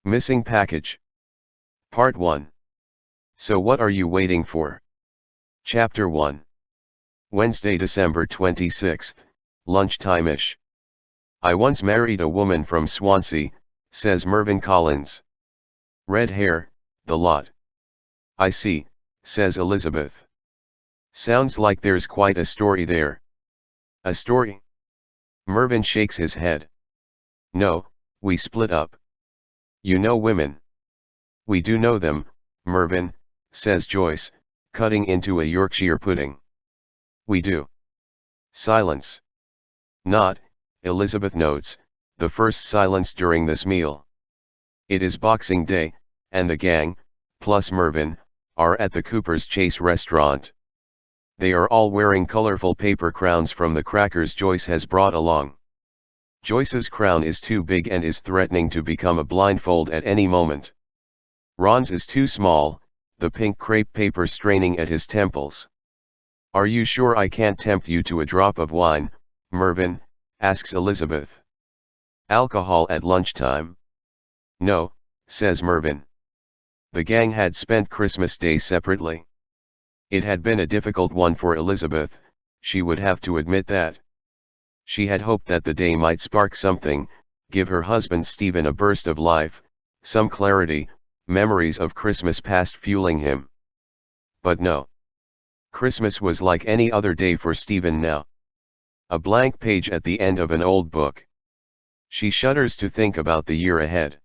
Missing package. Part 1. So what are you waiting for? Chapter 1. Wednesday, December 26th, lunchtime-ish. I once married a woman from Swansea, says Mervyn Collins. Red hair, the lot. I see, says Elizabeth. Sounds like there's quite a story there. A story? Mervyn shakes his head. No, we split up. You know women. We do know them, Mervyn, says Joyce, cutting into a Yorkshire pudding. We do. Silence. Not, Elizabeth notes, the first silence during this meal. It is Boxing Day, and the gang, plus Mervyn, are at the Cooper's Chase restaurant. They are all wearing colorful paper crowns from the crackers Joyce has brought along. Joyce's crown is too big and is threatening to become a blindfold at any moment. Ron's is too small, the pink crepe paper straining at his temples. Are you sure I can't tempt you to a drop of wine, Mervyn? Asks Elizabeth. Alcohol at lunchtime? No, says Mervyn. The gang had spent Christmas Day separately. It had been a difficult one for Elizabeth, she would have to admit that. She had hoped that the day might spark something, give her husband Stephen a burst of life, some clarity, memories of Christmas past fueling him. But no. Christmas was like any other day for Stephen now. A blank page at the end of an old book. She shudders to think about the year ahead.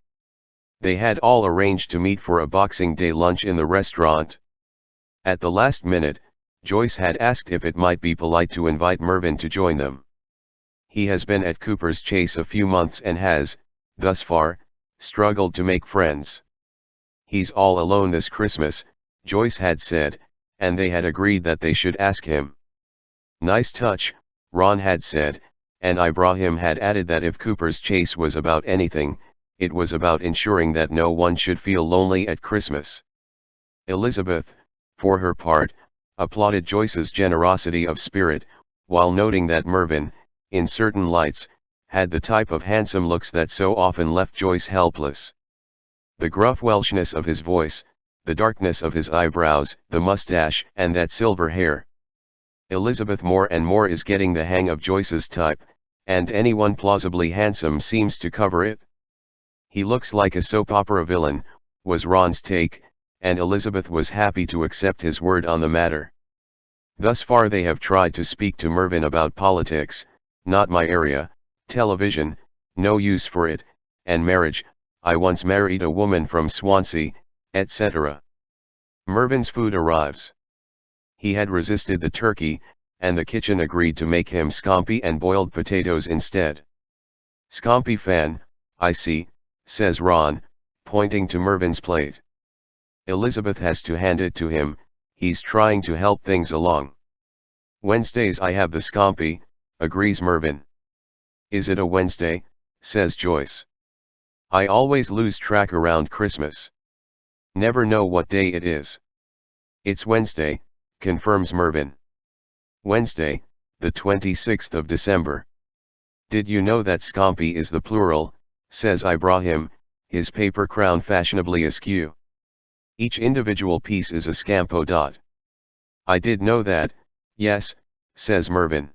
They had all arranged to meet for a Boxing Day lunch in the restaurant. At the last minute, Joyce had asked if it might be polite to invite Mervyn to join them. He has been at Cooper's Chase a few months and has, thus far, struggled to make friends. He's all alone this Christmas, Joyce had said, and they had agreed that they should ask him. Nice touch, Ron had said, and Ibrahim had added that if Cooper's Chase was about anything, it was about ensuring that no one should feel lonely at Christmas. Elizabeth, for her part, applauded Joyce's generosity of spirit, while noting that Mervyn, in certain lights, had the type of handsome looks that so often left Joyce helpless. The gruff Welshness of his voice, the darkness of his eyebrows, the mustache, and that silver hair. Elizabeth more and more is getting the hang of Joyce's type, and anyone plausibly handsome seems to cover it. He looks like a soap opera villain, was Ron's take, and Elizabeth was happy to accept his word on the matter. Thus far they have tried to speak to Mervyn about politics, not my area, television, no use for it, and marriage, I once married a woman from Swansea, etc. Mervyn's food arrives. He had resisted the turkey, and the kitchen agreed to make him scampi and boiled potatoes instead. Scampi fan, I see, says Ron, pointing to Mervyn's plate. Elizabeth has to hand it to him, he's trying to help things along. Wednesdays I have the scampi, agrees Mervyn. Is it a Wednesday? Says Joyce. I always lose track around Christmas. Never know what day it is. It's Wednesday, confirms Mervyn. Wednesday, the 26th of December. Did you know that scampi is the plural, says Ibrahim, his paper crown fashionably askew. Each individual piece is a scampo dot. I did know that, yes, says Mervyn.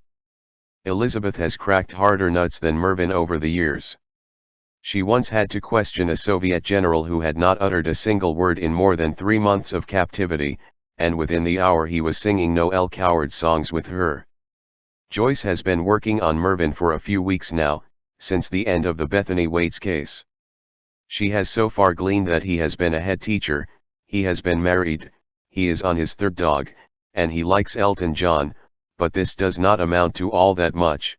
Elizabeth has cracked harder nuts than Mervyn over the years. She once had to question a Soviet general who had not uttered a single word in more than 3 months of captivity, and within the hour he was singing Noel Coward songs with her. Joyce has been working on Mervyn for a few weeks now, since the end of the Bethany Waits case. She has so far gleaned that he has been a head teacher, he has been married, he is on his 3rd dog, and he likes Elton John, but this does not amount to all that much.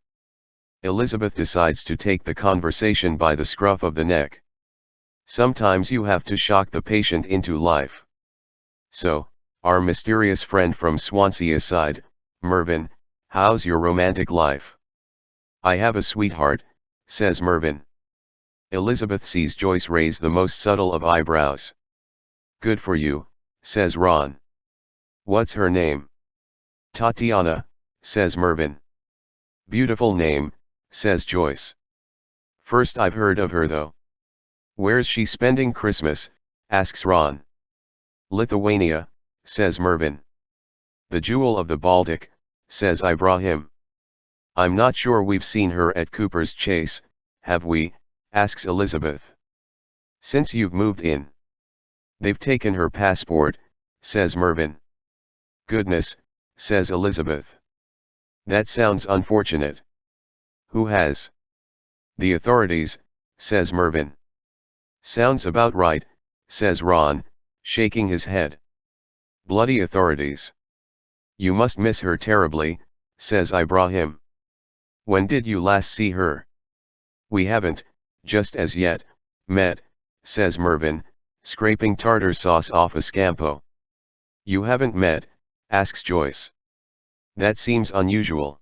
Elizabeth decides to take the conversation by the scruff of the neck. Sometimes you have to shock the patient into life. So, our mysterious friend from Swansea aside, Mervyn, how's your romantic life? I have a sweetheart, says Mervyn. Elizabeth sees Joyce raise the most subtle of eyebrows. Good for you, says Ron. What's her name? Tatiana, says Mervyn. Beautiful name, says Joyce. First I've heard of her though. Where's she spending Christmas? Asks Ron. Lithuania, says Mervyn. The jewel of the Baltic, says Ibrahim. I'm not sure we've seen her at Cooper's Chase, have we? Asks Elizabeth. Since you've moved in. They've taken her passport, says Mervyn. Goodness, says Elizabeth. That sounds unfortunate. Who has? The authorities, says Mervyn. Sounds about right, says Ron, shaking his head. Bloody authorities. You must miss her terribly, says Ibrahim. When did you last see her? We haven't, just as yet, met, says Mervyn, scraping tartar sauce off a scampo. You haven't met? Asks Joyce. That seems unusual.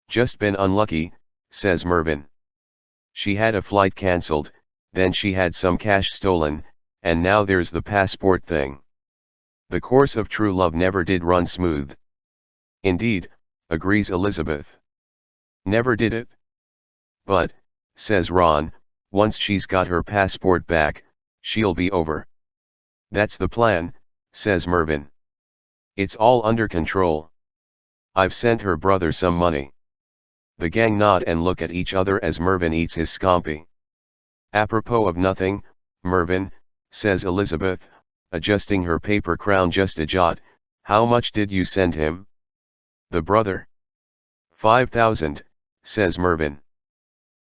Just been unlucky, says Mervyn. She had a flight cancelled, then she had some cash stolen, and now there's the passport thing. The course of true love never did run smooth. Indeed, agrees Elizabeth. Never did it? But, says Ron, once she's got her passport back, she'll be over. That's the plan, says Mervyn. It's all under control. I've sent her brother some money. The gang nod and look at each other as Mervyn eats his scampi. Apropos of nothing, Mervyn, says Elizabeth, adjusting her paper crown just a jot, how much did you send him? The brother? 5,000, says Mervyn.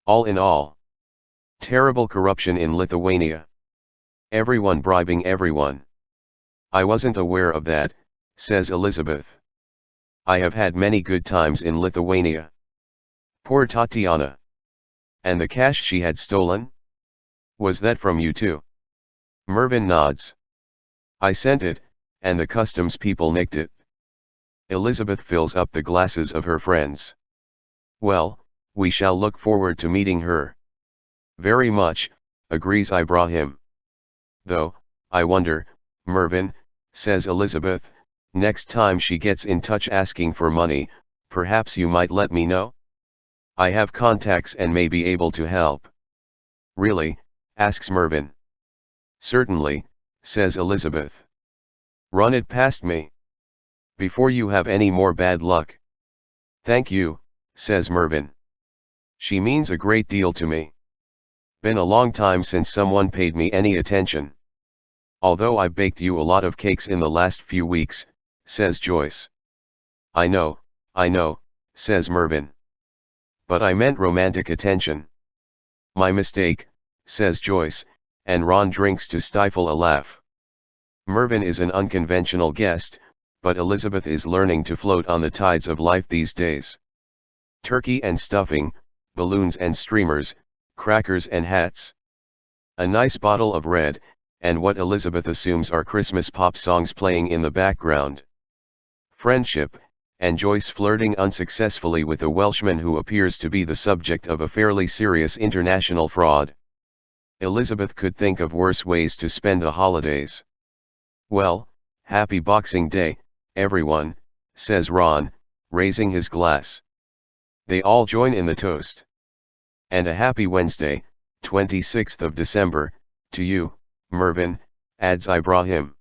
All in all. Terrible corruption in Lithuania. Everyone bribing everyone. I wasn't aware of that, says Elizabeth. I have had many good times in Lithuania. Poor Tatiana. And the cash she had stolen? Was that from you too? Mervyn nods. I sent it, and the customs people nicked it. Elizabeth fills up the glasses of her friends. Well, we shall look forward to meeting her. Very much, agrees Ibrahim. Though, I wonder, Mervyn, says Elizabeth, next time she gets in touch asking for money, perhaps you might let me know? I have contacts and may be able to help. Really? Asks Mervyn. Certainly, says Elizabeth. Run it past me. Before you have any more bad luck. Thank you, says Mervyn. She means a great deal to me. Been a long time since someone paid me any attention. Although I baked you a lot of cakes in the last few weeks, says Joyce. I know, says Mervyn. But I meant romantic attention. My mistake, says Joyce, and Ron drinks to stifle a laugh. Mervyn is an unconventional guest, but Elizabeth is learning to float on the tides of life these days. Turkey and stuffing, balloons and streamers, crackers and hats. A nice bottle of red, and what Elizabeth assumes are Christmas pop songs playing in the background. Friendship, and Joyce flirting unsuccessfully with a Welshman who appears to be the subject of a fairly serious international fraud. Elizabeth could think of worse ways to spend the holidays. Well, happy Boxing Day, everyone, says Ron, raising his glass. They all join in the toast. And a happy Wednesday, 26th of December, to you, Mervyn, adds Ibrahim.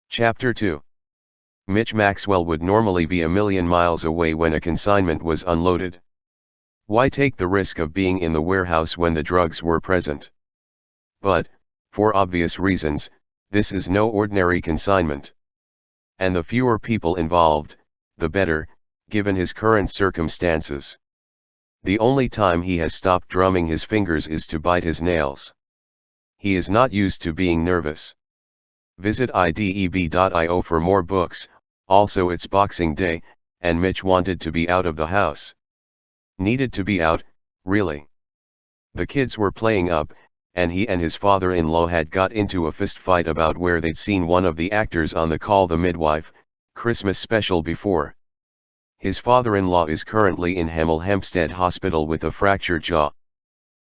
Chapter 2. Mitch Maxwell would normally be a million miles away when a consignment was unloaded. Why take the risk of being in the warehouse when the drugs were present? But, for obvious reasons, this is no ordinary consignment. And the fewer people involved, the better, given his current circumstances. The only time he has stopped drumming his fingers is to bite his nails. He is not used to being nervous. Visit ideb.io for more books. Also it's Boxing Day, and Mitch wanted to be out of the house. Needed to be out, really. The kids were playing up, and he and his father-in-law had got into a fist fight about where they'd seen one of the actors on the Call the Midwife Christmas special before. His father-in-law is currently in Hemel Hempstead Hospital with a fractured jaw.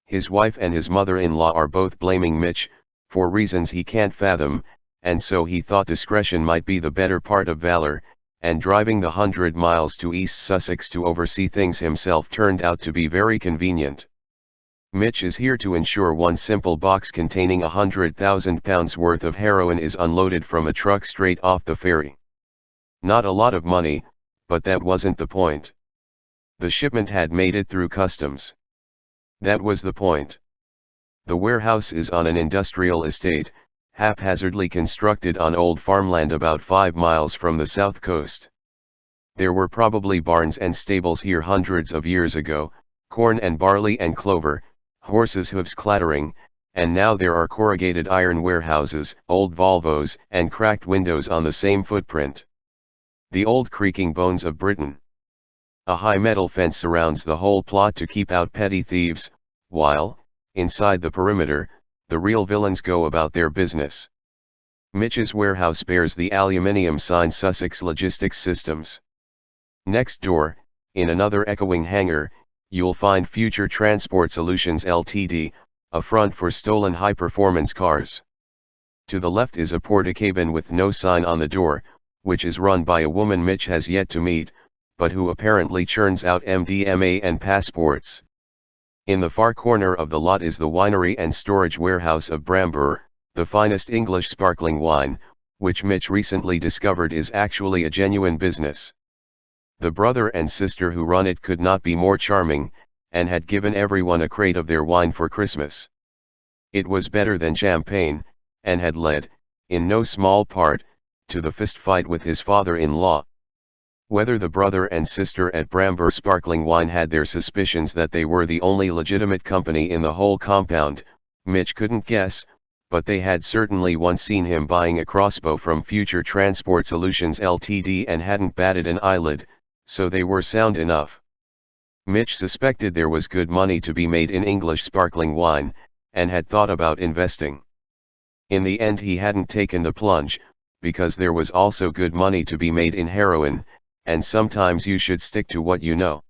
His wife and his mother-in-law are both blaming Mitch, for reasons he can't fathom, and so he thought discretion might be the better part of valor, and driving the 100 miles to East Sussex to oversee things himself turned out to be very convenient. Mitch is here to ensure one simple box containing £100,000 worth of heroin is unloaded from a truck straight off the ferry. Not a lot of money, but that wasn't the point. The shipment had made it through customs. That was the point. The warehouse is on an industrial estate, haphazardly constructed on old farmland about 5 miles from the south coast. There were probably barns and stables here hundreds of years ago, corn and barley and clover, horses' hooves clattering, and now there are corrugated iron warehouses, old Volvos, and cracked windows on the same footprint. The old creaking bones of Britain. A high metal fence surrounds the whole plot to keep out petty thieves, while, inside the perimeter, the real villains go about their business. Mitch's warehouse bears the aluminium sign Sussex Logistics Systems. Next door, in another echoing hangar, you'll find Future Transport Solutions Ltd, a front for stolen high-performance cars. To the left is a porta-cabin with no sign on the door, which is run by a woman Mitch has yet to meet, but who apparently churns out MDMA and passports. In the far corner of the lot is the winery and storage warehouse of Bramber, the finest English sparkling wine, which Mitch recently discovered is actually a genuine business. The brother and sister who run it could not be more charming, and had given everyone a crate of their wine for Christmas. It was better than champagne, and had led, in no small part, to the fistfight with his father-in-law. Whether the brother and sister at Bramber Sparkling Wine had their suspicions that they were the only legitimate company in the whole compound, Mitch couldn't guess, but they had certainly once seen him buying a crossbow from Future Transport Solutions Ltd and hadn't batted an eyelid, so they were sound enough. Mitch suspected there was good money to be made in English sparkling wine, and had thought about investing. In the end he hadn't taken the plunge, because there was also good money to be made in heroin, and sometimes you should stick to what you know.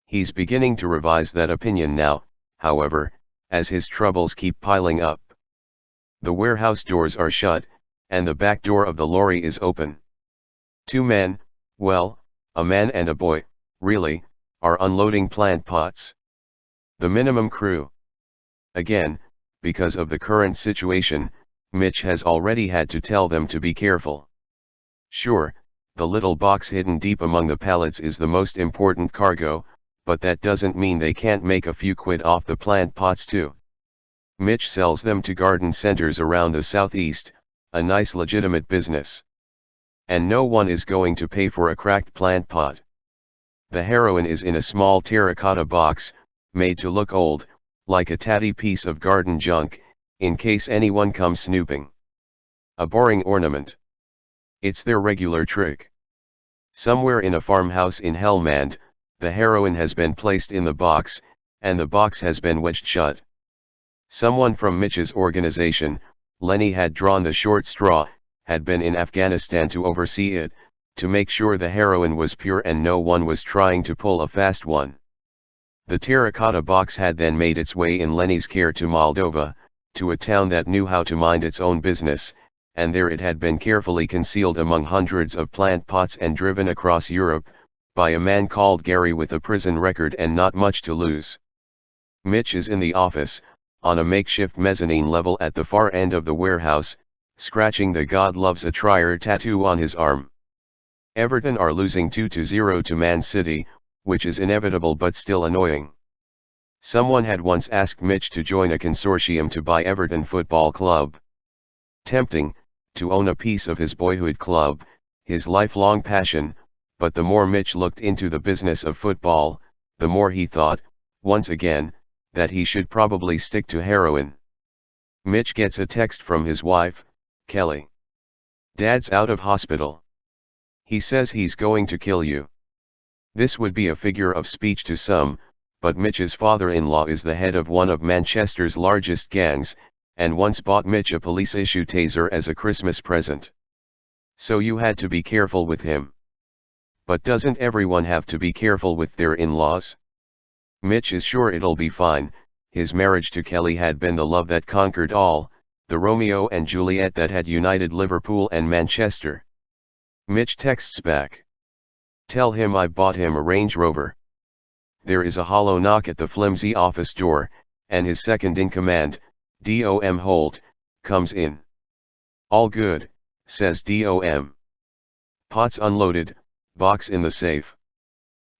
He's beginning to revise that opinion now, however, as his troubles keep piling up. The warehouse doors are shut, and the back door of the lorry is open. 2 men, well, a man and a boy, really, are unloading plant pots. The minimum crew. Again, because of the current situation, Mitch has already had to tell them to be careful. Sure, the little box hidden deep among the pallets is the most important cargo, but that doesn't mean they can't make a few quid off the plant pots too. Mitch sells them to garden centers around the southeast, a nice legitimate business. And no one is going to pay for a cracked plant pot. The heroin is in a small terracotta box, made to look old, like a tatty piece of garden junk, in case anyone comes snooping. A boring ornament. It's their regular trick. Somewhere in a farmhouse in Helmand, the heroin has been placed in the box, and the box has been wedged shut. Someone from Mitch's organization, Lenny, had drawn the short straw, had been in Afghanistan to oversee it, to make sure the heroin was pure and no one was trying to pull a fast one. The terracotta box had then made its way in Lenny's care to Moldova, to a town that knew how to mind its own business, and there it had been carefully concealed among hundreds of plant pots and driven across Europe, by a man called Gary with a prison record and not much to lose. Mitch is in the office, on a makeshift mezzanine level at the far end of the warehouse, scratching the God Loves a Trier tattoo on his arm. Everton are losing 2-0 to Man City, which is inevitable but still annoying. Someone had once asked Mitch to join a consortium to buy Everton Football Club. Tempting, to own a piece of his boyhood club, his lifelong passion, but the more Mitch looked into the business of football, the more he thought, once again, that he should probably stick to heroin. Mitch gets a text from his wife, Kelly. Dad's out of hospital. He says he's going to kill you. This would be a figure of speech to some, but Mitch's father-in-law is the head of one of Manchester's largest gangs, and once bought Mitch a police-issue taser as a Christmas present. So you had to be careful with him. But doesn't everyone have to be careful with their in-laws? Mitch is sure it'll be fine. His marriage to Kelly had been the love that conquered all, the Romeo and Juliet that had united Liverpool and Manchester. Mitch texts back. Tell him I bought him a Range Rover. There is a hollow knock at the flimsy office door, and his second-in-command, Dom Holt, comes in. "All good," says Dom. "Pots unloaded, box in the safe."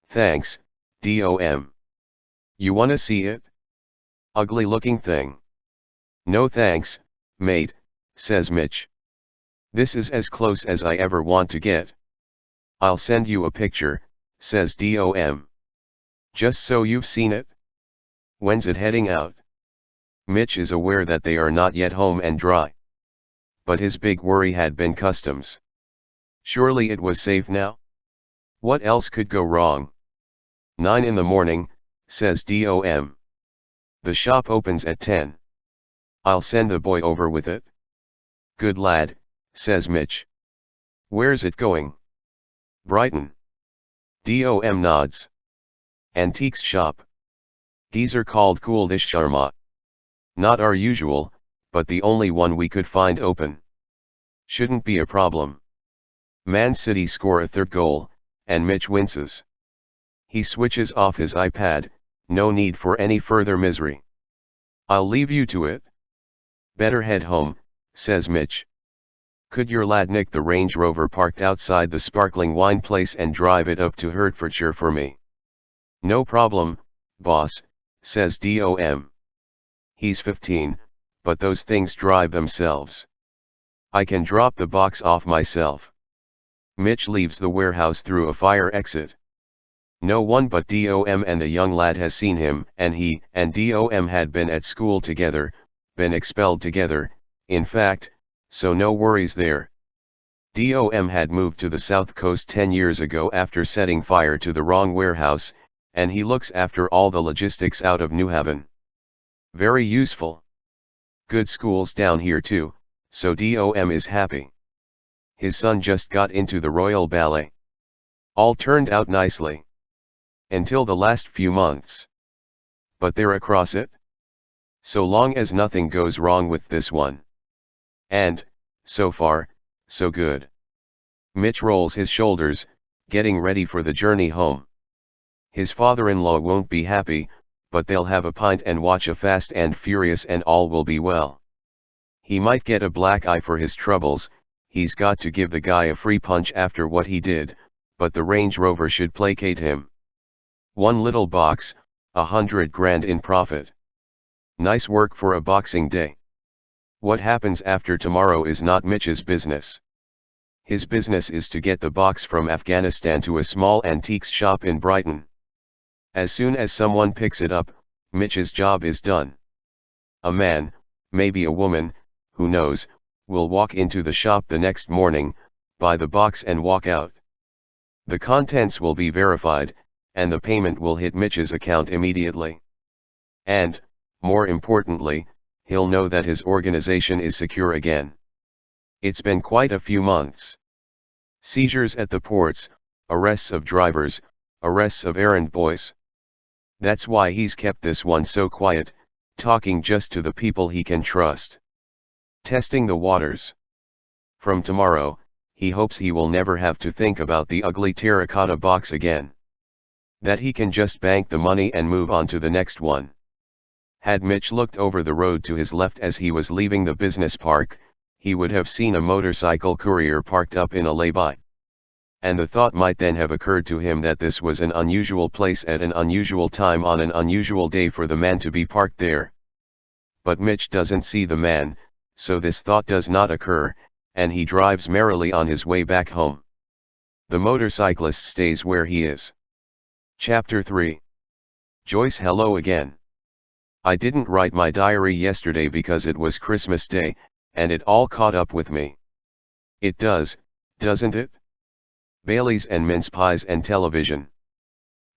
"Thanks, Dom. You wanna see it? Ugly looking thing." "No thanks, mate," says Mitch. "This is as close as I ever want to get." "I'll send you a picture," says Dom. "Just so you've seen it." "When's it heading out?" Mitch is aware that they are not yet home and dry. But his big worry had been customs. Surely it was safe now? What else could go wrong? 9 in the morning, says Dom. "The shop opens at 10. I'll send the boy over with it." "Good lad," says Mitch. "Where's it going?" "Brighton." Dom nods. "Antiques shop. Geezer called Kuldish Sharma. Not our usual, but the only one we could find open. Shouldn't be a problem." Man City score a third goal, and Mitch winces. He switches off his iPad, no need for any further misery. "I'll leave you to it." "Better head home," says Mitch. "Could your lad nick the Range Rover parked outside the sparkling wine place and drive it up to Hertfordshire for me?" "No problem, boss," says Dom. He's 15, but those things drive themselves. "I can drop the box off myself." Mitch leaves the warehouse through a fire exit. No one but Dom and the young lad has seen him, and he and Dom had been at school together, been expelled together, in fact, so no worries there. Dom had moved to the South Coast 10 years ago after setting fire to the wrong warehouse, and he looks after all the logistics out of New Haven. Very useful. Good schools down here too, so Dom is happy. His son just got into the Royal Ballet. All turned out nicely. Until the last few months. But they're across it. So long as nothing goes wrong with this one. And, so far, so good. Mitch rolls his shoulders, getting ready for the journey home. His father-in-law won't be happy, but they'll have a pint and watch a Fast and Furious and all will be well. He might get a black eye for his troubles, he's got to give the guy a free punch after what he did, but the Range Rover should placate him. One little box, 100 grand in profit. Nice work for a Boxing Day. What happens after tomorrow is not Mitch's business. His business is to get the box from Afghanistan to a small antiques shop in Brighton. As soon as someone picks it up, Mitch's job is done. A man, maybe a woman, who knows, will walk into the shop the next morning, buy the box and walk out. The contents will be verified, and the payment will hit Mitch's account immediately. And, more importantly, he'll know that his organization is secure again. It's been quite a few months. Seizures at the ports, arrests of drivers, arrests of errand boys. That's why he's kept this one so quiet, talking just to the people he can trust. Testing the waters. From tomorrow, he hopes he will never have to think about the ugly terracotta box again. That he can just bank the money and move on to the next one. Had Mitch looked over the road to his left as he was leaving the business park, he would have seen a motorcycle courier parked up in a lay-by. And the thought might then have occurred to him that this was an unusual place at an unusual time on an unusual day for the man to be parked there. But Mitch doesn't see the man, so this thought does not occur, and he drives merrily on his way back home. The motorcyclist stays where he is. Chapter 3. Joyce, hello again. I didn't write my diary yesterday because it was Christmas Day, and it all caught up with me. It does, doesn't it? Baileys and mince pies and television.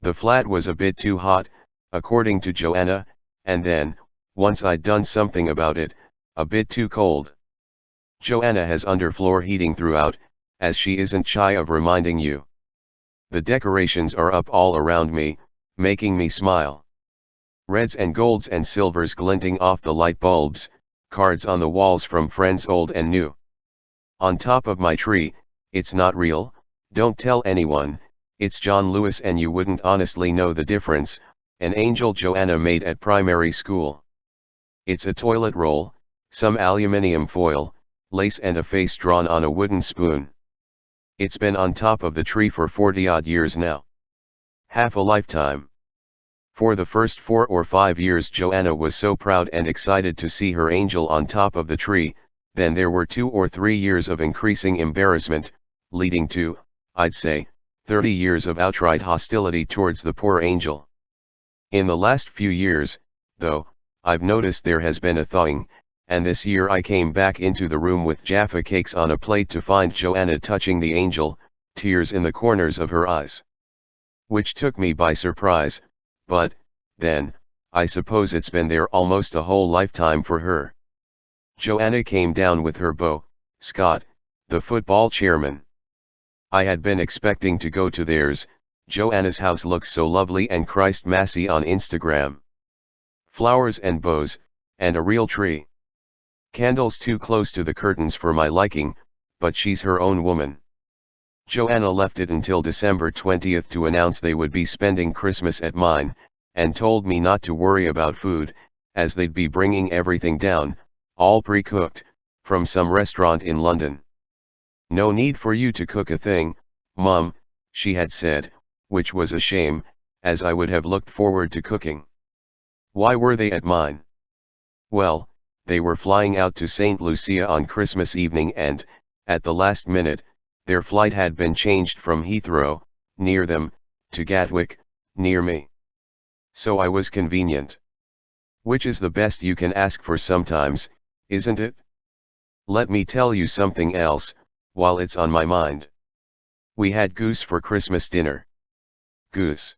The flat was a bit too hot, according to Joanna, and then, once I'd done something about it, a bit too cold. Joanna has underfloor heating throughout, as she isn't shy of reminding you. The decorations are up all around me, making me smile. Reds and golds and silvers glinting off the light bulbs, cards on the walls from friends old and new. On top of my tree, it's not real, don't tell anyone, it's John Lewis and you wouldn't honestly know the difference, an angel Joanna made at primary school. It's a toilet roll, some aluminium foil, lace and a face drawn on a wooden spoon. It's been on top of the tree for 40-odd years now. Half a lifetime. For the first 4 or 5 years Joanna was so proud and excited to see her angel on top of the tree, then there were 2 or 3 years of increasing embarrassment, leading to, I'd say, 30 years of outright hostility towards the poor angel. In the last few years, though, I've noticed there has been a thawing, and this year I came back into the room with Jaffa cakes on a plate to find Joanna touching the angel, tears in the corners of her eyes. Which took me by surprise, but, then, I suppose it's been there almost a whole lifetime for her. Joanna came down with her beau, Scott, the football chairman. I had been expecting to go to theirs. Joanna's house looks so lovely and Christ massy on Instagram. Flowers and bows, and a real tree. Candles too close to the curtains for my liking, but she's her own woman. Joanna left it until December 20th to announce they would be spending Christmas at mine, and told me not to worry about food, as they'd be bringing everything down, all pre-cooked, from some restaurant in London. No need for you to cook a thing, Mum, she had said, which was a shame, as I would have looked forward to cooking. Why were they at mine? Well, they were flying out to St. Lucia on Christmas evening and, at the last minute, their flight had been changed from Heathrow, near them, to Gatwick, near me. So I was convenient. Which is the best you can ask for sometimes, isn't it? Let me tell you something else, while it's on my mind. We had goose for Christmas dinner. Goose.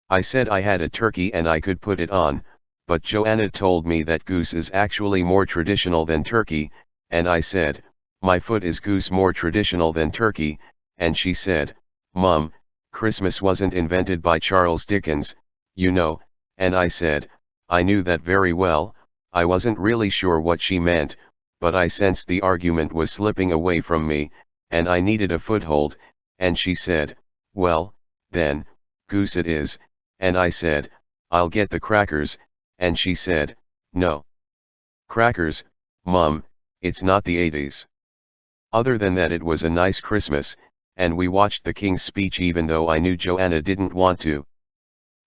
I said I had a turkey and I could put it on, but Joanna told me that goose is actually more traditional than turkey, and I said, my foot is goose more traditional than turkey, and she said, Mum, Christmas wasn't invented by Charles Dickens, you know, and I said, I knew that very well. I wasn't really sure what she meant, but I sensed the argument was slipping away from me, and I needed a foothold, and she said, well, then, goose it is, and I said, I'll get the crackers, and she said, no. Crackers, Mum, it's not the 80s. Other than that it was a nice Christmas, and we watched the King's Speech even though I knew Joanna didn't want to.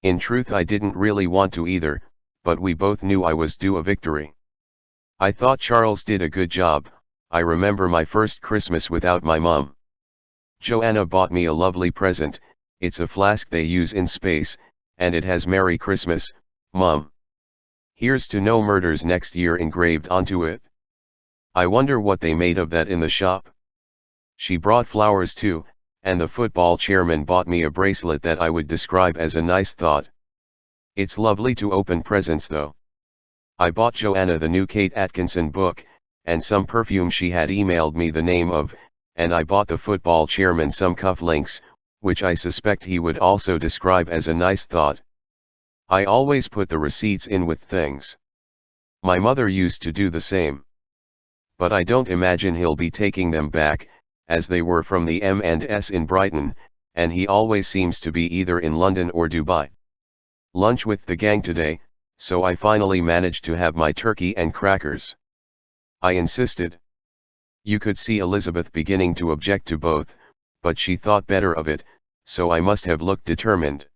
In truth I didn't really want to either, but we both knew I was due a victory. I thought Charles did a good job. I remember my first Christmas without my mum. Joanna bought me a lovely present. It's a flask they use in space, and it has Merry Christmas, Mum. Here's to no murders next year engraved onto it. I wonder what they made of that in the shop. She brought flowers too, and the football chairman bought me a bracelet that I would describe as a nice thought. It's lovely to open presents though. I bought Joanna the new Kate Atkinson book, and some perfume she had emailed me the name of, and I bought the football chairman some cufflinks, which I suspect he would also describe as a nice thought. I always put the receipts in with things. My mother used to do the same. But I don't imagine he'll be taking them back, as they were from the M&S in Brighton, and he always seems to be either in London or Dubai. Lunch with the gang today, so I finally managed to have my turkey and crackers. I insisted. You could see Elizabeth beginning to object to both, but she thought better of it, so I must have looked determined.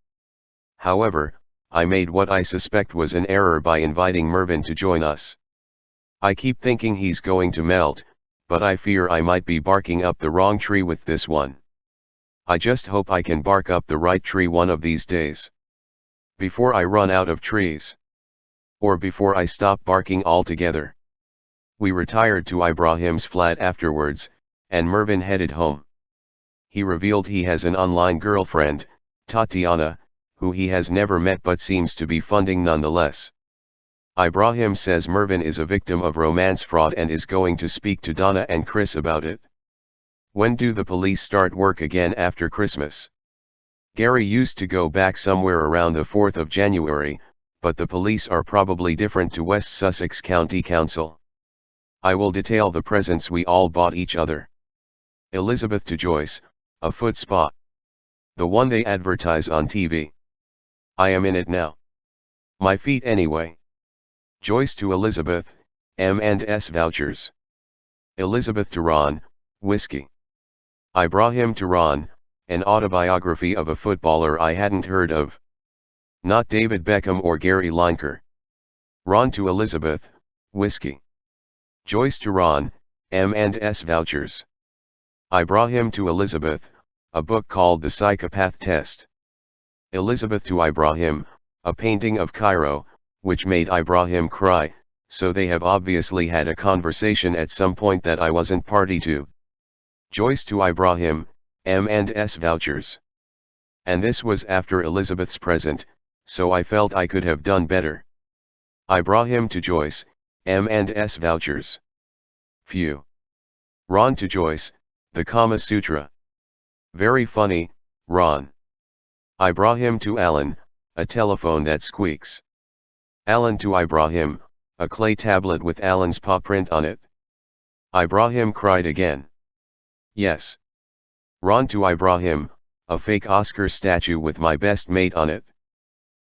However, I made what I suspect was an error by inviting Mervyn to join us. I keep thinking he's going to melt, but I fear I might be barking up the wrong tree with this one. I just hope I can bark up the right tree one of these days. Before I run out of trees. Or before I stop barking altogether. We retired to Ibrahim's flat afterwards, and Mervyn headed home. He revealed he has an online girlfriend, Tatiana, who he has never met but seems to be funding nonetheless. Ibrahim says Mervyn is a victim of romance fraud and is going to speak to Donna and Chris about it. When do the police start work again after Christmas? Gary used to go back somewhere around the 4th of January, but the police are probably different to West Sussex County Council. I will detail the presents we all bought each other. Elizabeth to Joyce, a foot spa. The one they advertise on TV. I am in it now. My feet anyway. Joyce to Elizabeth, M&S vouchers. Elizabeth to Ron, whiskey. I brought him to Ron, an autobiography of a footballer I hadn't heard of. Not David Beckham or Gary Lineker. Ron to Elizabeth, whiskey. Joyce to Ron, M&S vouchers. I brought him to Elizabeth, a book called The Psychopath Test. Elizabeth to Ibrahim, a painting of Cairo, which made Ibrahim cry, so they have obviously had a conversation at some point that I wasn't party to. Joyce to Ibrahim, M&S vouchers. And this was after Elizabeth's present, so I felt I could have done better. Ibrahim to Joyce, M&S vouchers. Phew. Ron to Joyce, the Kama Sutra. Very funny, Ron. Ibrahim to Alan, a telephone that squeaks. Alan to Ibrahim, a clay tablet with Alan's paw print on it. Ibrahim cried again. Yes. Ron to Ibrahim, a fake Oscar statue with my best mate on it.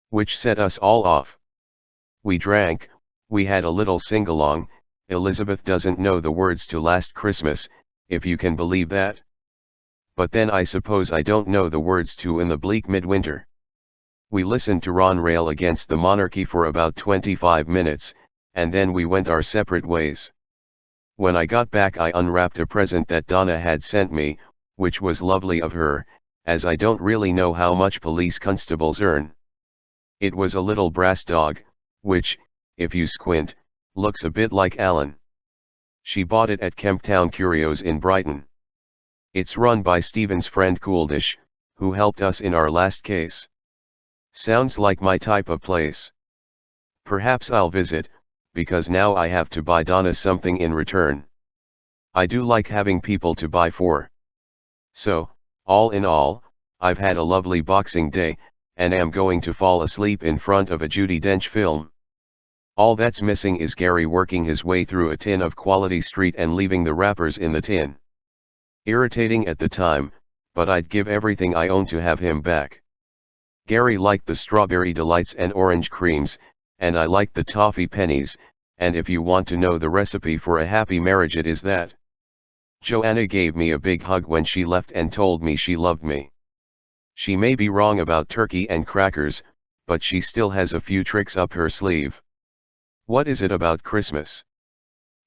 Which set us all off. We drank, we had a little sing-along. Elizabeth doesn't know the words to Last Christmas, if you can believe that. But then I suppose I don't know the words to In the Bleak Midwinter. We listened to Ron rail against the monarchy for about 25 minutes, and then we went our separate ways. When I got back I unwrapped a present that Donna had sent me, which was lovely of her, as I don't really know how much police constables earn. It was a little brass dog, which, if you squint, looks a bit like Alan. She bought it at Kemptown Curios in Brighton. It's run by Stephen's friend Cooldish, who helped us in our last case. Sounds like my type of place. Perhaps I'll visit, because now I have to buy Donna something in return. I do like having people to buy for. So, all in all, I've had a lovely Boxing Day, and am going to fall asleep in front of a Judi Dench film. All that's missing is Gary working his way through a tin of Quality Street and leaving the wrappers in the tin. Irritating at the time, but I'd give everything I own to have him back. Gary liked the strawberry delights and orange creams, and I liked the toffee pennies, and if you want to know the recipe for a happy marriage it is that. Joanna gave me a big hug when she left and told me she loved me. She may be wrong about turkey and crackers, but she still has a few tricks up her sleeve. What is it about Christmas?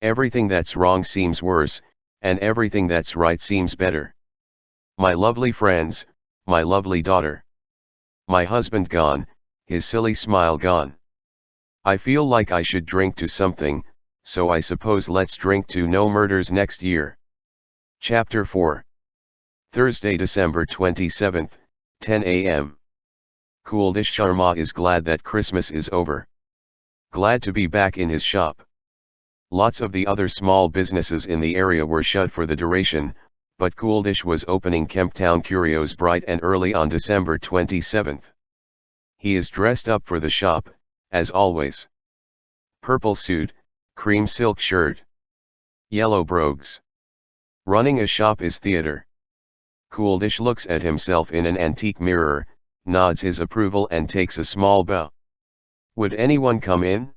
Everything that's wrong seems worse, and everything that's right seems better. My lovely friends, my lovely daughter. My husband gone, his silly smile gone. I feel like I should drink to something, so I suppose let's drink to no murders next year. Chapter 4. Thursday, December 27th, 10 a.m. Cooldish Sharma is glad that Christmas is over. Glad to be back in his shop. Lots of the other small businesses in the area were shut for the duration, but Cooldish was opening Kemptown Curios bright and early on December 27th. He is dressed up for the shop, as always. Purple suit, cream silk shirt. Yellow brogues. Running a shop is theater. Cooldish looks at himself in an antique mirror, nods his approval and takes a small bow. Would anyone come in?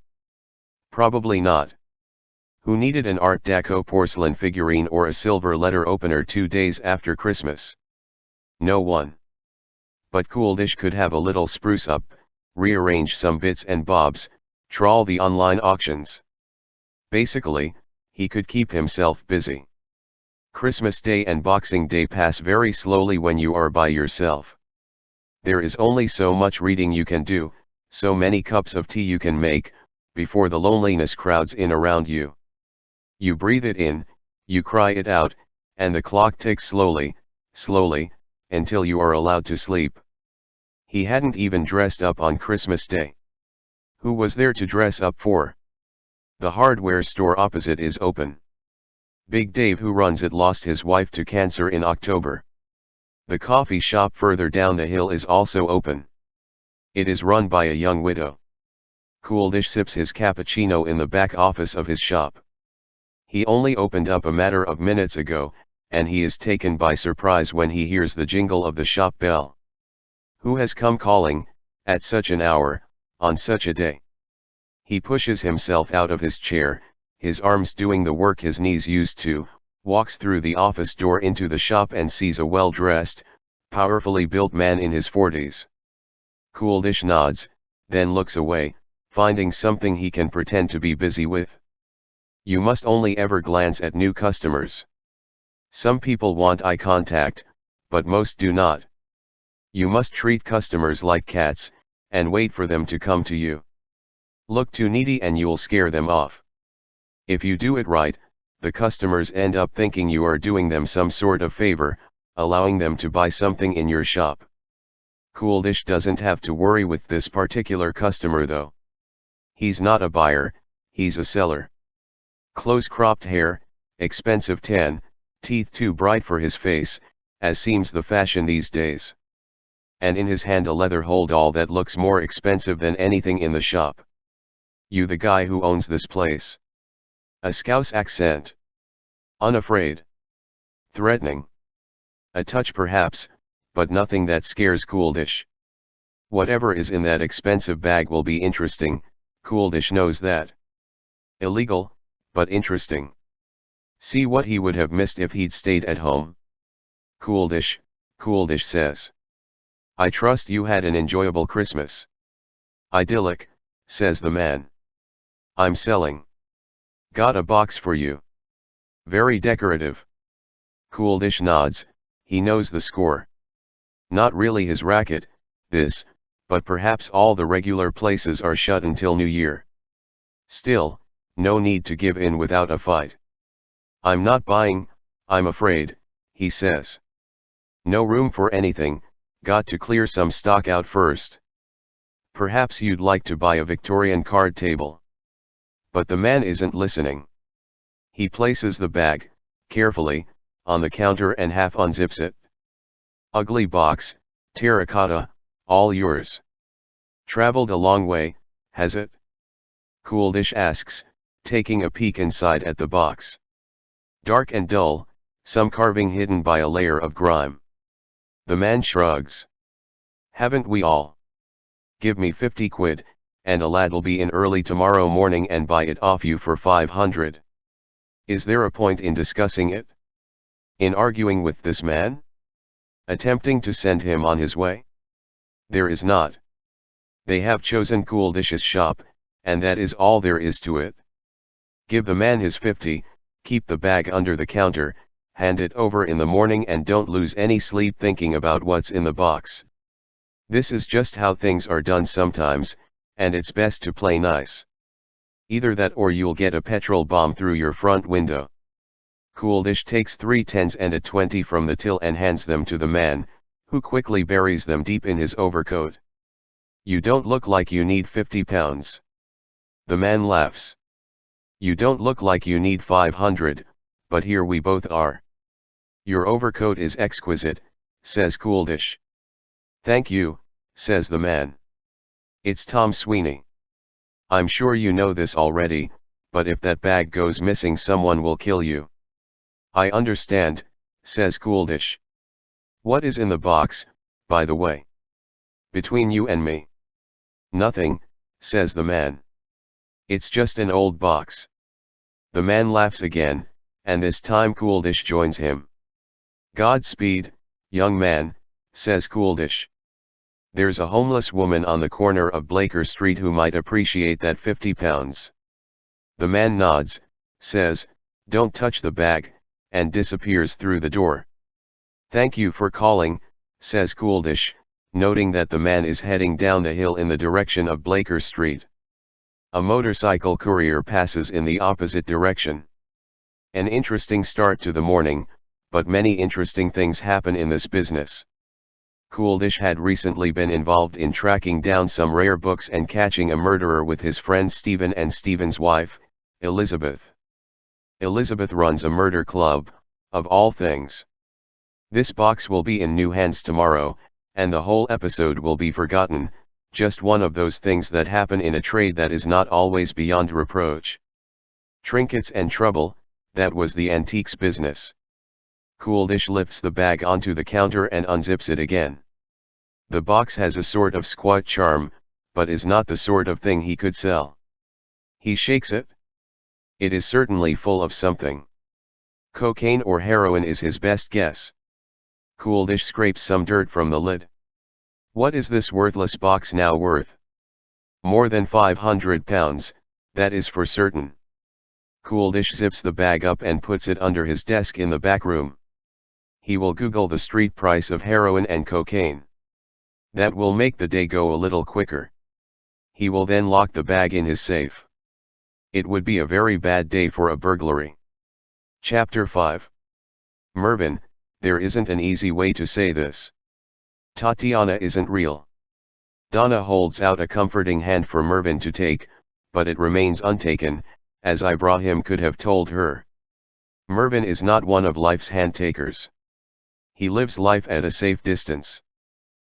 Probably not. Who needed an Art Deco porcelain figurine or a silver letter opener 2 days after Christmas? No one. But Cooldish could have a little spruce up, rearrange some bits and bobs, trawl the online auctions. Basically, he could keep himself busy. Christmas Day and Boxing Day pass very slowly when you are by yourself. There is only so much reading you can do, so many cups of tea you can make, before the loneliness crowds in around you. You breathe it in, you cry it out, and the clock ticks slowly, slowly, until you are allowed to sleep. He hadn't even dressed up on Christmas Day. Who was there to dress up for? The hardware store opposite is open. Big Dave, who runs it, lost his wife to cancer in October. The coffee shop further down the hill is also open. It is run by a young widow. Cooldish sips his cappuccino in the back office of his shop. He only opened up a matter of minutes ago, and he is taken by surprise when he hears the jingle of the shop bell. Who has come calling, at such an hour, on such a day? He pushes himself out of his chair, his arms doing the work his knees used to, walks through the office door into the shop and sees a well-dressed, powerfully built man in his 40s. Cooldish nods, then looks away, finding something he can pretend to be busy with. You must only ever glance at new customers. Some people want eye contact, but most do not. You must treat customers like cats, and wait for them to come to you. Look too needy and you'll scare them off. If you do it right, the customers end up thinking you are doing them some sort of favor, allowing them to buy something in your shop. Cooldish doesn't have to worry with this particular customer though. He's not a buyer, he's a seller. Close-cropped hair, expensive tan, teeth too bright for his face, as seems the fashion these days. And in his hand a leather hold-all that looks more expensive than anything in the shop. You the guy who owns this place. A Scouse accent. Unafraid. Threatening. A touch perhaps, but nothing that scares Cooldish. Whatever is in that expensive bag will be interesting, Cooldish knows that. Illegal, but interesting. See what he would have missed if he'd stayed at home. Cooldish says. I trust you had an enjoyable Christmas. Idyllic, says the man. I'm selling. Got a box for you. Very decorative. Cooldish nods, he knows the score. Not really his racket, this, but perhaps all the regular places are shut until New Year. Still, no need to give in without a fight. I'm not buying, I'm afraid, he says. No room for anything, got to clear some stock out first. Perhaps you'd like to buy a Victorian card table. But the man isn't listening. He places the bag, carefully, on the counter and half unzips it. Ugly box, terracotta, all yours. Traveled a long way, has it? Cooldish asks, taking a peek inside at the box. Dark and dull, some carving hidden by a layer of grime. The man shrugs. Haven't we all? Give me 50 quid, and a lad'll be in early tomorrow morning and buy it off you for 500. Is there a point in discussing it? In arguing with this man? Attempting to send him on his way? There is not. They have chosen Cooldish's shop, and that is all there is to it. Give the man his 50, keep the bag under the counter, hand it over in the morning and don't lose any sleep thinking about what's in the box. This is just how things are done sometimes, and it's best to play nice. Either that or you'll get a petrol bomb through your front window. Cooldish takes 3 tens and a 20 from the till and hands them to the man, who quickly buries them deep in his overcoat. You don't look like you need 50 pounds. The man laughs. You don't look like you need 500, but here we both are. Your overcoat is exquisite, says Cooldish. Thank you, says the man. It's Tom Sweeney. I'm sure you know this already, but if that bag goes missing someone will kill you. I understand, says Cooldish. What is in the box, by the way? Between you and me? Nothing, says the man. It's just an old box. The man laughs again, and this time Cooldish joins him. Godspeed, young man, says Cooldish. There's a homeless woman on the corner of Blaker Street who might appreciate that 50 pounds. The man nods, says, don't touch the bag, and disappears through the door. Thank you for calling, says Cooldish, noting that the man is heading down the hill in the direction of Blaker Street. A motorcycle courier passes in the opposite direction. An interesting start to the morning, but many interesting things happen in this business. Cooldish had recently been involved in tracking down some rare books and catching a murderer with his friend Stephen and Stephen's wife, Elizabeth. Elizabeth runs a murder club, of all things. This box will be in new hands tomorrow, and the whole episode will be forgotten, just one of those things that happen in a trade that is not always beyond reproach. Trinkets and trouble, that was the antiques business. Cooldish lifts the bag onto the counter and unzips it again. The box has a sort of squat charm, but is not the sort of thing he could sell. He shakes it. It is certainly full of something. Cocaine or heroin is his best guess. Cooldish scrapes some dirt from the lid. What is this worthless box now worth? More than £500, that is for certain. Cooldish zips the bag up and puts it under his desk in the back room. He will Google the street price of heroin and cocaine. That will make the day go a little quicker. He will then lock the bag in his safe. It would be a very bad day for a burglary. Chapter 5. Mervyn, there isn't an easy way to say this. Tatiana isn't real. Donna holds out a comforting hand for Mervyn to take, but it remains untaken, as Ibrahim could have told her. Mervyn is not one of life's hand-takers. He lives life at a safe distance.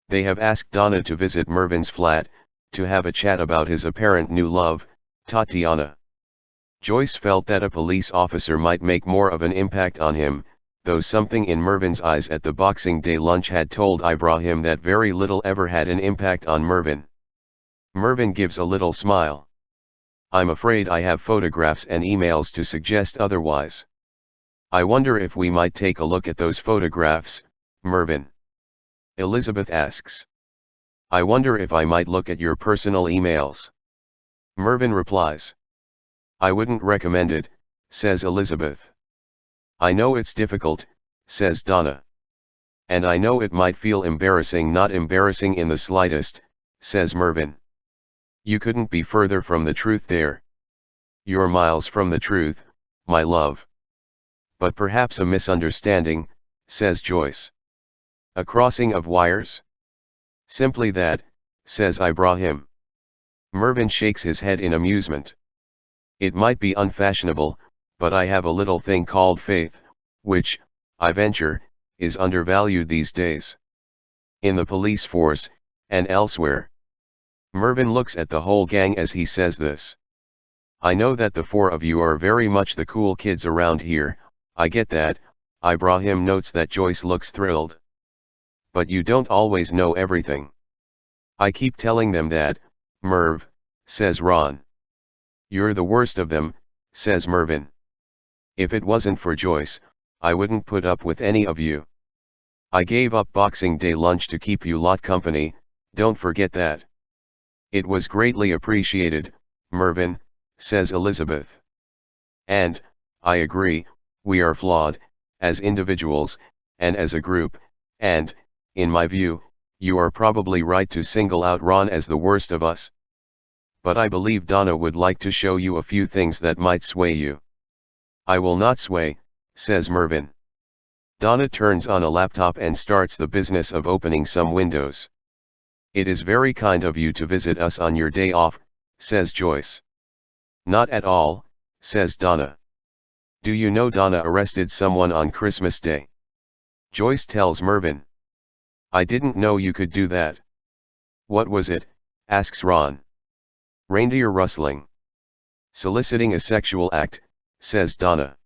They have asked Donna to visit Mervyn's flat, to have a chat about his apparent new love, Tatiana. Joyce felt that a police officer might make more of an impact on him, though something in Mervyn's eyes at the Boxing Day lunch had told Ibrahim that very little ever had an impact on Mervyn. Mervyn gives a little smile. I'm afraid I have photographs and emails to suggest otherwise. I wonder if we might take a look at those photographs, Mervyn. Elizabeth asks. I wonder if I might look at your personal emails. Mervyn replies. I wouldn't recommend it, says Elizabeth. I know it's difficult, says Donna. And I know it might feel embarrassing. Not embarrassing in the slightest, says Mervyn. You couldn't be further from the truth there. You're miles from the truth, my love. But perhaps a misunderstanding, says Joyce. A crossing of wires? Simply that, says Ibrahim. Mervyn shakes his head in amusement. It might be unfashionable, but I have a little thing called faith, which, I venture, is undervalued these days. In the police force, and elsewhere. Mervyn looks at the whole gang as he says this. I know that the four of you are very much the cool kids around here, I get that. Ibrahim notes that Joyce looks thrilled. But you don't always know everything. I keep telling them that, Merv, says Ron. You're the worst of them, says Mervyn. If it wasn't for Joyce, I wouldn't put up with any of you. I gave up Boxing Day lunch to keep you lot company, don't forget that. It was greatly appreciated, Mervyn, says Elizabeth. And, I agree, we are flawed, as individuals, and as a group, and, in my view, you are probably right to single out Ron as the worst of us. But I believe Donna would like to show you a few things that might sway you. I will not sway, says Mervyn. Donna turns on a laptop and starts the business of opening some windows. It is very kind of you to visit us on your day off, says Joyce. Not at all, says Donna. Do you know Donna arrested someone on Christmas Day? Joyce tells Mervyn. I didn't know you could do that. What was it? Asks Ron. Reindeer rustling. Soliciting a sexual act, says Donna.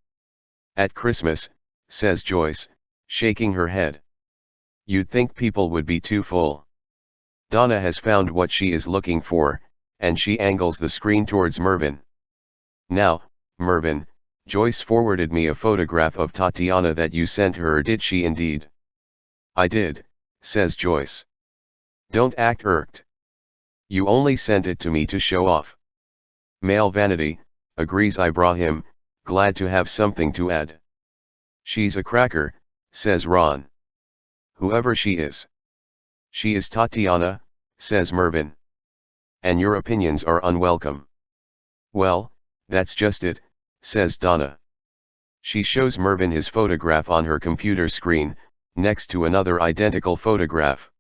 At Christmas, says Joyce, shaking her head. You'd think people would be too full. Donna has found what she is looking for, and she angles the screen towards Mervyn. Now, Mervyn, Joyce forwarded me a photograph of Tatiana that you sent her. Did she indeed? I did, says Joyce. Don't act irked. You only sent it to me to show off. Male vanity, agrees Ibrahim, glad to have something to add. She's a cracker, says Ron. Whoever she is. She is Tatiana, says Mervyn. And your opinions are unwelcome. Well, that's just it, says Donna. She shows Mervyn his photograph on her computer screen, next to another identical photograph.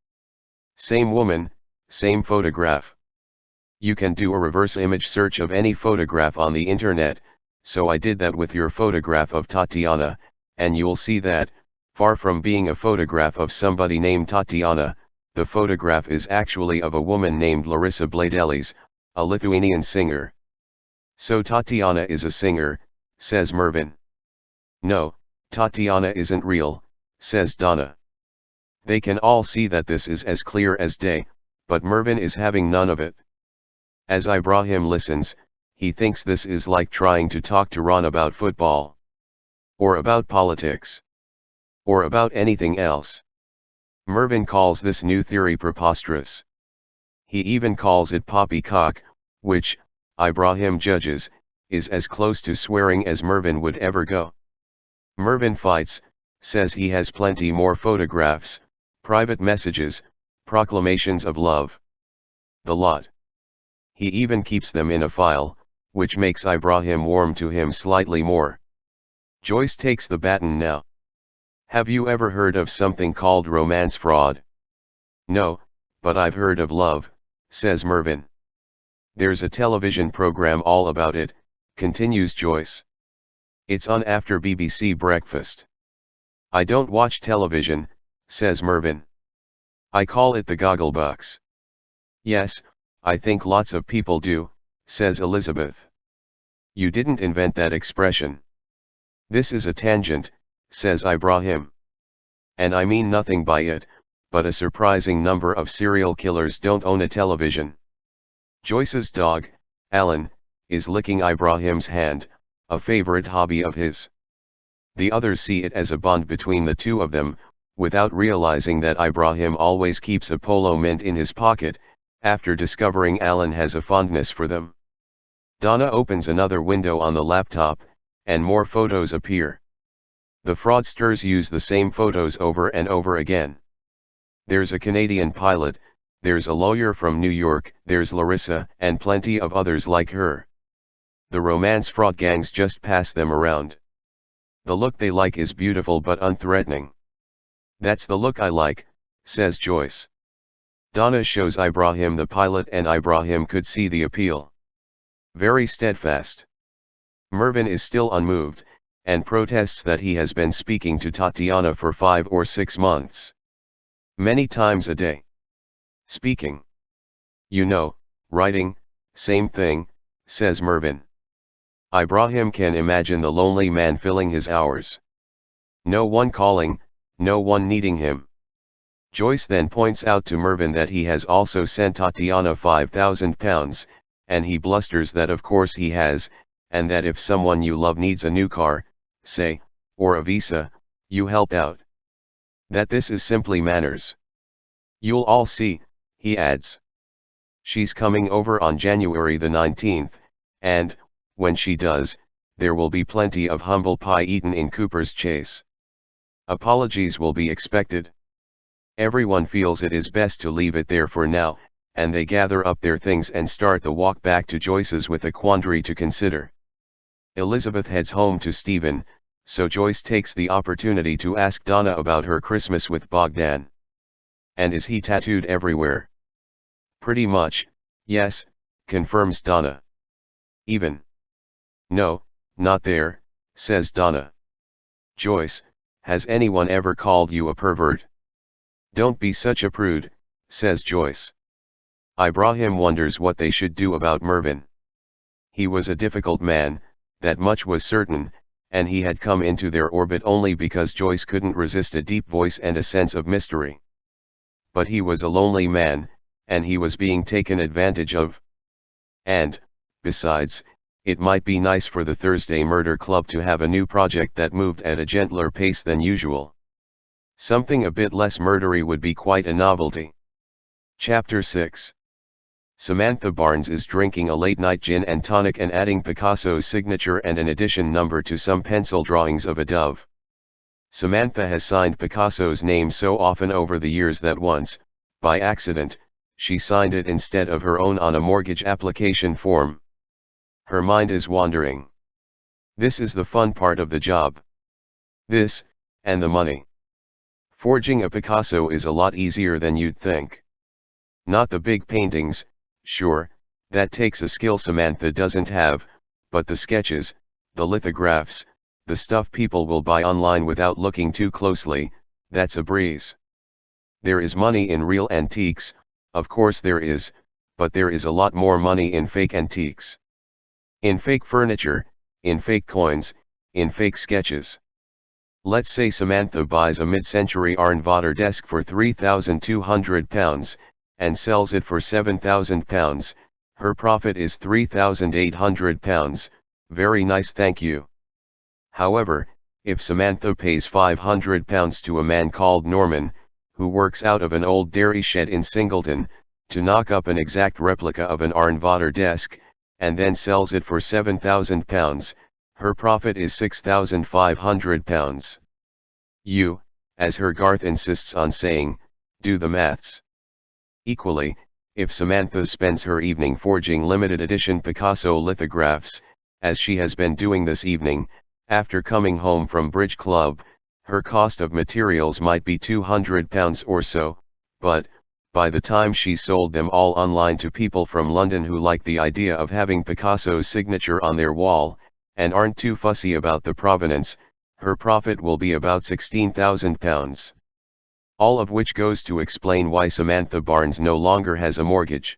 Same woman, same photograph. You can do a reverse image search of any photograph on the internet, so I did that with your photograph of Tatiana, and you'll see that, far from being a photograph of somebody named Tatiana, the photograph is actually of a woman named Larissa Bladelis, a Lithuanian singer. So Tatiana is a singer, says Mervyn. No, Tatiana isn't real, says Donna. They can all see that this is as clear as day, but Mervyn is having none of it. As Ibrahim listens, he thinks this is like trying to talk to Ron about football. Or about politics. Or about anything else. Mervyn calls this new theory preposterous. He even calls it poppycock, which, Ibrahim judges, is as close to swearing as Mervyn would ever go. Mervyn fights, says he has plenty more photographs, private messages, proclamations of love. The lot. He even keeps them in a file, which makes Ibrahim warm to him slightly more. Joyce takes the baton now. Have you ever heard of something called romance fraud? No, but I've heard of love, says Mervyn. There's a television program all about it, continues Joyce. It's on after BBC Breakfast. I don't watch television, says Mervyn. I call it the Gogglebox. Yes, I think lots of people do, says Elizabeth. You didn't invent that expression. This is a tangent, says Ibrahim. And I mean nothing by it, but a surprising number of serial killers don't own a television. Joyce's dog, Alan, is licking Ibrahim's hand, a favorite hobby of his. The others see it as a bond between the two of them, without realizing that Ibrahim always keeps a polo mint in his pocket, after discovering Alan has a fondness for them. Donna opens another window on the laptop, and more photos appear. The fraudsters use the same photos over and over again. There's a Canadian pilot, there's a lawyer from New York, there's Larissa, and plenty of others like her. The romance fraud gangs just pass them around. The look they like is beautiful but unthreatening. That's the look I like, says Joyce. Donna shows Ibrahim the pilot and Ibrahim could see the appeal. Very steadfast. Mervyn is still unmoved, and protests that he has been speaking to Tatiana for 5 or 6 months. Many times a day. Speaking. You know, writing, same thing, says Mervyn. Ibrahim can imagine the lonely man filling his hours. No one calling, no one needing him. Joyce then points out to Mervyn that he has also sent Tatiana £5,000, and he blusters that of course he has, and that if someone you love needs a new car, say, or a visa, you help out. That this is simply manners. You'll all see, he adds. She's coming over on January the 19th, and, when she does, there will be plenty of humble pie eaten in Cooper's Chase. Apologies will be expected. Everyone feels it is best to leave it there for now, and they gather up their things and start the walk back to Joyce's with a quandary to consider. Elizabeth heads home to Stephen, so Joyce takes the opportunity to ask Donna about her Christmas with Bogdan. And is he tattooed everywhere? Pretty much, yes, confirms Donna. Even? No, not there, says Donna. Joyce, has anyone ever called you a pervert? Don't be such a prude, says Joyce. Ibrahim wonders what they should do about Mervyn. He was a difficult man, that much was certain, and he had come into their orbit only because Joyce couldn't resist a deep voice and a sense of mystery. But he was a lonely man, and he was being taken advantage of. And, besides, it might be nice for the Thursday Murder Club to have a new project that moved at a gentler pace than usual. Something a bit less murdery would be quite a novelty. Chapter 6. Samantha Barnes is drinking a late-night gin and tonic and adding Picasso's signature and an edition number to some pencil drawings of a dove. Samantha has signed Picasso's name so often over the years that once, by accident, she signed it instead of her own on a mortgage application form. Her mind is wandering. This is the fun part of the job. This, and the money. Forging a Picasso is a lot easier than you'd think. Not the big paintings, sure, that takes a skill Samantha doesn't have, but the sketches, the lithographs, the stuff people will buy online without looking too closely, that's a breeze. There is money in real antiques, of course there is, but there is a lot more money in fake antiques. In fake furniture, in fake coins, in fake sketches. Let's say Samantha buys a mid-century Arnvater desk for £3,200, and sells it for £7,000, Her profit is £3,800, very nice, thank you. However, if Samantha pays £500 to a man called Norman, who works out of an old dairy shed in Singleton, to knock up an exact replica of an Arnvater desk, and then sells it for £7,000, her profit is £6,500. You, as her Garth insists on saying, do the maths. Equally, if Samantha spends her evening forging limited edition Picasso lithographs, as she has been doing this evening, after coming home from bridge club, her cost of materials might be £200 or so, but, by the time she's sold them all online to people from London who like the idea of having Picasso's signature on their wall, and aren't too fussy about the provenance, her profit will be about £16,000. All of which goes to explain why Samantha Barnes no longer has a mortgage.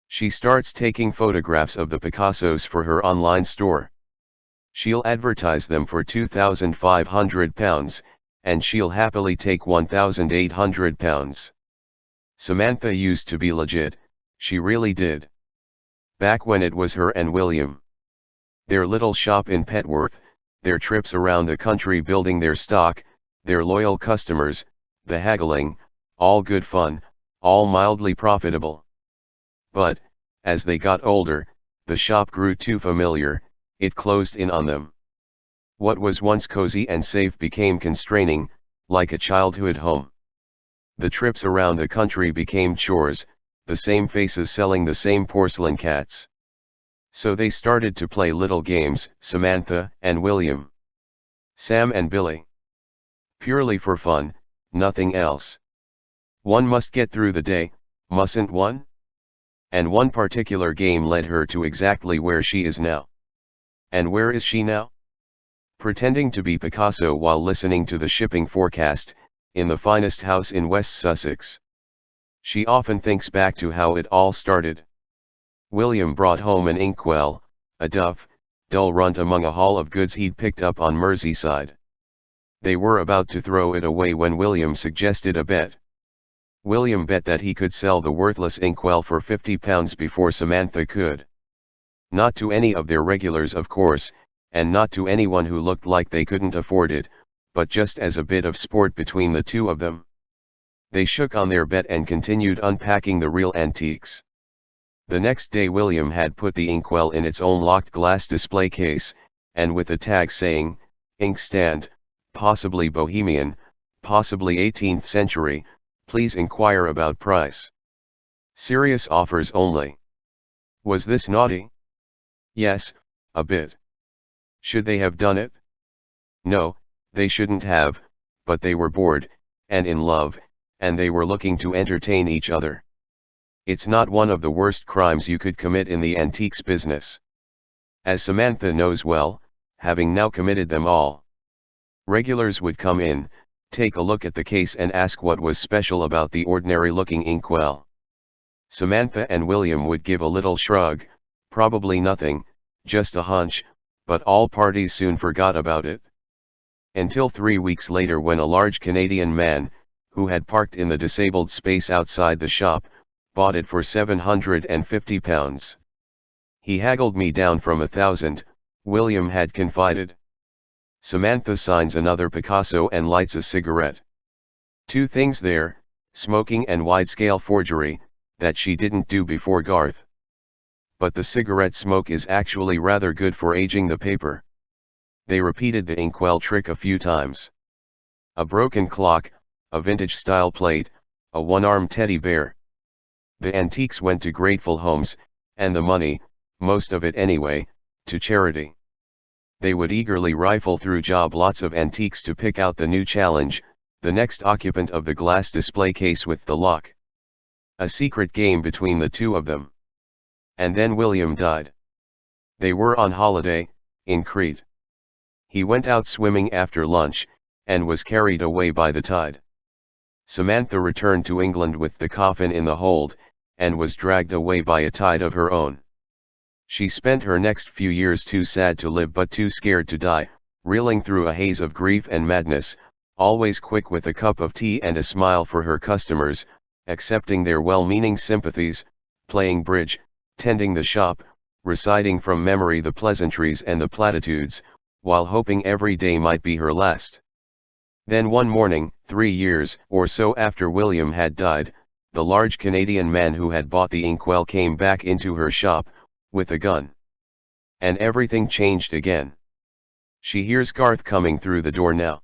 She starts taking photographs of the Picassos for her online store. She'll advertise them for £2,500, and she'll happily take £1,800. Samantha used to be legit, she really did. Back when it was her and William. Their little shop in Petworth, their trips around the country building their stock, their loyal customers, the haggling, all good fun, all mildly profitable. But, as they got older, the shop grew too familiar, it closed in on them. What was once cozy and safe became constraining, like a childhood home. The trips around the country became chores, the same faces selling the same porcelain cats. So they started to play little games, Samantha and William. Sam and Billy. Purely for fun, nothing else. One must get through the day, mustn't one? And one particular game led her to exactly where she is now. And where is she now? Pretending to be Picasso while listening to the shipping forecast, in the finest house in West Sussex. She often thinks back to how it all started. William brought home an inkwell, a dull runt among a haul of goods he'd picked up on Merseyside. They were about to throw it away when William suggested a bet. William bet that he could sell the worthless inkwell for £50 before Samantha could. Not to any of their regulars, of course, and not to anyone who looked like they couldn't afford it, but just as a bit of sport between the two of them. They shook on their bet and continued unpacking the real antiques. The next day William had put the inkwell in its own locked glass display case, and with a tag saying, "Inkstand, possibly Bohemian, possibly 18th century, please inquire about price. Serious offers only." Was this naughty? Yes, a bit. Should they have done it? No, they shouldn't have, but they were bored, and in love, and they were looking to entertain each other. It's not one of the worst crimes you could commit in the antiques business. As Samantha knows well, having now committed them all. Regulars would come in, take a look at the case and ask what was special about the ordinary-looking inkwell. Samantha and William would give a little shrug, probably nothing, just a hunch, but all parties soon forgot about it. Until 3 weeks later when a large Canadian man, who had parked in the disabled space outside the shop, bought it for £750. "He haggled me down from 1,000, William had confided. Samantha signs another Picasso and lights a cigarette. Two things there, smoking and wide-scale forgery, that she didn't do before Garth. But the cigarette smoke is actually rather good for aging the paper. They repeated the inkwell trick a few times. A broken clock, a vintage-style plate, a one-armed teddy bear. The antiques went to grateful homes, and the money, most of it anyway, to charity. They would eagerly rifle through job lots of antiques to pick out the new challenge, the next occupant of the glass display case with the lock. A secret game between the two of them. And then William died. They were on holiday, in Crete. He went out swimming after lunch, and was carried away by the tide. Samantha returned to England with the coffin in the hold, and was dragged away by a tide of her own. She spent her next few years too sad to live but too scared to die, reeling through a haze of grief and madness, always quick with a cup of tea and a smile for her customers, accepting their well-meaning sympathies, playing bridge, tending the shop, reciting from memory the pleasantries and the platitudes, while hoping every day might be her last. Then one morning, 3 years or so after William had died, the large Canadian man who had bought the inkwell came back into her shop, with a gun. And everything changed again. She hears Garth coming through the door now.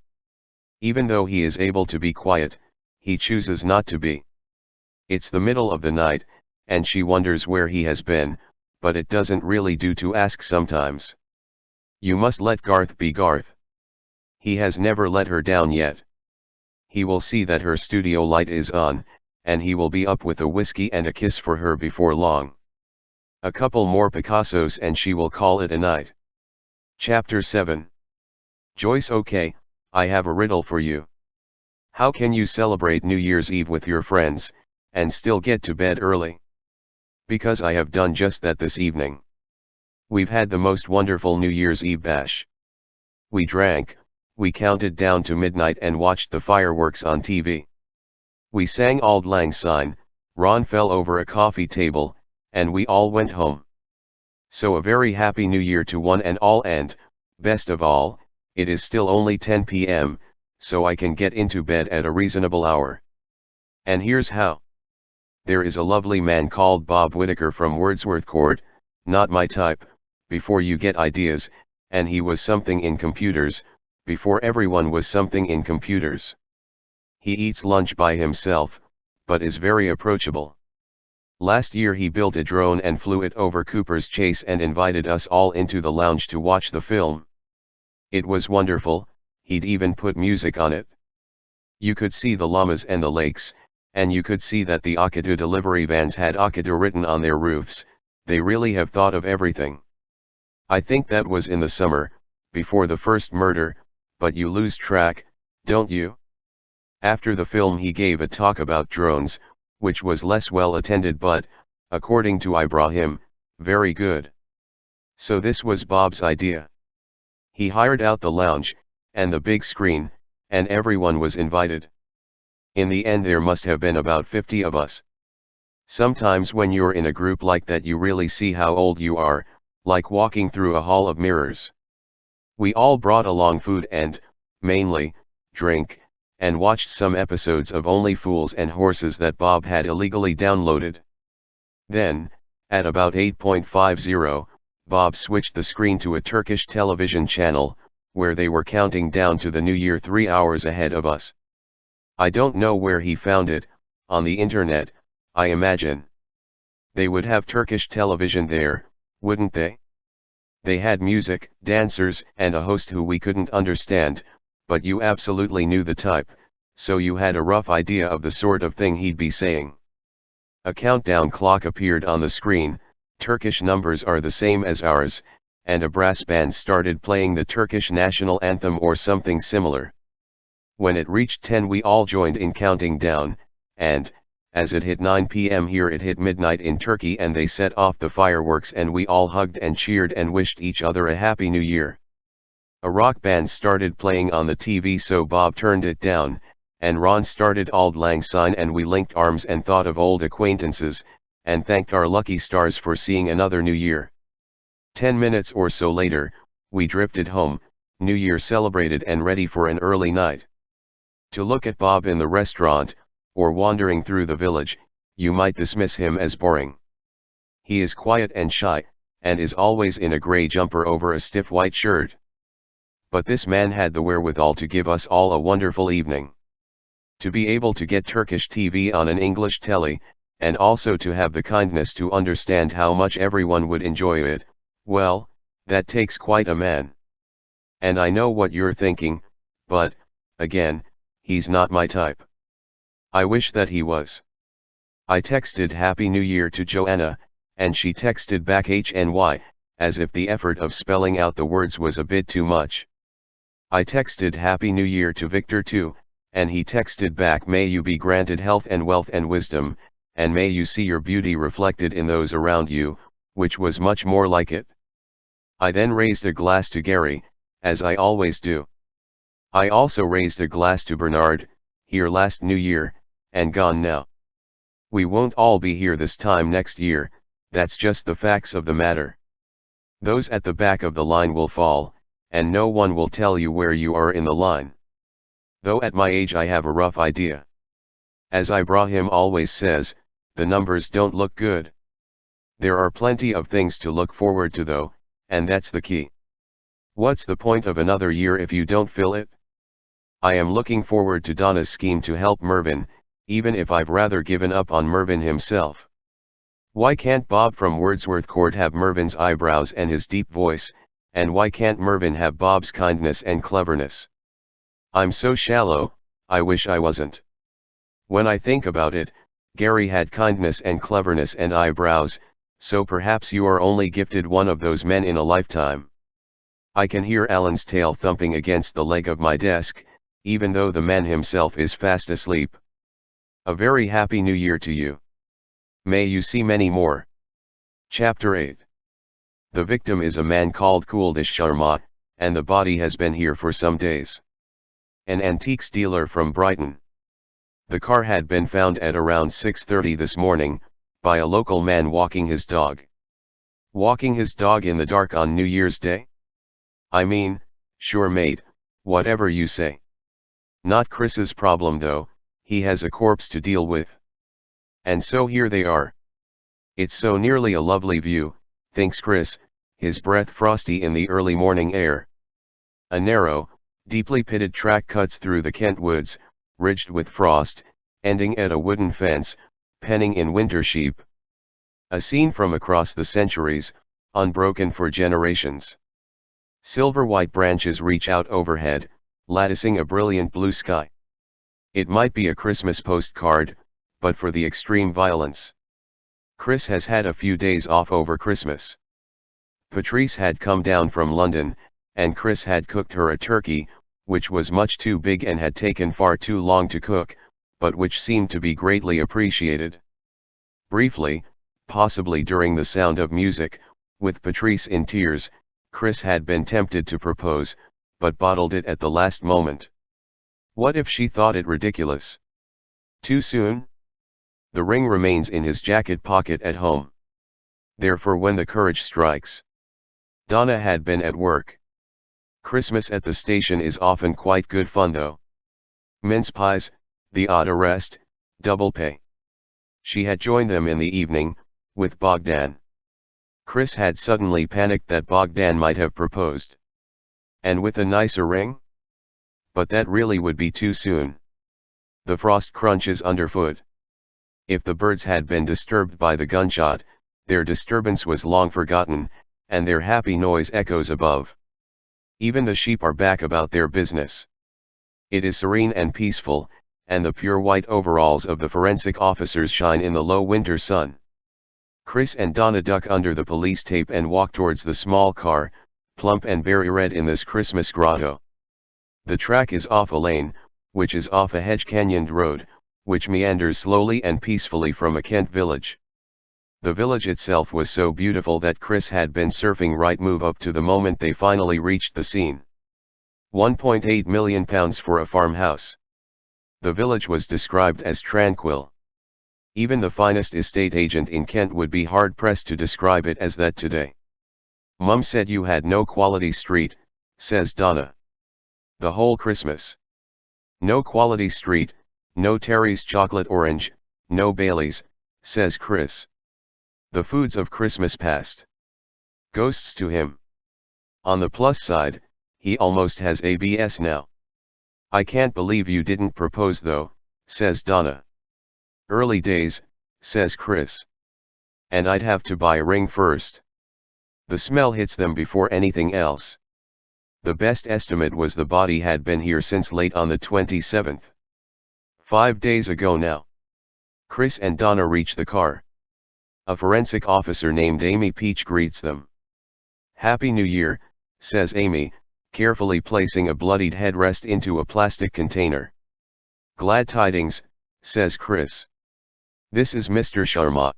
Even though he is able to be quiet, he chooses not to be. It's the middle of the night, and she wonders where he has been, but it doesn't really do to ask sometimes. You must let Garth be Garth. He has never let her down yet. He will see that her studio light is on, and he will be up with a whiskey and a kiss for her before long. A couple more Picassos and she will call it a night. Chapter 7. Joyce, okay, I have a riddle for you. How can you celebrate New Year's Eve with your friends, and still get to bed early? Because I have done just that this evening. We've had the most wonderful New Year's Eve bash. We drank, we counted down to midnight and watched the fireworks on TV. We sang Auld Lang Syne, Ron fell over a coffee table, and we all went home. So a very happy New Year to one and all, and, best of all, it is still only 10 p.m., so I can get into bed at a reasonable hour. And here's how. There is a lovely man called Bob Whittaker from Wordsworth Court, not my type, before you get ideas, and he was something in computers, before everyone was something in computers. He eats lunch by himself, but is very approachable. Last year he built a drone and flew it over Cooper's Chase and invited us all into the lounge to watch the film. It was wonderful, he'd even put music on it. You could see the llamas and the lakes, and you could see that the Akadu delivery vans had Akadu written on their roofs. They really have thought of everything. I think that was in the summer, before the first murder, but you lose track, don't you? After the film he gave a talk about drones, which was less well attended but, according to Ibrahim, very good. So this was Bob's idea. He hired out the lounge, and the big screen, and everyone was invited. In the end there must have been about 50 of us. Sometimes when you're in a group like that you really see how old you are, like walking through a hall of mirrors. We all brought along food and, mainly, drink, and watched some episodes of Only Fools and Horses that Bob had illegally downloaded. Then, at about 8:50, Bob switched the screen to a Turkish television channel, where they were counting down to the New Year 3 hours ahead of us. I don't know where he found it, on the internet, I imagine. They would have Turkish television there, wouldn't they? They had music, dancers, and a host who we couldn't understand, but you absolutely knew the type, so you had a rough idea of the sort of thing he'd be saying. A countdown clock appeared on the screen, Turkish numbers are the same as ours, and a brass band started playing the Turkish national anthem or something similar. When it reached 10 we all joined in counting down, and, as it hit 9 p.m. here it hit midnight in Turkey and they set off the fireworks and we all hugged and cheered and wished each other a happy new year. A rock band started playing on the TV so Bob turned it down, and Ron started Auld Lang Syne and we linked arms and thought of old acquaintances, and thanked our lucky stars for seeing another new year. 10 minutes or so later, we drifted home, New Year celebrated and ready for an early night. To look at Bob in the restaurant, or wandering through the village, you might dismiss him as boring. He is quiet and shy, and is always in a grey jumper over a stiff white shirt. But this man had the wherewithal to give us all a wonderful evening. To be able to get Turkish TV on an English telly, and also to have the kindness to understand how much everyone would enjoy it, well, that takes quite a man. And I know what you're thinking, but, again, he's not my type. I wish that he was. I texted Happy New Year to Joanna, and she texted back HNY, as if the effort of spelling out the words was a bit too much. I texted Happy New Year to Victor too, and he texted back may you be granted health and wealth and wisdom, and may you see your beauty reflected in those around you, which was much more like it. I then raised a glass to Gary, as I always do. I also raised a glass to Bernard, here last New Year, and gone now. We won't all be here this time next year, That's just the facts of the matter. Those at the back of the line will fall, and no one will tell you where you are in the line. Though at my age I have a rough idea. As Ibrahim always says, the numbers don't look good. There are plenty of things to look forward to though, and that's the key. What's the point of another year if you don't fill it? I am looking forward to Donna's scheme to help Mervyn, even if I've rather given up on Mervyn himself. Why can't Bob from Wordsworth Court have Mervyn's eyebrows and his deep voice, and why can't Mervyn have Bob's kindness and cleverness? I'm so shallow, I wish I wasn't. When I think about it, Gary had kindness and cleverness and eyebrows, so perhaps you are only gifted one of those men in a lifetime. I can hear Alan's tail thumping against the leg of my desk, even though the man himself is fast asleep. A very happy new year to you. May you see many more. Chapter 8. The victim is a man called Kuldish Sharma, and the body has been here for some days. An antiques dealer from Brighton. The car had been found at around 6:30 this morning, by a local man walking his dog. Walking his dog in the dark on New Year's Day? I mean, sure mate, whatever you say. Not Chris's problem though, he has a corpse to deal with. And so here they are. It's so nearly a lovely view, thinks Chris, his breath frosty in the early morning air. A narrow, deeply pitted track cuts through the Kent woods, ridged with frost, ending at a wooden fence, penning in winter sheep. A scene from across the centuries, unbroken for generations. Silver-white branches reach out overhead, latticing a brilliant blue sky. It might be a Christmas postcard, but for the extreme violence. Chris has had a few days off over Christmas. Patrice had come down from London, and Chris had cooked her a turkey, which was much too big and had taken far too long to cook, but which seemed to be greatly appreciated. Briefly, possibly during the sound of music, with Patrice in tears, Chris had been tempted to propose, but bottled it at the last moment. What if she thought it ridiculous? Too soon? The ring remains in his jacket pocket at home. Therefore when the courage strikes. Donna had been at work. Christmas at the station is often quite good fun though. Mince pies, the odd arrest, double pay. She had joined them in the evening, with Bogdan. Chris had suddenly panicked that Bogdan might have proposed. And with a nicer ring? But that really would be too soon. The frost crunches underfoot. If the birds had been disturbed by the gunshot, their disturbance was long forgotten, and their happy noise echoes above. Even the sheep are back about their business. It is serene and peaceful, and the pure white overalls of the forensic officers shine in the low winter sun. Chris and Donna duck under the police tape and walk towards the small car, plump and berry red in this Christmas grotto. The track is off a lane, which is off a hedge-canyoned road, which meanders slowly and peacefully from a Kent village. The village itself was so beautiful that Chris had been surfing Rightmove up to the moment they finally reached the scene. £1.8 million for a farmhouse. The village was described as tranquil. Even the finest estate agent in Kent would be hard-pressed to describe it as that today. Mum said you had no quality street, says Donna. The whole Christmas. No quality street, no Terry's chocolate orange, no Bailey's, says Chris. The foods of Christmas past. Ghosts to him. On the plus side, he almost has ABS now. I can't believe you didn't propose though, says Donna. Early days, says Chris. And I'd have to buy a ring first. The smell hits them before anything else. The best estimate was the body had been here since late on the 27th. 5 days ago now. Chris and Donna reach the car. A forensic officer named Amy Peach greets them. Happy New Year, says Amy, carefully placing a bloodied headrest into a plastic container. Glad tidings, says Chris. This is Mr. Sharma.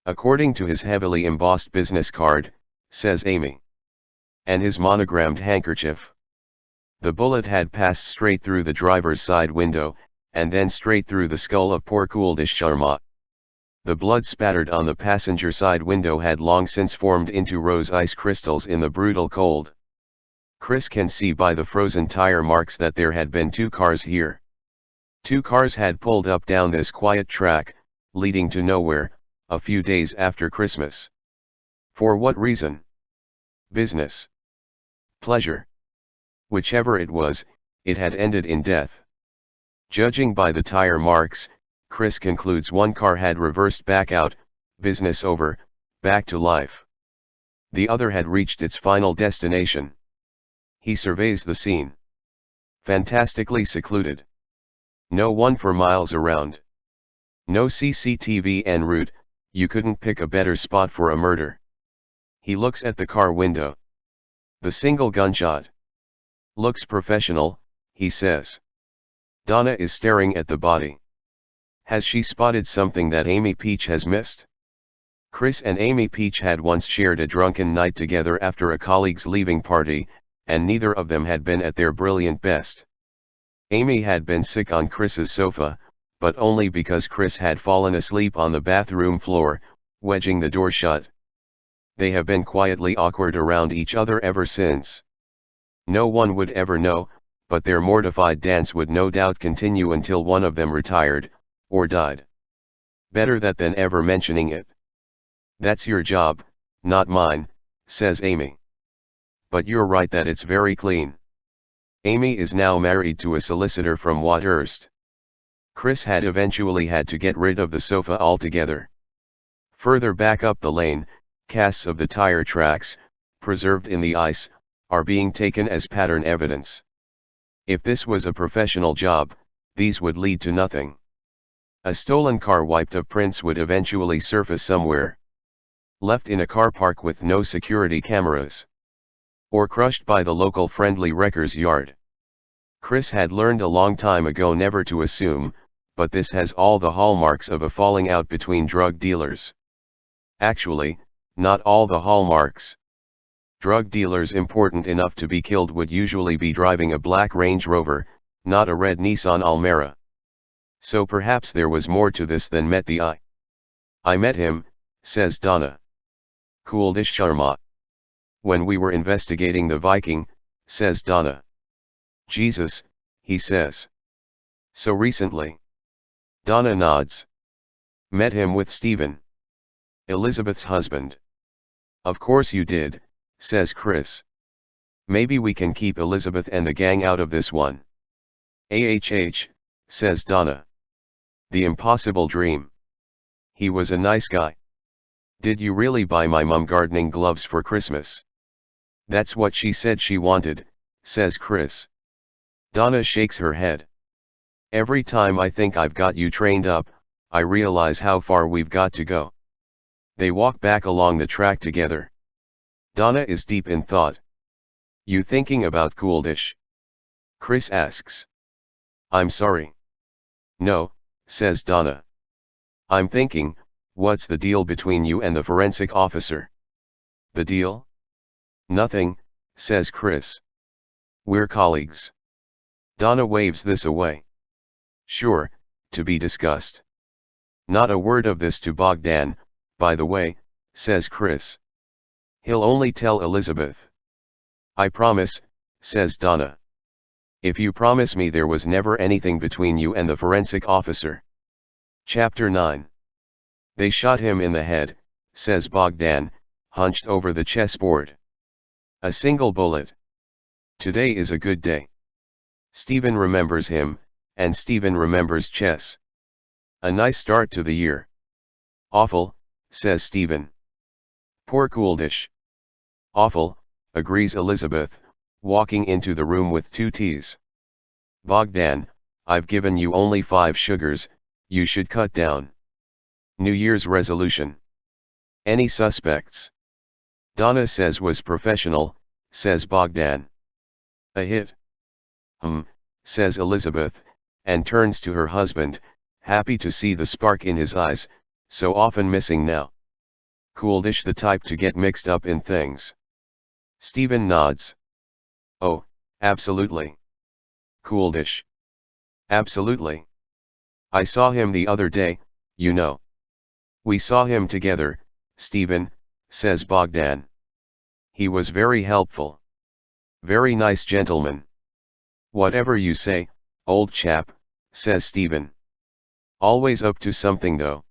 According to his heavily embossed business card, says Amy. And his monogrammed handkerchief. The bullet had passed straight through the driver's side window, and then straight through the skull of poor Kuldish Sharma. The blood spattered on the passenger side window had long since formed into rose ice crystals in the brutal cold. Chris can see by the frozen tire marks that there had been 2 cars here. 2 cars had pulled up down this quiet track, leading to nowhere, a few days after Christmas. For what reason? Business. Pleasure. Whichever it was, it had ended in death. Judging by the tire marks, Chris concludes one car had reversed back out, business over, back to life. The other had reached its final destination. He surveys the scene. Fantastically secluded. No one for miles around. No CCTV en route, you couldn't pick a better spot for a murder. He looks at the car window. The single gunshot. Looks professional, he says. Donna is staring at the body. Has she spotted something that Amy Peach has missed? Chris and Amy Peach had once shared a drunken night together after a colleague's leaving party, and neither of them had been at their brilliant best. Amy had been sick on Chris's sofa, but only because Chris had fallen asleep on the bathroom floor, wedging the door shut. They have been quietly awkward around each other ever since. No one would ever know, but their mortified dance would no doubt continue until one of them retired, or died. Better that than ever mentioning it. That's your job, not mine, says Amy. But you're right that it's very clean. Amy is now married to a solicitor from Wadhurst. Chris had eventually had to get rid of the sofa altogether. Further back up the lane, casts of the tire tracks, preserved in the ice, are being taken as pattern evidence. If this was a professional job, these would lead to nothing. A stolen car wiped of prints would eventually surface somewhere. Left in a car park with no security cameras. Or crushed by the local friendly wrecker's yard. Chris had learned a long time ago never to assume, but this has all the hallmarks of a falling out between drug dealers. Actually, not all the hallmarks. Drug dealers important enough to be killed would usually be driving a black Range Rover, not a red Nissan Almera. So perhaps there was more to this than met the eye. I met him, says Donna. Kuldish Sharma. When we were investigating the Viking, says Donna. Jesus, he says. So recently. Donna nods. Met him with Stephen. Elizabeth's husband. Of course you did, says Chris. Maybe we can keep Elizabeth and the gang out of this one. AHH, says Donna. The impossible dream. He was a nice guy. Did you really buy my mum gardening gloves for Christmas? That's what she said she wanted, says Chris. Donna shakes her head. Every time I think I've got you trained up, I realize how far we've got to go. They walk back along the track together. Donna is deep in thought. You thinking about Kuldish? Chris asks. I'm sorry. No, says Donna. I'm thinking, what's the deal between you and the forensic officer? The deal? Nothing, says Chris. We're colleagues. Donna waves this away. Sure, to be discussed. Not a word of this to Bogdan, by the way, says Chris. He'll only tell Elizabeth. I promise, says Donna. If you promise me there was never anything between you and the forensic officer. Chapter 9. They shot him in the head, says Bogdan, hunched over the chessboard. A single bullet. Today is a good day. Stephen remembers him, and Stephen remembers chess. A nice start to the year. Awful, says Stephen. Poor Kuldish. Awful, agrees Elizabeth, walking into the room with 2 teas. Bogdan, I've given you only 5 sugars, you should cut down. New Year's resolution. Any suspects? Donna says was professional, says Bogdan. A hit. Says Elizabeth, and turns to her husband, happy to see the spark in his eyes, so often missing now. Kuldish the type to get mixed up in things. Stephen nods. Oh, absolutely. Kuldish. Absolutely. I saw him the other day, you know. We saw him together, Stephen, says Bogdan. He was very helpful. Very nice gentleman. Whatever you say, old chap, says Stephen. Always up to something though.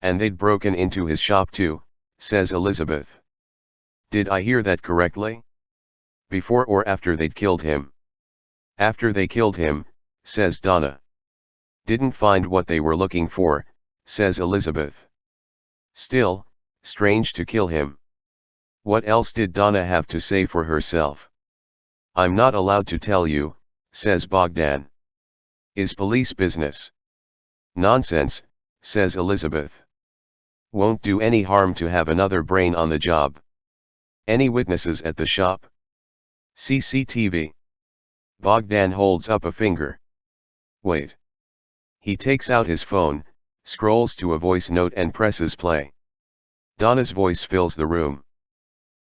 And they'd broken into his shop too, says Elizabeth. Did I hear that correctly? Before or after they'd killed him? After they killed him, says Donna. Didn't find what they were looking for, says Elizabeth. Still, strange to kill him. What else did Donna have to say for herself? I'm not allowed to tell you, says Bogdan. Is police business. Nonsense, says Elizabeth. Won't do any harm to have another brain on the job. Any witnesses at the shop? CCTV. Bogdan holds up a finger. Wait. He takes out his phone, scrolls to a voice note and presses play. Donna's voice fills the room.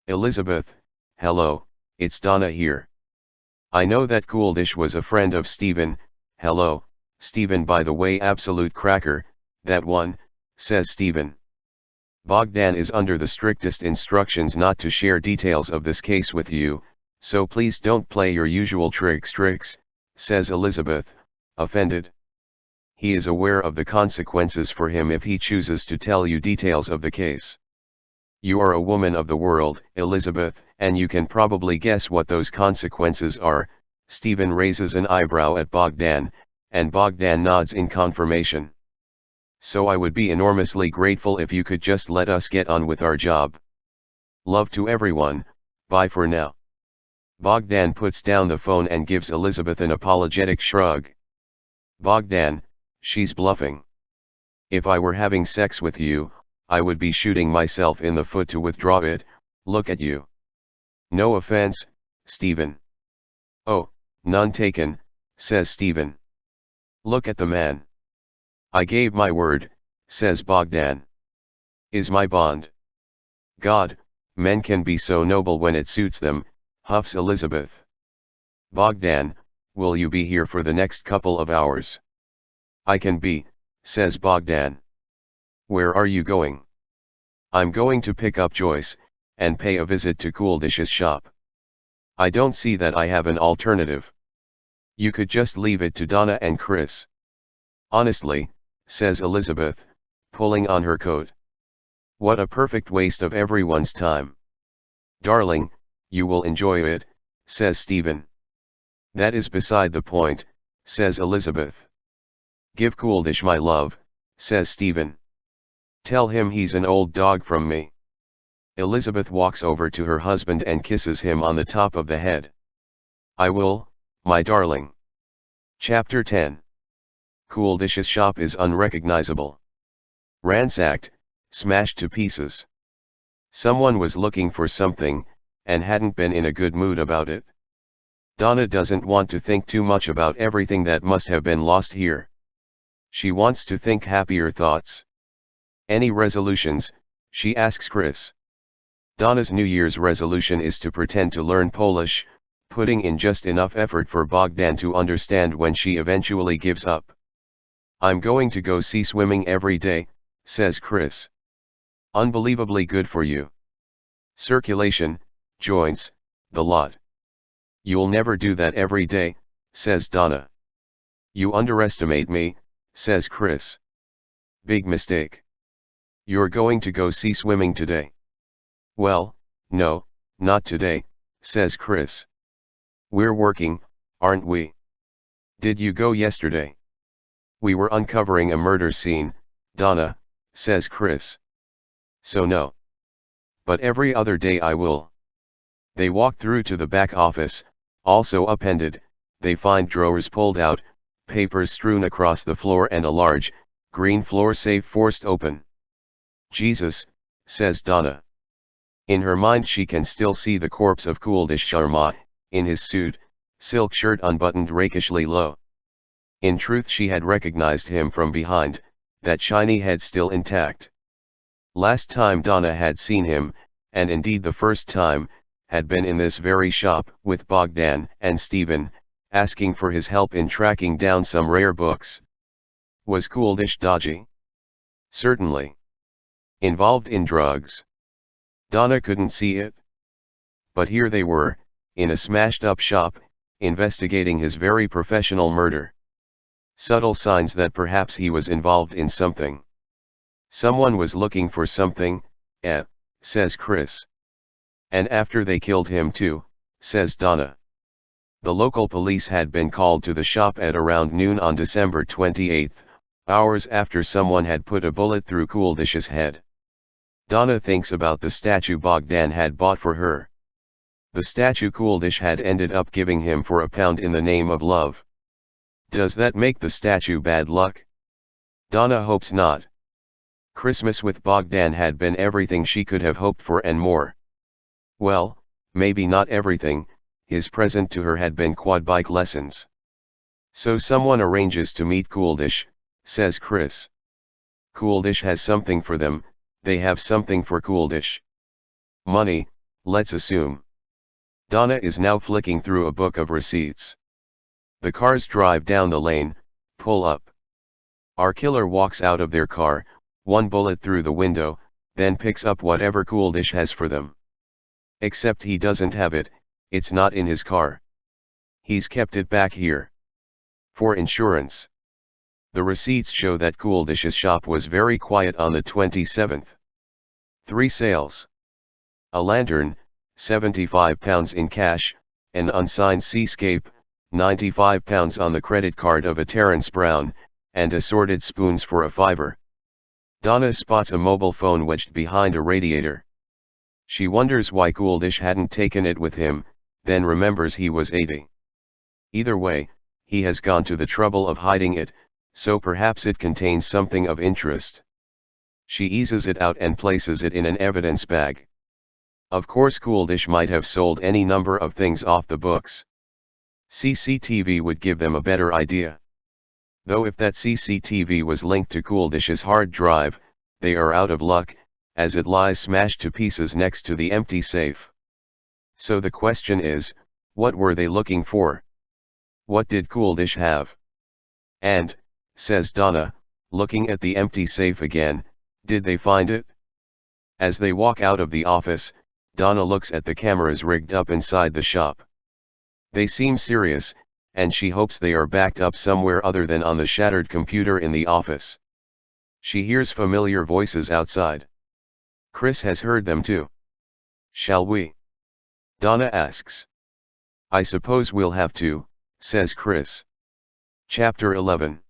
Elizabeth, hello, it's Donna here. I know that Cooldish was a friend of Stephen. Hello, Stephen, by the way, absolute cracker, that one, says Stephen. Bogdan is under the strictest instructions not to share details of this case with you, so please don't play your usual tricks, says Elizabeth, offended. He is aware of the consequences for him if he chooses to tell you details of the case. You are a woman of the world, Elizabeth, and you can probably guess what those consequences are. Stephen raises an eyebrow at Bogdan, and Bogdan nods in confirmation. So I would be enormously grateful if you could just let us get on with our job. Love to everyone, bye for now. Bogdan puts down the phone and gives Elizabeth an apologetic shrug. Bogdan, she's bluffing. If I were having sex with you, I would be shooting myself in the foot to withdraw it. Look at you. No offense, Stephen. Oh, none taken, says Stephen. Look at the man. I gave my word, says Bogdan. Is my bond. God, men can be so noble when it suits them, huffs Elizabeth. Bogdan, will you be here for the next couple of hours? I can be, says Bogdan. Where are you going? I'm going to pick up Joyce, and pay a visit to Cooldish's shop. I don't see that I have an alternative. You could just leave it to Donna and Chris. Honestly, says Elizabeth, pulling on her coat. What a perfect waste of everyone's time. Darling, you will enjoy it, says Stephen. That is beside the point, says Elizabeth. Give Cooldish my love, says Stephen. Tell him he's an old dog from me. Elizabeth walks over to her husband and kisses him on the top of the head. I will, my darling. Chapter 10. Cooldish's shop is unrecognizable. Ransacked, smashed to pieces. Someone was looking for something, and hadn't been in a good mood about it. Donna doesn't want to think too much about everything that must have been lost here. She wants to think happier thoughts. Any resolutions, she asks Chris. Donna's New Year's resolution is to pretend to learn Polish, putting in just enough effort for Bogdan to understand when she eventually gives up. I'm going to go see swimming every day, says Chris. Unbelievably good for you. Circulation, joints, the lot. You'll never do that every day, says Donna. You underestimate me, says Chris. Big mistake. You're going to go see swimming today. Well, no, not today, says Chris. We're working, aren't we? Did you go yesterday? We were uncovering a murder scene, Donna, says Chris. So no. But every other day I will. They walk through to the back office, also appended, they find drawers pulled out, papers strewn across the floor and a large, green floor safe forced open. Jesus, says Donna. In her mind she can still see the corpse of Cooldish Sharma, in his suit, silk shirt unbuttoned rakishly low. In truth she had recognized him from behind, that shiny head still intact. Last time Donna had seen him, and indeed the first time, had been in this very shop with Bogdan and Stephen, asking for his help in tracking down some rare books. Was Cooldish dodgy? Certainly. Involved in drugs. Donna couldn't see it. But here they were, in a smashed-up shop, investigating his very professional murder. Subtle signs that perhaps he was involved in something. Someone was looking for something, says Chris. And after they killed him too, says Donna. The local police had been called to the shop at around noon on December 28, hours after someone had put a bullet through Kuldish's head. Donna thinks about the statue Bogdan had bought for her. The statue Kuldish had ended up giving him for £1 in the name of love. Does that make the statue bad luck? Donna hopes not. Christmas with Bogdan had been everything she could have hoped for and more. Well, maybe not everything. His present to her had been quad bike lessons. So someone arranges to meet Kuldish, says Chris. Kuldish has something for them, they have something for Kuldish. Money, let's assume. Donna is now flicking through a book of receipts. The cars drive down the lane, pull up. Our killer walks out of their car, one bullet through the window, then picks up whatever Kuldish has for them. Except he doesn't have it, it's not in his car. He's kept it back here. For insurance. The receipts show that Kuldish's shop was very quiet on the 27th. 3 sales. A lantern, £75 in cash, an unsigned seascape, £95 on the credit card of a Terence Brown, and assorted spoons for a £5. Donna spots a mobile phone wedged behind a radiator. She wonders why Kuldish hadn't taken it with him, then remembers he was 80. Either way, he has gone to the trouble of hiding it, so perhaps it contains something of interest. She eases it out and places it in an evidence bag. Of course Kuldish might have sold any number of things off the books. CCTV would give them a better idea. Though if that CCTV was linked to Kuldish's hard drive, they are out of luck, as it lies smashed to pieces next to the empty safe. So the question is, what were they looking for? What did Kuldish have? And, says Donna, looking at the empty safe again, did they find it? As they walk out of the office, Donna looks at the cameras rigged up inside the shop. They seem serious, and she hopes they are backed up somewhere other than on the shattered computer in the office. She hears familiar voices outside. Chris has heard them too. Shall we? Donna asks. I suppose we'll have to, says Chris. Chapter 11.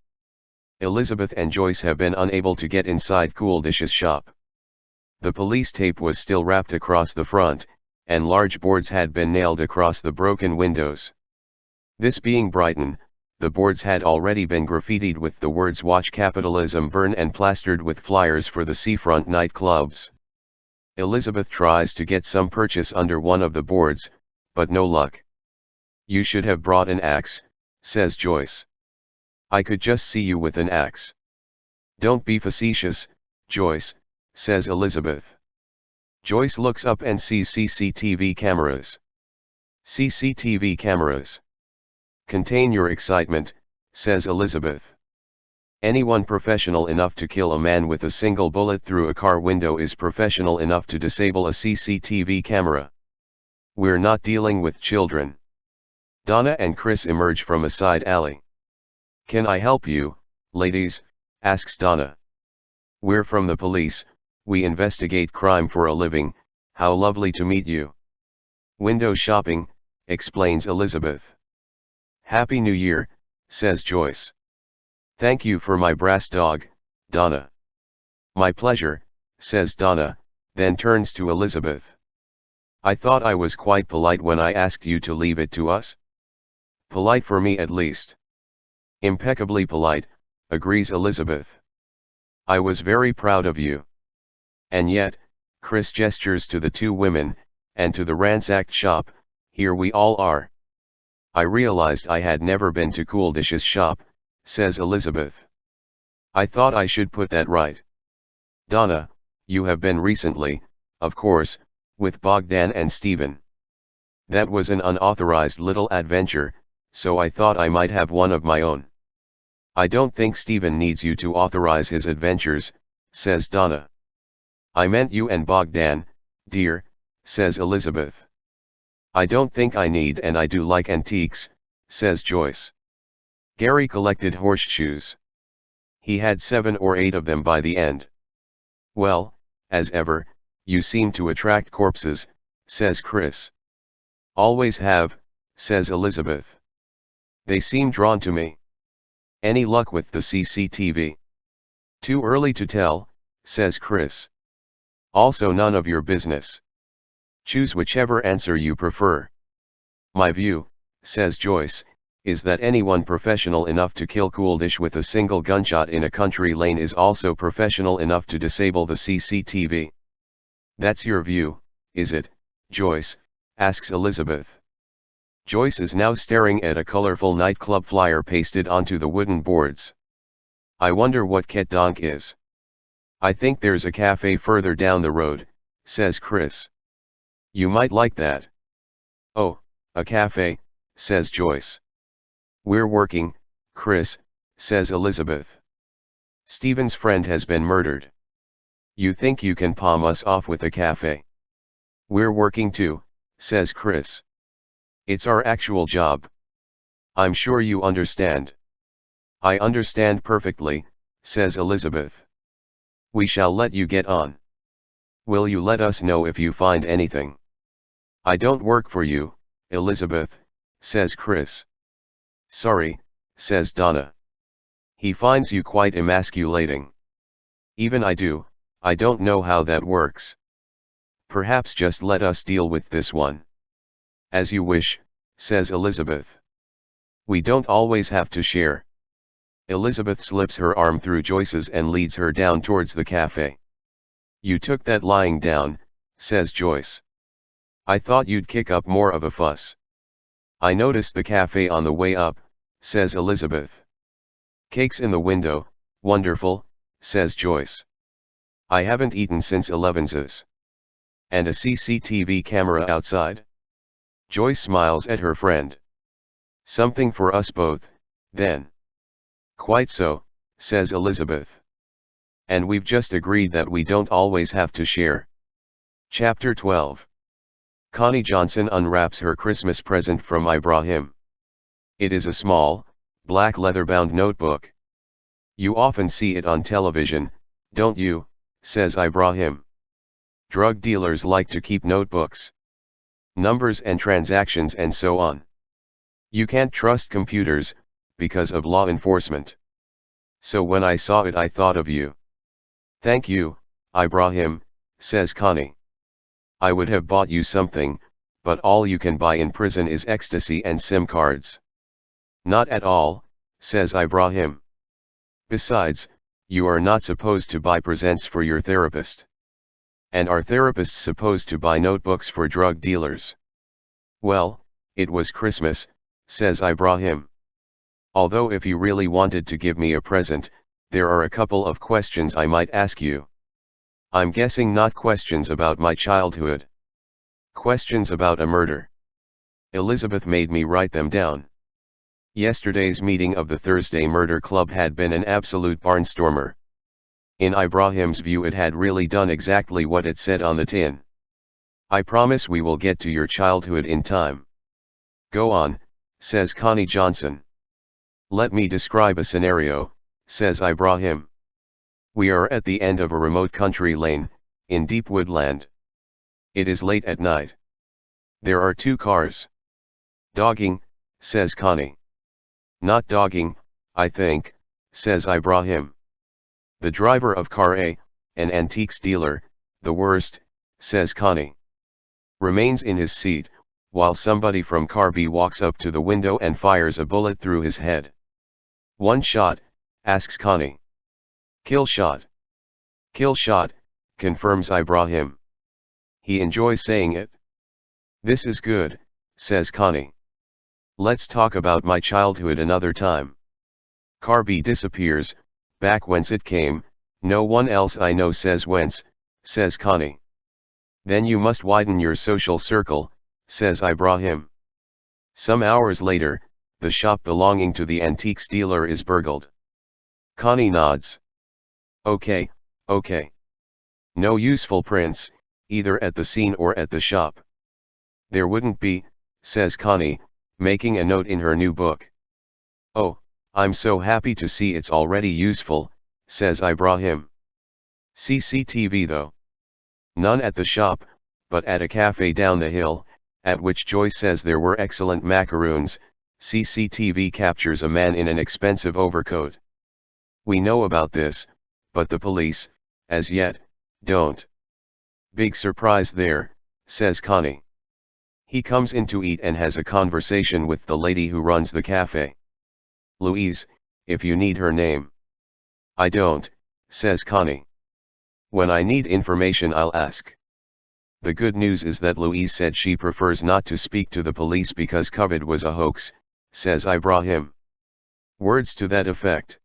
Elizabeth and Joyce have been unable to get inside Kuldish's shop. The police tape was still wrapped across the front, and large boards had been nailed across the broken windows. This being Brighton, the boards had already been graffitied with the words "Watch Capitalism Burn" and plastered with flyers for the seafront nightclubs. Elizabeth tries to get some purchase under one of the boards, but no luck. You should have brought an axe, says Joyce. I could just see you with an axe. Don't be facetious, Joyce, says Elizabeth. Joyce looks up and sees CCTV cameras. CCTV cameras. Contain your excitement, says Elizabeth. Anyone professional enough to kill a man with a single bullet through a car window is professional enough to disable a CCTV camera. We're not dealing with children. Donna and Chris emerge from a side alley. Can I help you, ladies? Asks Donna. We're from the police, we investigate crime for a living. How lovely to meet you. Window shopping, explains Elizabeth. Happy New Year, says Joyce. Thank you for my brass dog, Donna. My pleasure, says Donna, then turns to Elizabeth. I thought I was quite polite when I asked you to leave it to us. Polite for me at least. Impeccably polite, agrees Elizabeth. I was very proud of you. And yet, Chris gestures to the two women, and to the ransacked shop, here we all are. I realized I had never been to Kuldish's shop, says Elizabeth. I thought I should put that right. Donna, you have been recently, of course, with Bogdan and Stephen. That was an unauthorized little adventure, so I thought I might have one of my own. I don't think Stephen needs you to authorize his adventures, says Donna. I meant you and Bogdan, dear, says Elizabeth. I don't think I need, and I do like antiques, says Joyce. Gary collected horseshoes. He had 7 or 8 of them by the end. Well, as ever, you seem to attract corpses, says Chris. Always have, says Elizabeth. They seem drawn to me. Any luck with the CCTV? Too early to tell, says Chris. Also none of your business. Choose whichever answer you prefer. My view, says Joyce, is that anyone professional enough to kill Cooldish with a single gunshot in a country lane is also professional enough to disable the CCTV. That's your view, is it, Joyce? Asks Elizabeth. Joyce is now staring at a colorful nightclub flyer pasted onto the wooden boards. I wonder what Ket Donk is. I think there's a cafe further down the road, says Chris. You might like that. Oh, a cafe, says Joyce. We're working, Chris, says Elizabeth. Stephen's friend has been murdered. You think you can palm us off with a cafe? We're working too, says Chris. It's our actual job. I'm sure you understand. I understand perfectly, says Elizabeth. We shall let you get on. Will you let us know if you find anything? I don't work for you, Elizabeth, says Chris. Sorry, says Donna. He finds you quite emasculating. Even I do, I don't know how that works. Perhaps just let us deal with this one. As you wish, says Elizabeth. We don't always have to share. Elizabeth slips her arm through Joyce's and leads her down towards the cafe. You took that lying down, says Joyce. I thought you'd kick up more of a fuss. I noticed the cafe on the way up, says Elizabeth. Cakes in the window, wonderful, says Joyce. I haven't eaten since 11's. And a CCTV camera outside? Joyce smiles at her friend. Something for us both, then. Quite so, says Elizabeth. And we've just agreed that we don't always have to share. Chapter 12. Connie Johnson unwraps her Christmas present from Ibrahim. It is a small, black leather-bound notebook. You often see it on television, don't you, says Ibrahim. Drug dealers like to keep notebooks. Numbers and transactions and so on. You can't trust computers, because of law enforcement. So when I saw it I thought of you. Thank you, Ibrahim, says Connie. I would have bought you something, but all you can buy in prison is ecstasy and SIM cards. Not at all, says Ibrahim. Besides, you are not supposed to buy presents for your therapist. And are therapists supposed to buy notebooks for drug dealers? Well, it was Christmas, says Ibrahim. Although if you really wanted to give me a present, there are a couple of questions I might ask you. I'm guessing not questions about my childhood. Questions about a murder. Elizabeth made me write them down. Yesterday's meeting of the Thursday Murder Club had been an absolute barnstormer. In Ibrahim's view it had really done exactly what it said on the tin. I promise we will get to your childhood in time. Go on, says Connie Johnson. Let me describe a scenario, says Ibrahim. We are at the end of a remote country lane, in deep woodland. It is late at night. There are 2 cars. Dogging, says Connie. Not dogging, I think, says Ibrahim. The driver of car A, an antiques dealer, the worst, says Connie. Remains in his seat, while somebody from car B walks up to the window and fires a bullet through his head. One shot, asks Connie. Kill shot. Kill shot, confirms Ibrahim. He enjoys saying it. This is good, says Connie. Let's talk about my childhood another time. Car B disappears, back whence it came, no one else I know says whence, says Connie. Then you must widen your social circle, says Ibrahim. Some hours later, the shop belonging to the antiques dealer is burgled. Connie nods. Okay, okay. No useful prints, either at the scene or at the shop. There wouldn't be, says Connie, making a note in her new book. Oh, I'm so happy to see it's already useful, says Ibrahim. CCTV though. None at the shop, but at a cafe down the hill, at which Joyce says there were excellent macaroons. CCTV captures a man in an expensive overcoat. We know about this, but the police, as yet, don't. Big surprise there, says Connie. He comes in to eat and has a conversation with the lady who runs the cafe. Louise, if you need her name. I don't, says Connie. When I need information I'll ask. The good news is that Louise said she prefers not to speak to the police because COVID was a hoax, says Ibrahim. Words to that effect.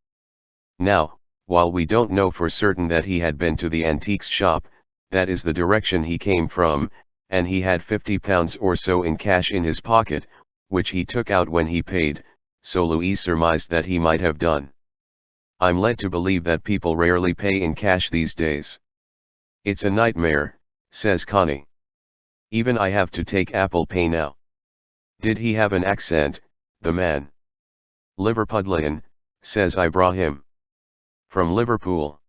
Now, while we don't know for certain that he had been to the antiques shop, that is the direction he came from, and he had £50 or so in cash in his pocket, which he took out when he paid, so Louise surmised that he might have done. I'm led to believe that people rarely pay in cash these days. It's a nightmare, says Connie. Even I have to take Apple Pay now. Did he have an accent, the man? Liverpudlian, says Ibrahim. From Liverpool.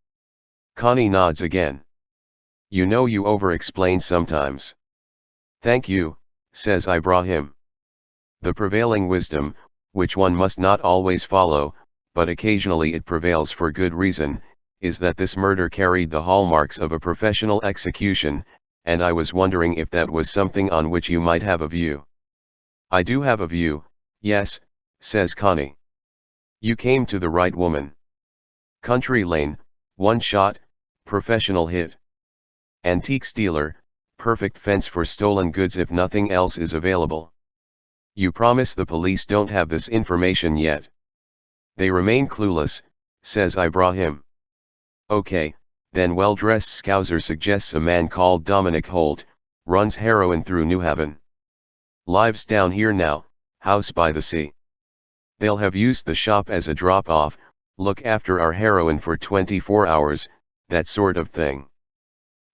Connie nods again. You know you over-explain sometimes. Thank you, says Ibrahim. The prevailing wisdom, which one must not always follow, but occasionally it prevails for good reason, is that this murder carried the hallmarks of a professional execution, and I was wondering if that was something on which you might have a view. I do have a view, yes, says Connie. You came to the right woman. Country Lane, one shot, professional hit. Antiques dealer, perfect fence for stolen goods if nothing else is available. You promise the police don't have this information yet? They remain clueless, says Ibrahim. Okay, then well-dressed Scouser suggests a man called Dominic Holt, runs heroin through New Haven. Lives down here now, house by the sea. They'll have used the shop as a drop-off, look after our heroin for 24 hours, that sort of thing.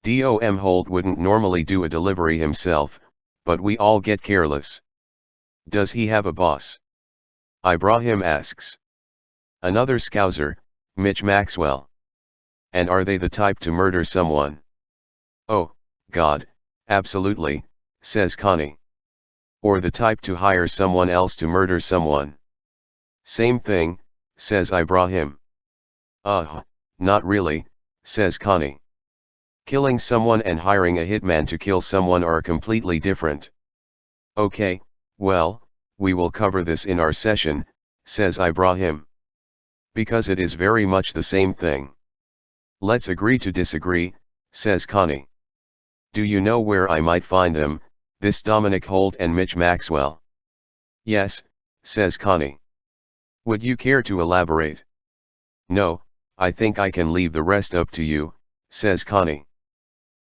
Dom Holt wouldn't normally do a delivery himself, but we all get careless. Does he have a boss? Ibrahim asks. Another Scouser, Mitch Maxwell. And are they the type to murder someone? Oh, God, absolutely, says Connie. Or the type to hire someone else to murder someone? Same thing, says Ibrahim. Not really, says Connie. Killing someone and hiring a hitman to kill someone are completely different. Okay, well, we will cover this in our session, says Ibrahim. Because it is very much the same thing. Let's agree to disagree, says Connie. Do you know where I might find them, this Dominic Holt and Mitch Maxwell? Yes, says Connie. Would you care to elaborate? No, I think I can leave the rest up to you, says Connie.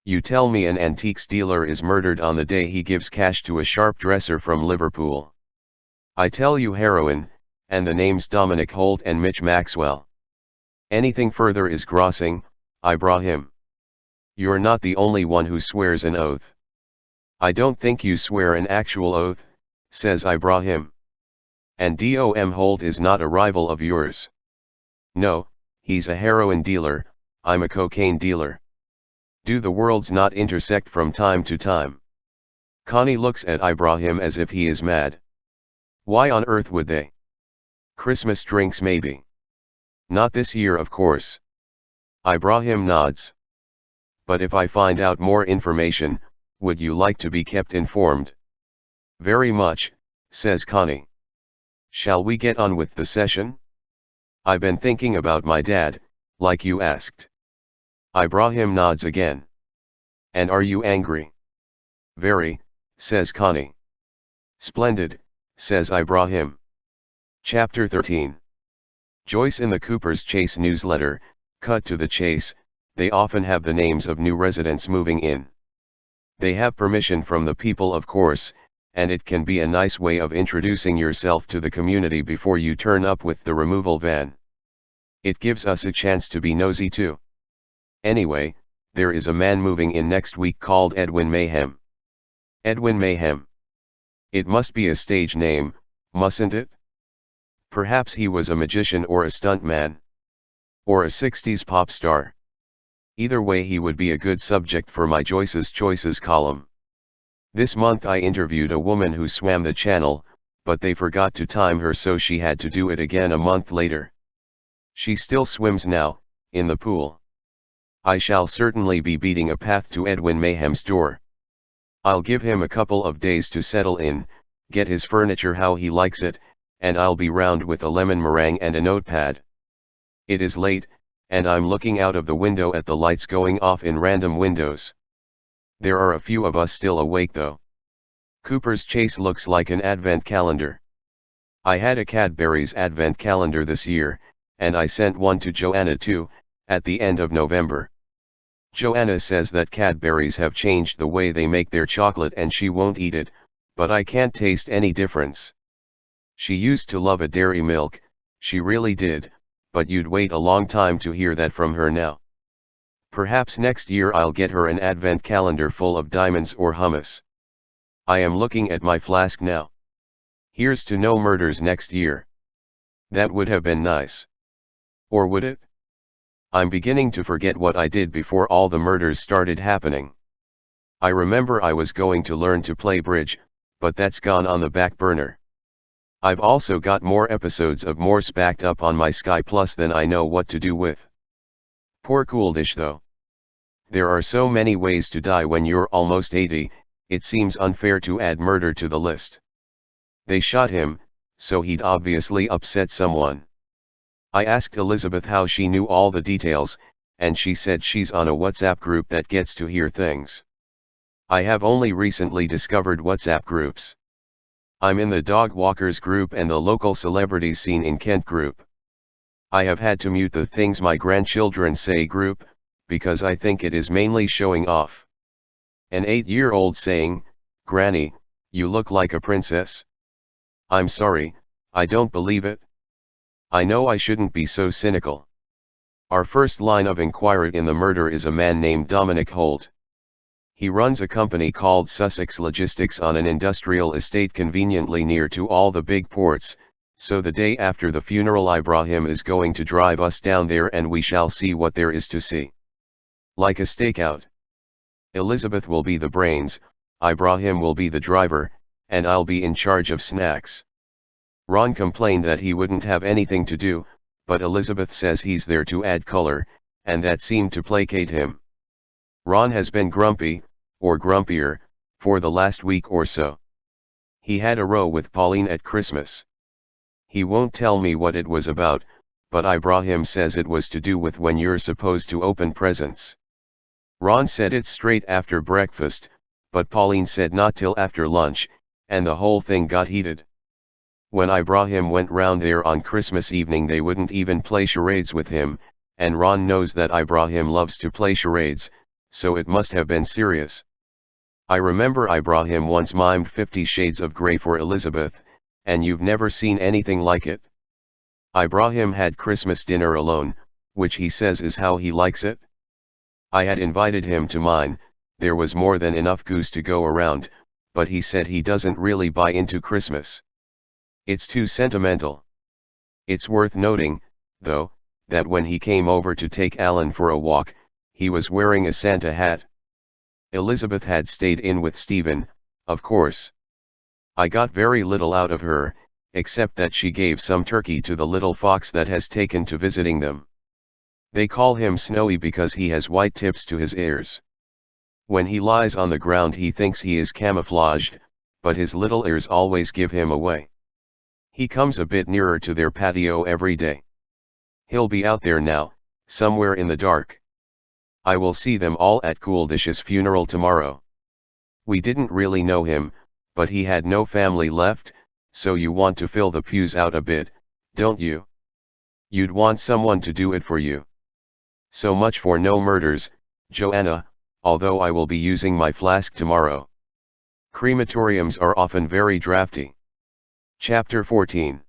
You tell me an antiques dealer is murdered on the day he gives cash to a sharp dresser from Liverpool. I tell you heroin, and the names Dominic Holt and Mitch Maxwell. Anything further is grossing, Ibrahim. You're not the only one who swears an oath. I don't think you swear an actual oath, says Ibrahim. And Dom Holt is not a rival of yours. No, he's a heroin dealer, I'm a cocaine dealer. Do the worlds not intersect from time to time? Connie looks at Ibrahim as if he is mad. Why on earth would they? Christmas drinks maybe. Not this year of course. Ibrahim nods. But if I find out more information, would you like to be kept informed? Very much, says Connie. Shall we get on with the session? I've been thinking about my dad, like you asked. Ibrahim nods again. And are you angry? Very, says Connie. Splendid, says Ibrahim. Chapter 13. Joyce in the Cooper's Chase newsletter, cut to the chase, they often have the names of new residents moving in. They have permission from the people of course, and it can be a nice way of introducing yourself to the community before you turn up with the removal van. It gives us a chance to be nosy too. Anyway, there is a man moving in next week called Edwin Mayhem. Edwin Mayhem. It must be a stage name, mustn't it? Perhaps he was a magician or a stuntman. Or a 60s pop star. Either way, he would be a good subject for my Joyce's Choices column. This month I interviewed a woman who swam the channel, but they forgot to time her, so she had to do it again a month later. She still swims now, in the pool. I shall certainly be beating a path to Edwin Mayhem's door. I'll give him a couple of days to settle in, get his furniture how he likes it, and I'll be round with a lemon meringue and a notepad. It is late, and I'm looking out of the window at the lights going off in random windows. There are a few of us still awake though. Cooper's Chase looks like an advent calendar. I had a Cadbury's advent calendar this year, and I sent one to Joanna too, at the end of November. Joanna says that Cadbury's have changed the way they make their chocolate and she won't eat it, but I can't taste any difference. She used to love a dairy milk, she really did, but you'd wait a long time to hear that from her now. Perhaps next year I'll get her an advent calendar full of diamonds or hummus. I am looking at my flask now. Here's to no murders next year. That would have been nice. Or would it? I'm beginning to forget what I did before all the murders started happening. I remember I was going to learn to play bridge, but that's gone on the back burner. I've also got more episodes of Morse backed up on my Sky Plus than I know what to do with. Poor Cooldish though. There are so many ways to die when you're almost 80, it seems unfair to add murder to the list. They shot him, so he'd obviously upset someone. I asked Elizabeth how she knew all the details, and she said she's on a WhatsApp group that gets to hear things. I have only recently discovered WhatsApp groups. I'm in the dog walkers group and the local celebrities scene in Kent group. I have had to mute the things my grandchildren say group, because I think it is mainly showing off. An 8-year-old saying, "Granny, you look like a princess." I'm sorry, I don't believe it. I know I shouldn't be so cynical. Our first line of inquiry in the murder is a man named Dominic Holt. He runs a company called Sussex Logistics on an industrial estate conveniently near to all the big ports, so the day after the funeral Ibrahim is going to drive us down there and we shall see what there is to see. Like a stakeout. Elizabeth will be the brains, Ibrahim will be the driver, and I'll be in charge of snacks. Ron complained that he wouldn't have anything to do, but Elizabeth says he's there to add color, and that seemed to placate him. Ron has been grumpy, or grumpier, for the last week or so. He had a row with Pauline at Christmas. He won't tell me what it was about, but Ibrahim says it was to do with when you're supposed to open presents. Ron said it straight after breakfast, but Pauline said not till after lunch, and the whole thing got heated. When Ibrahim went round there on Christmas evening they wouldn't even play charades with him, and Ron knows that Ibrahim loves to play charades, so it must have been serious. I remember Ibrahim once mimed 50 Shades of Grey for Elizabeth, and you've never seen anything like it. Ibrahim had Christmas dinner alone, which he says is how he likes it. I had invited him to mine, there was more than enough goose to go around, but he said he doesn't really buy into Christmas. It's too sentimental. It's worth noting, though, that when he came over to take Alan for a walk, he was wearing a Santa hat. Elizabeth had stayed in with Stephen, of course. I got very little out of her, except that she gave some turkey to the little fox that has taken to visiting them. They call him Snowy because he has white tips to his ears. When he lies on the ground he thinks he is camouflaged, but his little ears always give him away. He comes a bit nearer to their patio every day. He'll be out there now, somewhere in the dark. I will see them all at Cooldish's funeral tomorrow. We didn't really know him, but he had no family left, so you want to fill the pews out a bit, don't you? You'd want someone to do it for you. So much for no murders, Joanna, although I will be using my flask tomorrow. Crematoriums are often very drafty. Chapter 14.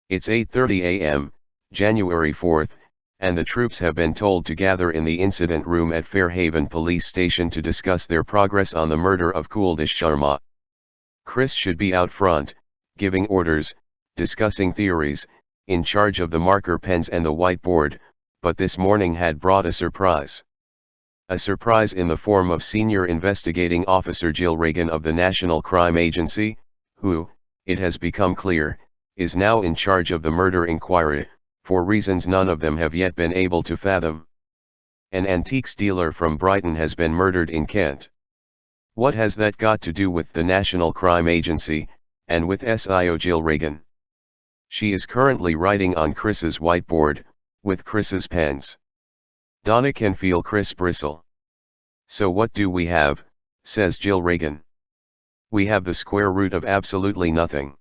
It's 8:30 a.m., January 4th, and the troops have been told to gather in the incident room at Fairhaven Police Station to discuss their progress on the murder of Kuldesh Sharma. Chris should be out front, giving orders, discussing theories, in charge of the marker pens and the whiteboard, but this morning had brought a surprise. A surprise in the form of Senior Investigating Officer Jill Reagan of the National Crime Agency, who, it has become clear, is now in charge of the murder inquiry, for reasons none of them have yet been able to fathom. An antiques dealer from Brighton has been murdered in Kent. What has that got to do with the National Crime Agency, and with SIO Jill Reagan? She is currently writing on Chris's whiteboard, with Chris's pens. Donna can feel Chris bristle. So what do we have, says Jill Reagan. We have the square root of absolutely nothing.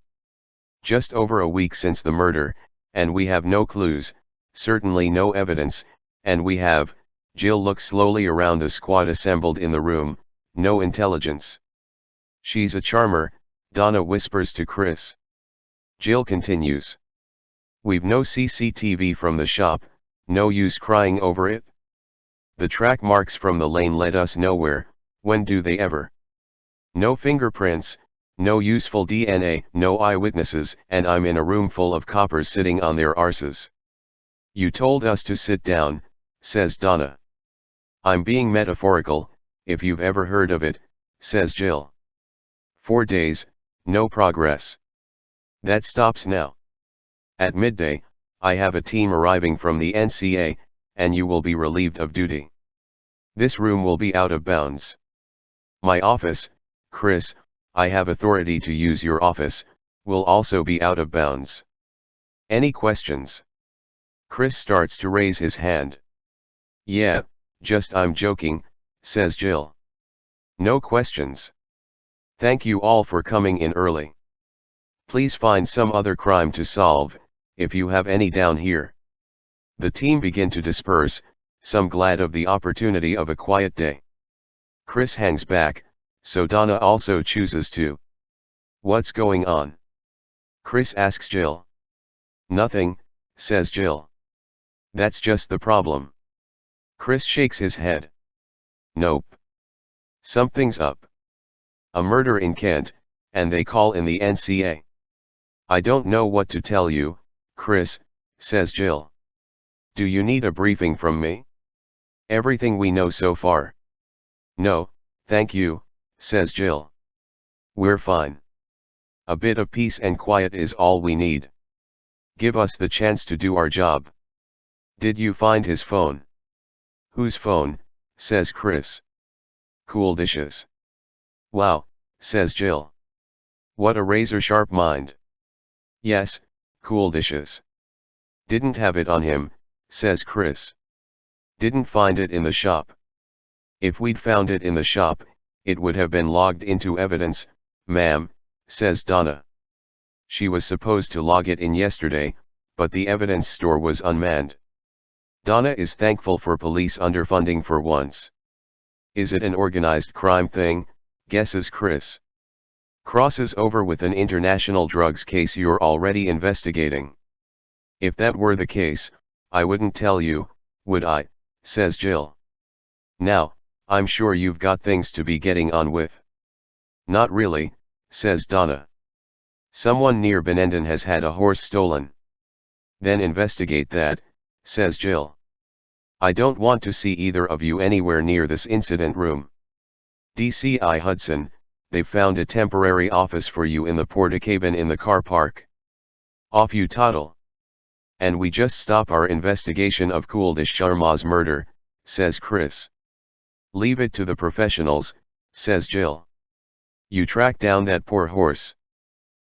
Just over a week since the murder, and we have no clues, certainly no evidence, and we have, Jill looks slowly around the squad assembled in the room, no intelligence. She's a charmer, Donna whispers to Chris. Jill continues. We've no CCTV from the shop, no use crying over it. The track marks from the lane led us nowhere, when do they ever? No fingerprints, no useful DNA, no eyewitnesses, and I'm in a room full of coppers sitting on their arses. You told us to sit down, says Donna. I'm being metaphorical, if you've ever heard of it, says Jill. 4 days, no progress. That stops now. At midday, I have a team arriving from the NCA, and you will be relieved of duty. This room will be out of bounds. My office, Chris, I have authority to use your office, will also be out of bounds. Any questions? Chris starts to raise his hand. Yeah, just I'm joking, says Jill. No questions. Thank you all for coming in early. Please find some other crime to solve, if you have any down here. The team begin to disperse, some glad of the opportunity of a quiet day. Chris hangs back, so Donna also chooses to. What's going on? Chris asks Jill. Nothing, says Jill. That's just the problem. Chris shakes his head. Nope. Something's up. A murder in Kent, and they call in the NCA. I don't know what to tell you, Chris, says Jill. Do you need a briefing from me? Everything we know so far. No, thank you, says Jill. We're fine. A bit of peace and quiet is all we need. Give us the chance to do our job. Did you find his phone? Whose phone, says Chris. Kuldesh's. Wow, says Jill. What a razor-sharp mind. Yes, Kuldesh's. Didn't have it on him, says Chris. Didn't find it in the shop. If we'd found it in the shop, it would have been logged into evidence, ma'am, says Donna. She was supposed to log it in yesterday, but the evidence store was unmanned. Donna is thankful for police underfunding for once. Is it an organized crime thing, guesses Chris. Crosses over with an international drugs case you're already investigating. If that were the case, I wouldn't tell you, would I, says Jill. Now, I'm sure you've got things to be getting on with. Not really, says Donna. Someone near Benendon has had a horse stolen. Then investigate that, says Jill. I don't want to see either of you anywhere near this incident room. DCI Hudson, they've found a temporary office for you in the Portakabin in the car park. Off you toddle. And we just stop our investigation of Kuldesh Sharma's murder, says Chris. Leave it to the professionals, says Jill. You track down that poor horse.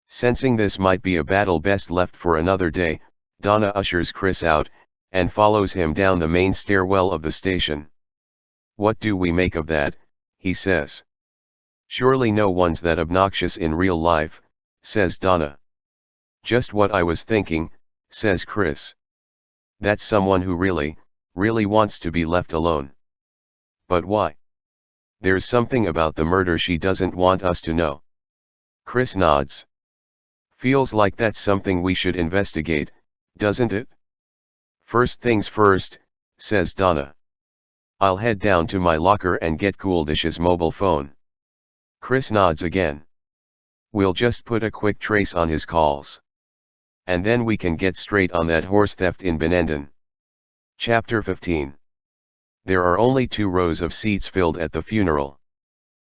Sensing this might be a battle best left for another day, Donna ushers Chris out, and follows him down the main stairwell of the station. What do we make of that, he says. Surely no one's that obnoxious in real life, says Donna. Just what I was thinking, says Chris. That's someone who really wants to be left alone. But why? There's something about the murder she doesn't want us to know. Chris nods. Feels like that's something we should investigate, doesn't it? First things first, says Donna. I'll head down to my locker and get Coolidge's mobile phone. Chris nods again. We'll just put a quick trace on his calls. And then we can get straight on that horse theft in Benenden. Chapter 15. There are only 2 rows of seats filled at the funeral.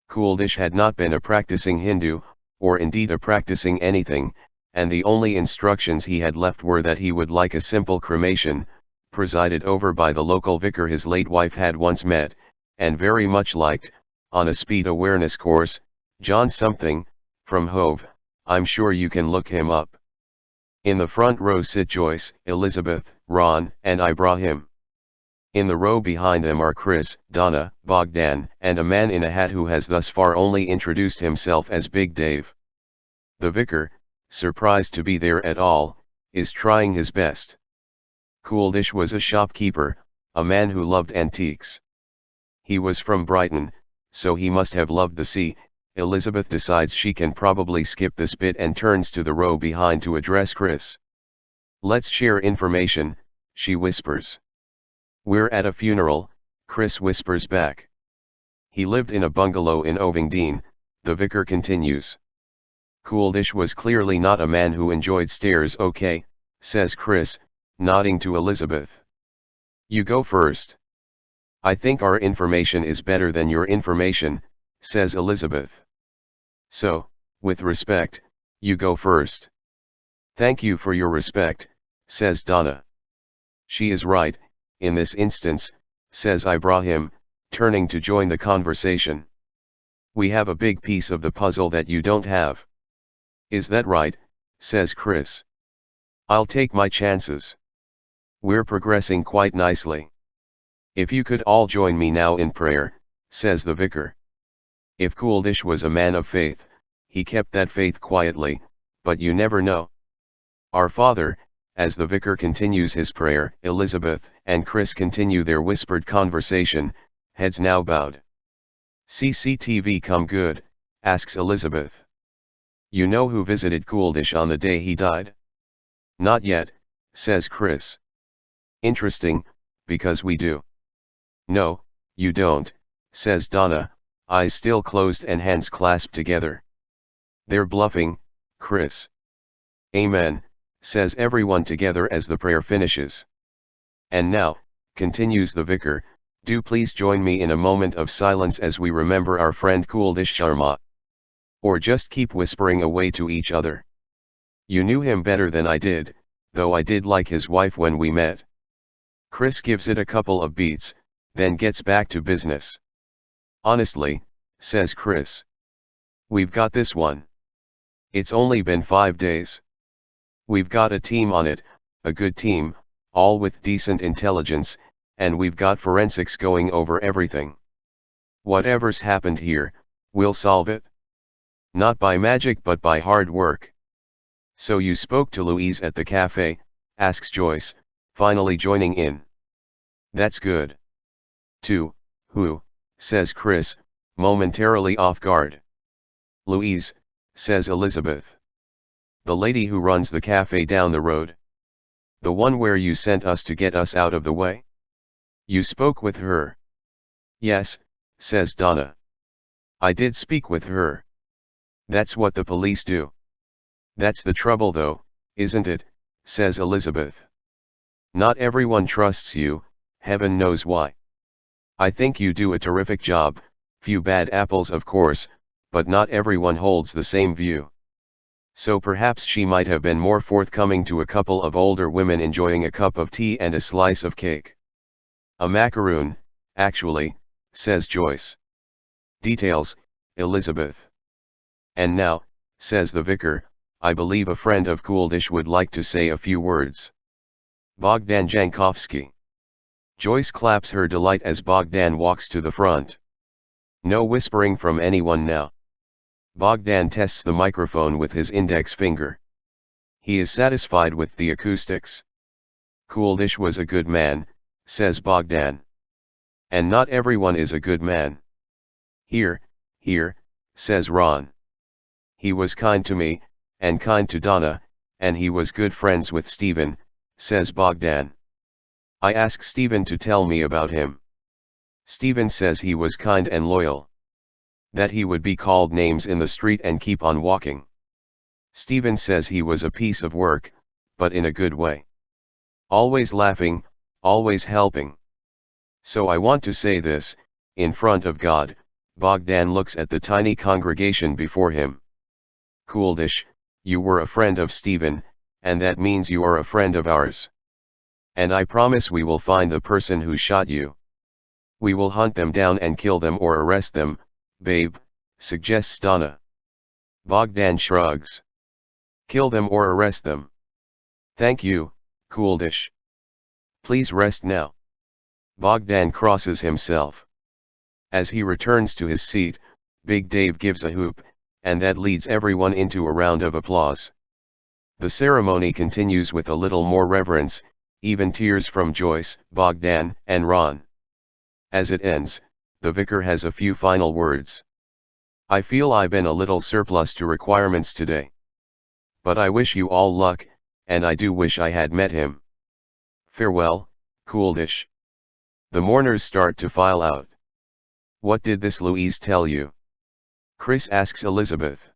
Coolidge had not been a practicing Hindu, or indeed a practicing anything, and the only instructions he had left were that he would like a simple cremation, presided over by the local vicar his late wife had once met, and very much liked, on a speed awareness course, John something, from Hove. I'm sure you can look him up. In the front row sit Joyce, Elizabeth, Ron, and Ibrahim. In the row behind them are Chris, Donna, Bogdan, and a man in a hat who has thus far only introduced himself as Big Dave. The vicar, surprised to be there at all, is trying his best. Coolidge was a shopkeeper, a man who loved antiques. He was from Brighton, so he must have loved the sea. Elizabeth decides she can probably skip this bit and turns to the row behind to address Chris. Let's share information, she whispers. We're at a funeral, Chris whispers back. He lived in a bungalow in Ovingdean, the vicar continues. Coolidge was clearly not a man who enjoyed stairs. Okay, says Chris, nodding to Elizabeth. You go first. I think our information is better than your information, says Elizabeth. So, with respect, you go first. Thank you for your respect, says Donna. She is right, in this instance, says Ibrahim, turning to join the conversation. We have a big piece of the puzzle that you don't have. Is that right, says Chris. I'll take my chances. We're progressing quite nicely. If you could all join me now in prayer, says the vicar. If Coolidge was a man of faith, he kept that faith quietly, but you never know. Our Father, as the vicar continues his prayer, Elizabeth and Chris continue their whispered conversation, heads now bowed. CCTV come good, asks Elizabeth. You know who visited Coolidge on the day he died? Not yet, says Chris. Interesting, because we do. No, you don't, says Donna, eyes still closed and hands clasped together. They're bluffing, Chris. Amen, says everyone together as the prayer finishes. And now, continues the vicar, do please join me in a moment of silence as we remember our friend Coolidge Sharma. Or just keep whispering away to each other. You knew him better than I did, though I did like his wife when we met. Chris gives it a couple of beats, then gets back to business. Honestly, says Chris. We've got this one. It's only been 5 days. We've got a team on it, a good team, all with decent intelligence, and we've got forensics going over everything. Whatever's happened here, we'll solve it. Not by magic but by hard work. So you spoke to Louise at the cafe, asks Joyce, finally joining in. That's good. To who? Says Chris, momentarily off guard. Louise, says Elizabeth. The lady who runs the cafe down the road. The one where you sent us to get us out of the way? You spoke with her? Yes, says Donna. I did speak with her. That's what the police do. That's the trouble though, isn't it, says Elizabeth. Not everyone trusts you, heaven knows why. I think you do a terrific job, few bad apples of course, but not everyone holds the same view. So perhaps she might have been more forthcoming to a couple of older women enjoying a cup of tea and a slice of cake. A macaroon, actually, says Joyce. Details, Elizabeth. And now, says the vicar, I believe a friend of Coolidge would like to say a few words. Bogdan Jankovsky. Joyce claps her delight as Bogdan walks to the front. No whispering from anyone now. Bogdan tests the microphone with his index finger. He is satisfied with the acoustics. Coolidge was a good man, says Bogdan. And not everyone is a good man. Here, says Ron. He was kind to me, and kind to Donna, and he was good friends with Stephen, says Bogdan. I ask Stephen to tell me about him. Stephen says he was kind and loyal. That he would be called names in the street and keep on walking. Stephen says he was a piece of work, but in a good way. Always laughing, always helping. So I want to say this, in front of God. Bogdan looks at the tiny congregation before him. Kuldish, you were a friend of Stephen, and that means you are a friend of ours. And I promise we will find the person who shot you. We will hunt them down and kill them or arrest them, babe, suggests Donna. Bogdan shrugs. Kill them or arrest them. Thank you, Kuldish. Please rest now. Bogdan crosses himself. As he returns to his seat, Big Dave gives a whoop, and that leads everyone into a round of applause. The ceremony continues with a little more reverence, even tears from Joyce, Bogdan, and Ron. As it ends, the vicar has a few final words. I feel I've been a little surplus to requirements today. But I wish you all luck, and I do wish I had met him. Farewell, Kuldish. The mourners start to file out. What did this Louise tell you? Chris asks Elizabeth.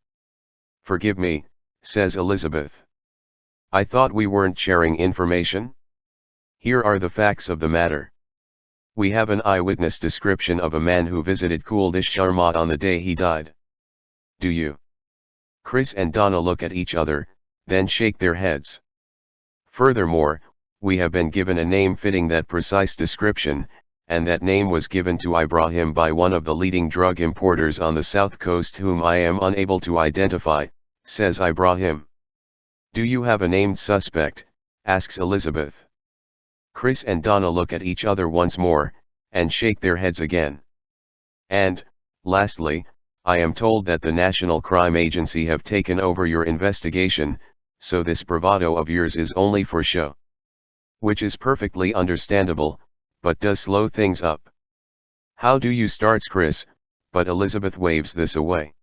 Forgive me, says Elizabeth. I thought we weren't sharing information. Here are the facts of the matter. We have an eyewitness description of a man who visited Kuldish Sharma on the day he died. Do you? Chris and Donna look at each other, then shake their heads. Furthermore, we have been given a name fitting that precise description, and that name was given to Ibrahim by one of the leading drug importers on the south coast whom I am unable to identify, says Ibrahim. Do you have a named suspect? Asks Elizabeth. Chris and Donna look at each other once more, and shake their heads again. And, lastly, I am told that the National Crime Agency have taken over your investigation, so this bravado of yours is only for show. Which is perfectly understandable, but does slow things up. How do you starts Chris, but Elizabeth waves this away.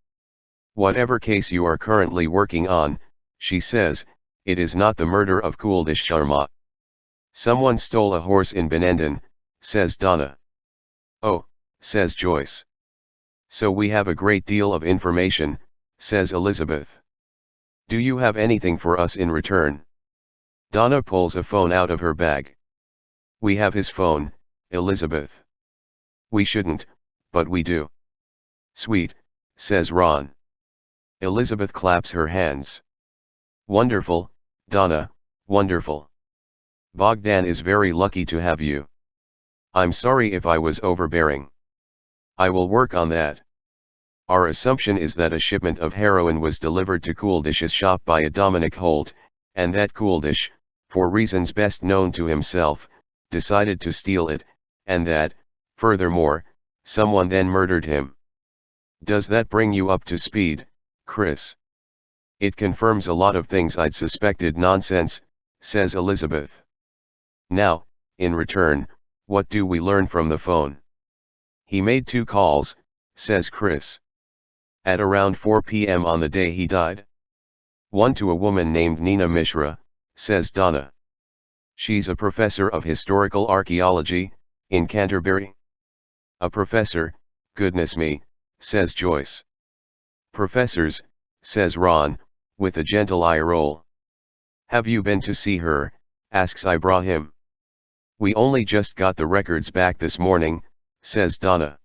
Whatever case you are currently working on, she says, it is not the murder of Kuldish Sharma. Someone stole a horse in Benendon, says Donna. Oh, says Joyce. So we have a great deal of information, says Elizabeth. Do you have anything for us in return? Donna pulls a phone out of her bag. We have his phone, Elizabeth. We shouldn't, but we do. Sweet, says Ron. Elizabeth claps her hands. Wonderful, Donna, wonderful. Bogdan is very lucky to have you. I'm sorry if I was overbearing. I will work on that. Our assumption is that a shipment of heroin was delivered to Kuldish's shop by a Dominic Holt, and that Kuldish, for reasons best known to himself, decided to steal it, and that, furthermore, someone then murdered him. Does that bring you up to speed, Chris? It confirms a lot of things I'd suspected. Nonsense, says Elizabeth. Now, in return, what do we learn from the phone? He made 2 calls, says Chris. At around 4 p.m. on the day he died. One to a woman named Nina Mishra, says Donna. She's a professor of historical archaeology, in Canterbury. A professor, goodness me, says Joyce. Professors, says Ron, with a gentle eye roll. Have you been to see her? Asks Ibrahim. We only just got the records back this morning, says Donna.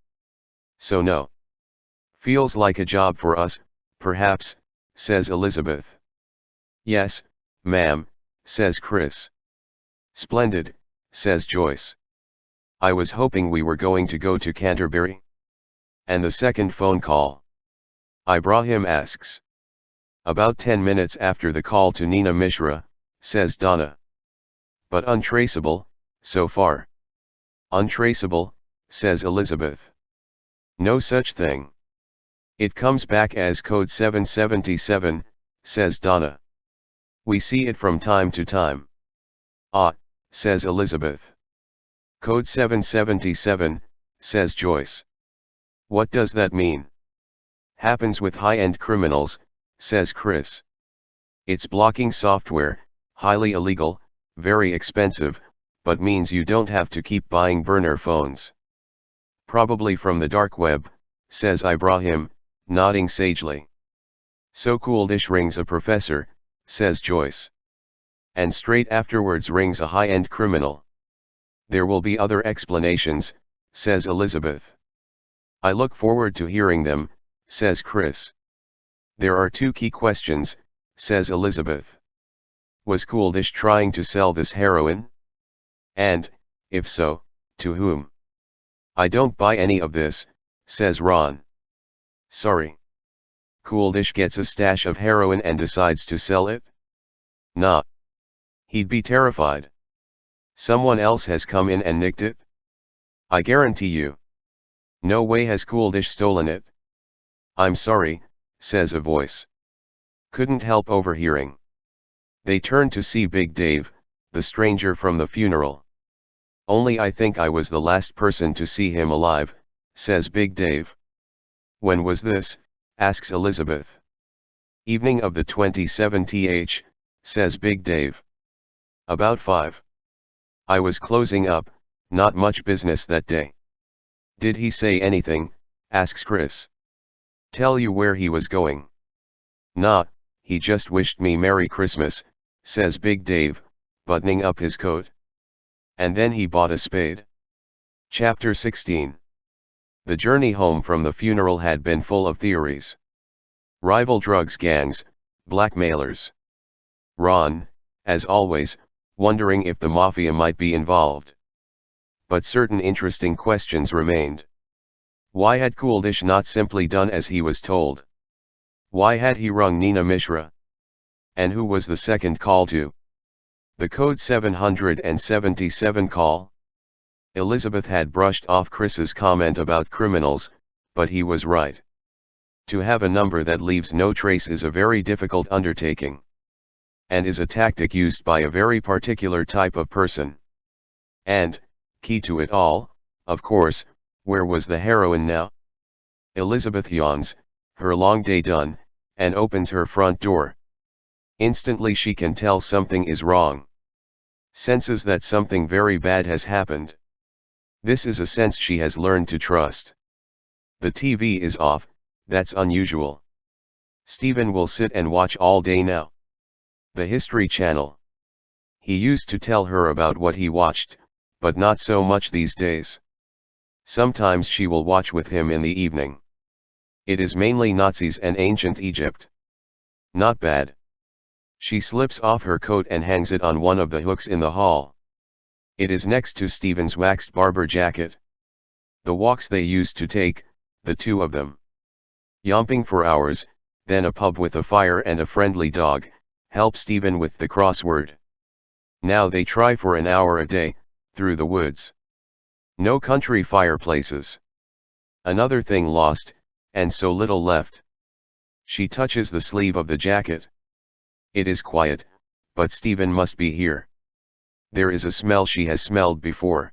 So no. Feels like a job for us, perhaps, says Elizabeth. Yes, ma'am, says Chris. Splendid, says Joyce. I was hoping we were going to go to Canterbury. And the second phone call? Ibrahim asks. About 10 minutes after the call to Nina Mishra, says Donna. But untraceable, so far. Untraceable, says Elizabeth. No such thing. It comes back as code 777, says Donna. We see it from time to time. Ah, says Elizabeth. Code 777, says Joyce. What does that mean? Happens with high-end criminals, says Chris. It's blocking software, highly illegal, very expensive, but means you don't have to keep buying burner phones. Probably from the dark web, says Ibrahim, nodding sagely. So Cooldish rings a professor, says Joyce. And straight afterwards rings a high-end criminal. There will be other explanations, says Elizabeth. I look forward to hearing them, says Chris. There are two key questions, says Elizabeth. Was Cooldish trying to sell this heroin? And, if so, to whom? I don't buy any of this, says Ron. Sorry. Cooldish gets a stash of heroin and decides to sell it? Nah. He'd be terrified. Someone else has come in and nicked it? I guarantee you. No way has Cooldish stolen it. I'm sorry, says a voice. Couldn't help overhearing. They turn to see Big Dave, the stranger from the funeral. Only I think I was the last person to see him alive, says Big Dave. When was this? Asks Elizabeth. Evening of the 27th, says Big Dave. About 5. I was closing up, not much business that day. Did he say anything? Asks Chris. Tell you where he was going? Nah, he just wished me Merry Christmas, says Big Dave, buttoning up his coat. And then he bought a spade. Chapter 16. The journey home from the funeral had been full of theories. Rival drugs gangs, blackmailers. Ron, as always, wondering if the mafia might be involved. But certain interesting questions remained. Why had Cooldish not simply done as he was told? Why had he rung Nina Mishra? And who was the second call to? The code 777 call? Elizabeth had brushed off Chris's comment about criminals, but he was right. To have a number that leaves no trace is a very difficult undertaking. And is a tactic used by a very particular type of person. And, key to it all, of course, where was the heroine now? Elizabeth yawns, her long day done, and opens her front door. Instantly she can tell something is wrong. Senses that something very bad has happened. This is a sense she has learned to trust. The TV is off, that's unusual. Stephen will sit and watch all day now. The History Channel. He used to tell her about what he watched, but not so much these days. Sometimes she will watch with him in the evening. It is mainly Nazis and ancient Egypt. Not bad. She slips off her coat and hangs it on one of the hooks in the hall. It is next to Stephen's waxed Barber jacket. The walks they used to take, the two of them. Yomping for hours, then a pub with a fire and a friendly dog, help Stephen with the crossword. Now they try for an hour a day, through the woods. No country fireplaces. Another thing lost, and so little left. She touches the sleeve of the jacket. It is quiet, but Stephen must be here. There is a smell she has smelled before.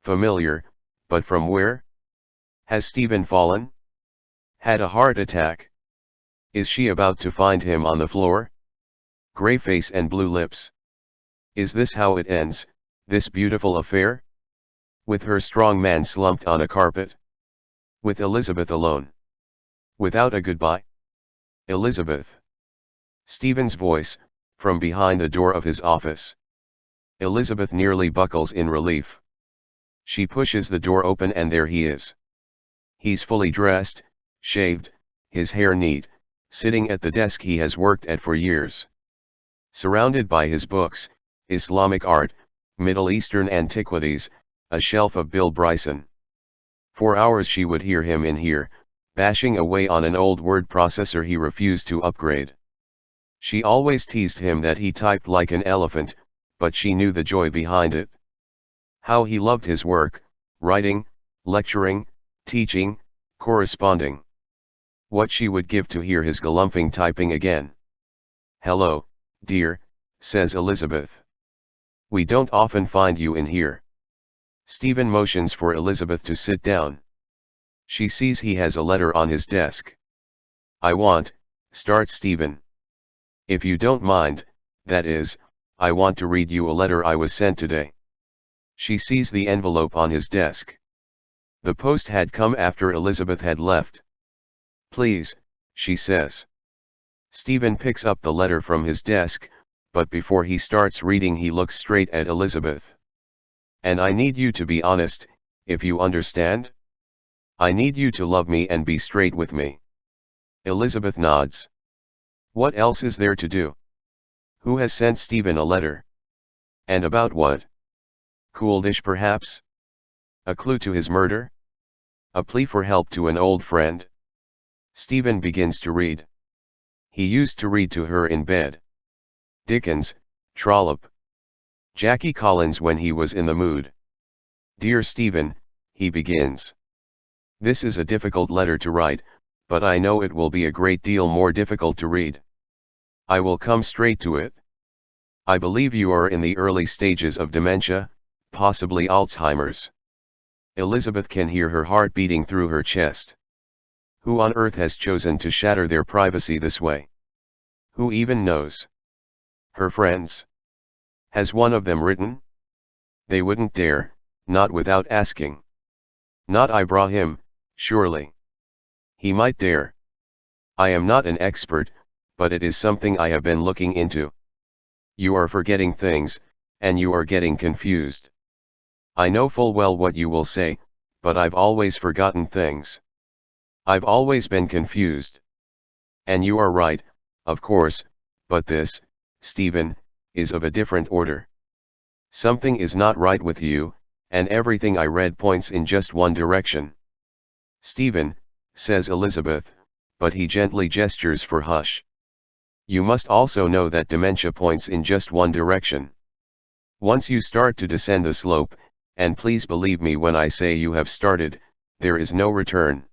Familiar, but from where? Has Stephen fallen? Had a heart attack? Is she about to find him on the floor? Gray face and blue lips. Is this how it ends, this beautiful affair? With her strong man slumped on a carpet? With Elizabeth alone? Without a goodbye? Elizabeth. Stephen's voice, from behind the door of his office. Elizabeth nearly buckles in relief. She pushes the door open and there he is. He's fully dressed, shaved, his hair neat, sitting at the desk he has worked at for years. Surrounded by his books, Islamic art, Middle Eastern antiquities, a shelf of Bill Bryson. For hours she would hear him in here, bashing away on an old word processor he refused to upgrade. She always teased him that he typed like an elephant, but she knew the joy behind it. How he loved his work, writing, lecturing, teaching, corresponding. What she would give to hear his galumphing typing again. "Hello, dear," says Elizabeth. "We don't often find you in here." Stephen motions for Elizabeth to sit down. She sees he has a letter on his desk. Starts Stephen. "If you don't mind, that is, I want to read you a letter I was sent today." She sees the envelope on his desk. The post had come after Elizabeth had left. "Please," she says. Stephen picks up the letter from his desk, but before he starts reading he looks straight at Elizabeth. "And I need you to be honest, if you understand? I need you to love me and be straight with me." Elizabeth nods. What else is there to do? Who has sent Stephen a letter? And about what? Cool dish perhaps? A clue to his murder? A plea for help to an old friend? Stephen begins to read. He used to read to her in bed. Dickens, Trollope. Jackie Collins when he was in the mood. "Dear Stephen," he begins. "This is a difficult letter to write, but I know it will be a great deal more difficult to read. I will come straight to it. I believe you are in the early stages of dementia, possibly Alzheimer's." Elizabeth can hear her heart beating through her chest. Who on earth has chosen to shatter their privacy this way? Who even knows? Her friends? Has one of them written? They wouldn't dare, not without asking. Not Ibrahim, surely. He might dare. I am not an expert, but it is something I have been looking into. You are forgetting things, and you are getting confused. I know full well what you will say, but I've always forgotten things. I've always been confused. And you are right, of course, but this, Stephen, is of a different order. Something is not right with you, and everything I read points in just one direction. Stephen, says Elizabeth, but he gently gestures for hush. You must also know that dementia points in just one direction. Once you start to descend the slope, and please believe me when I say you have started, there is no return.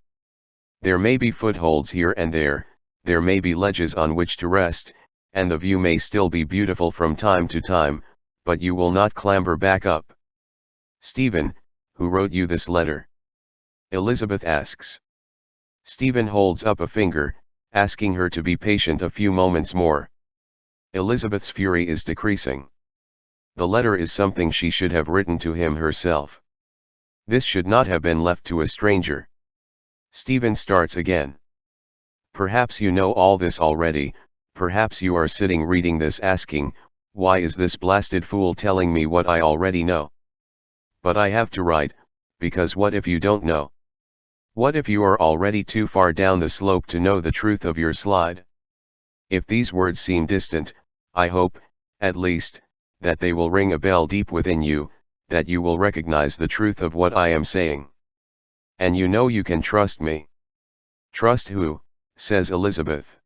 There may be footholds here and there may be ledges on which to rest, and the view may still be beautiful from time to time, but you will not clamber back up. Stephen, who wrote you this letter? Elizabeth asks. Stephen holds up a finger, asking her to be patient a few moments more. Elizabeth's fury is decreasing. The letter is something she should have written to him herself. This should not have been left to a stranger. Stephen starts again. Perhaps you know all this already, perhaps you are sitting reading this asking, why is this blasted fool telling me what I already know? But I have to write, because what if you don't know? What if you are already too far down the slope to know the truth of your slide? If these words seem distant, I hope, at least, that they will ring a bell deep within you, that you will recognize the truth of what I am saying. And you know you can trust me. Trust who? Says Elizabeth.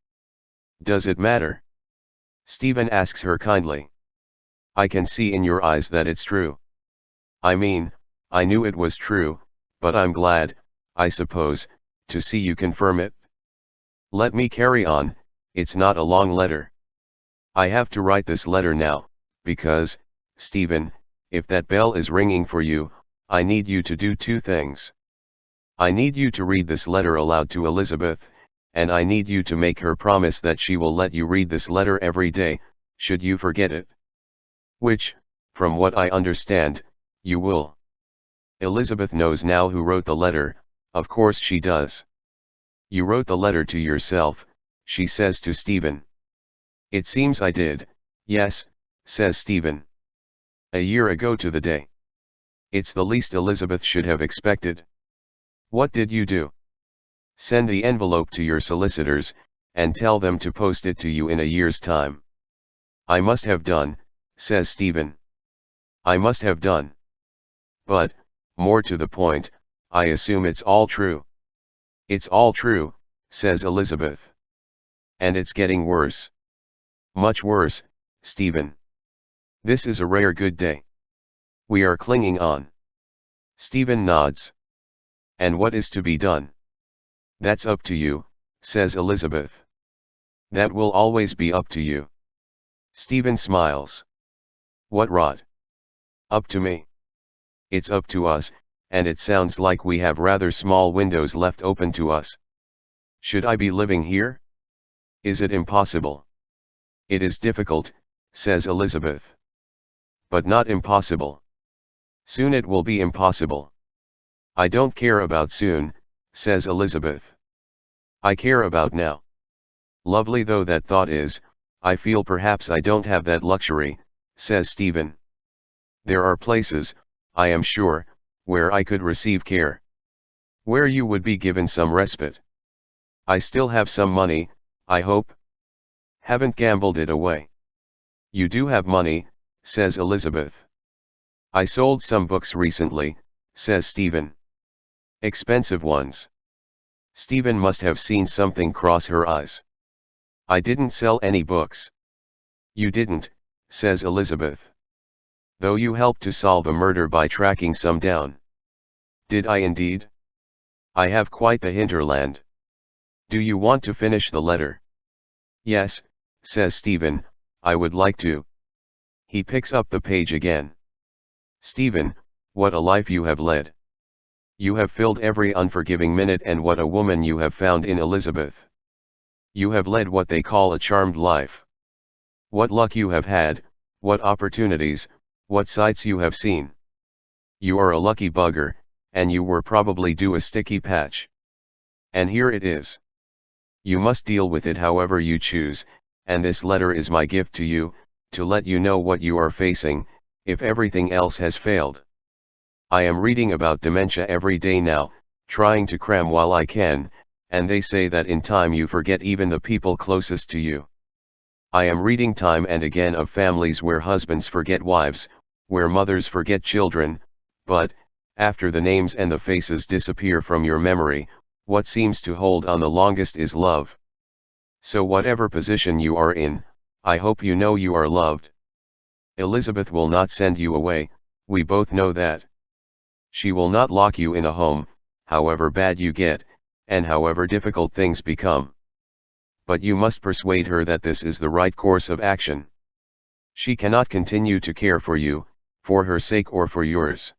Does it matter? Stephen asks her kindly. I can see in your eyes that it's true. I mean, I knew it was true, but I'm glad, I suppose, to see you confirm it. Let me carry on, it's not a long letter. I have to write this letter now, because, Stephen, if that bell is ringing for you, I need you to do two things. I need you to read this letter aloud to Elizabeth, and I need you to make her promise that she will let you read this letter every day, should you forget it. Which, from what I understand, you will. Elizabeth knows now who wrote the letter, of course she does. You wrote the letter to yourself, she says to Stephen. It seems I did, yes, says Stephen. A year ago to the day. It's the least Elizabeth should have expected. What did you do? Send the envelope to your solicitors, and tell them to post it to you in a year's time. I must have done, says Stephen. I must have done. But, more to the point, I assume it's all true. It's all true, says Elizabeth. And it's getting worse. Much worse, Stephen. This is a rare good day. We are clinging on. Stephen nods. And what is to be done? That's up to you, says Elizabeth. That will always be up to you. Stephen smiles. What rot. Up to me. It's up to us, and it sounds like we have rather small windows left open to us. Should I be living here? Is it impossible? It is difficult, says Elizabeth. But not impossible. Soon it will be impossible. I don't care about soon, says Elizabeth. I care about now. Lovely though that thought is, I feel perhaps I don't have that luxury, says Stephen. There are places, I am sure, where I could receive care. Where you would be given some respite. I still have some money, I hope. Haven't gambled it away. You do have money, says Elizabeth. I sold some books recently, says Stephen. Expensive ones. Stephen must have seen something cross her eyes. I didn't sell any books. You didn't, says Elizabeth. Though you helped to solve a murder by tracking some down. Did I indeed? I have quite the hinterland. Do you want to finish the letter? Yes, says Stephen, I would like to. He picks up the page again. Stephen, what a life you have led. You have filled every unforgiving minute, and what a woman you have found in Elizabeth. You have led what they call a charmed life. What luck you have had, what opportunities, what sights you have seen. You are a lucky bugger, and you were probably due a sticky patch. And here it is. You must deal with it however you choose, and this letter is my gift to you, to let you know what you are facing, if everything else has failed. I am reading about dementia every day now, trying to cram while I can, and they say that in time you forget even the people closest to you. I am reading time and again of families where husbands forget wives, where mothers forget children, but, after the names and the faces disappear from your memory, what seems to hold on the longest is love. So whatever position you are in, I hope you know you are loved. Elizabeth will not send you away, we both know that. She will not lock you in a home, however bad you get, and however difficult things become. But you must persuade her that this is the right course of action. She cannot continue to care for you, for her sake or for yours.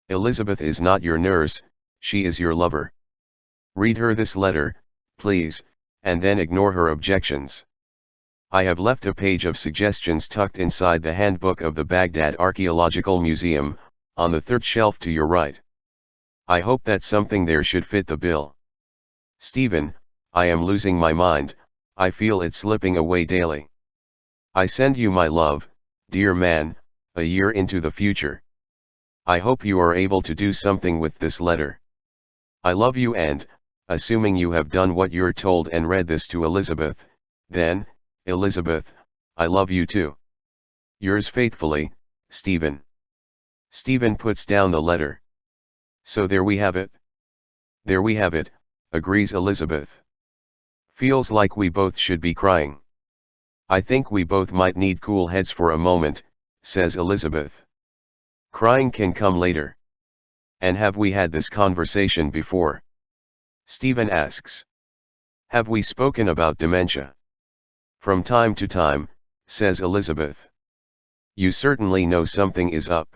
Elizabeth is not your nurse, she is your lover. Read her this letter, please, and then ignore her objections. I have left a page of suggestions tucked inside the handbook of the Baghdad Archaeological Museum, on the third shelf to your right. I hope that something there should fit the bill. Stephen, I am losing my mind, I feel it slipping away daily. I send you my love, dear man, a year into the future. I hope you are able to do something with this letter. I love you, and, assuming you have done what you're told and read this to Elizabeth, then, Elizabeth, I love you too. Yours faithfully, Stephen. Stephen puts down the letter. So there we have it. There we have it, agrees Elizabeth. Feels like we both should be crying. I think we both might need cool heads for a moment, says Elizabeth. Crying can come later. And have we had this conversation before? Stephen asks. Have we spoken about dementia? From time to time, says Elizabeth. You certainly know something is up.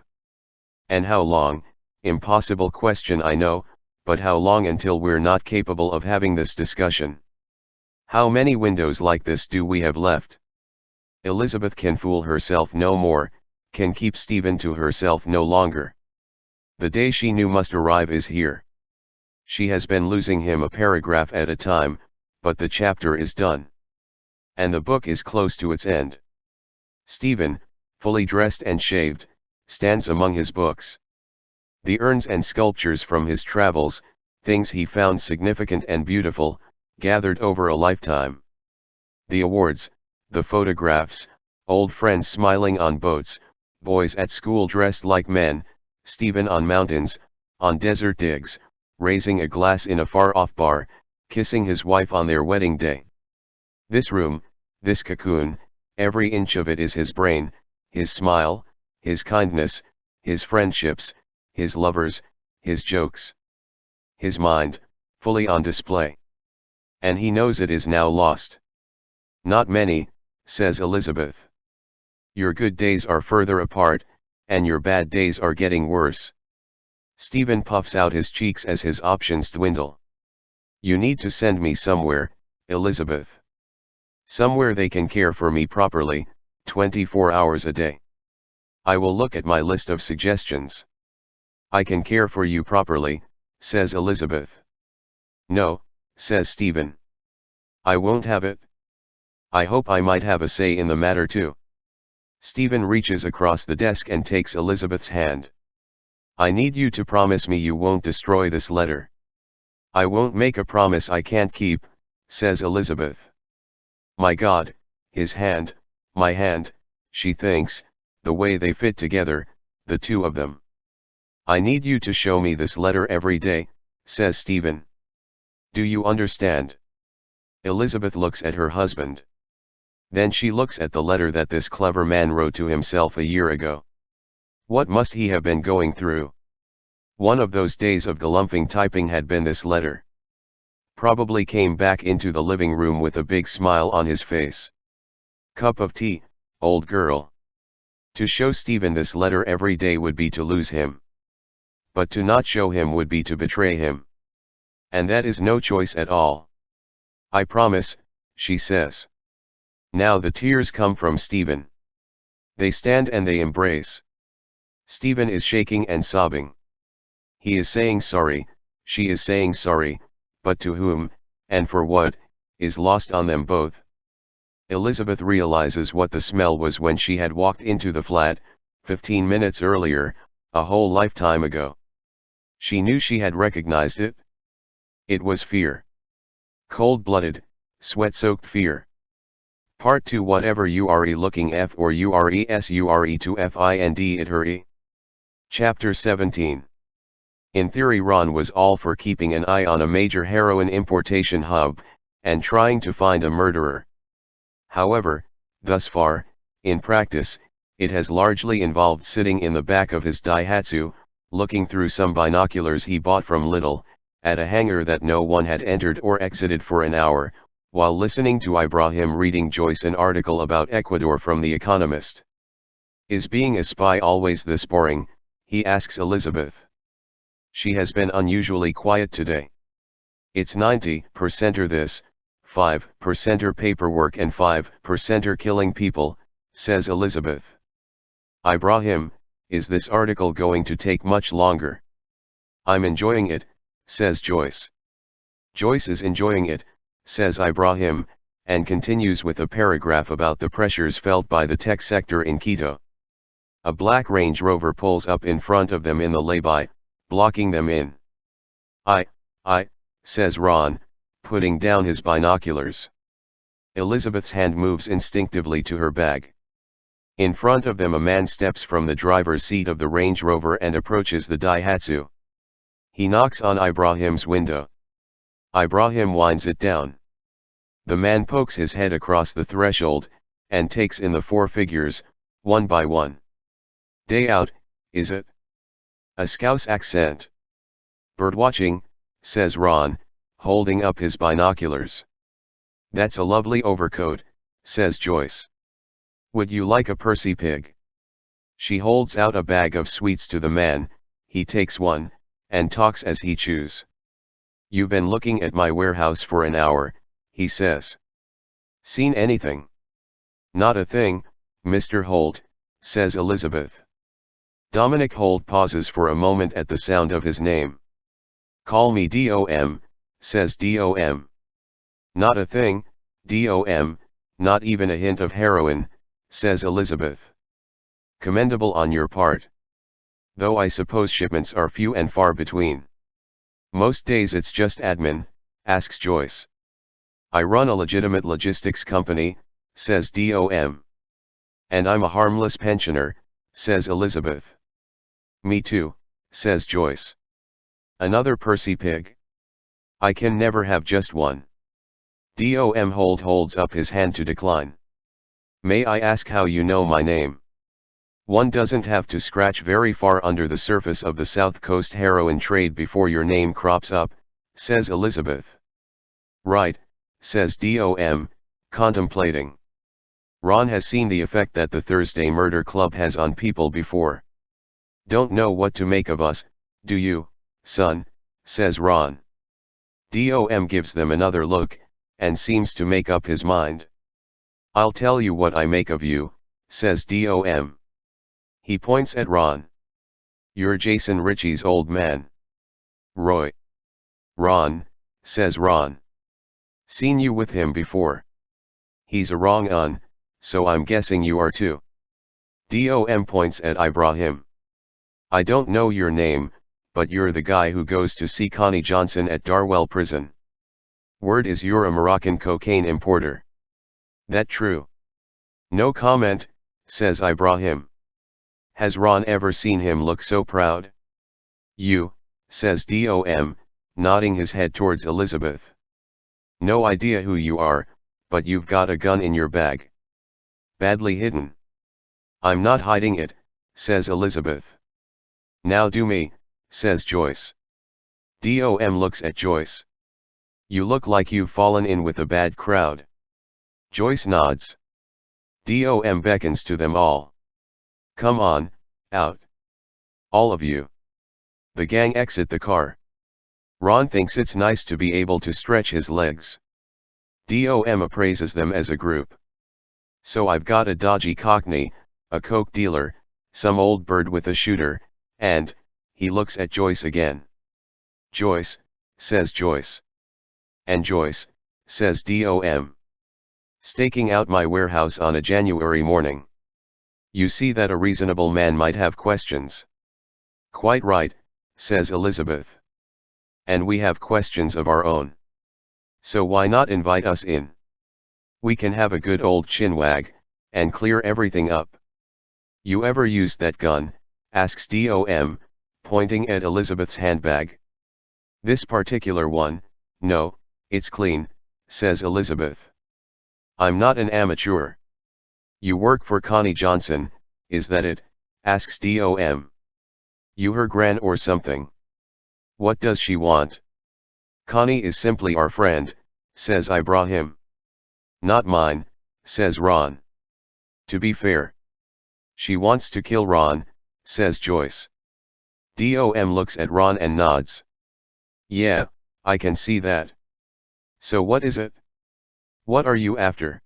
And how long? Impossible question, I know, but how long until we're not capable of having this discussion? How many windows like this do we have left? Elizabeth can fool herself no more, can keep Stephen to herself no longer. The day she knew must arrive is here. She has been losing him a paragraph at a time, but the chapter is done. And the book is close to its end. Stephen, fully dressed and shaved, stands among his books. The urns and sculptures from his travels, things he found significant and beautiful, gathered over a lifetime. The awards, the photographs, old friends smiling on boats, boys at school dressed like men, Stephen on mountains, on desert digs, raising a glass in a far-off bar, kissing his wife on their wedding day. This room, this cocoon, every inch of it is his brain, his smile, his kindness, his friendships, his lovers, his jokes. His mind, fully on display. And he knows it is now lost. Not many, says Elizabeth. Your good days are further apart, and your bad days are getting worse. Stephen puffs out his cheeks as his options dwindle. You need to send me somewhere, Elizabeth. Somewhere they can care for me properly, 24 hours a day. I will look at my list of suggestions. I can care for you properly, says Elizabeth. No, says Stephen. I won't have it. I hope I might have a say in the matter too. Stephen reaches across the desk and takes Elizabeth's hand. I need you to promise me you won't destroy this letter. I won't make a promise I can't keep, says Elizabeth. My God, his hand, my hand, she thinks, the way they fit together, the two of them. I need you to show me this letter every day, says Stephen. Do you understand? Elizabeth looks at her husband. Then she looks at the letter that this clever man wrote to himself a year ago. What must he have been going through? One of those days of galumphing typing had been this letter. Probably came back into the living room with a big smile on his face. Cup of tea, old girl. To show Stephen this letter every day would be to lose him. But to not show him would be to betray him. And that is no choice at all. I promise, she says. Now the tears come from Stephen. They stand and they embrace. Stephen is shaking and sobbing. He is saying sorry, she is saying sorry, but to whom, and for what, is lost on them both. Elizabeth realizes what the smell was when she had walked into the flat, 15 minutes earlier, a whole lifetime ago. She knew she had recognized it. It was fear. Cold-blooded, sweat-soaked fear. Part 2. Whatever you are looking f or uresure to find it her. Chapter 17. In theory Ron was all for keeping an eye on a major heroin importation hub, and trying to find a murderer. However, thus far, in practice, it has largely involved sitting in the back of his Daihatsu, looking through some binoculars he bought from Lidl, at a hangar that no one had entered or exited for an hour, while listening to Ibrahim reading Joyce an article about Ecuador from The Economist. Is being a spy always this boring? He asks Elizabeth. She has been unusually quiet today. It's 90%er this, 5%er paperwork and 5%er killing people, says Elizabeth. Ibrahim, is this article going to take much longer? I'm enjoying it, says Joyce. Joyce is enjoying it, says Ibrahim, and continues with a paragraph about the pressures felt by the tech sector in Quito. A black Range Rover pulls up in front of them in the lay-by, blocking them in. I, says Ron, putting down his binoculars. Elizabeth's hand moves instinctively to her bag. In front of them a man steps from the driver's seat of the Range Rover and approaches the Daihatsu. He knocks on Ibrahim's window. Ibrahim winds it down. The man pokes his head across the threshold, and takes in the four figures, one by one. Day out, is it? A Scouse accent. Birdwatching, says Ron, holding up his binoculars. That's a lovely overcoat, says Joyce. Would you like a Percy pig? She holds out a bag of sweets to the man, he takes one, and talks as he chews. You've been looking at my warehouse for an hour, he says. Seen anything? Not a thing, Mr. Holt, says Elizabeth. Dominic Holt pauses for a moment at the sound of his name. Call me D.O.M., says D.O.M. Not a thing, D.O.M., not even a hint of heroin, says Elizabeth. Commendable on your part. Though I suppose shipments are few and far between. Most days it's just admin, asks Joyce. I run a legitimate logistics company, says D.O.M. And I'm a harmless pensioner, says Elizabeth. Me too, says Joyce. Another Percy pig? I can never have just one. D.O.M. Holt holds up his hand to decline. May I ask how you know my name? One doesn't have to scratch very far under the surface of the South Coast heroin trade before your name crops up, says Elizabeth. Right, says D.O.M., contemplating. Ron has seen the effect that the Thursday Murder Club has on people before. Don't know what to make of us, do you, son, says Ron. D.O.M. gives them another look, and seems to make up his mind. I'll tell you what I make of you, says D.O.M. He points at Ron. You're Jason Ritchie's old man. Roy. Ron, says Ron. Seen you with him before. He's a wrong un, so I'm guessing you are too. Dom points at Ibrahim. I don't know your name, but you're the guy who goes to see Connie Johnson at Darwell prison. Word is you're a Moroccan cocaine importer. That true? No comment, says Ibrahim. Has Ron ever seen him look so proud? You, says Dom, nodding his head towards Elizabeth. No idea who you are, but you've got a gun in your bag. Badly hidden. I'm not hiding it, says Elizabeth. Now do me, says Joyce. Dom looks at Joyce. You look like you've fallen in with a bad crowd. Joyce nods. Dom beckons to them all. Come on, out. All of you. The gang exit the car. Ron thinks it's nice to be able to stretch his legs. Dom appraises them as a group. So I've got a dodgy cockney, a coke dealer, some old bird with a shooter, and, he looks at Joyce again. Joyce, says Joyce. And Joyce, says Dom. Staking out my warehouse on a January morning. You see that a reasonable man might have questions. Quite right, says Elizabeth. And we have questions of our own. So why not invite us in? We can have a good old chinwag, and clear everything up. You ever used that gun? Asks Dom, pointing at Elizabeth's handbag. This particular one, no, it's clean, says Elizabeth. I'm not an amateur. You work for Connie Johnson, is that it? Asks Dom. You her gran or something? What does she want? Connie is simply our friend, says Ibrahim. Not mine, says Ron. To be fair. She wants to kill Ron, says Joyce. Dom looks at Ron and nods. Yeah, I can see that. So what is it? What are you after?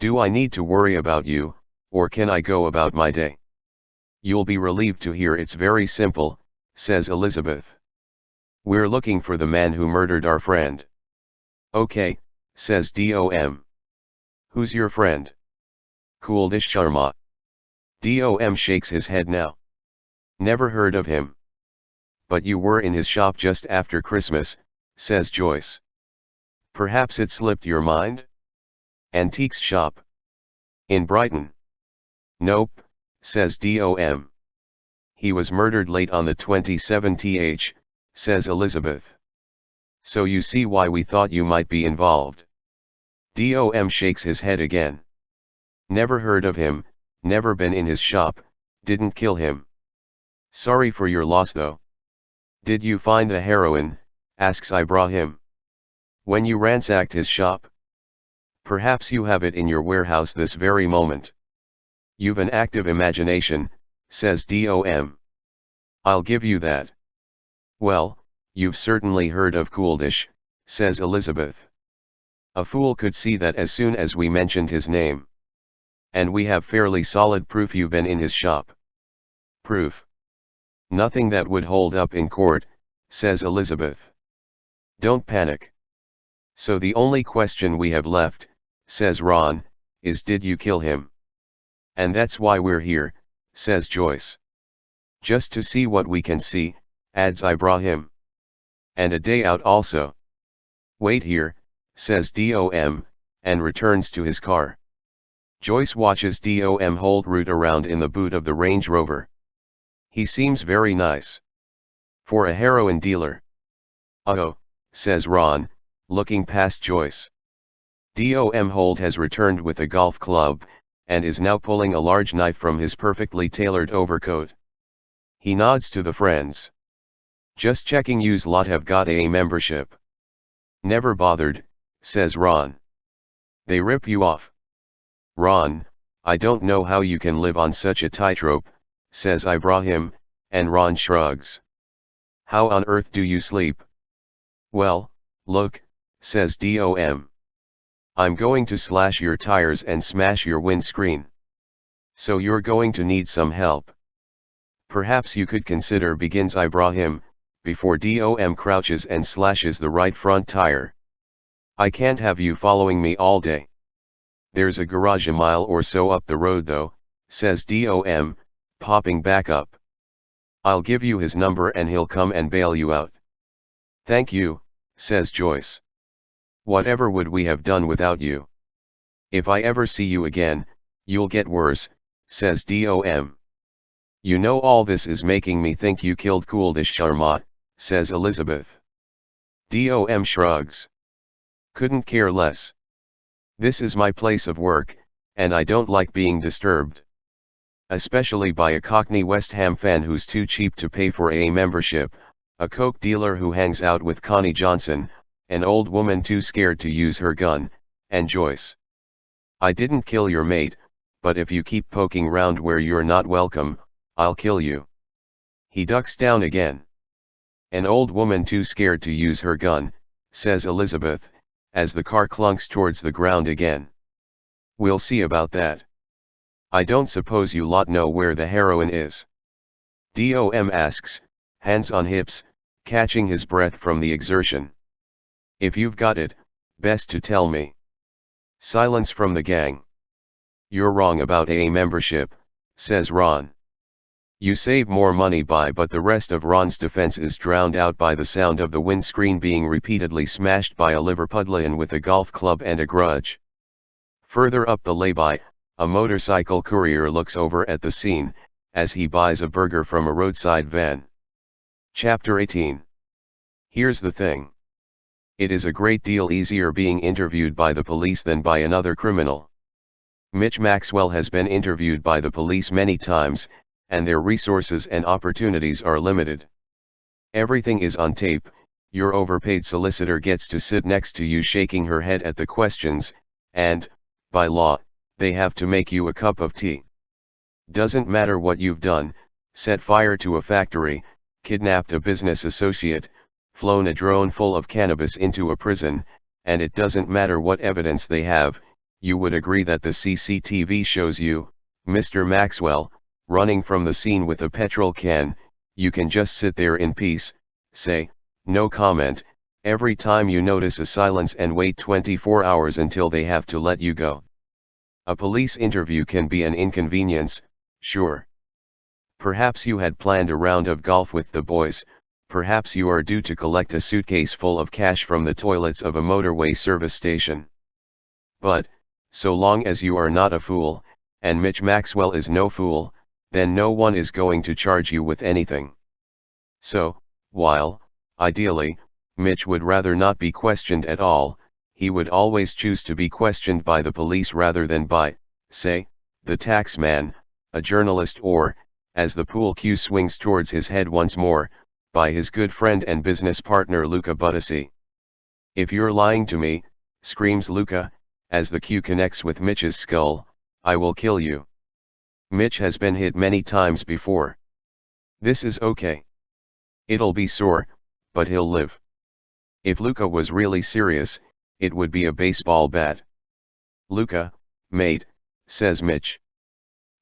Do I need to worry about you, or can I go about my day? You'll be relieved to hear it's very simple, says Elizabeth. We're looking for the man who murdered our friend. Okay, says Dom. Who's your friend? Kuldish Sharma. Dom shakes his head now. Never heard of him. But you were in his shop just after Christmas, says Joyce. Perhaps it slipped your mind? Antiques shop. In Brighton. Nope, says Dom. He was murdered late on the 27th, says Elizabeth. So you see why we thought you might be involved. Dom shakes his head again. Never heard of him, never been in his shop, didn't kill him. Sorry for your loss though. Did you find the heroin? Asks Ibrahim. When you ransacked his shop? Perhaps you have it in your warehouse this very moment. You've an active imagination, says Dom. I'll give you that. Well, you've certainly heard of Kuldish, says Elizabeth. A fool could see that as soon as we mentioned his name. And we have fairly solid proof you've been in his shop. Proof? Nothing that would hold up in court, says Elizabeth. Don't panic. So the only question we have left, says Ron, is did you kill him? And that's why we're here, says Joyce. Just to see what we can see, adds Ibrahim. And a day out also. Wait here, says Dom, and returns to his car. Joyce watches Dom hold root around in the boot of the Range Rover. He seems very nice. For a heroin dealer. Oh, says Ron, looking past Joyce. Dom Hold has returned with a golf club, and is now pulling a large knife from his perfectly tailored overcoat. He nods to the friends. Just checking yous lot have got a membership. Never bothered, says Ron. They rip you off. Ron, I don't know how you can live on such a tightrope, says Ibrahim, and Ron shrugs. How on earth do you sleep? Well, look, says Dom. I'm going to slash your tires and smash your windscreen. So you're going to need some help. Perhaps you could consider, begins Ibrahim, before Dom crouches and slashes the right front tire. I can't have you following me all day. There's a garage a mile or so up the road though, says Dom, popping back up. I'll give you his number and he'll come and bail you out. Thank you, says Joyce. Whatever would we have done without you? If I ever see you again, you'll get worse, says Dom. You know all this is making me think you killed Kuldish Sharma, says Elizabeth. Dom shrugs. Couldn't care less. This is my place of work, and I don't like being disturbed. Especially by a Cockney West Ham fan who's too cheap to pay for a membership, a coke dealer who hangs out with Connie Johnson, an old woman too scared to use her gun, and Joyce. I didn't kill your mate, but if you keep poking round where you're not welcome, I'll kill you. He ducks down again. An old woman too scared to use her gun, says Elizabeth, as the car clunks towards the ground again. We'll see about that. I don't suppose you lot know where the heroin is? Dom asks, hands on hips, catching his breath from the exertion. If you've got it, best to tell me. Silence from the gang. You're wrong about AA membership, says Ron. You save more money but the rest of Ron's defense is drowned out by the sound of the windscreen being repeatedly smashed by a Liverpudlian with a golf club and a grudge. Further up the lay-by, a motorcycle courier looks over at the scene, as he buys a burger from a roadside van. Chapter 18. Here's the thing. It is a great deal easier being interviewed by the police than by another criminal. Mitch Maxwell has been interviewed by the police many times, and their resources and opportunities are limited. Everything is on tape. Your overpaid solicitor gets to sit next to you shaking her head at the questions, and, by law, they have to make you a cup of tea. Doesn't matter what you've done, set fire to a factory, kidnapped a business associate, flown a drone full of cannabis into a prison, and it doesn't matter what evidence they have, you would agree that the CCTV shows you, Mr. Maxwell, running from the scene with a petrol can. You can just sit there in peace, say, no comment, every time you notice a silence and wait 24 hours until they have to let you go. A police interview can be an inconvenience, sure. Perhaps you had planned a round of golf with the boys, perhaps you are due to collect a suitcase full of cash from the toilets of a motorway service station. But, so long as you are not a fool, and Mitch Maxwell is no fool, then no one is going to charge you with anything. So, while, ideally, Mitch would rather not be questioned at all, he would always choose to be questioned by the police rather than by, say, the taxman, a journalist or, as the pool cue swings towards his head once more, by his good friend and business partner Luca Buttisi. If you're lying to me, screams Luca, as the cue connects with Mitch's skull, I will kill you. Mitch has been hit many times before. This is okay. It'll be sore, but he'll live. If Luca was really serious, it would be a baseball bat. Luca, mate, says Mitch.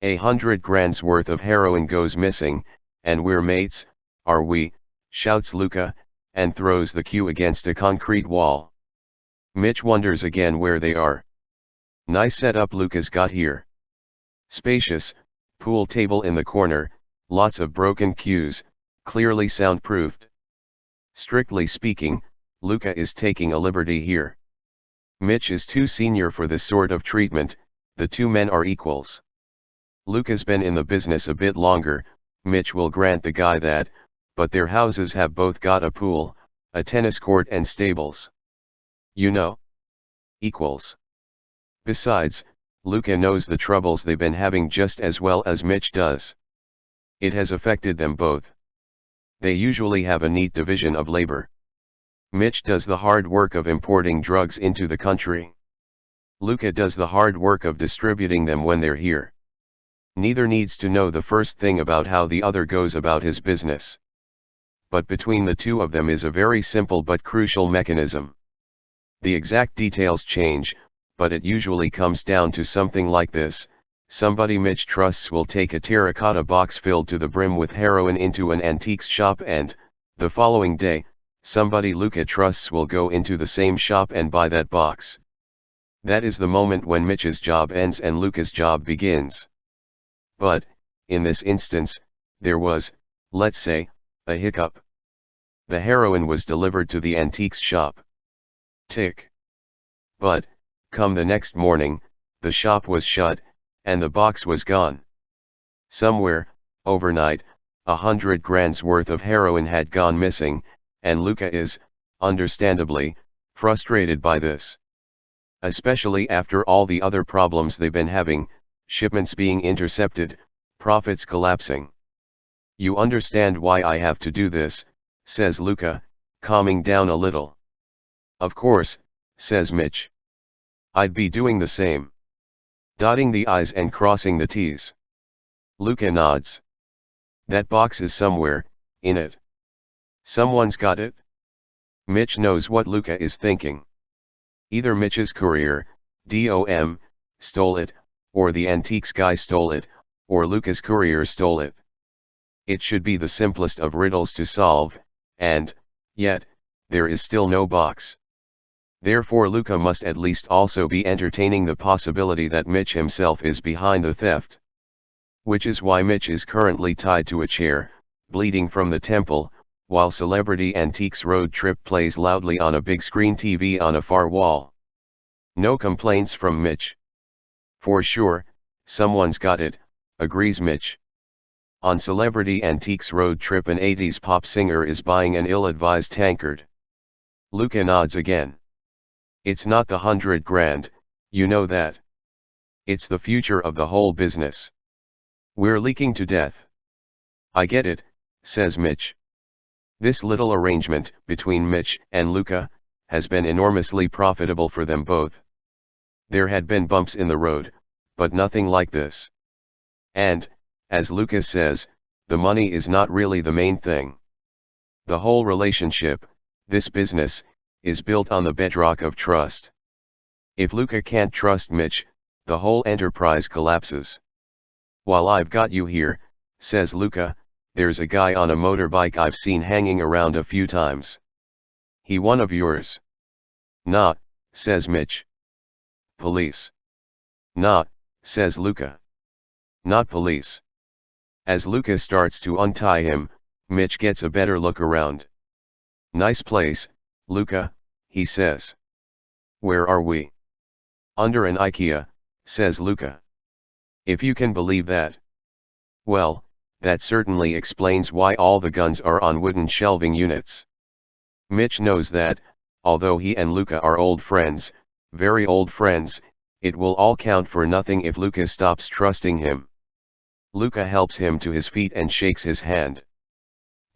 100 grand's worth of heroin goes missing, and we're mates, are we, shouts Luca, and throws the cue against a concrete wall. Mitch wonders again where they are. Nice setup Luca's got here. Spacious, pool table in the corner, lots of broken cues, clearly soundproofed. Strictly speaking, Luca is taking a liberty here. Mitch is too senior for this sort of treatment, the two men are equals. Luca's been in the business a bit longer, Mitch will grant the guy that, but their houses have both got a pool, a tennis court and stables. You know? Equals. Besides, Luca knows the troubles they've been having just as well as Mitch does. It has affected them both. They usually have a neat division of labor. Mitch does the hard work of importing drugs into the country. Luca does the hard work of distributing them when they're here. Neither needs to know the first thing about how the other goes about his business. But between the two of them is a very simple but crucial mechanism. The exact details change, but it usually comes down to something like this: somebody Mitch trusts will take a terracotta box filled to the brim with heroin into an antiques shop, and, the following day, somebody Luca trusts will go into the same shop and buy that box. That is the moment when Mitch's job ends and Luca's job begins. But, in this instance, there was, let's say, a hiccup. The heroin was delivered to the antiques shop. Tick. But, come the next morning, the shop was shut, and the box was gone. Somewhere, overnight, 100 grand's worth of heroin had gone missing, and Luca is, understandably, frustrated by this. Especially after all the other problems they've been having, shipments being intercepted, profits collapsing. You understand why I have to do this, says Luca, calming down a little. Of course, says Mitch. I'd be doing the same. Dotting the I's and crossing the T's. Luca nods. That box is somewhere, in it. Someone's got it? Mitch knows what Luca is thinking. Either Mitch's courier, DOM, stole it, or the antiques guy stole it, or Luca's courier stole it. It should be the simplest of riddles to solve, and, yet, there is still no box. Therefore Luca must at least also be entertaining the possibility that Mitch himself is behind the theft. Which is why Mitch is currently tied to a chair, bleeding from the temple, while Celebrity Antiques Road Trip plays loudly on a big screen TV on a far wall. No complaints from Mitch. For sure, someone's got it, agrees Mitch. On Celebrity Antiques Road Trip an 80s pop singer is buying an ill-advised tankard. Luca nods again. It's not the 100 grand, you know that. It's the future of the whole business. We're leaking to death. I get it, says Mitch. This little arrangement between Mitch and Luca has been enormously profitable for them both. There had been bumps in the road, but nothing like this. And, as Luca says, the money is not really the main thing. The whole relationship, this business, is built on the bedrock of trust. If Luca can't trust Mitch, the whole enterprise collapses. While I've got you here, says Luca, there's a guy on a motorbike I've seen hanging around a few times. He one of yours? Not, says Mitch. Police? Not, says Luca. Not police. As Luca starts to untie him, Mitch gets a better look around. Nice place, Luca, he says. Where are we? Under an IKEA, says Luca. If you can believe that. Well, that certainly explains why all the guns are on wooden shelving units. Mitch knows that, although he and Luca are old friends, very old friends, it will all count for nothing if Luca stops trusting him. Luca helps him to his feet and shakes his hand.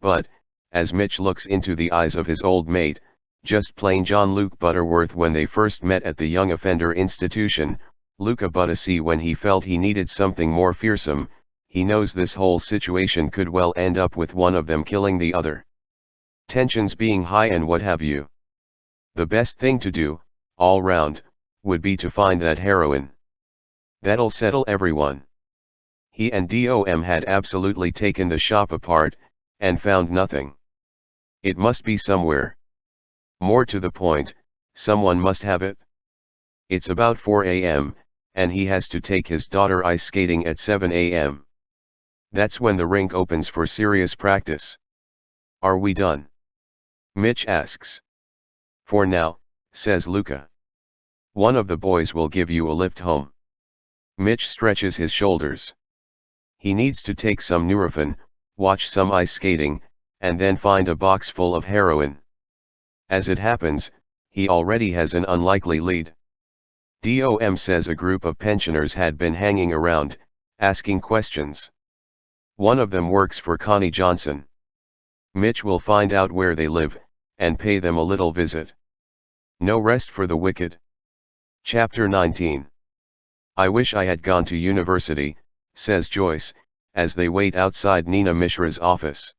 But, as Mitch looks into the eyes of his old mate, just plain John Luke Butterworth when they first met at the Young Offender Institution, Luca Buttersea when he felt he needed something more fearsome, he knows this whole situation could well end up with one of them killing the other. Tensions being high and what have you. The best thing to do, all round, would be to find that heroin. That'll settle everyone. He and DOM had absolutely taken the shop apart, and found nothing. It must be somewhere. More to the point, someone must have it. It's about 4 a.m., and he has to take his daughter ice skating at 7 a.m. That's when the rink opens for serious practice. Are we done? Mitch asks. For now, says Luca. One of the boys will give you a lift home. Mitch stretches his shoulders. He needs to take some Nurofen, watch some ice skating, and then find a box full of heroin. As it happens, he already has an unlikely lead. DOM says a group of pensioners had been hanging around, asking questions. One of them works for Connie Johnson. Mitch will find out where they live, and pay them a little visit. No rest for the wicked. Chapter 19. I wish I had gone to university, says Joyce, as they wait outside Nina Mishra's office.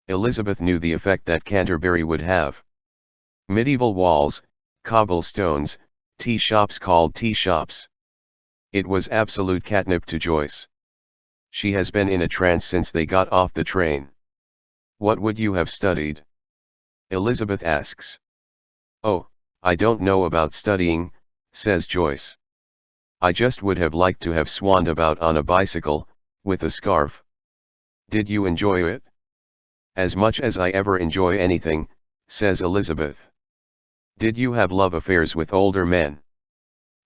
Elizabeth knew the effect that Canterbury would have. Medieval walls, cobblestones, tea shops called tea shops. It was absolute catnip to Joyce. She has been in a trance since they got off the train. What would you have studied? Elizabeth asks. Oh, I don't know about studying, says Joyce. I just would have liked to have swanned about on a bicycle, with a scarf. Did you enjoy it? As much as I ever enjoy anything, says Elizabeth. Did you have love affairs with older men?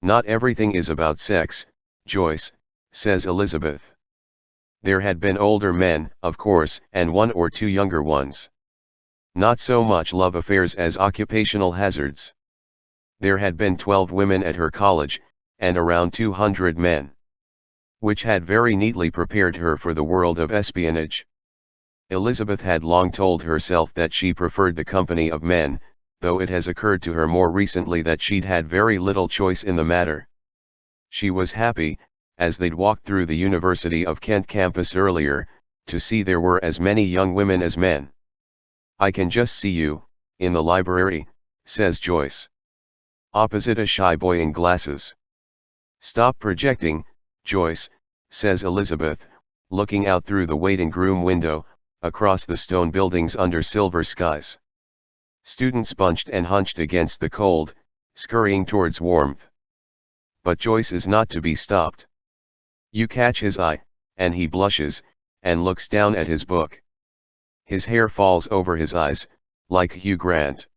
Not everything is about sex, Joyce, says Elizabeth. There had been older men, of course, and one or two younger ones. Not so much love affairs as occupational hazards. There had been 12 women at her college, and around 200 men. Which had very neatly prepared her for the world of espionage. Elizabeth had long told herself that she preferred the company of men, though it has occurred to her more recently that she'd had very little choice in the matter. She was happy, as they'd walked through the University of Kent campus earlier, to see there were as many young women as men. I can just see you, in the library, says Joyce. Opposite a shy boy in glasses. Stop projecting, Joyce, says Elizabeth, looking out through the waiting room window, across the stone buildings under silver skies. Students bunched and hunched against the cold, scurrying towards warmth. But Joyce is not to be stopped. You catch his eye, and he blushes, and looks down at his book. His hair falls over his eyes, like Hugh Grant.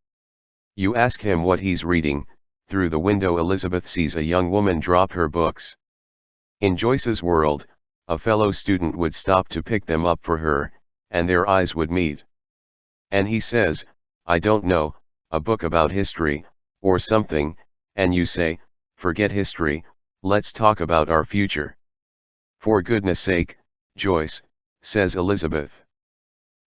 You ask him what he's reading. Through the window Elizabeth sees a young woman drop her books. In Joyce's world, a fellow student would stop to pick them up for her, and their eyes would meet. And he says, I don't know, a book about history, or something, and you say, forget history, let's talk about our future. For goodness sake, Joyce, says Elizabeth.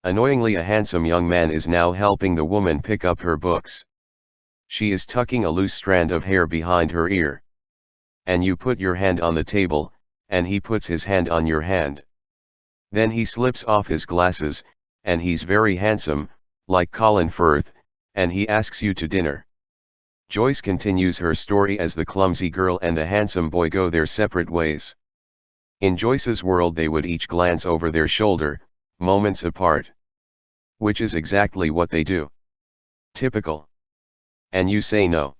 Annoyingly, a handsome young man is now helping the woman pick up her books. She is tucking a loose strand of hair behind her ear. And you put your hand on the table, and he puts his hand on your hand. Then he slips off his glasses, and he's very handsome, like Colin Firth, and he asks you to dinner. Joyce continues her story as the clumsy girl and the handsome boy go their separate ways. In Joyce's world they would each glance over their shoulder, moments apart. Which is exactly what they do. Typical. And you say no.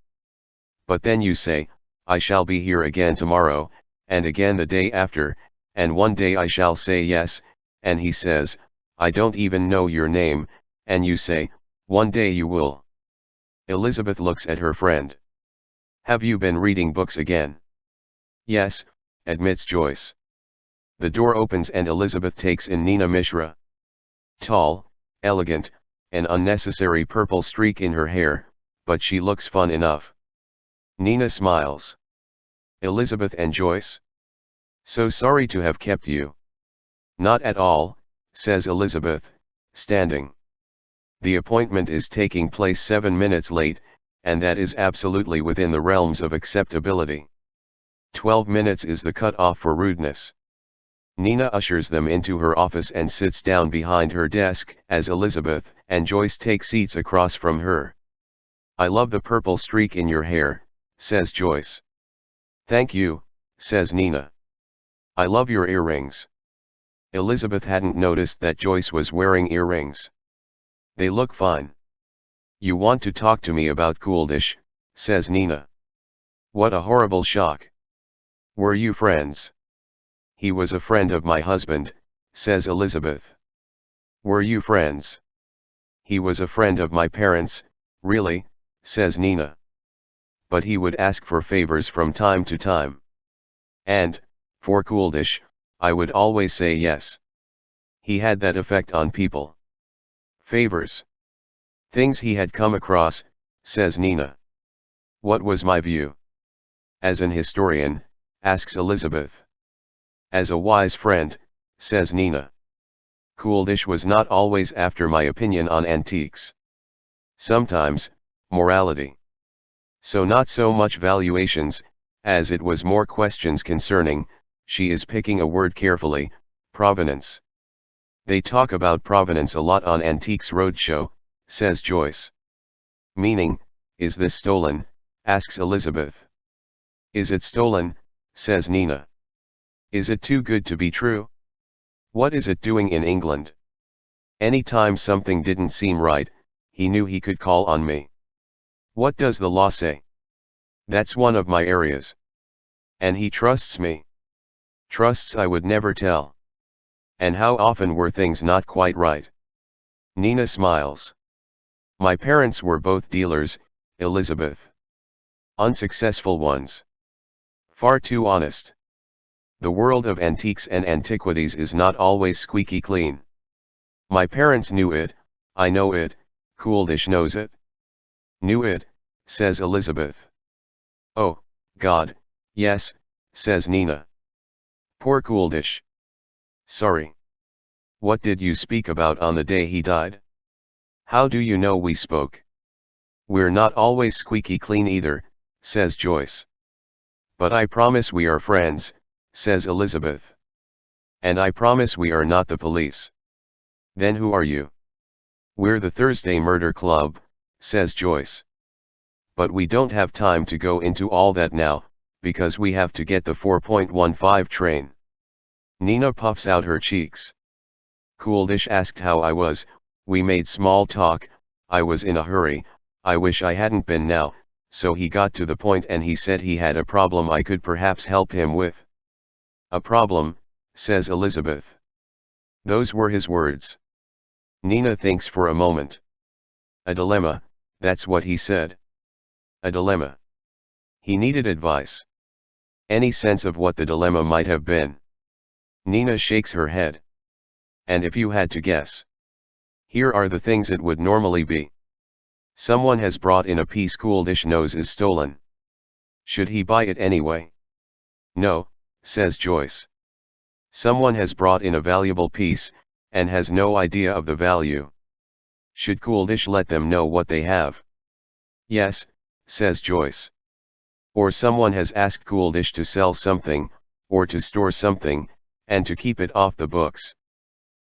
But then you say, I shall be here again tomorrow, and again the day after, and one day I shall say yes, and he says, I don't even know your name, and you say, one day you will. Elizabeth looks at her friend. Have you been reading books again? Yes, admits Joyce. The door opens and Elizabeth takes in Nina Mishra. Tall, elegant, an unnecessary purple streak in her hair, but she looks fun enough. Nina smiles. Elizabeth and Joyce? So sorry to have kept you. Not at all, says Elizabeth, standing. The appointment is taking place 7 minutes late, and that is absolutely within the realms of acceptability. 12 minutes is the cut-off for rudeness. Nina ushers them into her office and sits down behind her desk as Elizabeth and Joyce take seats across from her. I love the purple streak in your hair, says Joyce. Thank you, says Nina. I love your earrings. Elizabeth hadn't noticed that Joyce was wearing earrings. They look fine. You want to talk to me about Cooldish, says Nina. What a horrible shock. Were you friends? He was a friend of my husband, says Elizabeth. Were you friends? He was a friend of my parents, really, says Nina. But he would ask for favors from time to time. And, for Cooldish, I would always say yes. He had that effect on people. Favors. Things he had come across, says Nina. What was my view? As an historian, asks Elizabeth. As a wise friend, says Nina. Cooldish was not always after my opinion on antiques. Sometimes, morality. So not so much valuations, as it was more questions concerning, she is picking a word carefully, provenance. They talk about provenance a lot on Antiques Roadshow, says Joyce. Meaning, is this stolen, asks Elizabeth. Is it stolen, says Nina. Is it too good to be true? What is it doing in England? Anytime something didn't seem right, he knew he could call on me. What does the law say? That's one of my areas. And he trusts me. Trusts I would never tell. And how often were things not quite right? Nina smiles. My parents were both dealers, Elizabeth. Unsuccessful ones. Far too honest. The world of antiques and antiquities is not always squeaky clean. My parents knew it, I know it, Cooldish knows it. Knew it, says Elizabeth. Oh, God, yes, says Nina. Poor Cooldish. Sorry. What did you speak about on the day he died? How do you know we spoke? We're not always squeaky clean either, says Joyce. But I promise we are friends, says Elizabeth. And I promise we are not the police. Then who are you? We're the Thursday Murder Club, says Joyce. But we don't have time to go into all that now, because we have to get the 4.15 train. Nina puffs out her cheeks. Cooldish asked how I was, we made small talk, I was in a hurry, I wish I hadn't been now, so he got to the point and he said he had a problem I could perhaps help him with. A problem, says Elizabeth. Those were his words. Nina thinks for a moment. A dilemma, that's what he said. A dilemma. He needed advice. Any sense of what the dilemma might have been? Nina shakes her head. And if you had to guess? Here are the things it would normally be. Someone has brought in a piece Cooldish knows is stolen. Should he buy it anyway? No, says Joyce. Someone has brought in a valuable piece, and has no idea of the value. Should Cooldish let them know what they have? Yes, says Joyce. Or someone has asked Cooldish to sell something, or to store something, and to keep it off the books.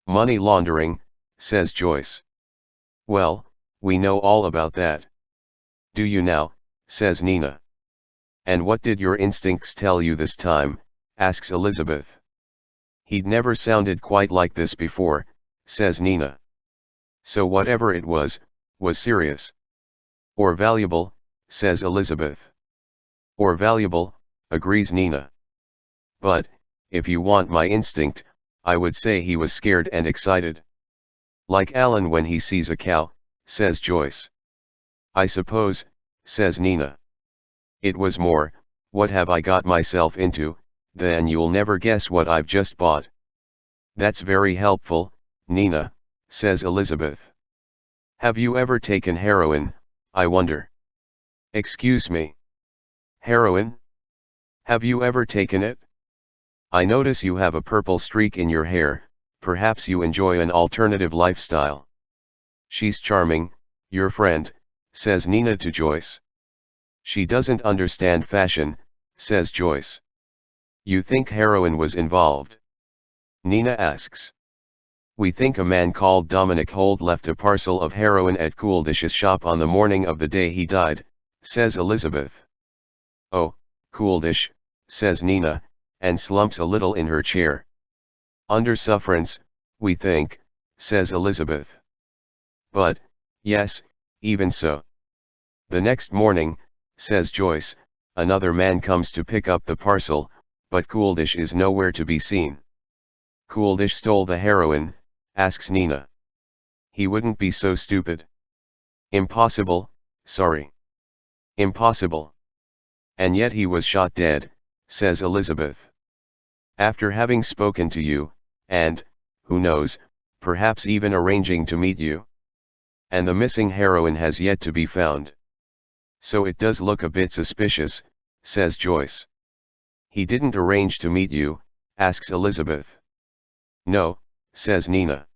Money laundering, says Joyce. Well, we know all about that. Do you now, says Nina. And what did your instincts tell you this time, asks Elizabeth. He'd never sounded quite like this before, says Nina. So whatever it was serious. Or valuable, says Elizabeth. Or valuable, agrees Nina. But, if you want my instinct, I would say he was scared and excited. Like Alan when he sees a cow, says Joyce. I suppose, says Nina. It was more, what have I got myself into, than you'll never guess what I've just bought. That's very helpful, Nina, says Elizabeth. Have you ever taken heroin, I wonder? Excuse me. Heroin? Have you ever taken it? I notice you have a purple streak in your hair, perhaps you enjoy an alternative lifestyle. She's charming, your friend, says Nina to Joyce. She doesn't understand fashion, says Joyce. You think heroin was involved? Nina asks. We think a man called Dominic Holt left a parcel of heroin at Cooldish's shop on the morning of the day he died, says Elizabeth. Oh, Cooldish, says Nina, and slumps a little in her chair. Under sufferance, we think, says Elizabeth. But, yes, even so. The next morning, says Joyce, another man comes to pick up the parcel, but Cooldish is nowhere to be seen. Cooldish stole the heroin, asks Nina. He wouldn't be so stupid. Impossible, sorry. Impossible. And yet he was shot dead, says Elizabeth. After having spoken to you, and, who knows, perhaps even arranging to meet you. And the missing heroin has yet to be found. So it does look a bit suspicious, says Joyce. He didn't arrange to meet you, asks Elizabeth. No, says Nina.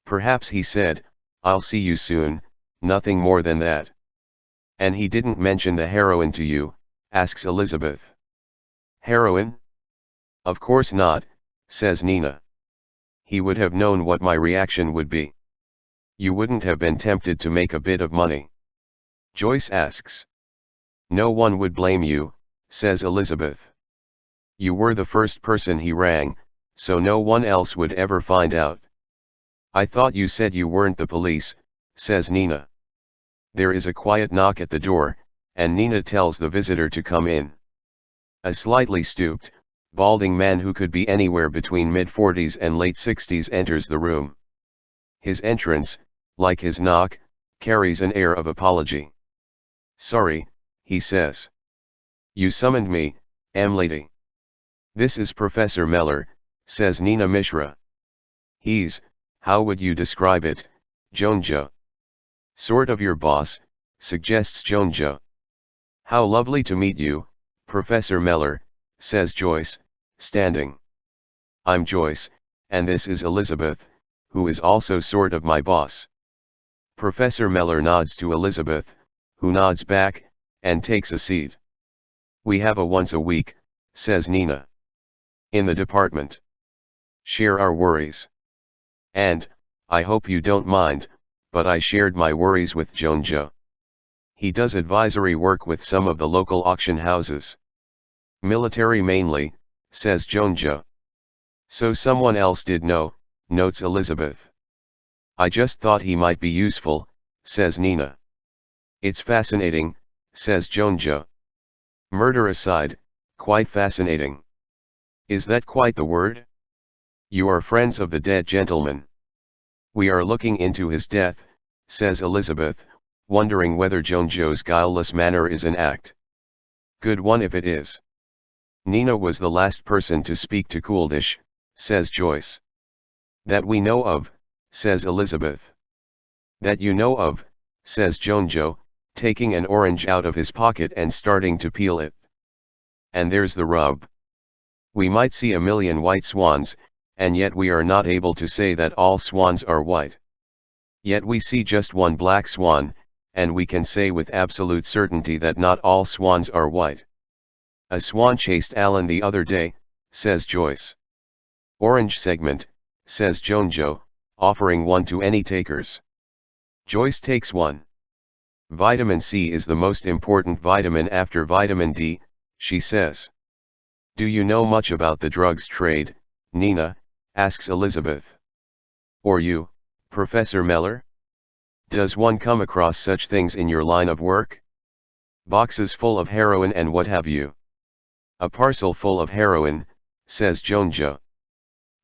Perhaps he said, I'll see you soon, nothing more than that. And he didn't mention the heroin to you, asks Elizabeth. Heroin? Of course not, says Nina. He would have known what my reaction would be. You wouldn't have been tempted to make a bit of money? Joyce asks. No one would blame you, says Elizabeth. You were the first person he rang, so no one else would ever find out. I thought you said you weren't the police, says Nina. There is a quiet knock at the door, and Nina tells the visitor to come in. A slightly stooped, balding man who could be anywhere between mid-40s and late 60s enters the room. His entrance, like his knock, carries an air of apology. Sorry, he says. You summoned me, lady. This is Professor Meller, says Nina Mishra. He's, how would you describe it, Jonja? Sort of your boss, suggests Jonja. How lovely to meet you, Professor Meller, says Joyce, standing. I'm Joyce, and this is Elizabeth, who is also sort of my boss. Professor Meller nods to Elizabeth, who nods back, and takes a seat. We have a once a week, says Nina. In the department. Share our worries. And, I hope you don't mind, but I shared my worries with Jonja. He does advisory work with some of the local auction houses. Military mainly, says Jonja. So someone else did know, notes Elizabeth. I just thought he might be useful, says Nina. It's fascinating, says Jonja. Murder aside, quite fascinating. Is that quite the word? You are friends of the dead gentleman. We are looking into his death, says Elizabeth, wondering whether Jonja's guileless manner is an act. Good one if it is. Nina was the last person to speak to Cooldish, says Joyce. That we know of, says Elizabeth. That you know of, says Jonjo, taking an orange out of his pocket and starting to peel it. And there's the rub. We might see a million white swans, and yet we are not able to say that all swans are white. Yet we see just one black swan, and we can say with absolute certainty that not all swans are white. A swan chased Alan the other day, says Joyce. Orange segment, says Jonjo, offering one to any takers. Joyce takes one. Vitamin C is the most important vitamin after vitamin D, she says. Do you know much about the drugs trade, Nina? Asks Elizabeth. Or you, Professor Meller? Does one come across such things in your line of work? Boxes full of heroin and what have you? A parcel full of heroin, says Jonja.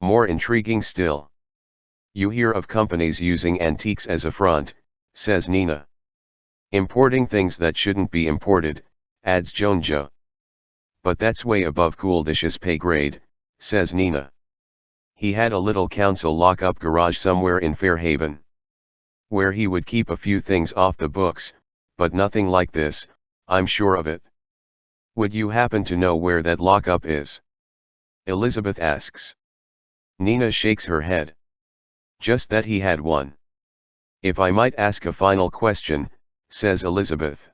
More intriguing still. You hear of companies using antiques as a front, says Nina. Importing things that shouldn't be imported, adds Jonja. But that's way above Cooldish's pay grade, says Nina. He had a little council lock-up garage somewhere in Fairhaven, where he would keep a few things off the books, but nothing like this, I'm sure of it. Would you happen to know where that lock-up is? Elizabeth asks. Nina shakes her head. Just that he had one. If I might ask a final question, says Elizabeth.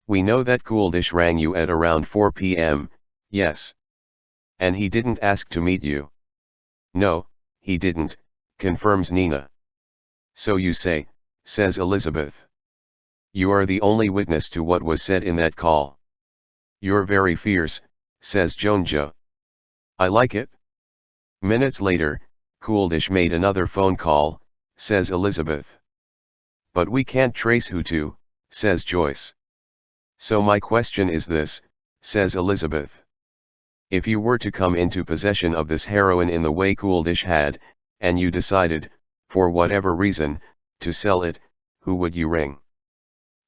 We know that Cooldish rang you at around 4 p.m., yes. And he didn't ask to meet you. No, he didn't, confirms Nina. So you say, says Elizabeth. You are the only witness to what was said in that call. You're very fierce, says Jonja. I like it. Minutes later, Cooldish made another phone call, says Elizabeth. But we can't trace who to, says Joyce. So my question is this, says Elizabeth. If you were to come into possession of this heroin in the way Cooldish had, and you decided, for whatever reason, to sell it, who would you ring?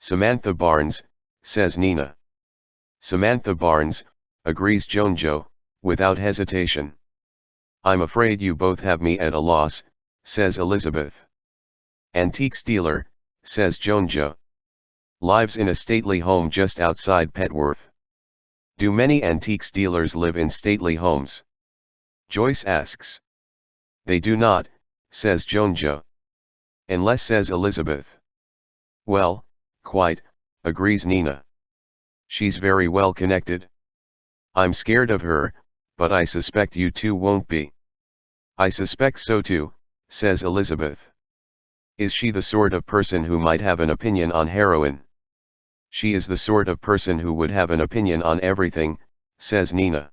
Samantha Barnes, says Nina. Samantha Barnes, agrees Jonjo, without hesitation. I'm afraid you both have me at a loss, says Elizabeth. Antiques dealer, says Jonjo. Lives in a stately home just outside Petworth. Do many antiques dealers live in stately homes? Joyce asks. They do not, says Jonjo. Unless, says Elizabeth. Well, quite, agrees Nina. She's very well connected. I'm scared of her, but I suspect you two won't be. I suspect so too, says Elizabeth. Is she the sort of person who might have an opinion on heroin? She is the sort of person who would have an opinion on everything, says Nina.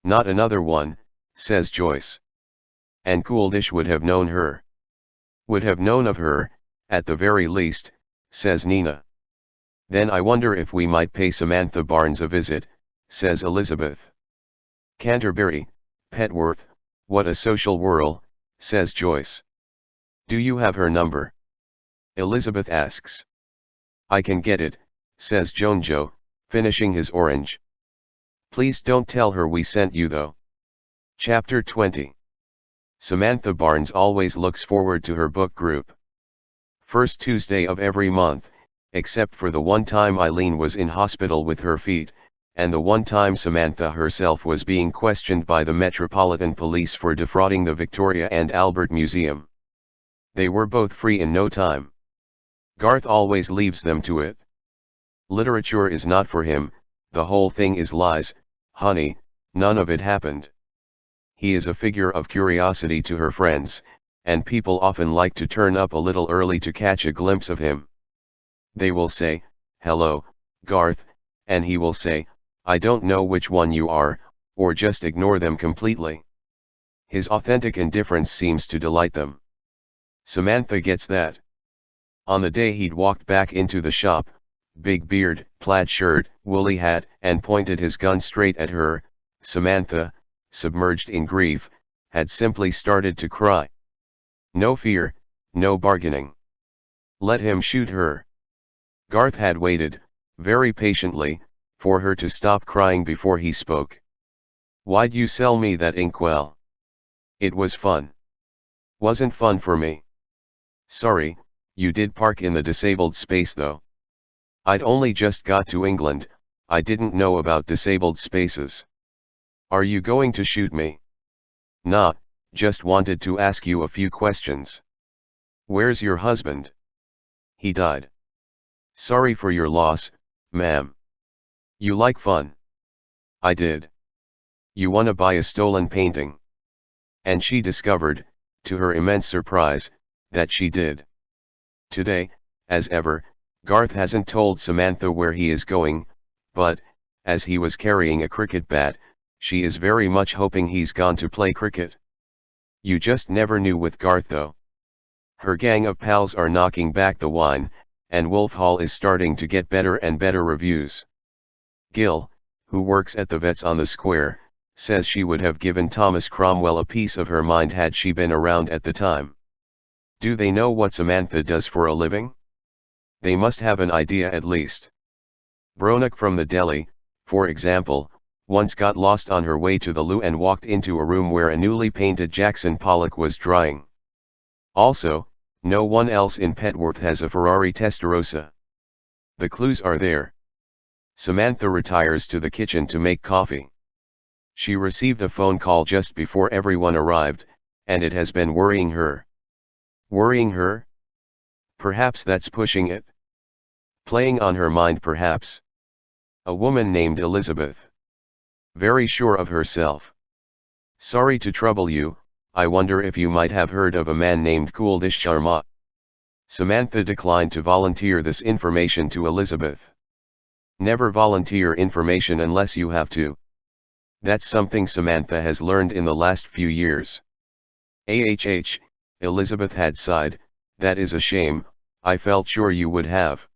Not another one, says Joyce. And Cooldish would have known her. Would have known of her, at the very least, says Nina. Then I wonder if we might pay Samantha Barnes a visit, says Elizabeth. Canterbury, Petworth, what a social whirl, says Joyce. Do you have her number? Elizabeth asks. I can get it, says Joe, finishing his orange. Please don't tell her we sent you though. Chapter 20. Samantha Barnes always looks forward to her book group. First Tuesday of every month, except for the one time Eileen was in hospital with her feet, and the one time Samantha herself was being questioned by the Metropolitan Police for defrauding the Victoria and Albert Museum. They were both free in no time. Garth always leaves them to it. Literature is not for him, the whole thing is lies, honey, none of it happened. He is a figure of curiosity to her friends, and people often like to turn up a little early to catch a glimpse of him. They will say, hello, Garth, and he will say, I don't know which one you are, or just ignore them completely. His authentic indifference seems to delight them. Samantha gets that. On the day he'd walked back into the shop, big beard, plaid shirt, woolly hat, and pointed his gun straight at her, Samantha, submerged in grief, had simply started to cry. No fear, no bargaining. Let him shoot her. Garth had waited, very patiently, for her to stop crying before he spoke. Why'd you sell me that inkwell? It was fun. Wasn't fun for me. Sorry, you did park in the disabled space though. I'd only just got to England, I didn't know about disabled spaces. Are you going to shoot me? Nah, just wanted to ask you a few questions. Where's your husband? He died. Sorry for your loss, ma'am. You like fun? I did. You wanna buy a stolen painting? And she discovered, to her immense surprise, that she did. Today, as ever, Garth hasn't told Samantha where he is going, but, as he was carrying a cricket bat, she is very much hoping he's gone to play cricket. You just never knew with Garth though. Her gang of pals are knocking back the wine, and Wolf Hall is starting to get better and better reviews. Gill, who works at the Vets on the Square, says she would have given Thomas Cromwell a piece of her mind had she been around at the time. Do they know what Samantha does for a living? They must have an idea at least. Bronock from the deli, for example, once got lost on her way to the loo and walked into a room where a newly painted Jackson Pollock was drying. Also, no one else in Petworth has a Ferrari Testarossa. The clues are there. Samantha retires to the kitchen to make coffee. She received a phone call just before everyone arrived, and it has been worrying her. Worrying her? Perhaps that's pushing it. Playing on her mind perhaps. A woman named Elizabeth. Very sure of herself. Sorry to trouble you, I wonder if you might have heard of a man named Cooldish Sharma. Samantha declined to volunteer this information to Elizabeth. Never volunteer information unless you have to. That's something Samantha has learned in the last few years. Elizabeth had sighed, that is a shame, I felt sure you would have.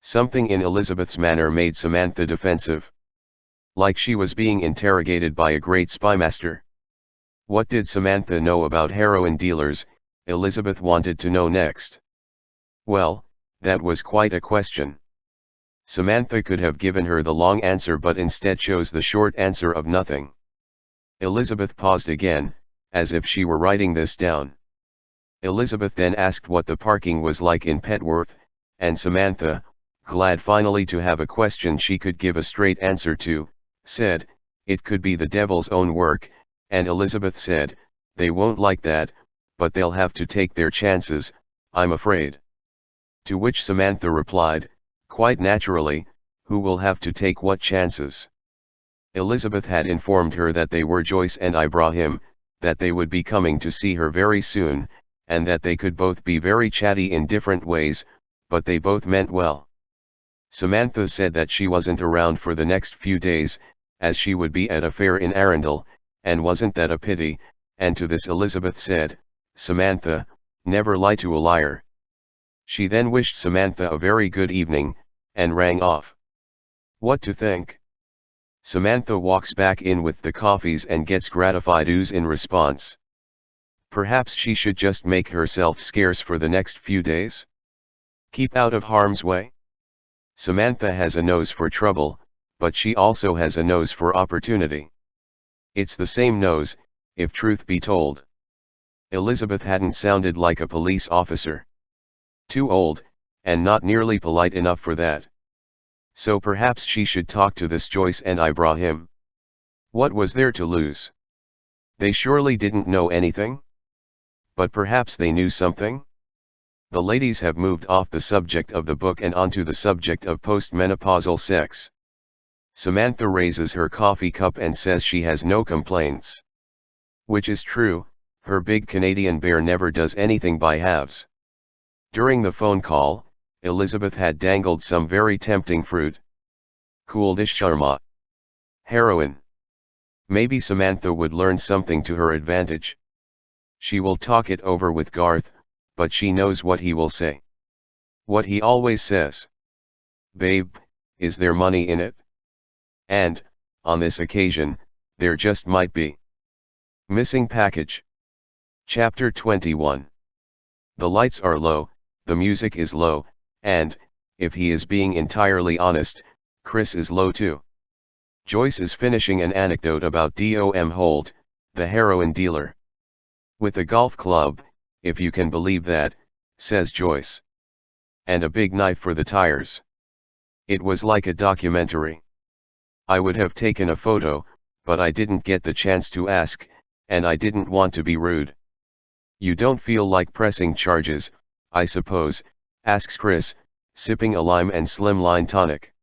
Something in Elizabeth's manner made Samantha defensive. Like she was being interrogated by a great spymaster. What did Samantha know about heroin dealers, Elizabeth wanted to know next. Well, that was quite a question. Samantha could have given her the long answer but instead chose the short answer of nothing. Elizabeth paused again, as if she were writing this down. Elizabeth then asked what the parking was like in Petworth, and Samantha, glad finally to have a question she could give a straight answer to, said, it could be the devil's own work, and Elizabeth said, they won't like that, but they'll have to take their chances, I'm afraid. To which Samantha replied, quite naturally, who will have to take what chances? Elizabeth had informed her that they were Joyce and Ibrahim, that they would be coming to see her very soon, and that they could both be very chatty in different ways, but they both meant well. Samantha said that she wasn't around for the next few days, as she would be at a fair in Arundel, and wasn't that a pity, and to this Elizabeth said, "Samantha, never lie to a liar." She then wished Samantha a very good evening, and rang off. What to think? Samantha walks back in with the coffees and gets gratified ooze in response. Perhaps she should just make herself scarce for the next few days? Keep out of harm's way? Samantha has a nose for trouble, but she also has a nose for opportunity. It's the same nose, if truth be told. Elizabeth hadn't sounded like a police officer. Too old, and not nearly polite enough for that. So perhaps she should talk to this Joyce and eyebrow him. What was there to lose? They surely didn't know anything? But perhaps they knew something? The ladies have moved off the subject of the book and onto the subject of postmenopausal sex. Samantha raises her coffee cup and says she has no complaints. Which is true, her big Canadian bear never does anything by halves. During the phone call, Elizabeth had dangled some very tempting fruit. Cooldish sharma. Heroin. Maybe Samantha would learn something to her advantage. She will talk it over with Garth, but she knows what he will say. What he always says. Babe, is there money in it? And, on this occasion, there just might be. Missing package. Chapter 21. The lights are low, the music is low, and, if he is being entirely honest, Chris is low too. Joyce is finishing an anecdote about Dom Holt, the heroin dealer. With a golf club, if you can believe that, says Joyce. And a big knife for the tires. It was like a documentary. I would have taken a photo, but I didn't get the chance to ask, and I didn't want to be rude. You don't feel like pressing charges, I suppose, asks Chris, sipping a lime and slimline tonic.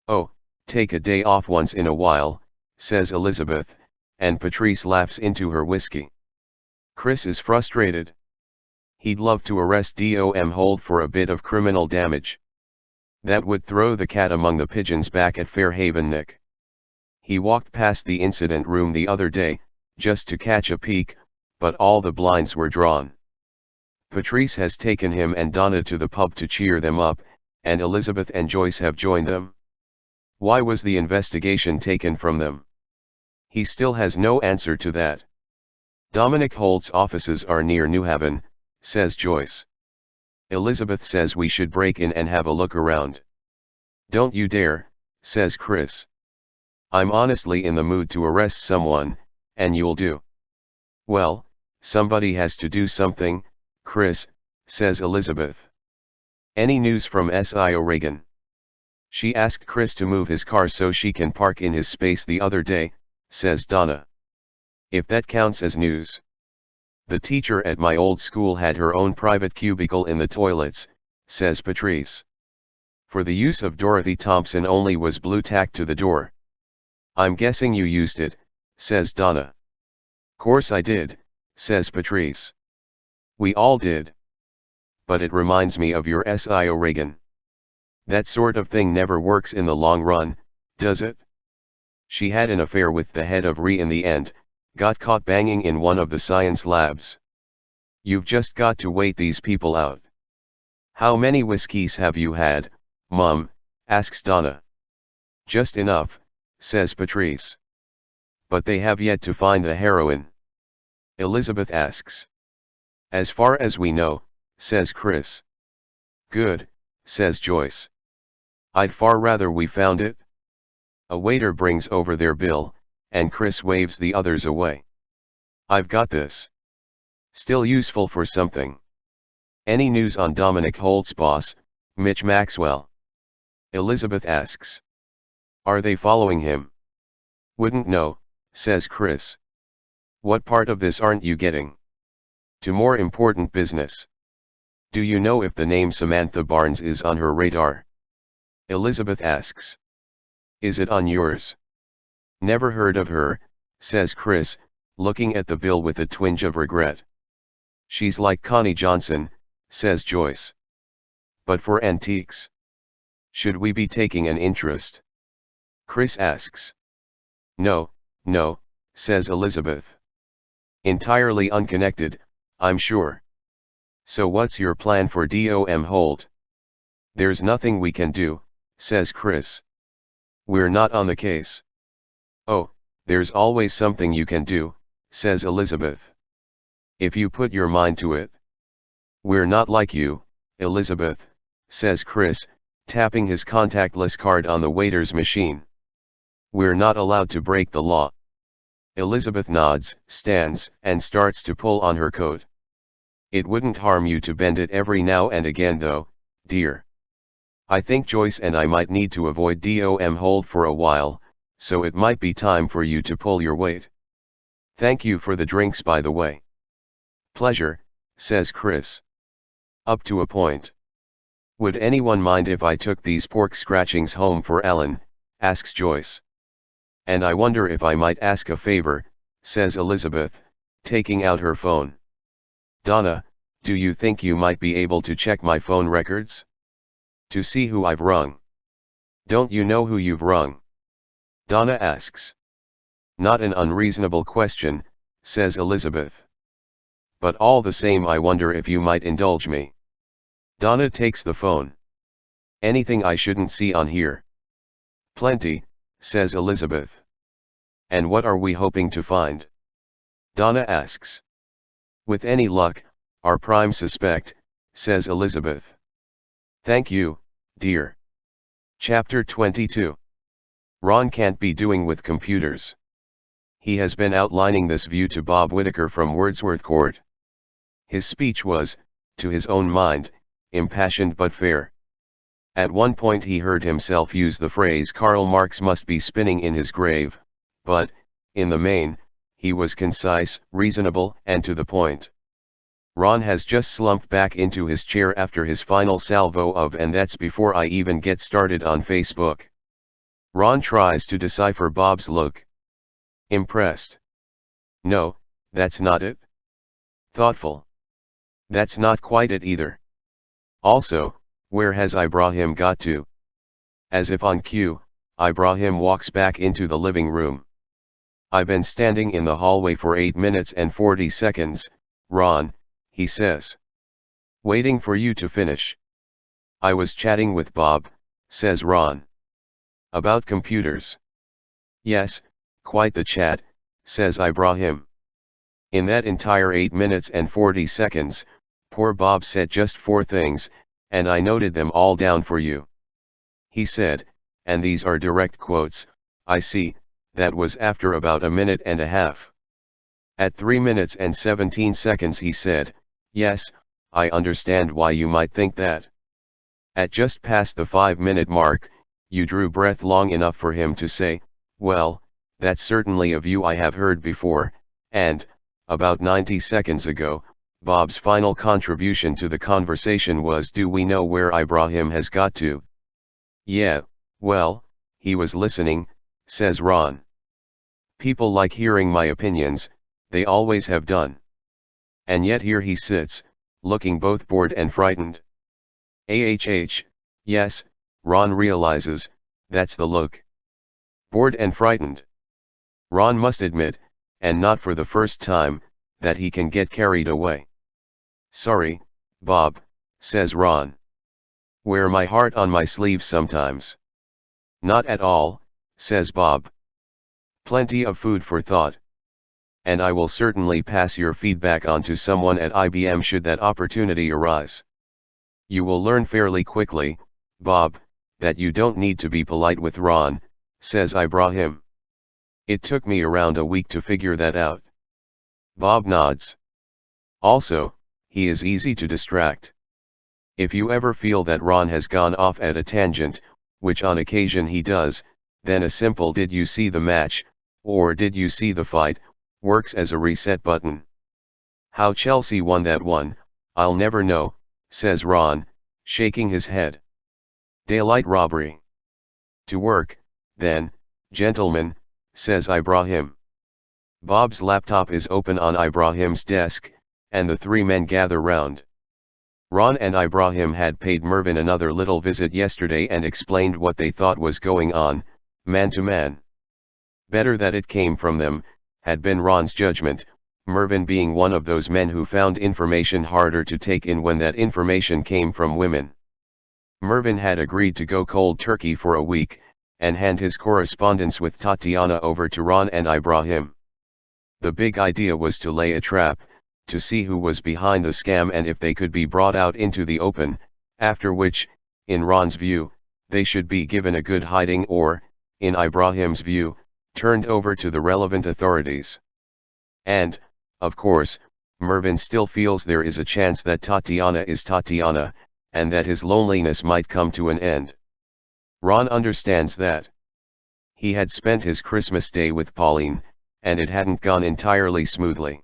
Oh, take a day off once in a while, says Elizabeth, and Patrice laughs into her whiskey. Chris is frustrated. He'd love to arrest Dom Holt for a bit of criminal damage. That would throw the cat among the pigeons back at Fairhaven Nick. He walked past the incident room the other day, just to catch a peek, but all the blinds were drawn. Patrice has taken him and Donna to the pub to cheer them up, and Elizabeth and Joyce have joined them. Why was the investigation taken from them? He still has no answer to that. Dominic Holt's offices are near New Haven, says Joyce. Elizabeth says we should break in and have a look around. Don't you dare, says Chris. I'm honestly in the mood to arrest someone, and you'll do. Well, somebody has to do something, Chris, says Elizabeth. Any news from S.I. O'Regan? She asked Chris to move his car so she can park in his space the other day, says Donna. If that counts as news. The teacher at my old school had her own private cubicle in the toilets, says Patrice. For the use of Dorothy Thompson only was blue tacked to the door. I'm guessing you used it, says Donna. Course I did, says Patrice. We all did. But it reminds me of your S.I. O'Regan. That sort of thing never works in the long run, does it? She had an affair with the head of RE in the end, got caught banging in one of the science labs. You've just got to wait these people out. How many whiskeys have you had, Mum? Asks Donna. Just enough, says Patrice. But they have yet to find the heroin. Elizabeth asks. As far as we know, says Chris. Good, says Joyce. I'd far rather we found it. A waiter brings over their bill, and Chris waves the others away. I've got this. Still useful for something. Any news on Dominic Holt's boss, Mitch Maxwell? Elizabeth asks. Are they following him? Wouldn't know, says Chris. What part of this aren't you getting? To more important business. Do you know if the name Samantha Barnes is on her radar? Elizabeth asks. Is it on yours? Never heard of her, says Chris, looking at the bill with a twinge of regret. She's like Connie Johnson, says Joyce. But for antiques. Should we be taking an interest? Chris asks. No, no, says Elizabeth. Entirely unconnected, I'm sure. So what's your plan for Dom Holt? There's nothing we can do, says Chris. We're not on the case. Oh, there's always something you can do, says Elizabeth. If you put your mind to it. We're not like you, Elizabeth, says Chris, tapping his contactless card on the waiter's machine. We're not allowed to break the law. Elizabeth nods, stands, and starts to pull on her coat. It wouldn't harm you to bend it every now and again though, dear. I think Joyce and I might need to avoid Dom Holt for a while, so it might be time for you to pull your weight. Thank you for the drinks by the way. Pleasure, says Chris. Up to a point. Would anyone mind if I took these pork scratchings home for Ellen, asks Joyce. And I wonder if I might ask a favor, says Elizabeth, taking out her phone. Donna, do you think you might be able to check my phone records? To see who I've rung. Don't you know who you've rung? Donna asks. Not an unreasonable question, says Elizabeth. But all the same I wonder if you might indulge me. Donna takes the phone. Anything I shouldn't see on here? Plenty, says Elizabeth. And what are we hoping to find? Donna asks. With any luck, our prime suspect, says Elizabeth. Thank you, dear. Chapter 22. Ron can't be doing with computers. He has been outlining this view to Bob Whitaker from Wordsworth Court. His speech was, to his own mind, impassioned but fair. At one point he heard himself use the phrase Karl Marx must be spinning in his grave, but, in the main, he was concise, reasonable, and to the point. Ron has just slumped back into his chair after his final salvo of "and that's before I even get started on Facebook." Ron tries to decipher Bob's look. Impressed. No, that's not it. Thoughtful. That's not quite it either. Also, where has Ibrahim got to? As if on cue, Ibrahim walks back into the living room. I've been standing in the hallway for 8 minutes and 40 seconds, Ron, he says. Waiting for you to finish. I was chatting with Bob, says Ron. About computers. Yes, quite the chat, says Ibrahim. In that entire 8 minutes and 40 seconds, poor Bob said just 4 things, and I noted them all down for you. He said, and these are direct quotes, I see, that was after about a minute and a half. At 3 minutes and 17 seconds he said, yes, I understand why you might think that. At just past the 5-minute mark, you drew breath long enough for him to say, well, that's certainly a view I have heard before, and, about 90 seconds ago, Bob's final contribution to the conversation was, do we know where Ibrahim has got to? Yeah, well, he was listening, says Ron. People like hearing my opinions, they always have done. And yet here he sits, looking both bored and frightened. Yes, Ron realizes, that's the look. Bored and frightened. Ron must admit, and not for the first time, that he can get carried away. Sorry, Bob, says Ron. Wear my heart on my sleeve sometimes. Not at all, says Bob. Plenty of food for thought. And I will certainly pass your feedback on to someone at IBM should that opportunity arise. You will learn fairly quickly, Bob, that you don't need to be polite with Ron, says Ibrahim. It took me around a week to figure that out. Bob nods. Also, he is easy to distract. If you ever feel that Ron has gone off at a tangent, which on occasion he does, then a simple "did you see the match?" or "did you see the fight?" works as a reset button. How Chelsea won that one, I'll never know, says Ron, shaking his head. Daylight robbery. To work, then, gentlemen, says Ibrahim. Bob's laptop is open on Ibrahim's desk, and the 3 men gather round. Ron and Ibrahim had paid Mervyn another little visit yesterday and explained what they thought was going on, man to man. Better that it came from them, had been Ron's judgment, Mervyn being one of those men who found information harder to take in when that information came from women. Mervyn had agreed to go cold turkey for a week, and hand his correspondence with Tatiana over to Ron and Ibrahim. The big idea was to lay a trap, to see who was behind the scam and if they could be brought out into the open, after which, in Ron's view, they should be given a good hiding or, in Ibrahim's view, turned over to the relevant authorities. And, of course, Mervyn still feels there is a chance that Tatiana is Tatiana, and that his loneliness might come to an end. Ron understands that. He had spent his Christmas day with Pauline, and it hadn't gone entirely smoothly.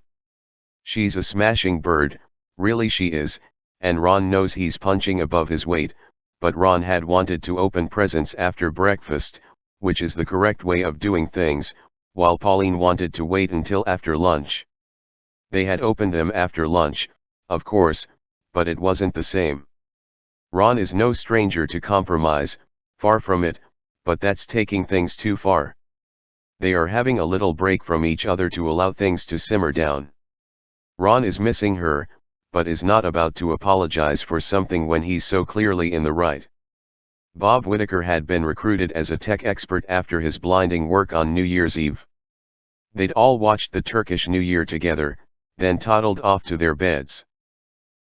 She's a smashing bird, really she is, and Ron knows he's punching above his weight, but Ron had wanted to open presents after breakfast, which is the correct way of doing things, while Pauline wanted to wait until after lunch. They had opened them after lunch, of course, but it wasn't the same. Ron is no stranger to compromise, far from it, but that's taking things too far. They are having a little break from each other to allow things to simmer down. Ron is missing her, but is not about to apologize for something when he's so clearly in the right. Bob Whitaker had been recruited as a tech expert after his blinding work on New Year's Eve. They'd all watched the Turkish New Year together, then toddled off to their beds.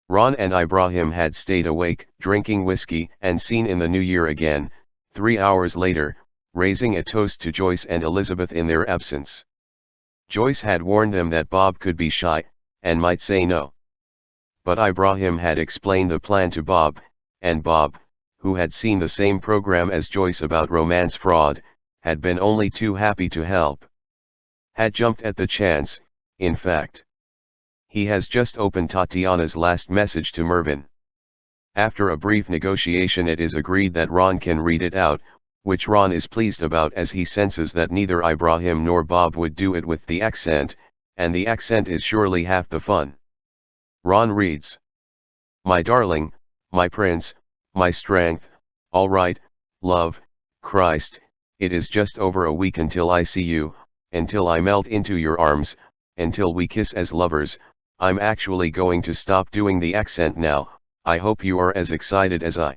Ron and Ibrahim had stayed awake, drinking whiskey, and seen in the New Year again, 3 hours later, raising a toast to Joyce and Elizabeth in their absence. Joyce had warned them that Bob could be shy, and might say no. But Ibrahim had explained the plan to Bob, and Bob, who had seen the same program as Joyce about romance fraud, had been only too happy to help. Had jumped at the chance, in fact. He has just opened Tatiana's last message to Mervyn. After a brief negotiation it is agreed that Ron can read it out, which Ron is pleased about as he senses that neither Ibrahim nor Bob would do it with the accent, and the accent is surely half the fun. Ron reads. My darling, my prince, my strength, all right, love, Christ, it is just over a week until I see you, until I melt into your arms, until we kiss as lovers. I'm actually going to stop doing the accent now. I hope you are as excited as I.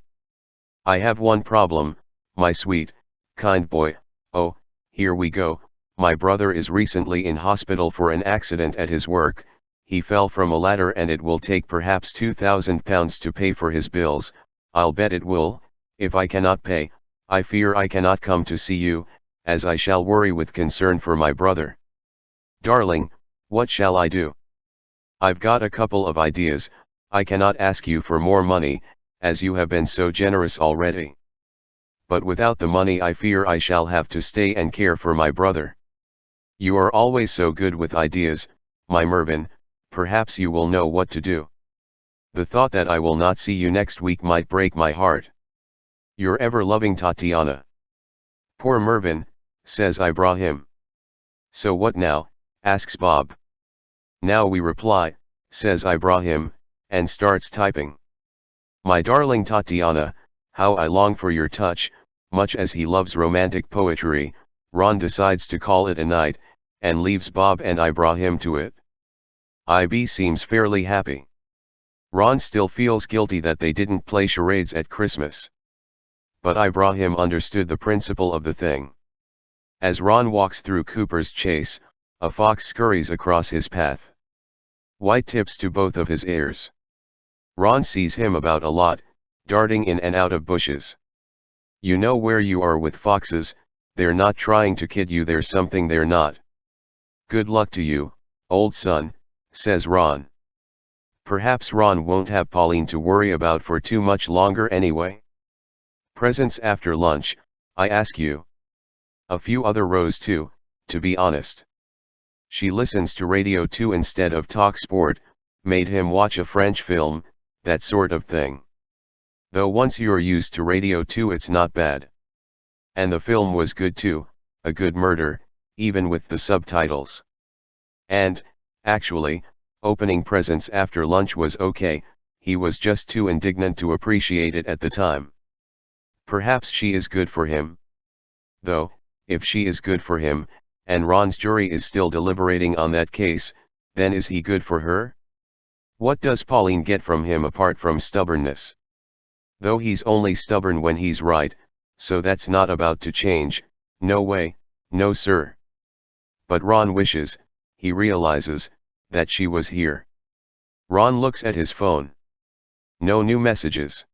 I have one problem, my sweet, kind boy. Oh, here we go. My brother is recently in hospital for an accident at his work. He fell from a ladder and it will take perhaps £2,000 to pay for his bills. I'll bet it will. If I cannot pay, I fear I cannot come to see you, as I shall worry with concern for my brother. Darling, what shall I do? I've got a couple of ideas. I cannot ask you for more money, as you have been so generous already. But without the money I fear I shall have to stay and care for my brother. You are always so good with ideas, my Mervyn, perhaps you will know what to do. The thought that I will not see you next week might break my heart. Your ever-loving Tatiana. Poor Mervyn, says Ibrahim. So what now, asks Bob. Now we reply, says Ibrahim, and starts typing. My darling Tatiana, how I long for your touch. Much as he loves romantic poetry, Ron decides to call it a night, and leaves Bob and Ibrahim to it. IB seems fairly happy. Ron still feels guilty that they didn't play charades at Christmas. But Ibrahim understood the principle of the thing. As Ron walks through Cooper's Chase, a fox scurries across his path. White tips to both of his ears. Ron sees him about a lot, darting in and out of bushes. You know where you are with foxes, they're not trying to kid you, there's something they're not. Good luck to you, old son, says Ron. Perhaps Ron won't have Pauline to worry about for too much longer anyway. Presents after lunch, I ask you. A few other rows too, to be honest. She listens to Radio 2 instead of Talk Sport, made him watch a French film, that sort of thing. Though once you're used to Radio 2 it's not bad. And the film was good too, a good murder, even with the subtitles. And, actually, opening presents after lunch was okay, he was just too indignant to appreciate it at the time. Perhaps she is good for him. Though, if she is good for him, and Ron's jury is still deliberating on that case, then is he good for her? What does Pauline get from him apart from stubbornness? Though he's only stubborn when he's right, so that's not about to change, no way, no sir. But Ron wishes, he realizes, that she was here. Ron looks at his phone. No new messages.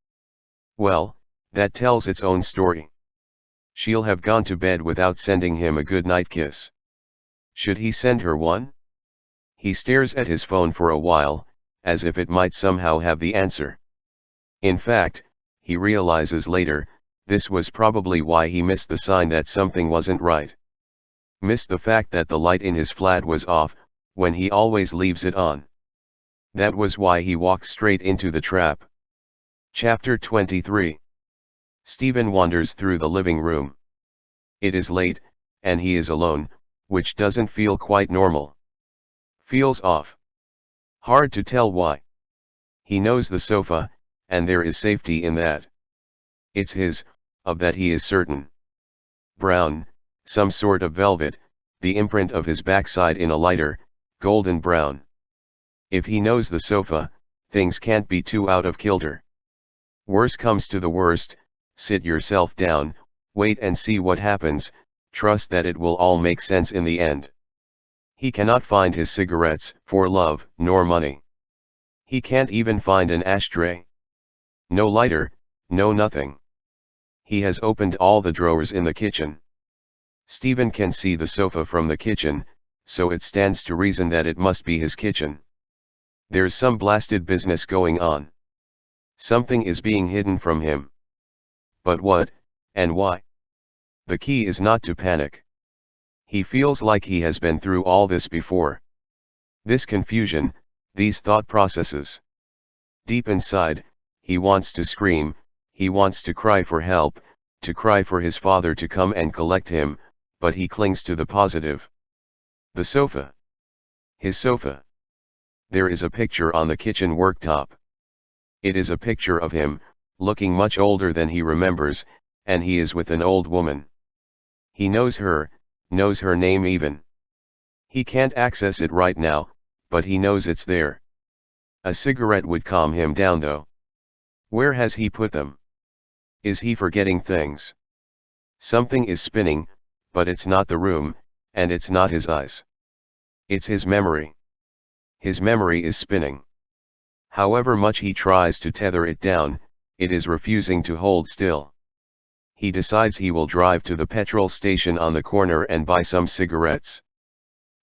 Well, that tells its own story. She'll have gone to bed without sending him a good night kiss. Should he send her one? He stares at his phone for a while, as if it might somehow have the answer. In fact, he realizes later, this was probably why he missed the sign that something wasn't right. Missed the fact that the light in his flat was off, when he always leaves it on. That was why he walked straight into the trap. Chapter 23. Stephen wanders through the living room. It is late, and he is alone, which doesn't feel quite normal. Feels off. Hard to tell why. He knows the sofa, and there is safety in that. It's his, of that he is certain. Brown, some sort of velvet, the imprint of his backside in a lighter, golden brown. If he knows the sofa, things can't be too out of kilter. Worse comes to the worst, sit yourself down, wait and see what happens, trust that it will all make sense in the end. He cannot find his cigarettes, for love, nor money. He can't even find an ashtray. No lighter, no nothing. He has opened all the drawers in the kitchen. Stephen can see the sofa from the kitchen, so it stands to reason that it must be his kitchen. There's some blasted business going on. Something is being hidden from him. But what, and why? The key is not to panic. He feels like he has been through all this before. This confusion, these thought processes. Deep inside, he wants to scream, he wants to cry for help, to cry for his father to come and collect him, but he clings to the positive. The sofa. His sofa. There is a picture on the kitchen worktop. It is a picture of him, looking much older than he remembers, and he is with an old woman. He knows her name even. He can't access it right now, but he knows it's there. A cigarette would calm him down though. Where has he put them? Is he forgetting things? Something is spinning, but it's not the room, and it's not his eyes. It's his memory. His memory is spinning. However much he tries to tether it down, it is refusing to hold still. He decides he will drive to the petrol station on the corner and buy some cigarettes.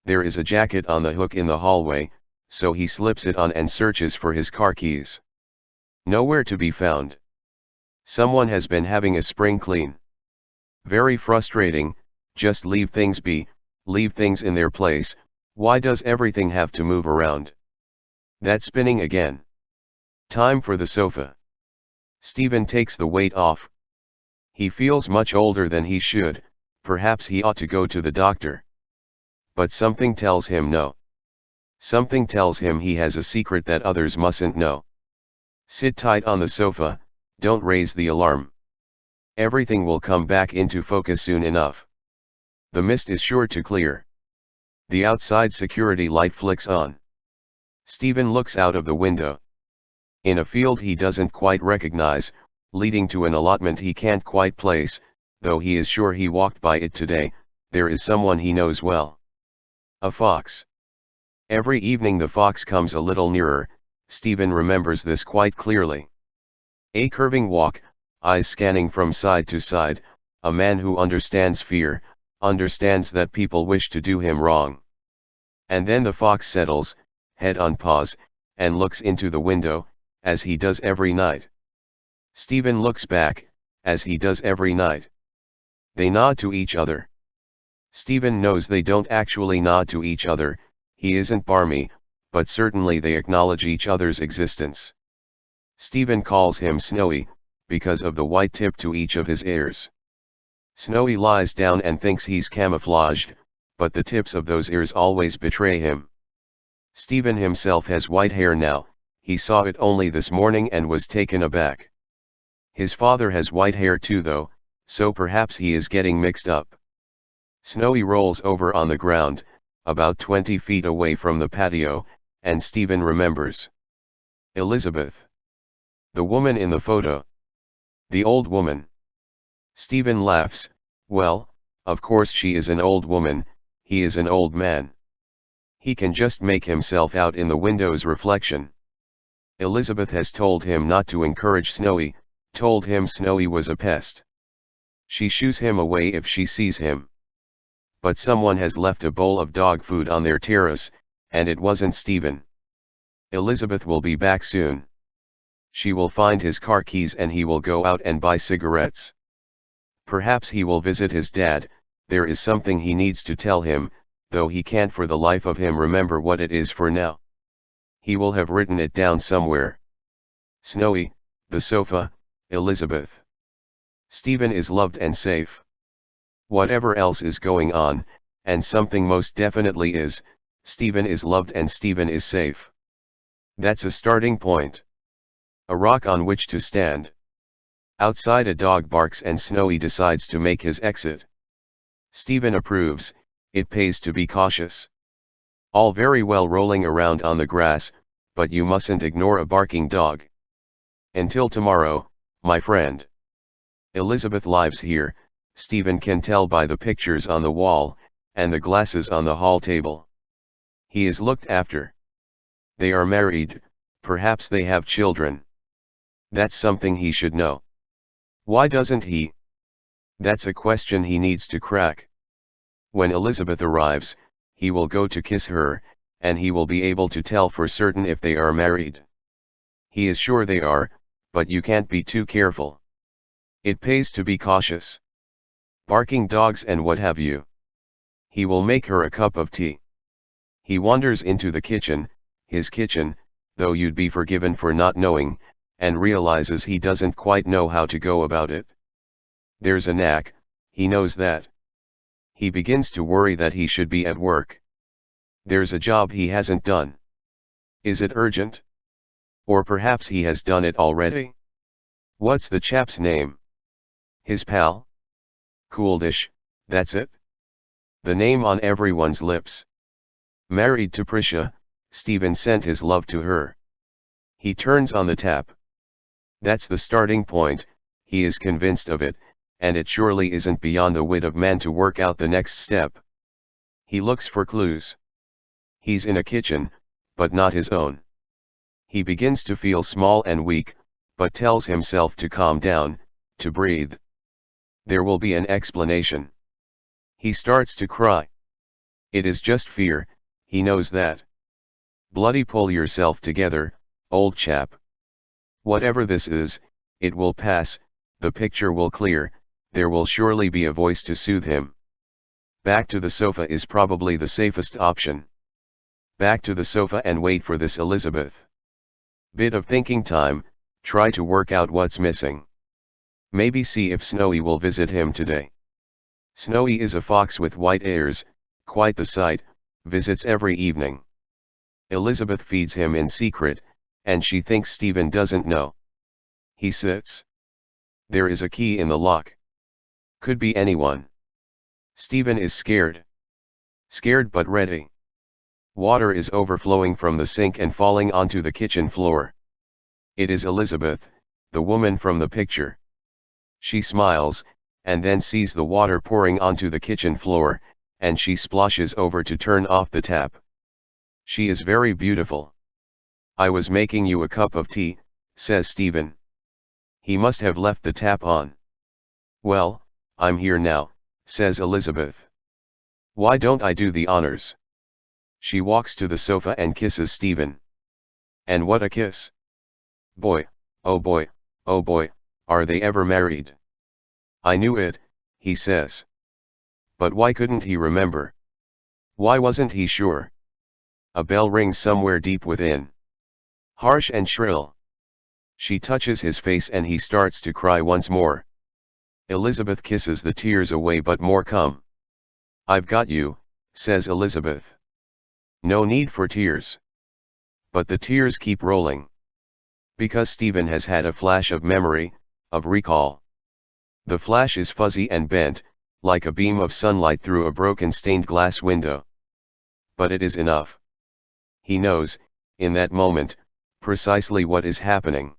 There is a jacket on the hook in the hallway, so he slips it on and searches for his car keys. Nowhere to be found. Someone has been having a spring clean. Very frustrating, just leave things be, leave things in their place, why does everything have to move around? That spinning again. Time for the sofa. Stephen takes the weight off. He feels much older than he should, perhaps he ought to go to the doctor. But something tells him no. Something tells him he has a secret that others mustn't know. Sit tight on the sofa, don't raise the alarm. Everything will come back into focus soon enough. The mist is sure to clear. The outside security light flicks on. Stephen looks out of the window. In a field he doesn't quite recognize, leading to an allotment he can't quite place, though he is sure he walked by it today, there is someone he knows well. A fox. Every evening the fox comes a little nearer, Stephen remembers this quite clearly. A curving walk, eyes scanning from side to side, a man who understands fear, understands that people wish to do him wrong. And then the fox settles, head on paws, and looks into the window, as he does every night. Stephen looks back, as he does every night. They nod to each other. Stephen knows they don't actually nod to each other, he isn't barmy, but certainly they acknowledge each other's existence. Stephen calls him Snowy, because of the white tip to each of his ears. Snowy lies down and thinks he's camouflaged, but the tips of those ears always betray him. Stephen himself has white hair now, he saw it only this morning and was taken aback. His father has white hair too though, so perhaps he is getting mixed up. Snowy rolls over on the ground, about 20 feet away from the patio, and Stephen remembers. Elizabeth. The woman in the photo. The old woman. Stephen laughs. Well, of course she is an old woman, he is an old man. He can just make himself out in the window's reflection. Elizabeth has told him not to encourage Snowy, told him Snowy was a pest. She shoos him away if she sees him. But someone has left a bowl of dog food on their terrace, and it wasn't Stephen. Elizabeth will be back soon. She will find his car keys and he will go out and buy cigarettes. Perhaps he will visit his dad. There is something he needs to tell him, though he can't for the life of him remember what it is for now. He will have written it down somewhere. Snowy, the sofa, Elizabeth. Stephen is loved and safe. Whatever else is going on, and something most definitely is, Stephen is loved and Stephen is safe. That's a starting point. A rock on which to stand. Outside a dog barks and Snowy decides to make his exit. Stephen approves, it pays to be cautious. All very well rolling around on the grass, but you mustn't ignore a barking dog. Until tomorrow, my friend. Elizabeth lives here, Stephen can tell by the pictures on the wall, and the glasses on the hall table. He is looked after. They are married, perhaps they have children. That's something he should know. Why doesn't he? That's a question he needs to crack. When Elizabeth arrives, he will go to kiss her, and he will be able to tell for certain if they are married. He is sure they are, but you can't be too careful. It pays to be cautious. Barking dogs and what have you. He will make her a cup of tea. He wanders into the kitchen, his kitchen, though you'd be forgiven for not knowing, and realizes he doesn't quite know how to go about it. There's a knack, he knows that. He begins to worry that he should be at work. There's a job he hasn't done. Is it urgent? Or perhaps he has done it already? What's the chap's name? His pal? Cooldish, that's it? The name on everyone's lips. Married to Prisha, Stephen sent his love to her. He turns on the tap. That's the starting point, he is convinced of it, and it surely isn't beyond the wit of man to work out the next step. He looks for clues. He's in a kitchen, but not his own. He begins to feel small and weak, but tells himself to calm down, to breathe. There will be an explanation. He starts to cry. It is just fear, he knows that. Bloody pull yourself together, old chap. Whatever this is, it will pass, the picture will clear, there will surely be a voice to soothe him. Back to the sofa is probably the safest option. Back to the sofa and wait for this Elizabeth. Bit of thinking time, try to work out what's missing. Maybe see if Snowy will visit him today. Snowy is a fox with white ears, quite the sight, visits every evening. Elizabeth feeds him in secret, and she thinks Stephen doesn't know. He sits. There is a key in the lock. Could be anyone. Stephen is scared. Scared but ready. Water is overflowing from the sink and falling onto the kitchen floor. It is Elizabeth, the woman from the picture. She smiles, and then sees the water pouring onto the kitchen floor, and she splashes over to turn off the tap. She is very beautiful. I was making you a cup of tea, says Stephen. He must have left the tap on. Well, I'm here now, says Elizabeth. Why don't I do the honors? She walks to the sofa and kisses Stephen. And what a kiss. Boy, oh boy, oh boy, are they ever married? I knew it, he says. But why couldn't he remember? Why wasn't he sure? A bell rings somewhere deep within. Harsh and shrill. She touches his face and he starts to cry once more. Elizabeth kisses the tears away but more come. I've got you, says Elizabeth. No need for tears. But the tears keep rolling. Because Stephen has had a flash of memory, of recall. The flash is fuzzy and bent, like a beam of sunlight through a broken stained glass window. But it is enough. He knows, in that moment, precisely what is happening.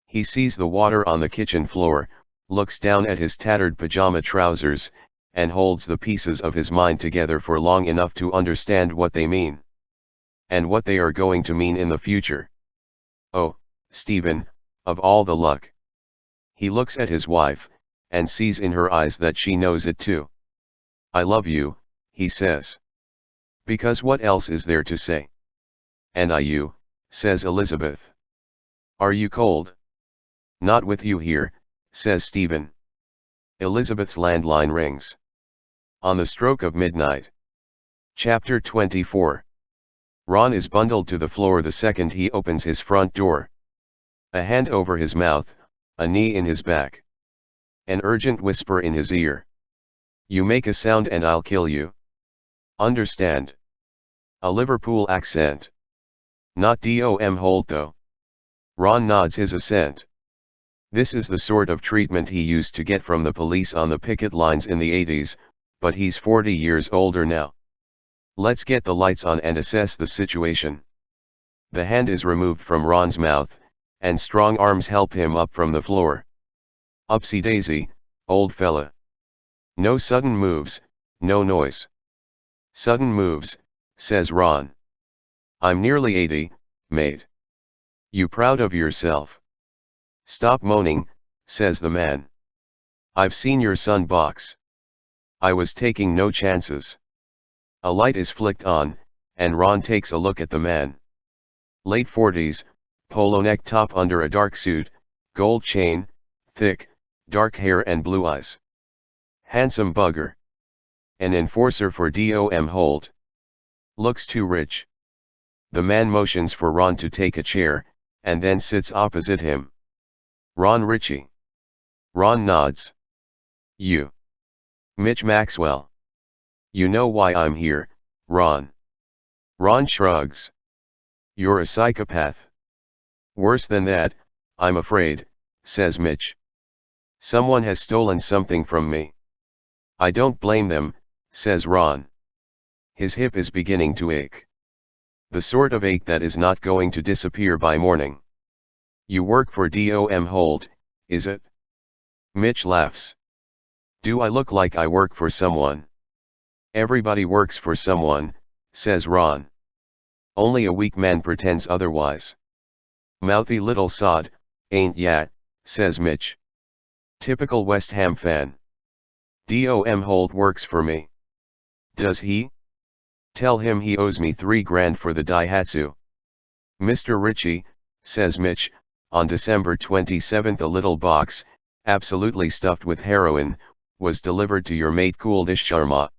He sees the water on the kitchen floor, looks down at his tattered pajama trousers, and holds the pieces of his mind together for long enough to understand what they mean. And what they are going to mean in the future. Oh, Stephen, of all the luck. He looks at his wife, and sees in her eyes that she knows it too. I love you, he says. Because what else is there to say? And you, says Elizabeth. Are you cold? Not with you here, says Stephen. Elizabeth's landline rings. On the stroke of midnight. Chapter 24. Ron is bundled to the floor the second he opens his front door. A hand over his mouth, a knee in his back. An urgent whisper in his ear. You make a sound and I'll kill you. Understand? A Liverpool accent. Not Dom Holt though. Ron nods his assent. This is the sort of treatment he used to get from the police on the picket lines in the 80s, but he's 40 years older now. Let's get the lights on and assess the situation. The hand is removed from Ron's mouth, and strong arms help him up from the floor. Upsy daisy, old fella. No sudden moves, no noise. Sudden moves, says Ron. I'm nearly 80, mate. You proud of yourself? Stop moaning, says the man. I've seen your son box. I was taking no chances. A light is flicked on, and Ron takes a look at the man. Late 40s, polo neck top under a dark suit, gold chain, thick, dark hair and blue eyes. Handsome bugger. An enforcer for Dom Holt. Looks too rich. The man motions for Ron to take a chair, and then sits opposite him. Ron Ritchie. Ron nods. You. Mitch Maxwell. You know why I'm here, Ron. Ron shrugs. You're a psychopath. Worse than that, I'm afraid, says Mitch. Someone has stolen something from me. I don't blame them, says Ron. His hip is beginning to ache. The sort of ache that is not going to disappear by morning. You work for Dom Holt, is it? Mitch laughs. Do I look like I work for someone? Everybody works for someone, says Ron. Only a weak man pretends otherwise. Mouthy little sod, ain't ya, says Mitch. Typical West Ham fan. Dom Holt works for me. Does he? Tell him he owes me $3,000 for the Daihatsu. Mr. Ritchie, says Mitch, on December 27 a little box, absolutely stuffed with heroin, was delivered to your mate Kuldish Sharma.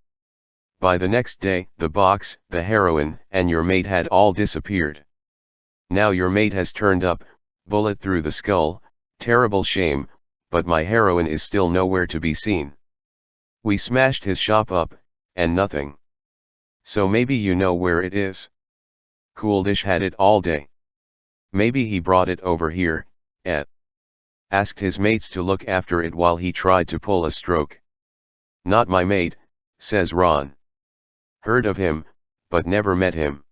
By the next day, the box, the heroin, and your mate had all disappeared. Now your mate has turned up, bullet through the skull, terrible shame, but my heroin is still nowhere to be seen. We smashed his shop up, and nothing. So maybe you know where it is? Kuldish had it all day. Maybe he brought it over here, asked his mates to look after it while he tried to pull a stroke. Not my mate, says Ron. Heard of him, but never met him.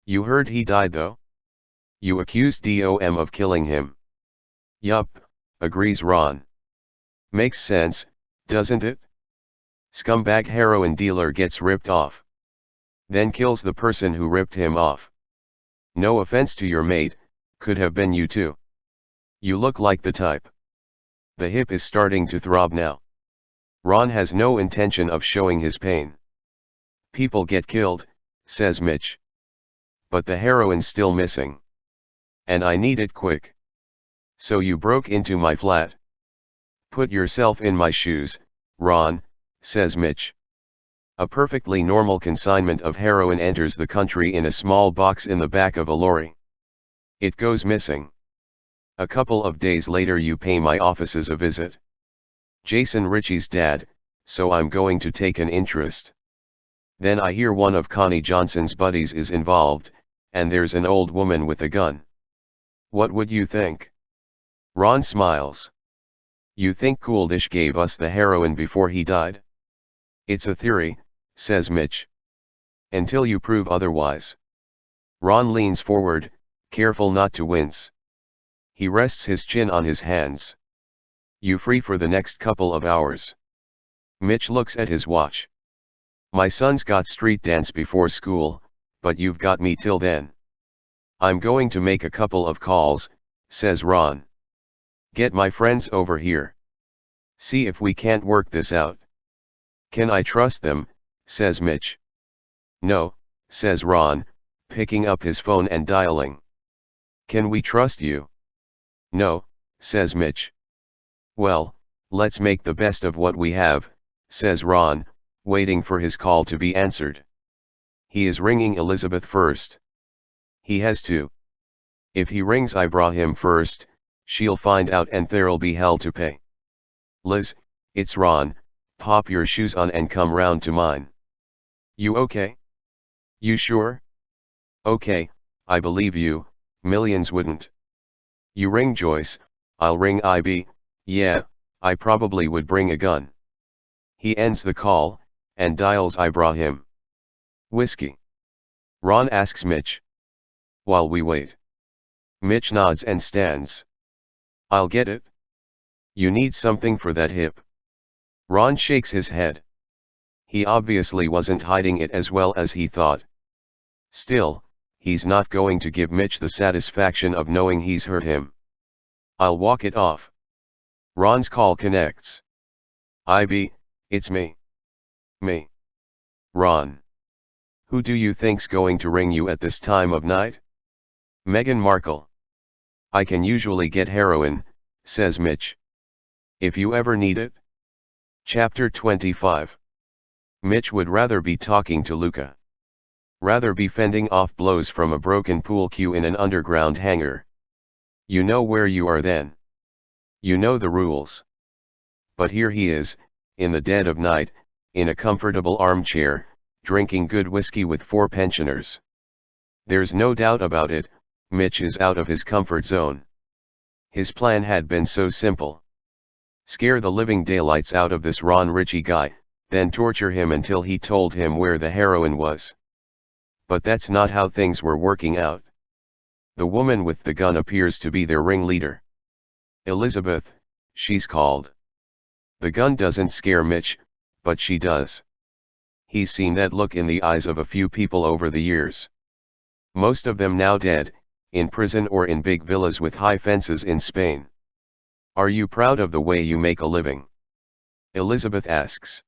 You heard he died though? You accused Dom of killing him. Yup, agrees Ron. Makes sense, doesn't it? Scumbag heroin dealer gets ripped off. Then kills the person who ripped him off. No offense to your mate, could have been you too. You look like the type. The hip is starting to throb now. Ron has no intention of showing his pain. People get killed, says Mitch. But the heroin's still missing. And I need it quick. So you broke into my flat. Put yourself in my shoes, Ron, says Mitch. A perfectly normal consignment of heroin enters the country in a small box in the back of a lorry. It goes missing. A couple of days later you pay my offices a visit. Jason Ritchie's dad, so I'm going to take an interest. Then I hear one of Connie Johnson's buddies is involved, and there's an old woman with a gun. What would you think? Ron smiles. You think Cooldish gave us the heroin before he died? It's a theory, says Mitch. Until you prove otherwise. Ron leans forward, careful not to wince. He rests his chin on his hands. You free for the next couple of hours? Mitch looks at his watch. My son's got street dance before school, but you've got me till then. I'm going to make a couple of calls, says Ron. Get my friends over here. See if we can't work this out. Can I trust them, says Mitch. No, says Ron, picking up his phone and dialing. Can we trust you? No, says Mitch. Well, let's make the best of what we have, says Ron, waiting for his call to be answered. He is ringing Elizabeth first. He has to. If he rings Ibrahim first, she'll find out and there'll be hell to pay. Liz, it's Ron, pop your shoes on and come round to mine. You okay? You sure? Okay, I believe you, millions wouldn't. You ring Joyce, I'll ring IB, yeah, I probably would bring a gun. He ends the call, and dials Ibrahim. Whiskey? Ron asks Mitch. While we wait. Mitch nods and stands. I'll get it. You need something for that hip. Ron shakes his head. He obviously wasn't hiding it as well as he thought. Still, he's not going to give Mitch the satisfaction of knowing he's hurt him. I'll walk it off. Ron's call connects. IB, it's me. Me. Ron. Who do you think's going to ring you at this time of night? Meghan Markle. I can usually get heroin, says Mitch. If you ever need it. Chapter 25. Mitch would rather be talking to Luca. Rather be fending off blows from a broken pool cue in an underground hangar. You know where you are then. You know the rules. But here he is, in the dead of night, in a comfortable armchair, drinking good whiskey with 4 pensioners. There's no doubt about it, Mitch is out of his comfort zone. His plan had been so simple. Scare the living daylights out of this Ron Ritchie guy, then torture him until he told him where the heroin was. But that's not how things were working out. The woman with the gun appears to be their ringleader. Elizabeth, she's called. The gun doesn't scare Mitch, but she does. He's seen that look in the eyes of a few people over the years. Most of them now dead, in prison or in big villas with high fences in Spain. Are you proud of the way you make a living? Elizabeth asks.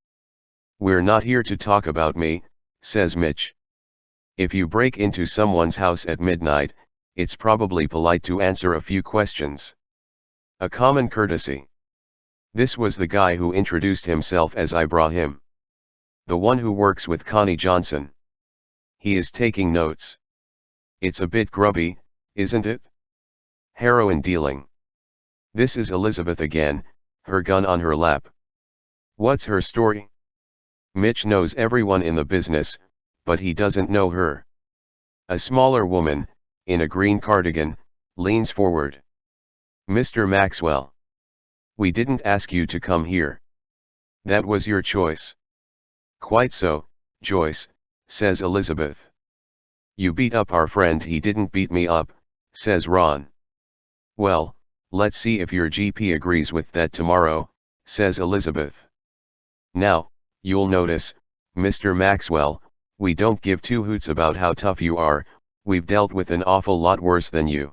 We're not here to talk about me, says Mitch. If you break into someone's house at midnight, it's probably polite to answer a few questions. A common courtesy. This was the guy who introduced himself as Ibrahim. The one who works with Connie Johnson. He is taking notes. It's a bit grubby, isn't it? Heroin dealing. This is Elizabeth again, her gun on her lap. What's her story? Mitch knows everyone in the business, but he doesn't know her. A smaller woman, in a green cardigan, leans forward. Mr. Maxwell. We didn't ask you to come here. That was your choice. Quite so, Joyce, says Elizabeth. You beat up our friend. He didn't beat me up, says Ron. Well, let's see if your GP agrees with that tomorrow, says Elizabeth. Now, you'll notice, Mr. Maxwell, we don't give 2 hoots about how tough you are. We've dealt with an awful lot worse than you.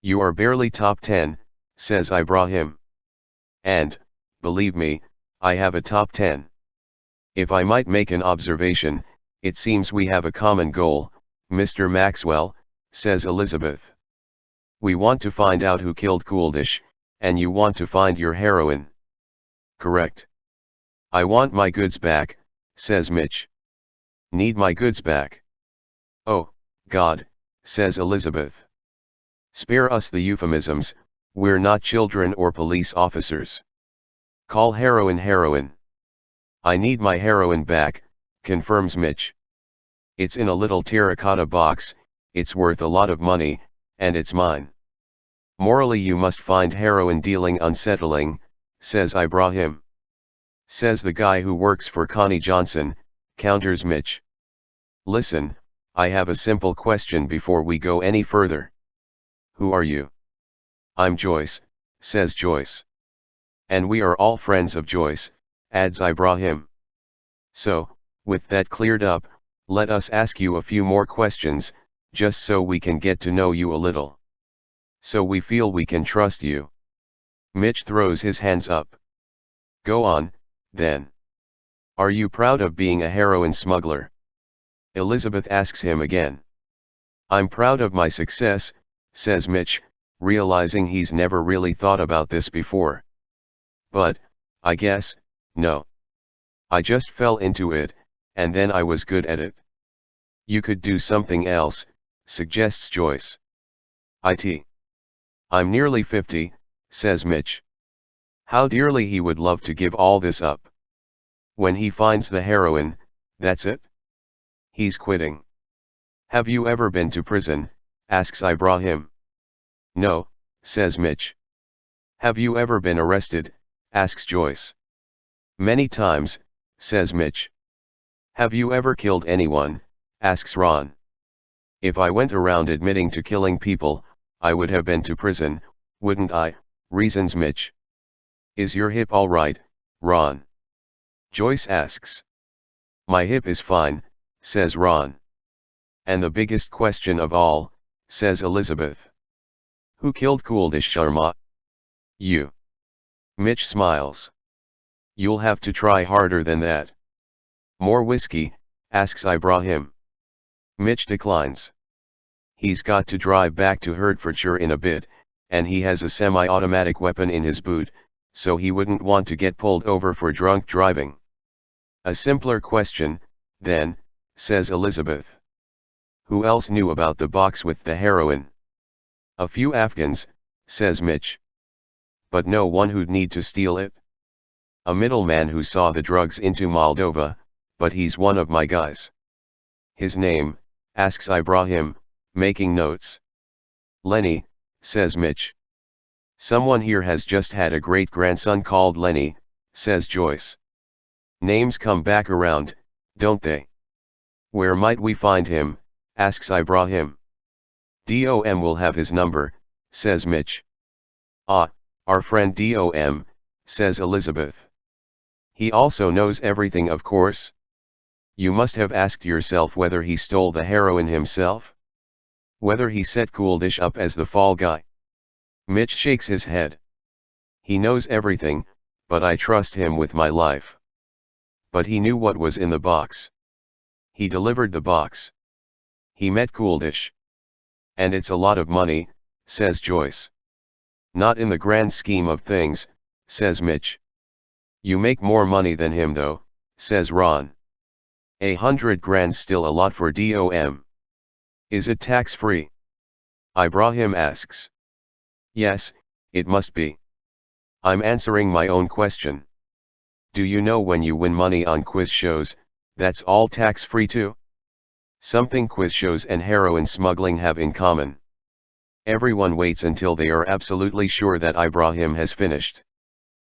You are barely top 10, says Ibrahim. And, believe me, I have a top 10. If I might make an observation, it seems we have a common goal, Mr. Maxwell, says Elizabeth. We want to find out who killed Cooldish, and you want to find your heroine. Correct. I want my goods back, says Mitch. Need my goods back. Oh, God, says Elizabeth. Spare us the euphemisms, we're not children or police officers. Call heroine heroine. I need my heroine back, confirms Mitch. It's in a little terracotta box, it's worth a lot of money, and it's mine. Morally you must find heroin dealing unsettling, says Ibrahim. Says the guy who works for Connie Johnson, counters Mitch. Listen, I have a simple question before we go any further. Who are you? I'm Joyce, says Joyce. And we are all friends of Joyce, adds Ibrahim. So, with that cleared up, let us ask you a few more questions, just so we can get to know you a little. So we feel we can trust you. Mitch throws his hands up. Go on, then. Are you proud of being a heroin smuggler? Elizabeth asks him again. I'm proud of my success, says Mitch, realizing he's never really thought about this before. But, I guess, no. I just fell into it, and then I was good at it. You could do something else, suggests Joyce. I'm nearly 50, says Mitch. How dearly he would love to give all this up. When he finds the heroin, that's it? He's quitting. Have you ever been to prison? Asks Ibrahim. No, says Mitch. Have you ever been arrested? Asks Joyce. Many times, says Mitch. Have you ever killed anyone? Asks Ron. If I went around admitting to killing people, I would have been to prison, wouldn't I? Reasons Mitch. Is your hip all right, Ron? Joyce asks. My hip is fine, says Ron. And the biggest question of all, says Elizabeth. Who killed Kuldish Sharma? You. Mitch smiles. You'll have to try harder than that. More whiskey? Asks Ibrahim. Mitch declines. He's got to drive back to Hertfordshire in a bit, and he has a semi-automatic weapon in his boot, so he wouldn't want to get pulled over for drunk driving. A simpler question, then, says Elizabeth. Who else knew about the box with the heroin? A few Afghans, says Mitch. But no one who'd need to steal it. A middleman who saw the drugs into Moldova, but he's one of my guys. His name? Asks Ibrahim, making notes. Lenny, says Mitch. Someone here has just had a great-grandson called Lenny, says Joyce. Names come back around, don't they? Where might we find him? Asks Ibrahim. DOM will have his number, says Mitch. Ah, our friend DOM, says Elizabeth. He also knows everything, of course. You must have asked yourself whether he stole the heroin himself? Whether he set Kuldish up as the fall guy? Mitch shakes his head. He knows everything, but I trust him with my life. But he knew what was in the box. He delivered the box. He met Kuldish. And it's a lot of money, says Joyce. Not in the grand scheme of things, says Mitch. You make more money than him though, says Ron. 100 grand's still a lot for DOM. Is it tax-free? Ibrahim asks. Yes, it must be. I'm answering my own question. Do you know when you win money on quiz shows, that's all tax-free too? Something quiz shows and heroin smuggling have in common. Everyone waits until they are absolutely sure that Ibrahim has finished.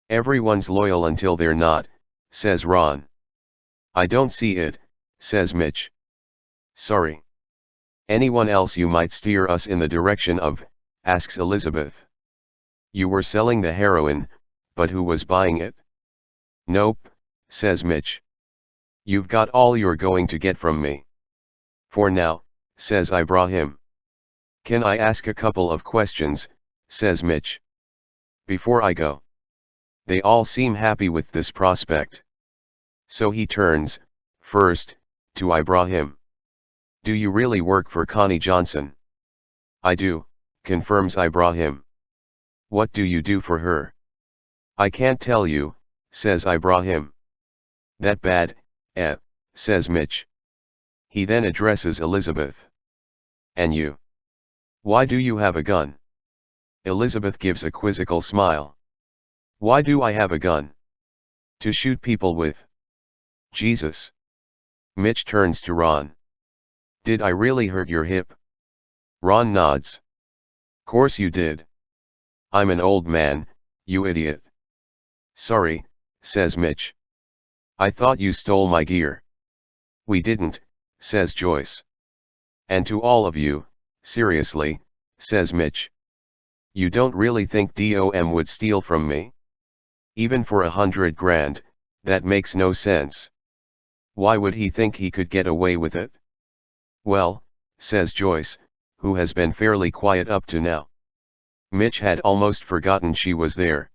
Everyone's loyal until they're not, says Ron. I don't see it, says Mitch. Sorry. Anyone else you might steer us in the direction of? Asks Elizabeth. You were selling the heroin, but who was buying it? Nope, says Mitch. You've got all you're going to get from me. For now, says Ibrahim. Can I ask a couple of questions, says Mitch. Before I go. They all seem happy with this prospect. So he turns, first, to Ibrahim. Do you really work for Connie Johnson? I do, confirms Ibrahim. What do you do for her? I can't tell you, says Ibrahim. That bad, says Mitch. He then addresses Elizabeth. And you? Why do you have a gun? Elizabeth gives a quizzical smile. Why do I have a gun? To shoot people with. Jesus. Mitch turns to Ron. Did I really hurt your hip? Ron nods. Course you did. I'm an old man, you idiot. Sorry, says Mitch. I thought you stole my gear. We didn't, says Joyce. And to all of you, seriously, says Mitch. You don't really think DOM would steal from me? Even for 100 grand, that makes no sense. Why would he think he could get away with it? Well, says Joyce, who has been fairly quiet up to now. Mitch had almost forgotten she was there.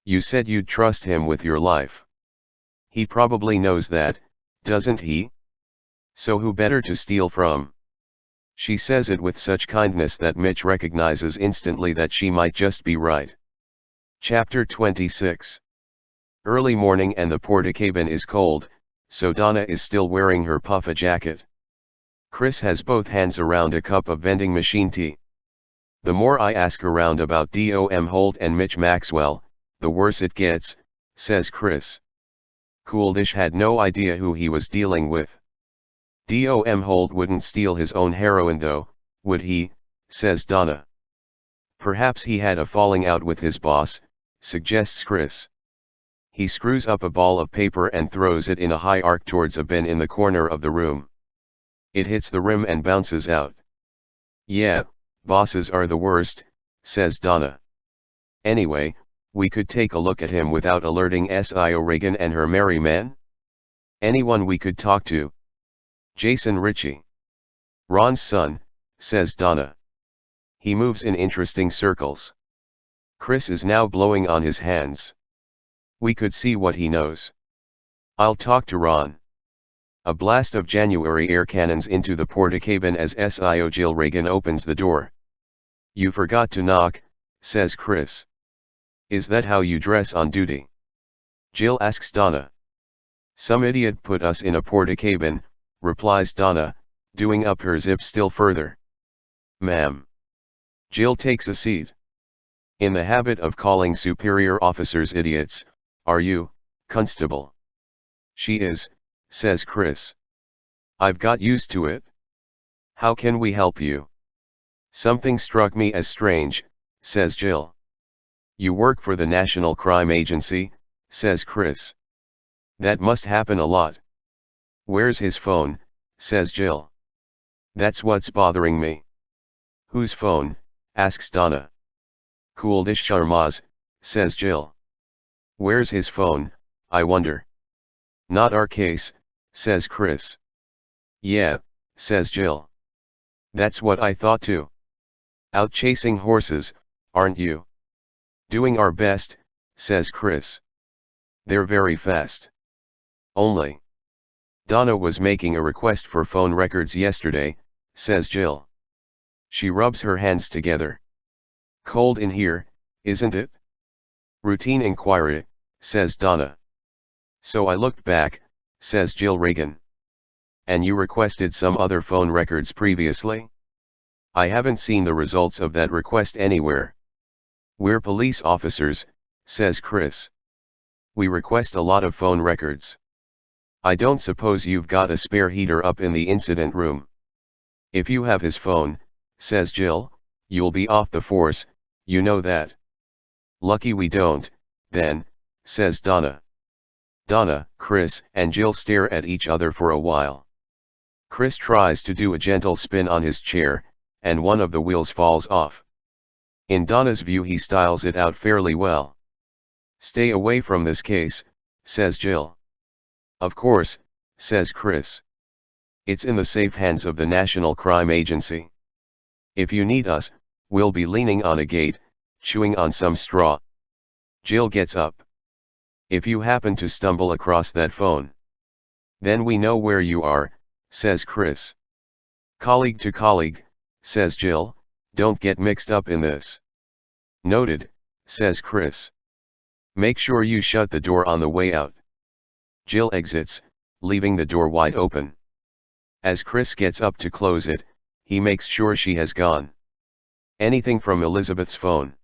You said you'd trust him with your life. He probably knows that, doesn't he? So who better to steal from? She says it with such kindness that Mitch recognizes instantly that she might just be right. Chapter 26. Early morning and the Portakabin is cold, so Donna is still wearing her puffer jacket. Chris has both hands around a cup of vending machine tea. The more I ask around about DOM Holt and Mitch Maxwell, the worse it gets, says Chris. Cooldish had no idea who he was dealing with. DOM Holt wouldn't steal his own heroin though, would he, says Donna. Perhaps he had a falling out with his boss, suggests Chris. He screws up a ball of paper and throws it in a high arc towards a bin in the corner of the room. It hits the rim and bounces out. Yeah, bosses are the worst, says Donna. Anyway, we could take a look at him without alerting SIO Reagan and her merry men? Anyone we could talk to? Jason Ritchie. Ron's son, says Donna. He moves in interesting circles. Chris is now blowing on his hands. We could see what he knows. I'll talk to Ron. A blast of January air cannons into the Portakabin as SIO Jill Reagan opens the door. You forgot to knock, says Chris. Is that how you dress on duty? Jill asks Donna. Some idiot put us in a Portakabin, replies Donna, doing up her zip still further. Ma'am. Jill takes a seat. In the habit of calling superior officers idiots, are you, Constable? She is, says Chris. I've got used to it. How can we help you? Something struck me as strange, says Jill. You work for the National Crime Agency, says Chris. That must happen a lot. Where's his phone, says Jill. That's what's bothering me. Whose phone, asks Donna. Cooldish Sharma's, says Jill. Where's his phone, I wonder? Not our case, says Chris. Yeah, says Jill. That's what I thought too. Out chasing horses, aren't you? Doing our best, says Chris. They're very fast. Only. Donna was making a request for phone records yesterday, says Jill. She rubs her hands together. Cold in here, isn't it? Routine inquiry, says Donna. So I looked back, says Jill Reagan. And you requested some other phone records previously? I haven't seen the results of that request anywhere. We're police officers, says Chris. We request a lot of phone records. I don't suppose you've got a spare heater up in the incident room. If you have his phone, says Jill, you'll be off the force, you know that. Lucky we don't, then, says Donna. Donna, Chris, and Jill stare at each other for a while. Chris tries to do a gentle spin on his chair, and one of the wheels falls off. In Donna's view he styles it out fairly well. Stay away from this case, says Jill. Of course, says Chris. It's in the safe hands of the National Crime Agency. If you need us, we'll be leaning on a gate, chewing on some straw. Jill gets up. If you happen to stumble across that phone, then we know where you are, says Chris. Colleague to colleague, says Jill, don't get mixed up in this. Noted, says Chris. Make sure you shut the door on the way out. Jill exits, leaving the door wide open. As Chris gets up to close it, he makes sure she has gone. Anything from Elizabeth's phone?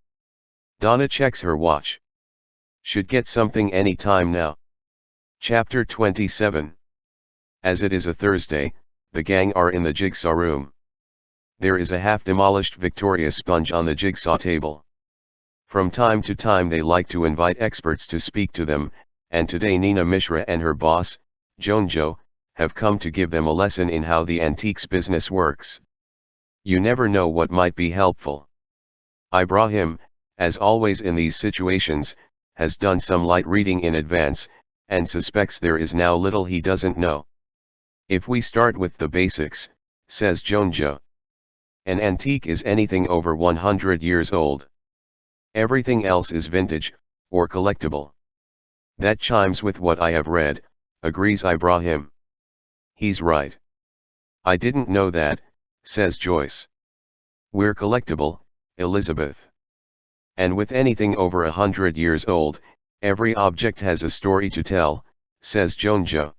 Donna checks her watch. Should get something any time now. Chapter 27. As it is a Thursday, the gang are in the jigsaw room. There is a half-demolished Victoria sponge on the jigsaw table. From time to time they like to invite experts to speak to them, and today Nina Mishra and her boss, Jonjo, have come to give them a lesson in how the antiques business works. You never know what might be helpful. Ibrahim, as always in these situations, has done some light reading in advance, and suspects there is now little he doesn't know. If we start with the basics, says Jonjo. An antique is anything over 100 years old. Everything else is vintage, or collectible. That chimes with what I have read, agrees Ibrahim. He's right. I didn't know that, says Joyce. We're collectible, Elizabeth. And with anything over 100 years old, every object has a story to tell, says Jonjo.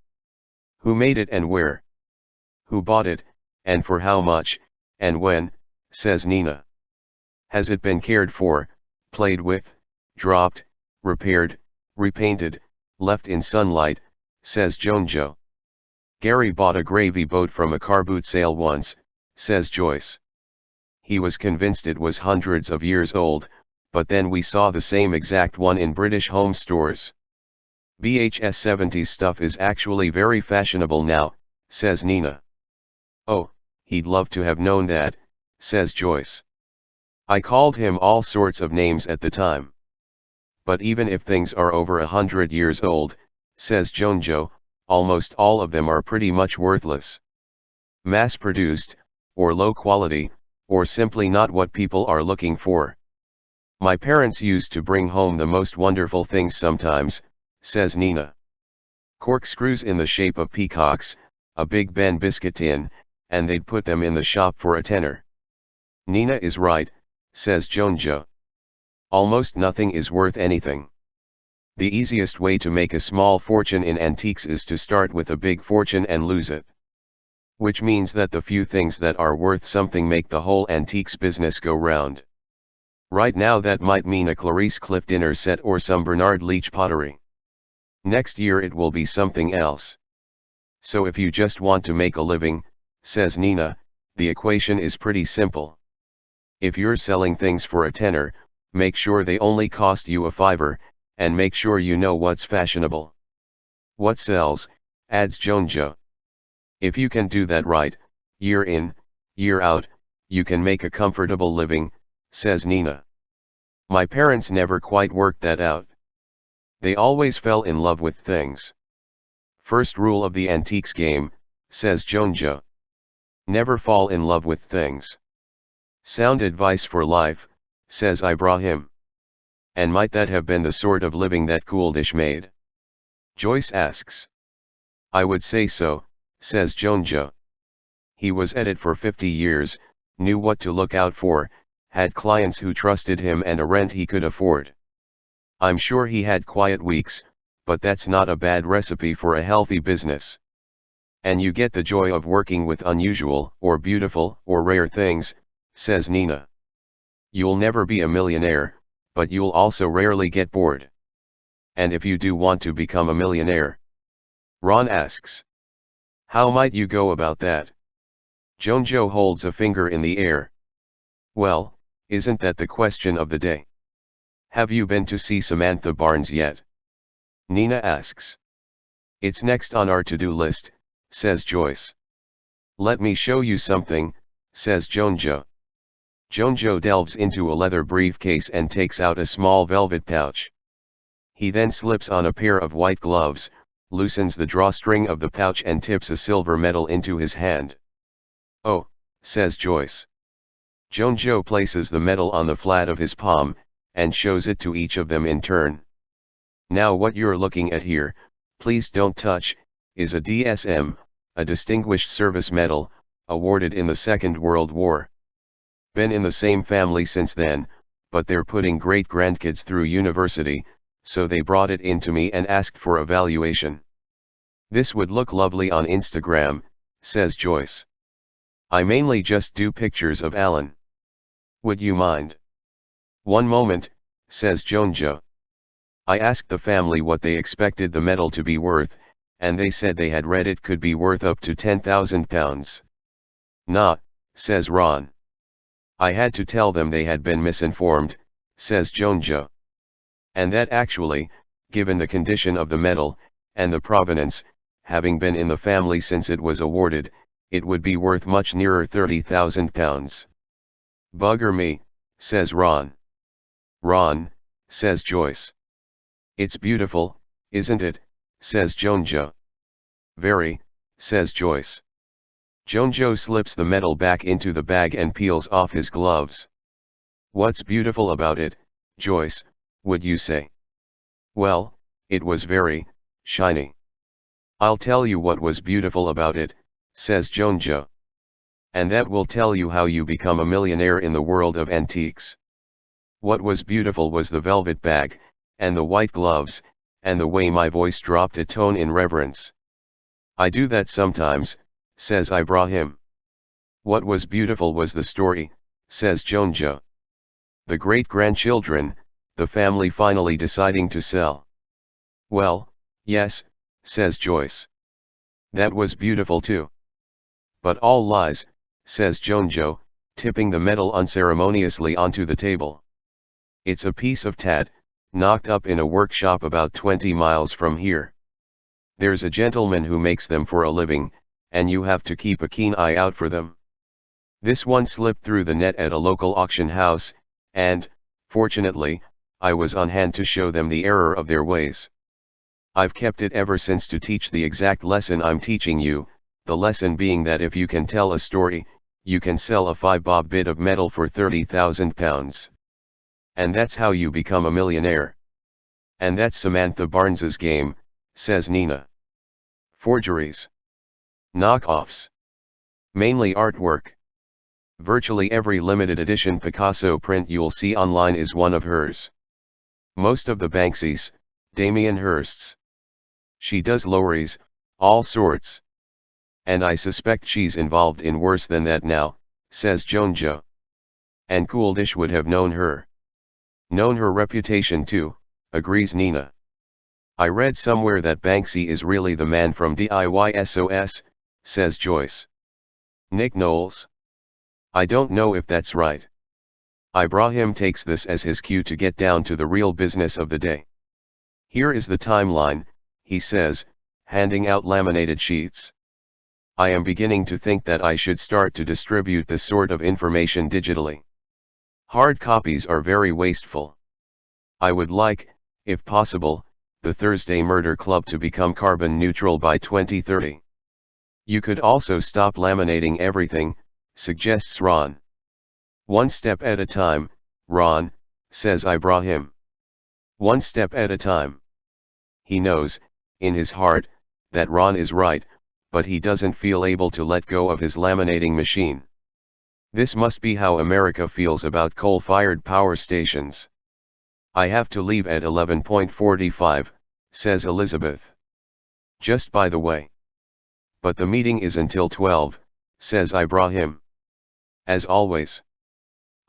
Who made it and where? Who bought it, and for how much, and when, says Nina. Has it been cared for, played with, dropped, repaired, repainted, left in sunlight, says Jonjo. Gary bought a gravy boat from a car boot sale once, says Joyce. He was convinced it was hundreds of years old, but then we saw the same exact one in British home stores. VHS 70s stuff is actually very fashionable now, says Nina. Oh, he'd love to have known that, says Joyce. I called him all sorts of names at the time. But even if things are over 100 years old, says Jonjo, almost all of them are pretty much worthless. Mass-produced, or low quality, or simply not what people are looking for. My parents used to bring home the most wonderful things sometimes, says Nina. Corkscrews in the shape of peacocks, a Big Ben biscuit tin, and they'd put them in the shop for a tenner. Nina is right, says Jonjo. Almost nothing is worth anything. The easiest way to make a small fortune in antiques is to start with a big fortune and lose it. Which means that the few things that are worth something make the whole antiques business go round. Right now that might mean a Clarice Cliff dinner set or some Bernard Leach pottery. Next year it will be something else. So if you just want to make a living, says Nina, the equation is pretty simple. If you're selling things for a tenner, make sure they only cost you a fiver, and make sure you know what's fashionable. What sells, adds Jonjo. If you can do that right, year in, year out, you can make a comfortable living, says Nina. My parents never quite worked that out. They always fell in love with things. First rule of the antiques game, says Jonjo. Never fall in love with things. Sound advice for life, says Ibrahim. And might that have been the sort of living that Cooldish made? Joyce asks. I would say so, says Jonjo. He was at it for 50 years, knew what to look out for, had clients who trusted him and a rent he could afford. I'm sure he had quiet weeks, but that's not a bad recipe for a healthy business. And you get the joy of working with unusual, or beautiful, or rare things, says Nina. You'll never be a millionaire, but you'll also rarely get bored. And if you do want to become a millionaire? Ron asks. How might you go about that? Jonjo holds a finger in the air. Well, isn't that the question of the day? Have you been to see Samantha Barnes yet? Nina asks. It's next on our to-do list, says Joyce. Let me show you something, says Jonjo. Jonjo delves into a leather briefcase and takes out a small velvet pouch. He then slips on a pair of white gloves, loosens the drawstring of the pouch and tips a silver medal into his hand. Oh, says Joyce. Jonjo places the medal on the flat of his palm, and shows it to each of them in turn. Now what you're looking at here, please don't touch, is a DSM, a Distinguished Service Medal, awarded in the Second World War. Been in the same family since then, but they're putting great-grandkids through university, so they brought it in to me and asked for a valuation. This would look lovely on Instagram, says Joyce. I mainly just do pictures of Alan. Would you mind? One moment, says Jonjo. I asked the family what they expected the medal to be worth, and they said they had read it could be worth up to £10,000. Nah, says Ron. I had to tell them they had been misinformed, says Jonjo. And that actually, given the condition of the metal, and the provenance, having been in the family since it was awarded, it would be worth much nearer £30,000. Bugger me, says Ron. Ron, says Joyce. It's beautiful, isn't it, says Jonjo. Very, says Joyce. Jonjo slips the metal back into the bag and peels off his gloves. What's beautiful about it, Joyce, would you say? Well, it was very shiny. I'll tell you what was beautiful about it, says Jonjo. And that will tell you how you become a millionaire in the world of antiques. What was beautiful was the velvet bag, and the white gloves, and the way my voice dropped a tone in reverence. I do that sometimes, says Ibrahim. What was beautiful was the story, says Jonjo. The great-grandchildren, the family finally deciding to sell. Well, yes, says Joyce. That was beautiful too. But all lies, says Jonjo, tipping the metal unceremoniously onto the table. It's a piece of tat, knocked up in a workshop about 20 miles from here. There's a gentleman who makes them for a living, and you have to keep a keen eye out for them. This one slipped through the net at a local auction house, and, fortunately, I was on hand to show them the error of their ways. I've kept it ever since to teach the exact lesson I'm teaching you, the lesson being that if you can tell a story, you can sell a 5-bob bit of metal for £30,000. And that's how you become a millionaire. And that's Samantha Barnes's game, says Nina. Forgeries. Knockoffs. Mainly artwork. Virtually every limited edition Picasso print you'll see online is one of hers. Most of the Banksys, Damien Hirsts. She does lorries, all sorts. And I suspect she's involved in worse than that now, says Jonjo. And Cooldish would have known her. Known her reputation too, agrees Nina. I read somewhere that Banksy is really the man from DIY-SOS, says Joyce. Nick Knowles? I don't know if that's right. Ibrahim takes this as his cue to get down to the real business of the day. Here is the timeline, he says, handing out laminated sheets. I am beginning to think that I should start to distribute this sort of information digitally. Hard copies are very wasteful. I would like, if possible, the Thursday Murder Club to become carbon neutral by 2030. You could also stop laminating everything, suggests Ron. One step at a time, Ron, says Ibrahim. One step at a time. He knows, in his heart, that Ron is right, but he doesn't feel able to let go of his laminating machine. This must be how America feels about coal-fired power stations. I have to leave at 11:45, says Elizabeth. Just by the way. But the meeting is until 12, says Ibrahim. As always.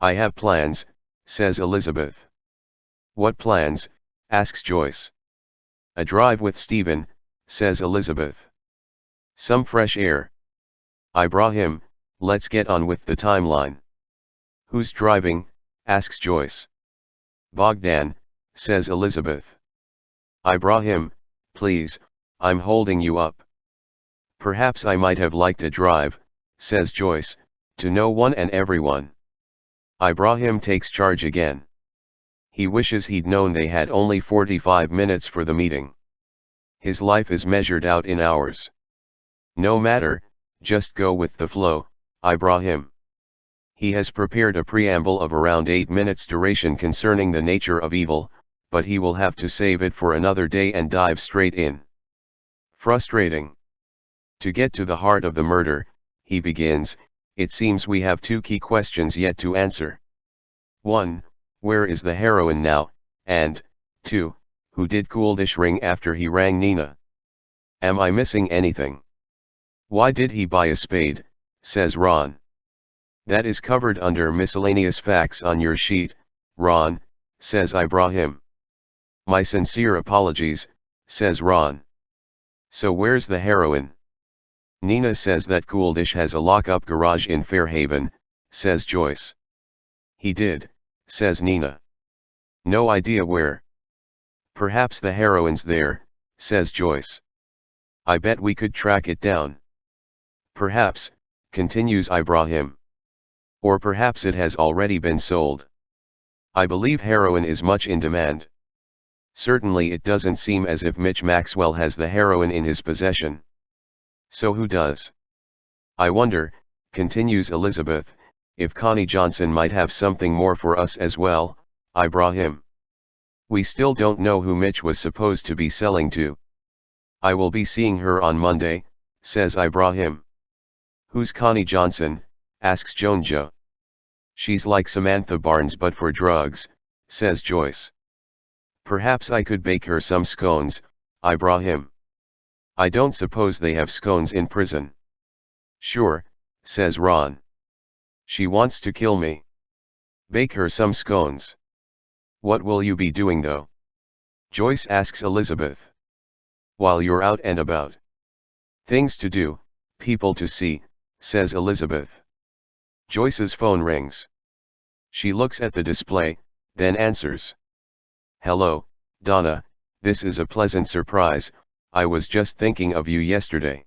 I have plans, says Elizabeth. What plans? Asks Joyce. A drive with Stephen, says Elizabeth. Some fresh air. Ibrahim, let's get on with the timeline. Who's driving? Asks Joyce. Bogdan, says Elizabeth. Ibrahim, please, I'm holding you up. Perhaps I might have liked a drive, says Joyce, to no one and everyone. Ibrahim takes charge again. He wishes he'd known they had only 45 minutes for the meeting. His life is measured out in hours. No matter, just go with the flow, Ibrahim. He has prepared a preamble of around 8 minutes duration concerning the nature of evil, but he will have to save it for another day and dive straight in. Frustrating. To get to the heart of the murder, he begins, it seems we have 2 key questions yet to answer. 1. Where is the heroine now, and, 2. Who did Cooldish ring after he rang Nina? Am I missing anything? Why did he buy a spade, says Ron. That is covered under miscellaneous facts on your sheet, Ron, says Ibrahim. My sincere apologies, says Ron. So where's the heroine? Nina says that Cooldish has a lock-up garage in Fairhaven, says Joyce. He did, says Nina. No idea where. Perhaps the heroine's there, says Joyce. I bet we could track it down. Perhaps, continues Ibrahim. Or perhaps it has already been sold. I believe heroin is much in demand. Certainly it doesn't seem as if Mitch Maxwell has the heroin in his possession. So who does? I wonder, continues Elizabeth, if Connie Johnson might have something more for us as well, Ibrahim. We still don't know who Mitch was supposed to be selling to. I will be seeing her on Monday, says Ibrahim. Who's Connie Johnson, asks Joanjo. She's like Samantha Barnes but for drugs, says Joyce. Perhaps I could bake her some scones, Ibrahim. I don't suppose they have scones in prison. Sure, says Ron. She wants to kill me. Bake her some scones. What will you be doing though? Joyce asks Elizabeth. While you're out and about. Things to do, people to see, says Elizabeth. Joyce's phone rings. She looks at the display, then answers. Hello, Donna, this is a pleasant surprise, I was just thinking of you yesterday.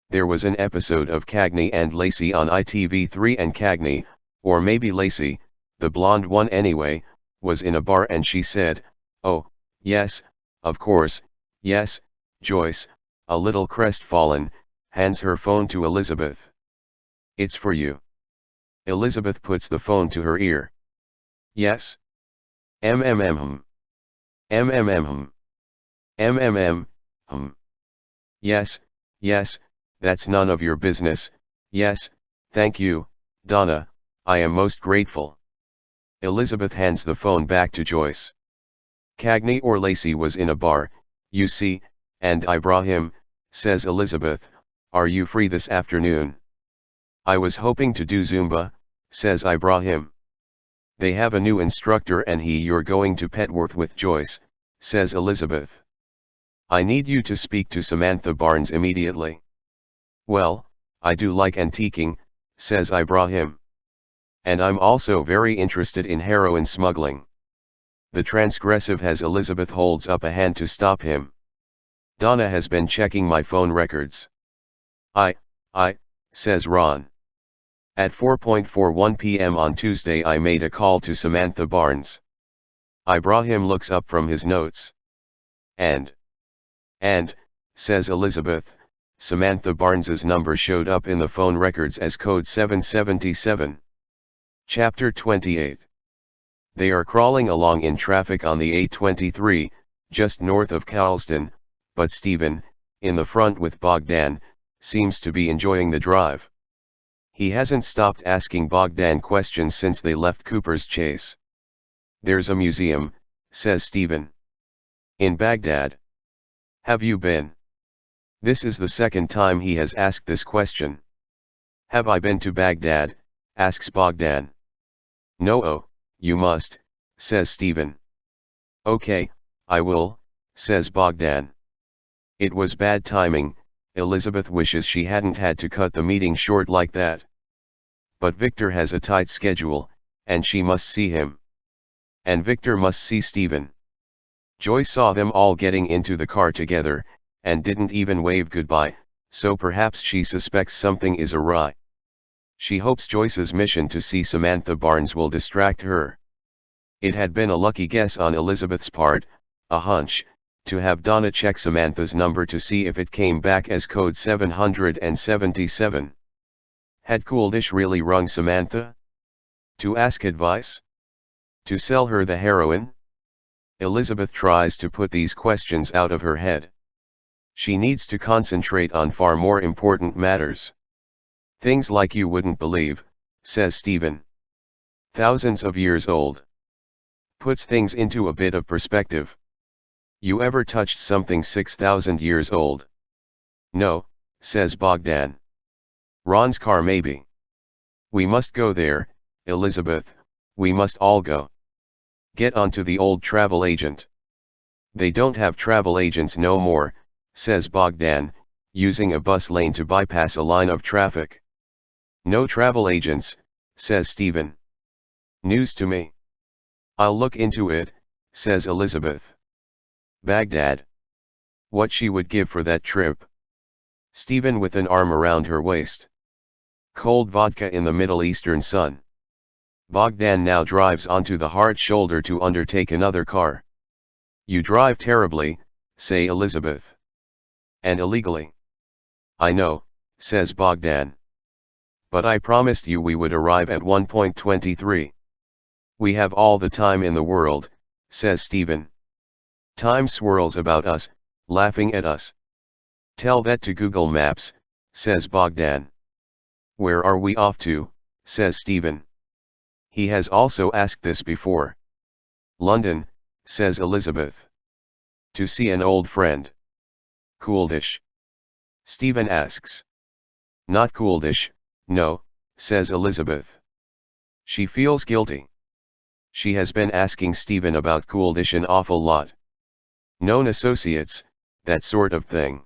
There was an episode of Cagney and Lacey on ITV3 and Cagney, or maybe Lacey, the blonde one anyway, was in a bar and she said, oh, yes, of course, yes, Joyce, a little crestfallen, hands her phone to Elizabeth. It's for you. Elizabeth puts the phone to her ear. Yes? MMM. MMM. MMM. Yes, yes, that's none of your business, yes, thank you, Donna, I am most grateful. Elizabeth hands the phone back to Joyce. Cagney or Lacey was in a bar, you see, and Ibrahim, says Elizabeth, are you free this afternoon? I was hoping to do Zumba, says Ibrahim. They have a new instructor and you're going to Petworth with Joyce, says Elizabeth. I need you to speak to Samantha Barnes immediately. Well, I do like antiquing, says Ibrahim. And I'm also very interested in heroin smuggling. The transgressive has Elizabeth holds up a hand to stop him. Donna has been checking my phone records. I, says Ron. At 4:41 p.m. on Tuesday I made a call to Samantha Barnes. Ibrahim looks up from his notes. And, says Elizabeth, Samantha Barnes's number showed up in the phone records as code 777. Chapter 28. They are crawling along in traffic on the A23, just north of Carlston, but Stephen, in the front with Bogdan, seems to be enjoying the drive. He hasn't stopped asking Bogdan questions since they left Cooper's Chase. There's a museum, says Stephen. In Baghdad. Have you been? This is the second time he has asked this question. Have I been to Baghdad, asks Bogdan. No, oh, you must, says Stephen. Okay, I will, says Bogdan. It was bad timing, Elizabeth wishes she hadn't had to cut the meeting short like that. But Victor has a tight schedule, and she must see him. And Victor must see Stephen. Joyce saw them all getting into the car together, and didn't even wave goodbye, so perhaps she suspects something is awry. She hopes Joyce's mission to see Samantha Barnes will distract her. It had been a lucky guess on Elizabeth's part, a hunch, to have Donna check Samantha's number to see if it came back as code 777. Had Cooldish really rung Samantha? To ask advice? To sell her the heroin? Elizabeth tries to put these questions out of her head. She needs to concentrate on far more important matters. Things like you wouldn't believe, says Stephen. Thousands of years old. Puts things into a bit of perspective. You ever touched something 6,000 years old? No, says Bogdan. Ron's car maybe. We must go there, Elizabeth, we must all go. Get onto the old travel agent. They don't have travel agents no more, says Bogdan, using a bus lane to bypass a line of traffic. No travel agents, says Stephen. News to me. I'll look into it, says Elizabeth. Baghdad. What she would give for that trip. Stephen with an arm around her waist. Cold vodka in the Middle Eastern sun. Bogdan now drives onto the hard shoulder to undertake another car. You drive terribly, say Elizabeth. And illegally. I know, says Bogdan. But I promised you we would arrive at 1.23. We have all the time in the world, says Stephen. Time swirls about us, laughing at us. Tell that to Google Maps, says Bogdan. Where are we off to, says Stephen. He has also asked this before. London, says Elizabeth. To see an old friend. Cooldish. Stephen asks. Not Cooldish, no, says Elizabeth. She feels guilty. She has been asking Stephen about Cooldish an awful lot. Known associates, that sort of thing.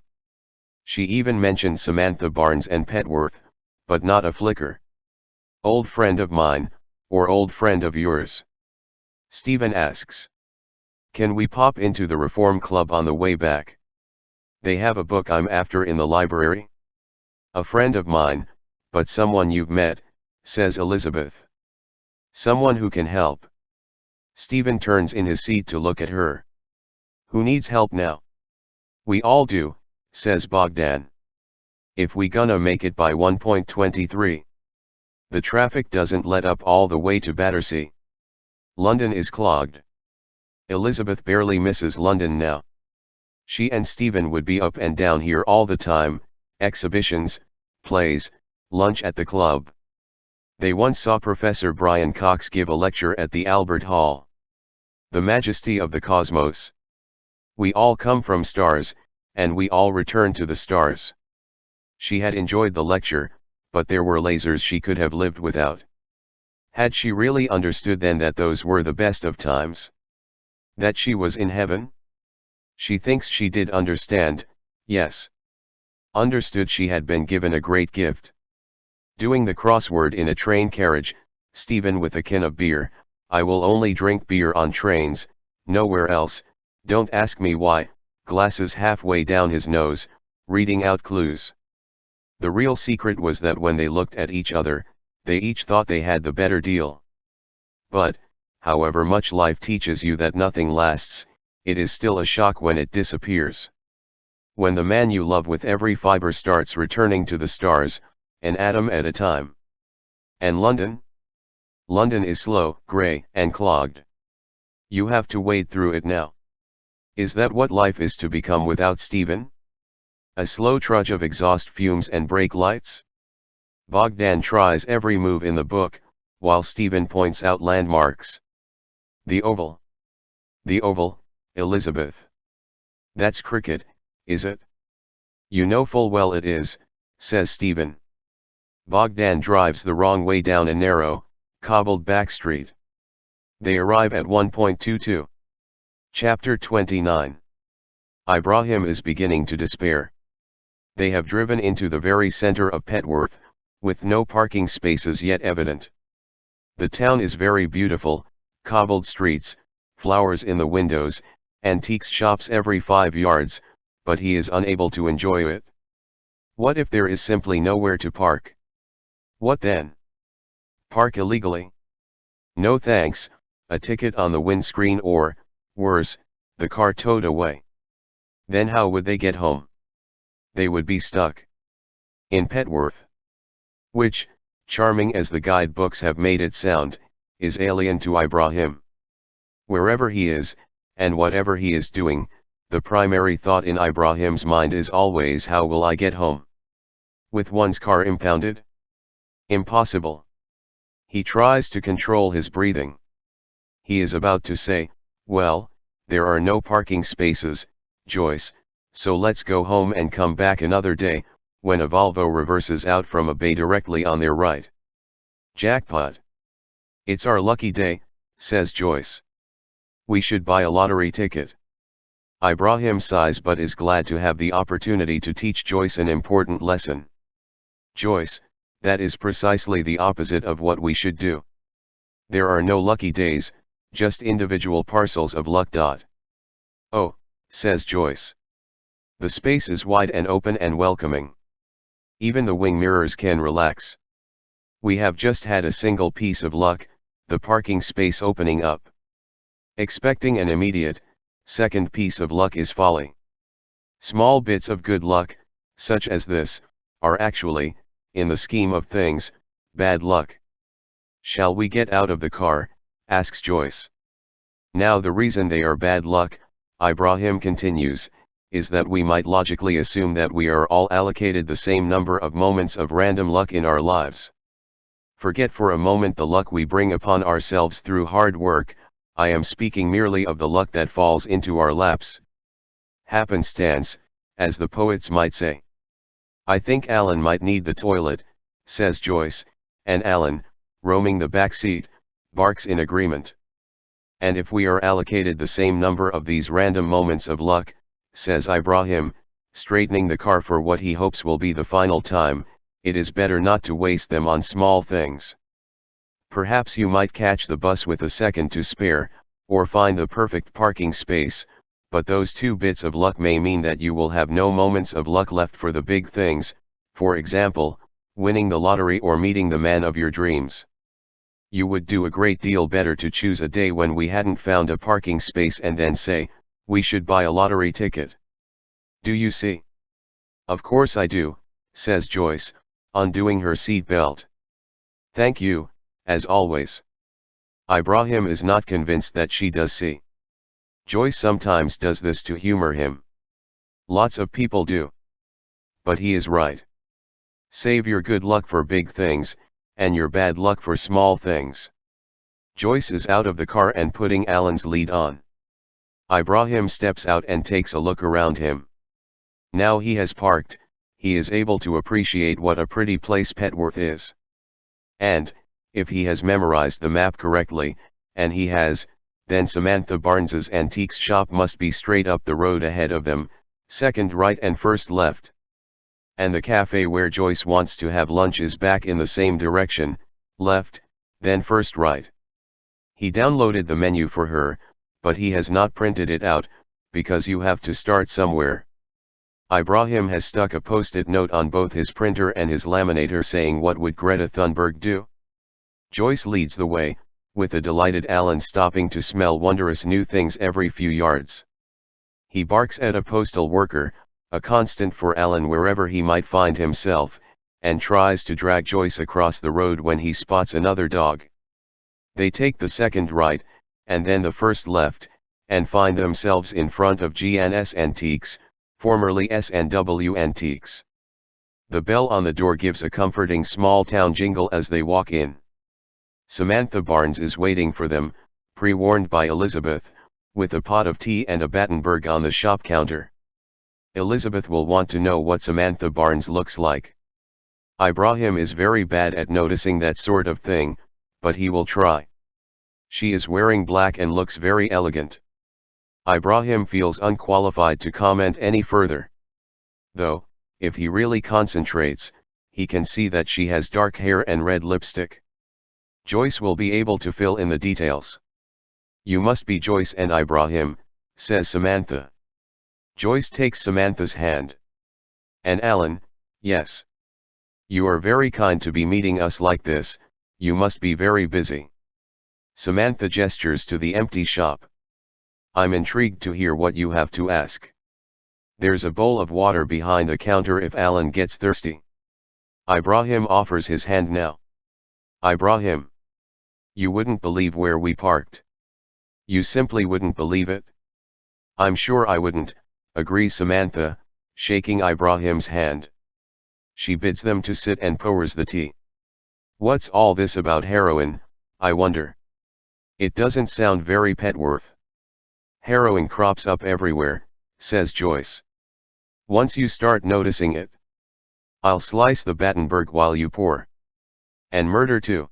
She even mentioned Samantha Barnes and Petworth, but not a flicker. Old friend of mine, or old friend of yours? Stephen asks. Can we pop into the Reform Club on the way back? They have a book I'm after in the library. A friend of mine, but someone you've met, says Elizabeth. Someone who can help. Stephen turns in his seat to look at her. Who needs help now? We all do, says Bogdan. If we gonna make it by 1.23. The traffic doesn't let up all the way to Battersea. London is clogged. Elizabeth barely misses London now. She and Stephen would be up and down here all the time, exhibitions, plays, lunch at the club. They once saw Professor Brian Cox give a lecture at the Albert Hall. The majesty of the cosmos. We all come from stars, and we all return to the stars. She had enjoyed the lecture, but there were lasers she could have lived without. Had she really understood then that those were the best of times? That she was in heaven? She thinks she did understand, yes. Understood she had been given a great gift. Doing the crossword in a train carriage, Stephen with a can of beer. I will only drink beer on trains, nowhere else, don't ask me why, glasses halfway down his nose, reading out clues. The real secret was that when they looked at each other, they each thought they had the better deal. But, however much life teaches you that nothing lasts, it is still a shock when it disappears. When the man you love with every fiber starts returning to the stars, an atom at a time. And London? London is slow, grey, and clogged. You have to wade through it now. Is that what life is to become without Stephen? A slow trudge of exhaust fumes and brake lights? Bogdan tries every move in the book, while Stephen points out landmarks. The Oval. The Oval, Elizabeth. That's cricket, is it? You know full well it is, says Stephen. Bogdan drives the wrong way down a narrow, cobbled back street. They arrive at 1.22. Chapter 29. Ibrahim is beginning to despair. They have driven into the very center of Petworth, with no parking spaces yet evident. The town is very beautiful, cobbled streets, flowers in the windows, antiques shops every 5 yards, but he is unable to enjoy it. What if there is simply nowhere to park? What then? Park illegally? No thanks, a ticket on the windscreen or, worse, the car towed away. Then how would they get home? They would be stuck in Petworth. Which, charming as the guidebooks have made it sound, is alien to Ibrahim. Wherever he is, and whatever he is doing, the primary thought in Ibrahim's mind is always how will I get home? With one's car impounded? Impossible. He tries to control his breathing. He is about to say, well, there are no parking spaces, Joyce, so let's go home and come back another day, when a Volvo reverses out from a bay directly on their right. Jackpot. It's our lucky day, says Joyce. We should buy a lottery ticket. Ibrahim sighs but is glad to have the opportunity to teach Joyce an important lesson. Joyce, that is precisely the opposite of what we should do. There are no lucky days, just individual parcels of luck. Oh, says Joyce. The space is wide and open and welcoming. Even the wing mirrors can relax. We have just had a single piece of luck, the parking space opening up. Expecting an immediate, second piece of luck is folly. Small bits of good luck, such as this, are actually, in the scheme of things, bad luck. Shall we get out of the car? Asks Joyce. Now the reason they are bad luck, Ibrahim continues, is that we might logically assume that we are all allocated the same number of moments of random luck in our lives. Forget for a moment the luck we bring upon ourselves through hard work, I am speaking merely of the luck that falls into our laps. Happenstance, as the poets might say. I think Alan might need the toilet, says Joyce, and Alan, roaming the back seat, barks in agreement. And if we are allocated the same number of these random moments of luck, says Ibrahim, straightening the car for what he hopes will be the final time, it is better not to waste them on small things. Perhaps you might catch the bus with a second to spare, or find the perfect parking space, but those two bits of luck may mean that you will have no moments of luck left for the big things, for example, winning the lottery or meeting the man of your dreams. You would do a great deal better to choose a day when we hadn't found a parking space and then say, we should buy a lottery ticket. Do you see? Of course I do, says Joyce, undoing her seat belt. Thank you, as always. Ibrahim is not convinced that she does see. Joyce sometimes does this to humor him. Lots of people do. But he is right. Save your good luck for big things, and your bad luck for small things. Joyce is out of the car and putting Alan's lead on. Ibrahim steps out and takes a look around him. Now he has parked, he is able to appreciate what a pretty place Petworth is. And, if he has memorized the map correctly, and he has, then Samantha Barnes's antiques shop must be straight up the road ahead of them, second right and first left. And the cafe where Joyce wants to have lunch is back in the same direction, left, then first right. He downloaded the menu for her, but he has not printed it out, because you have to start somewhere. Ibrahim has stuck a post-it note on both his printer and his laminator saying what would Greta Thunberg do? Joyce leads the way, with a delighted Alan stopping to smell wondrous new things every few yards. He barks at a postal worker, a constant for Alan wherever he might find himself, and tries to drag Joyce across the road when he spots another dog. They take the second right, and then the first left, and find themselves in front of G&S Antiques, formerly S&W Antiques. The bell on the door gives a comforting small-town jingle as they walk in. Samantha Barnes is waiting for them, pre-warned by Elizabeth, with a pot of tea and a Battenberg on the shop counter. Elizabeth will want to know what Samantha Barnes looks like. Ibrahim is very bad at noticing that sort of thing, but he will try. She is wearing black and looks very elegant. Ibrahim feels unqualified to comment any further. Though, if he really concentrates, he can see that she has dark hair and red lipstick. Joyce will be able to fill in the details. You must be Joyce and Ibrahim, says Samantha. Joyce takes Samantha's hand. And Alan, yes. You are very kind to be meeting us like this, you must be very busy. Samantha gestures to the empty shop. I'm intrigued to hear what you have to ask. There's a bowl of water behind the counter if Alan gets thirsty. Ibrahim offers his hand now. Ibrahim. You wouldn't believe where we parked. You simply wouldn't believe it. I'm sure I wouldn't, agrees Samantha, shaking Ibrahim's hand. She bids them to sit and pours the tea. What's all this about heroin, I wonder? It doesn't sound very Petworth. Heroin crops up everywhere, says Joyce. Once you start noticing it. I'll slice the Battenberg while you pour. And murder too.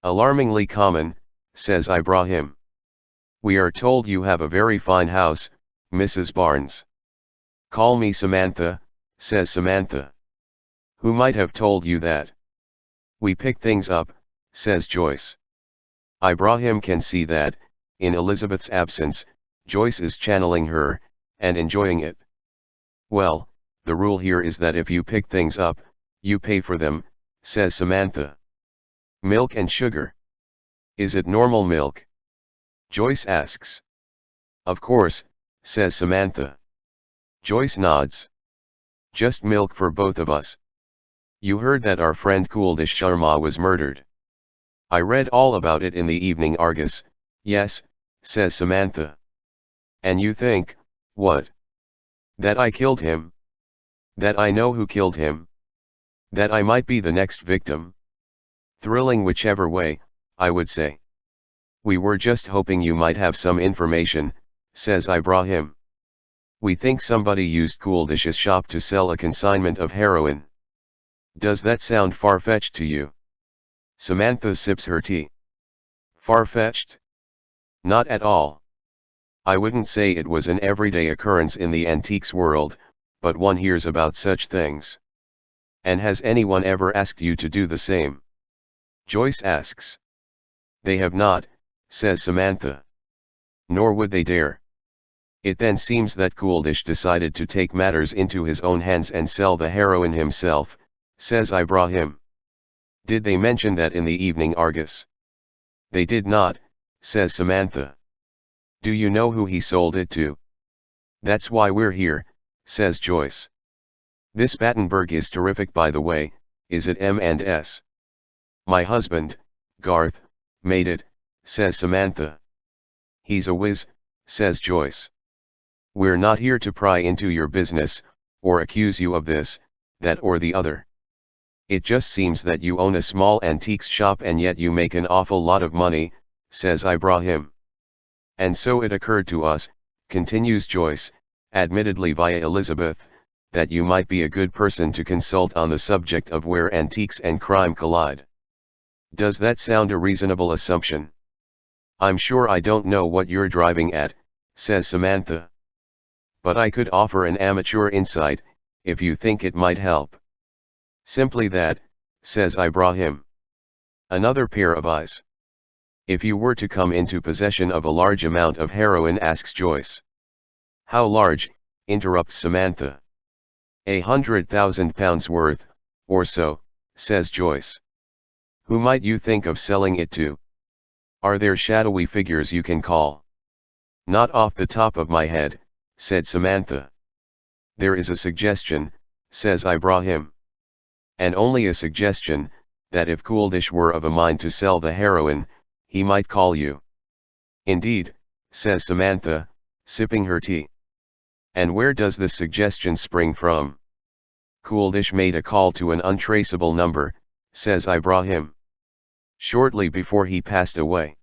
Alarmingly common, says Ibrahim. We are told you have a very fine house, Mrs. Barnes. Call me Samantha, says Samantha. Who might have told you that? We pick things up, says Joyce. Ibrahim can see that, in Elizabeth's absence, Joyce is channeling her, and enjoying it. Well, the rule here is that if you pick things up, you pay for them, says Samantha. Milk and sugar. Is it normal milk? Joyce asks. Of course, says Samantha. Joyce nods. Just milk for both of us. You heard that our friend Kuldish Sharma was murdered. I read all about it in the Evening Argus, yes, says Samantha. And you think, what? That I killed him? That I know who killed him? That I might be the next victim? Thrilling whichever way, I would say. We were just hoping you might have some information, says Ibrahim. We think somebody used Kuldish's shop to sell a consignment of heroin. Does that sound far-fetched to you? Samantha sips her tea. Far-fetched? Not at all. I wouldn't say it was an everyday occurrence in the antiques world, but one hears about such things. And has anyone ever asked you to do the same? Joyce asks. They have not, says Samantha. Nor would they dare. It then seems that Kuldish decided to take matters into his own hands and sell the heroin himself, says Ibrahim. Did they mention that in the Evening Argus? They did not, says Samantha. Do you know who he sold it to? That's why we're here, says Joyce. This Battenberg is terrific, by the way, is it M&S? My husband, Garth, made it, says Samantha. He's a whiz, says Joyce. We're not here to pry into your business, or accuse you of this, that or the other. It just seems that you own a small antiques shop and yet you make an awful lot of money, says Ibrahim. And so it occurred to us, continues Joyce, admittedly via Elizabeth, that you might be a good person to consult on the subject of where antiques and crime collide. Does that sound a reasonable assumption? I'm sure I don't know what you're driving at, says Samantha. But I could offer an amateur insight, if you think it might help. Simply that, says Ibrahim. Another pair of eyes. If you were to come into possession of a large amount of heroin, asks Joyce. How large, interrupts Samantha. £100,000 worth, or so, says Joyce. Who might you think of selling it to? Are there shadowy figures you can call? Not off the top of my head, said Samantha. There is a suggestion, says Ibrahim. And only a suggestion, that if Kuldish were of a mind to sell the heroin, he might call you. Indeed, says Samantha, sipping her tea. And where does this suggestion spring from? Kuldish made a call to an untraceable number, says Ibrahim. Shortly before he passed away.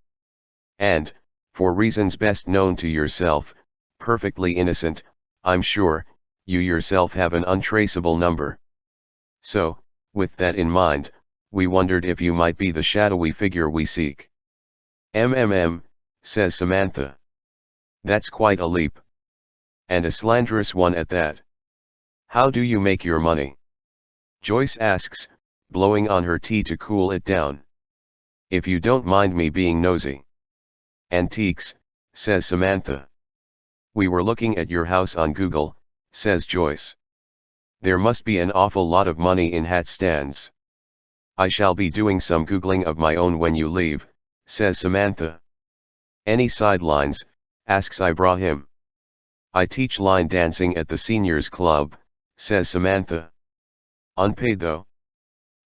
And, for reasons best known to yourself, perfectly innocent, I'm sure, you yourself have an untraceable number. So, with that in mind, we wondered if you might be the shadowy figure we seek. Says Samantha. That's quite a leap. And a slanderous one at that. How do you make your money? Joyce asks, blowing on her tea to cool it down. If you don't mind me being nosy. Antiques, says Samantha. We were looking at your house on Google, says Joyce. There must be an awful lot of money in hat stands. I shall be doing some Googling of my own when you leave, says Samantha. Any sidelines, asks Ibrahim. I teach line dancing at the seniors club, says Samantha. Unpaid though.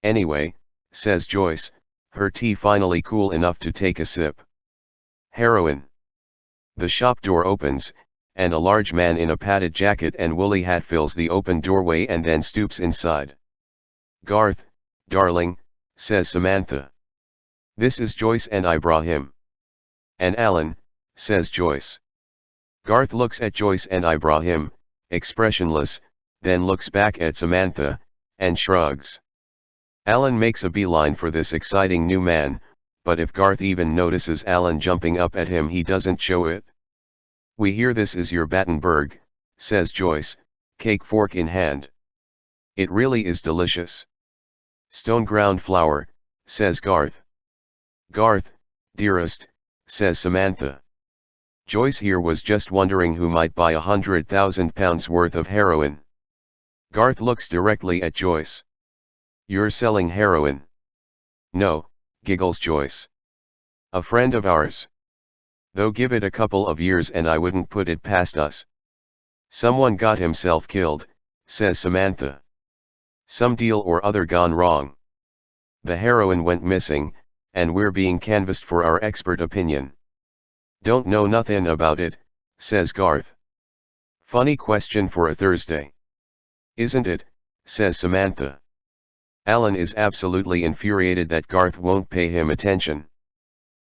Anyway, says Joyce, her tea finally cool enough to take a sip. Heroin. The shop door opens, and a large man in a padded jacket and woolly hat fills the open doorway and then stoops inside. Garth, darling, says Samantha. This is Joyce and Ibrahim. And Alan, says Joyce. Garth looks at Joyce and Ibrahim, expressionless, then looks back at Samantha, and shrugs. Alan makes a beeline for this exciting new man, but if Garth even notices Alan jumping up at him, he doesn't show it. We hear this is your Battenberg, says Joyce, cake fork in hand. It really is delicious. Stone ground flour, says Garth. Garth, dearest, says Samantha. Joyce here was just wondering who might buy £100,000 worth of heroin. Garth looks directly at Joyce. "You're selling heroin?" "No," giggles Joyce. "A friend of ours. Though give it a couple of years and I wouldn't put it past us." "Someone got himself killed," says Samantha. "Some deal or other gone wrong. The heroin went missing, and we're being canvassed for our expert opinion." "Don't know nothing about it," says Garth. "Funny question for a Thursday." "Isn't it?" says Samantha. Alan is absolutely infuriated that Garth won't pay him attention.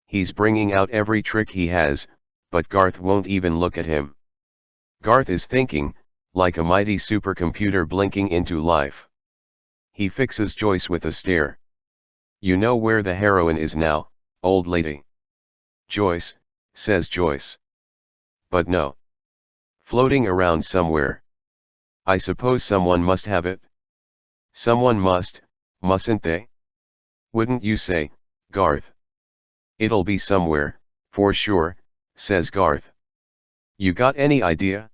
He's bringing out every trick he has, but Garth won't even look at him. Garth is thinking, like a mighty supercomputer blinking into life. He fixes Joyce with a stare. "You know where the heroin is now, old lady?" "Joyce," says Joyce. "But no. Floating around somewhere. I suppose someone must have it." "Someone must, mustn't they? Wouldn't you say, Garth?" "It'll be somewhere, for sure," says Garth. "You got any idea?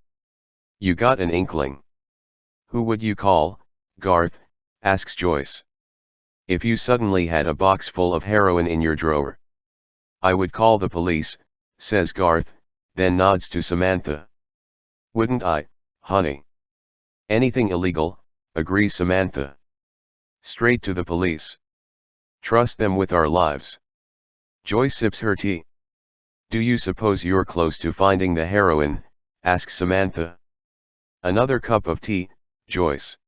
You got an inkling?" "Who would you call, Garth?" asks Joyce. "If you suddenly had a box full of heroin in your drawer?" "I would call the police," says Garth, then nods to Samantha. "Wouldn't I, honey?" "Anything illegal," agrees Samantha. "Straight to the police. Trust them with our lives." Joyce sips her tea. "Do you suppose you're close to finding the heroin?" asks Samantha. "Another cup of tea, Joyce?"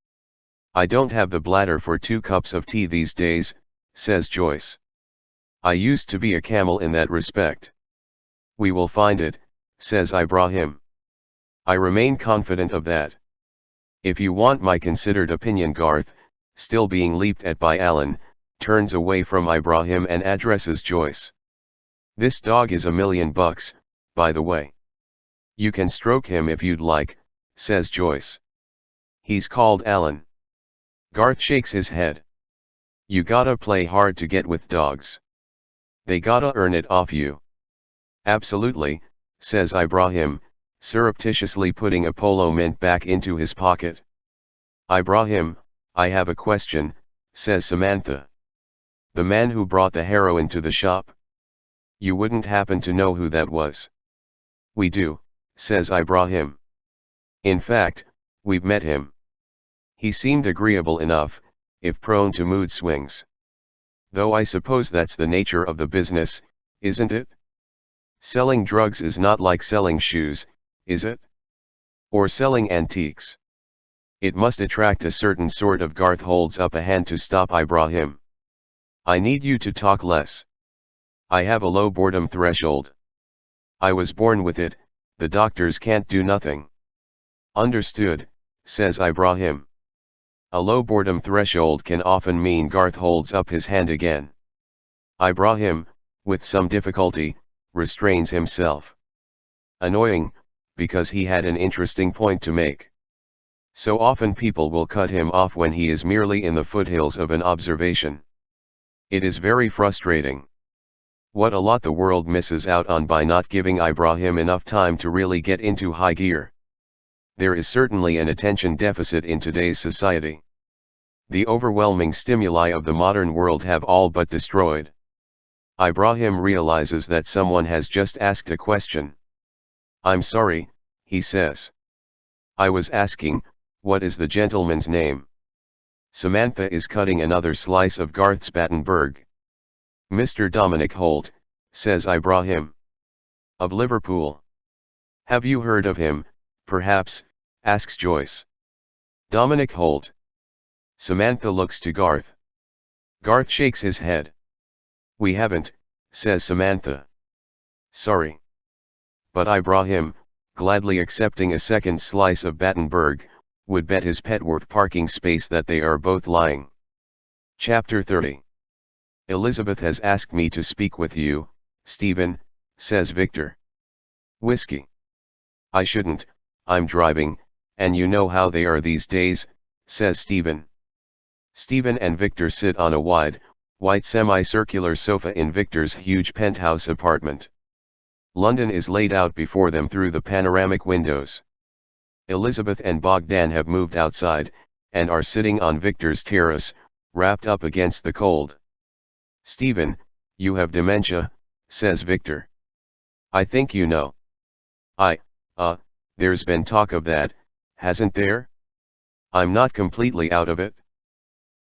"I don't have the bladder for 2 cups of tea these days," says Joyce. "I used to be a camel in that respect." "We will find it," says Ibrahim. "I remain confident of that." "If you want my considered opinion," Garth, still being leaped at by Alan, turns away from Ibrahim and addresses Joyce. "This dog is $1,000,000, by the way." "You can stroke him if you'd like," says Joyce. "He's called Alan." Garth shakes his head. "You gotta play hard to get with dogs. They gotta earn it off you." "Absolutely," says Ibrahim, surreptitiously putting a polo mint back into his pocket. "Ibrahim, I have a question," says Samantha. "The man who brought the heroin to the shop? You wouldn't happen to know who that was?" "We do," says Ibrahim. "In fact, we've met him. He seemed agreeable enough, if prone to mood swings. Though I suppose that's the nature of the business, isn't it? Selling drugs is not like selling shoes, is it? Or selling antiques. It must attract a certain sort of—" Garth holds up a hand to stop Ibrahim. "I need you to talk less. I have a low boredom threshold. I was born with it, the doctors can't do nothing." "Understood," says Ibrahim. A low boredom threshold can often mean— Garth holds up his hand again. Ibrahim, with some difficulty, restrains himself. Annoying, because he had an interesting point to make. So often people will cut him off when he is merely in the foothills of an observation. It is very frustrating. What a lot the world misses out on by not giving Ibrahim enough time to really get into high gear. There is certainly an attention deficit in today's society. The overwhelming stimuli of the modern world have all but destroyed. Ibrahim realizes that someone has just asked a question. "I'm sorry," he says. "I was asking, what is the gentleman's name?" Samantha is cutting another slice of Garth's Battenberg. "Mr. Dominic Holt," says Ibrahim. "Of Liverpool. Have you heard of him, perhaps?" asks Joyce. "Dominic Holt." Samantha looks to Garth. Garth shakes his head. "We haven't," says Samantha. "Sorry." But Ibrahim, gladly accepting a second slice of Battenberg, would bet his Petworth parking space that they are both lying. Chapter 30. "Elizabeth has asked me to speak with you, Stephen," says Victor. "Whiskey." "I shouldn't, I'm driving, and you know how they are these days," says Stephen. Stephen and Victor sit on a wide, white semicircular sofa in Victor's huge penthouse apartment. London is laid out before them through the panoramic windows. Elizabeth and Bogdan have moved outside, and are sitting on Victor's terrace, wrapped up against the cold. "Stephen, you have dementia," says Victor. "I think you know." There's been talk of that, hasn't there? I'm not completely out of it.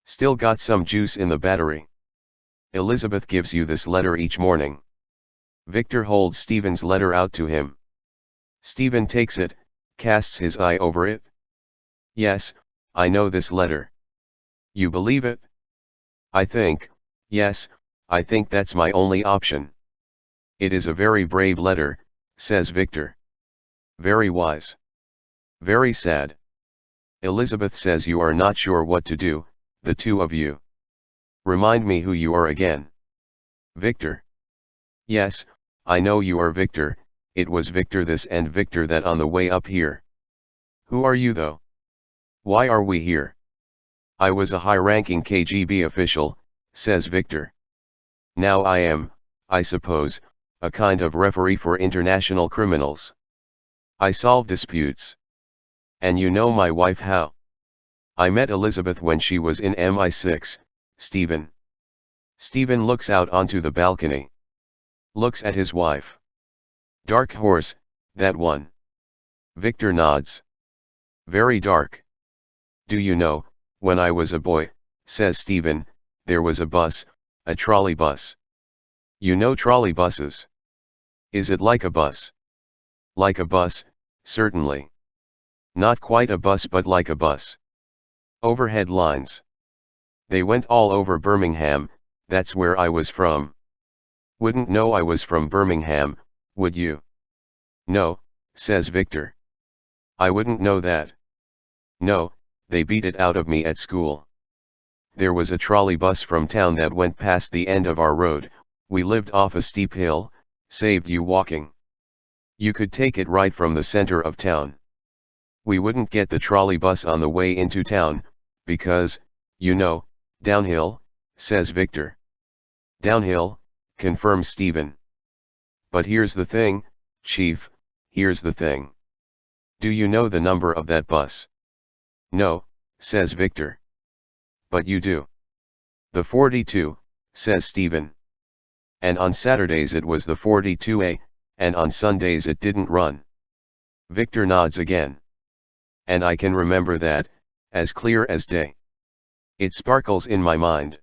Still got some juice in the battery. Elizabeth gives you this letter each morning." Victor holds Stephen's letter out to him. Stephen takes it, casts his eye over it. "Yes, I know this letter." "You believe it?" Yes, I think that's my only option." "It is a very brave letter," says Victor. "Very wise. Very sad." Elizabeth says you are not sure what to do, the two of you. "Remind me who you are again." "Victor." "Yes, I know you are Victor, it was Victor this and Victor that on the way up here." "Who are you though? Why are we here?" "I was a high-ranking KGB official," says Victor. "Now I am, I suppose, a kind of referee for international criminals. I solve disputes. And you know my wife how? I met Elizabeth when she was in MI6, Stephen." Stephen looks out onto the balcony. Looks at his wife. "Dark horse, that one." Victor nods. "Very dark. Do you know, when I was a boy," says Stephen, "there was a bus, a trolley bus." "You know trolley buses. Is it like a bus?" "Like a bus, certainly. Not quite a bus but like a bus. Overhead lines. They went all over Birmingham, that's where I was from." "Wouldn't know I was from Birmingham, would you?" "No," says Victor. "I wouldn't know that." "No, they beat it out of me at school. There was a trolley bus from town that went past the end of our road, we lived off a steep hill, saved you walking. You could take it right from the center of town. We wouldn't get the trolley bus on the way into town, because, you know, downhill," says Victor. "Downhill," confirms Stephen. "But here's the thing, Chief, here's the thing. Do you know the number of that bus?" "No," says Victor. "But you do." "The 42, says Stephen. "And on Saturdays it was the 42A, and on Sundays it didn't run." Victor nods again. "And I can remember that, as clear as day. It sparkles in my mind.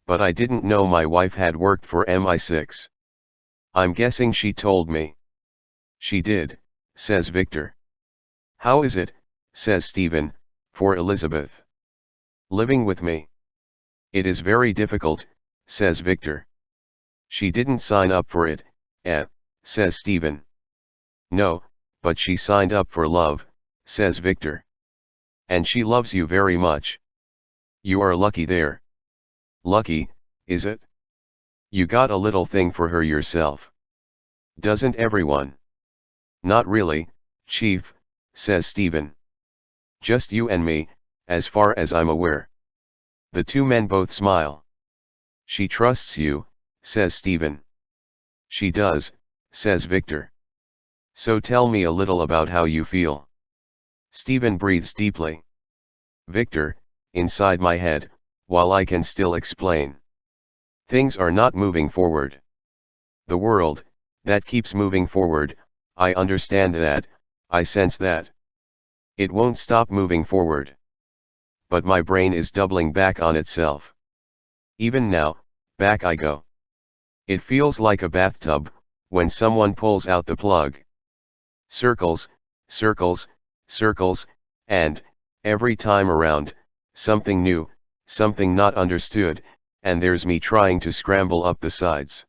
But I didn't know my wife had worked for MI6. I'm guessing she told me." "She did," says Victor. "How is it," says Stephen, "for Elizabeth? Living with me?" "It is very difficult," says Victor. "She didn't sign up for it, says Stephen. "No, but she signed up for love," says Victor. "And she loves you very much. You are lucky there." "Lucky, is it? You got a little thing for her yourself." "Doesn't everyone?" "Not really, Chief," says Stephen. "Just you and me, as far as I'm aware." The two men both smile. "She trusts you," says Stephen. "She does," says Victor. "So tell me a little about how you feel." Stephen breathes deeply. "Victor, inside my head, while I can still explain. Things are not moving forward. The world, that keeps moving forward, I understand that, I sense that. It won't stop moving forward. But my brain is doubling back on itself. Even now, back I go. It feels like a bathtub, when someone pulls out the plug. Circles, circles, circles, and, every time around, something new, something not understood, and there's me trying to scramble up the sides.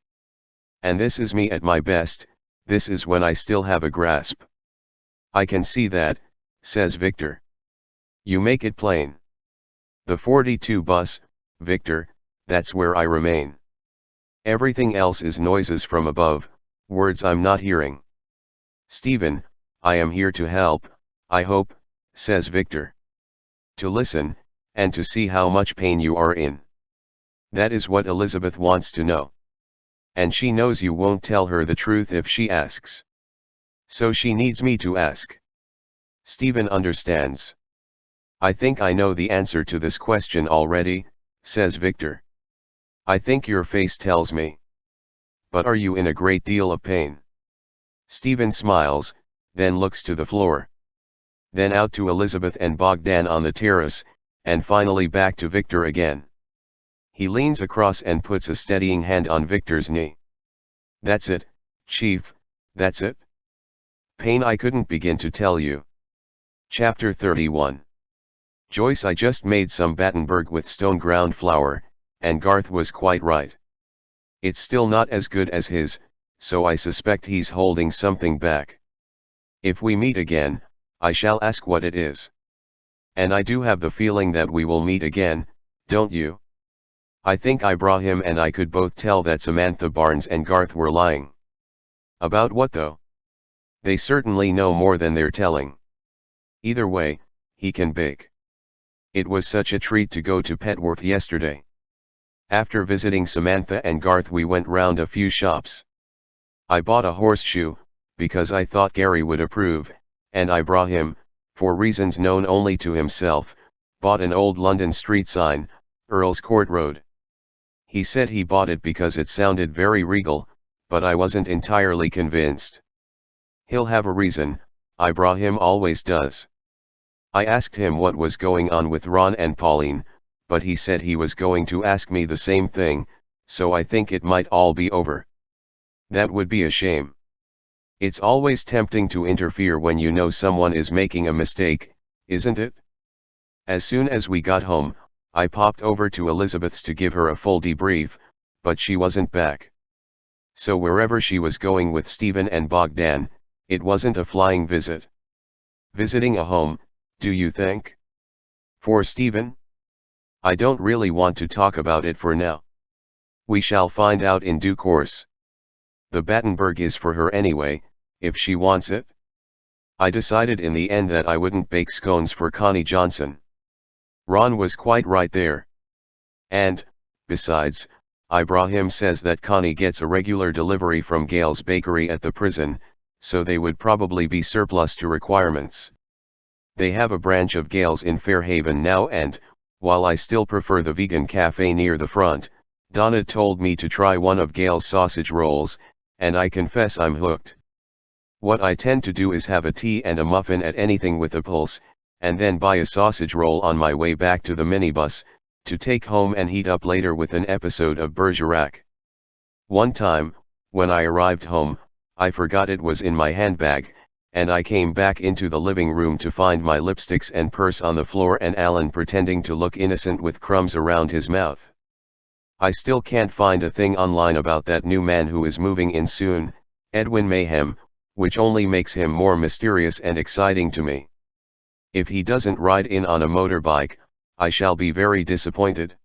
And this is me at my best, this is when I still have a grasp." "I can see that," says Victor. "You make it plain." "The 42 bus, Victor, that's where I remain. Everything else is noises from above, words I'm not hearing." "Stephen, I am here to help, I hope," says Victor. "To listen, and to see how much pain you are in. That is what Elizabeth wants to know." And she knows you won't tell her the truth if she asks. So she needs me to ask. Stephen understands. I think I know the answer to this question already, says Victor. I think your face tells me. But are you in a great deal of pain? Stephen smiles, then looks to the floor. Then out to Elizabeth and Bogdan on the terrace, and finally back to Victor again. He leans across and puts a steadying hand on Victor's knee. That's it, Chief, that's it. Pain I couldn't begin to tell you. Chapter 31. Joyce, I just made some Battenberg with stone ground flour, and Garth was quite right. It's still not as good as his, so I suspect he's holding something back. If we meet again, I shall ask what it is. And I do have the feeling that we will meet again, don't you? I think I brought him and I could both tell that Samantha Barnes and Garth were lying. About what though? They certainly know more than they're telling. Either way, he can bake. It was such a treat to go to Petworth yesterday. After visiting Samantha and Garth we went round a few shops. I bought a horseshoe, because I thought Gary would approve, and I brought him, for reasons known only to himself, bought an old London street sign, Earl's Court Road. He said he bought it because it sounded very regal, but I wasn't entirely convinced. He'll have a reason, I brought him always does. I asked him what was going on with Ron and Pauline, but he said he was going to ask me the same thing, so I think it might all be over. That would be a shame. It's always tempting to interfere when you know someone is making a mistake, isn't it? As soon as we got home, I popped over to Elizabeth's to give her a full debrief, but she wasn't back. So wherever she was going with Stephen and Bogdan, it wasn't a flying visit. Visiting a home, do you think? For Stephen? I don't really want to talk about it for now. We shall find out in due course. The Battenberg is for her anyway, if she wants it. I decided in the end that I wouldn't bake scones for Connie Johnson. Ron was quite right there. And, besides, Ibrahim says that Connie gets a regular delivery from Gail's bakery at the prison, so they would probably be surplus to requirements. They have a branch of Gail's in Fairhaven now and, while I still prefer the vegan cafe near the front, Donna told me to try one of Gail's sausage rolls, and I confess I'm hooked. What I tend to do is have a tea and a muffin at anything with a pulse, and then buy a sausage roll on my way back to the minibus, to take home and heat up later with an episode of Bergerac. One time, when I arrived home, I forgot it was in my handbag, and I came back into the living room to find my lipsticks and purse on the floor and Alan pretending to look innocent with crumbs around his mouth. I still can't find a thing online about that new man who is moving in soon, Edwin Mayhem, which only makes him more mysterious and exciting to me. If he doesn't ride in on a motorbike, I shall be very disappointed.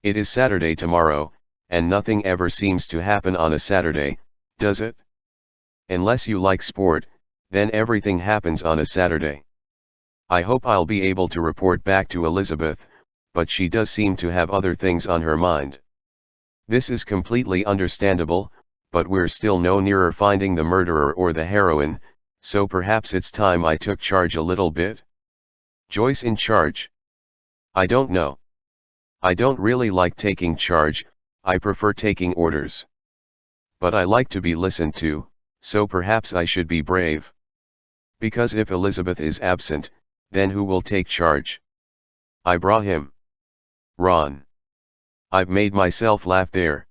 It is Saturday tomorrow, and nothing ever seems to happen on a Saturday, does it? Unless you like sport, then everything happens on a Saturday. I hope I'll be able to report back to Elizabeth, but she does seem to have other things on her mind. This is completely understandable, but we're still no nearer finding the murderer or the heroine, so perhaps it's time I took charge a little bit. Joyce in charge? I don't know. I don't really like taking charge, I prefer taking orders. But I like to be listened to, so perhaps I should be brave. Because if Elizabeth is absent, then who will take charge? I brought him. Ron. I've made myself laugh there.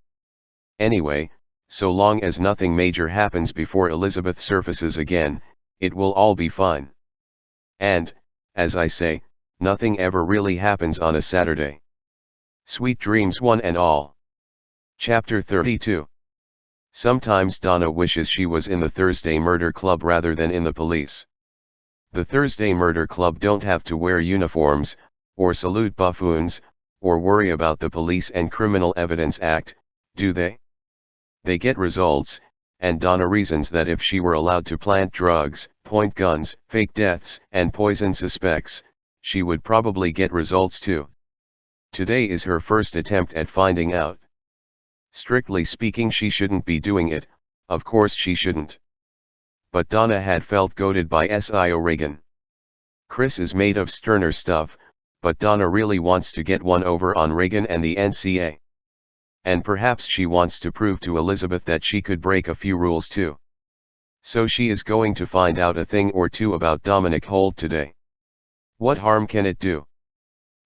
Anyway, so long as nothing major happens before Elizabeth surfaces again, it will all be fine. And, as I say, nothing ever really happens on a Saturday. Sweet dreams one and all. Chapter 32. Sometimes Donna wishes she was in the Thursday Murder Club rather than in the police. The Thursday Murder Club don't have to wear uniforms, or salute buffoons, or worry about the Police and Criminal Evidence Act, do they? They get results, and Donna reasons that if she were allowed to plant drugs, point guns, fake deaths, and poison suspects, she would probably get results too. Today is her first attempt at finding out. Strictly speaking, she shouldn't be doing it, of course she shouldn't. But Donna had felt goaded by SIO Reagan. Chris is made of sterner stuff, but Donna really wants to get one over on Reagan and the NCA. And perhaps she wants to prove to Elizabeth that she could break a few rules too. So she is going to find out a thing or two about Dominic Holt today. What harm can it do?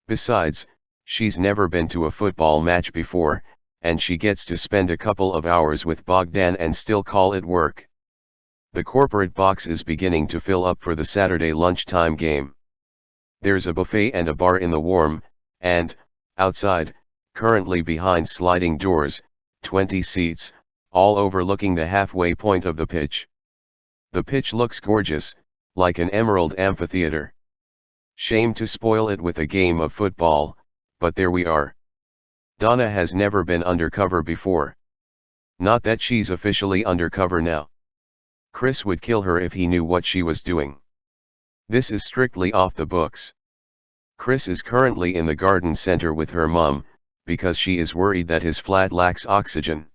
Besides, she's never been to a football match before, and she gets to spend a couple of hours with Bogdan and still call it work. The corporate box is beginning to fill up for the Saturday lunchtime game. There's a buffet and a bar in the warm, and, outside, currently behind sliding doors, 20 seats, all overlooking the halfway point of the pitch. The pitch looks gorgeous, like an emerald amphitheater. Shame to spoil it with a game of football, but there we are. Donna has never been undercover before. Not that she's officially undercover now. Chris would kill her if he knew what she was doing. This is strictly off the books. Chris is currently in the garden center with her mum, because she is worried that his flat lacks oxygen.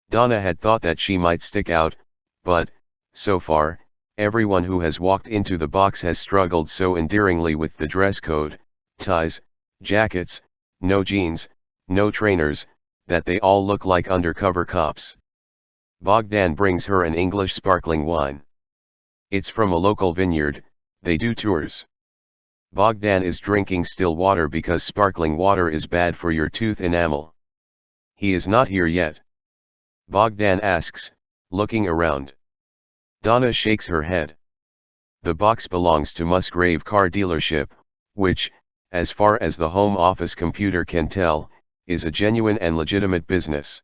Donna had thought that she might stick out, but, so far, everyone who has walked into the box has struggled so endearingly with the dress code, ties, jackets, no jeans, no trainers, that they all look like undercover cops. Bogdan brings her an English sparkling wine. It's from a local vineyard, they do tours. Bogdan is drinking still water because sparkling water is bad for your tooth enamel. He is not here yet. Bogdan asks, looking around. Donna shakes her head. The box belongs to Musgrave Car Dealership, which, as far as the home office computer can tell, is a genuine and legitimate business.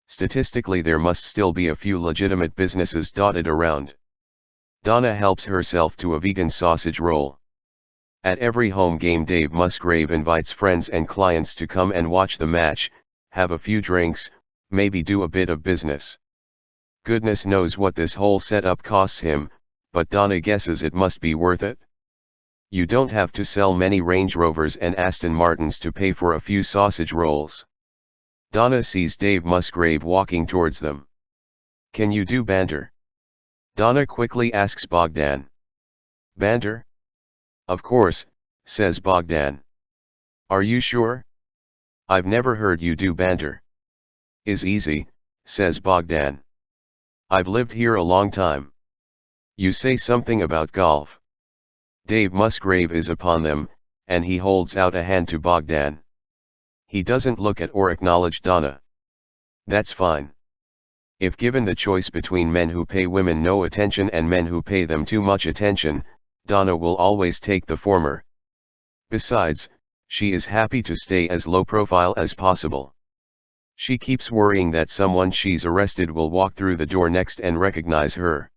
Statistically, there must still be a few legitimate businesses dotted around. Donna helps herself to a vegan sausage roll. At every home game, Dave Musgrave invites friends and clients to come and watch the match, have a few drinks, maybe do a bit of business. Goodness knows what this whole setup costs him, but Donna guesses it must be worth it. You don't have to sell many Range Rovers and Aston Martins to pay for a few sausage rolls. Donna sees Dave Musgrave walking towards them. Can you do banter? Donna quickly asks Bogdan. Banter? Of course, says Bogdan. Are you sure? I've never heard you do banter. Is easy, says Bogdan. I've lived here a long time. You say something about golf. Dave Musgrave is upon them, and he holds out a hand to Bogdan. He doesn't look at or acknowledge Donna. That's fine. If given the choice between men who pay women no attention and men who pay them too much attention, Donna will always take the former. Besides, she is happy to stay as low profile as possible. She keeps worrying that someone she's arrested will walk through the door next and recognize her.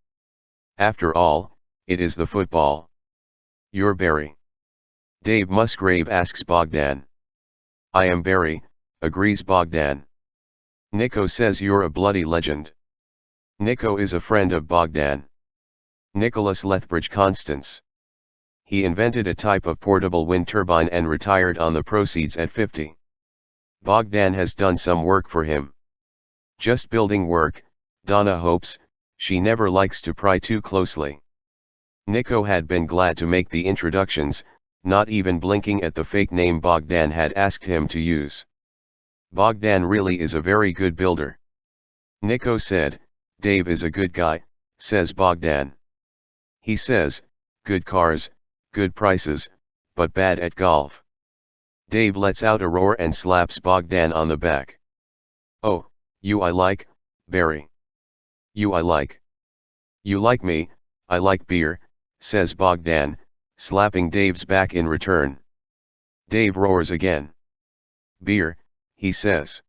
After all, it is the football. You're Barry? Dave Musgrave asks Bogdan. I am Barry, agrees Bogdan. Nico says you're a bloody legend. Nico is a friend of Bogdan. Nicholas Lethbridge Constance. He invented a type of portable wind turbine and retired on the proceeds at 50. Bogdan has done some work for him. Just building work, Donna hopes. She never likes to pry too closely. Nico had been glad to make the introductions, not even blinking at the fake name Bogdan had asked him to use. Bogdan really is a very good builder. Nico said, Dave is a good guy, says Bogdan. He says, good cars, good prices, but bad at golf. Dave lets out a roar and slaps Bogdan on the back. Oh, you I like, Barry. You I like. You like me, I like beer, says Bogdan, slapping Dave's back in return. Dave roars again. Beer, he says.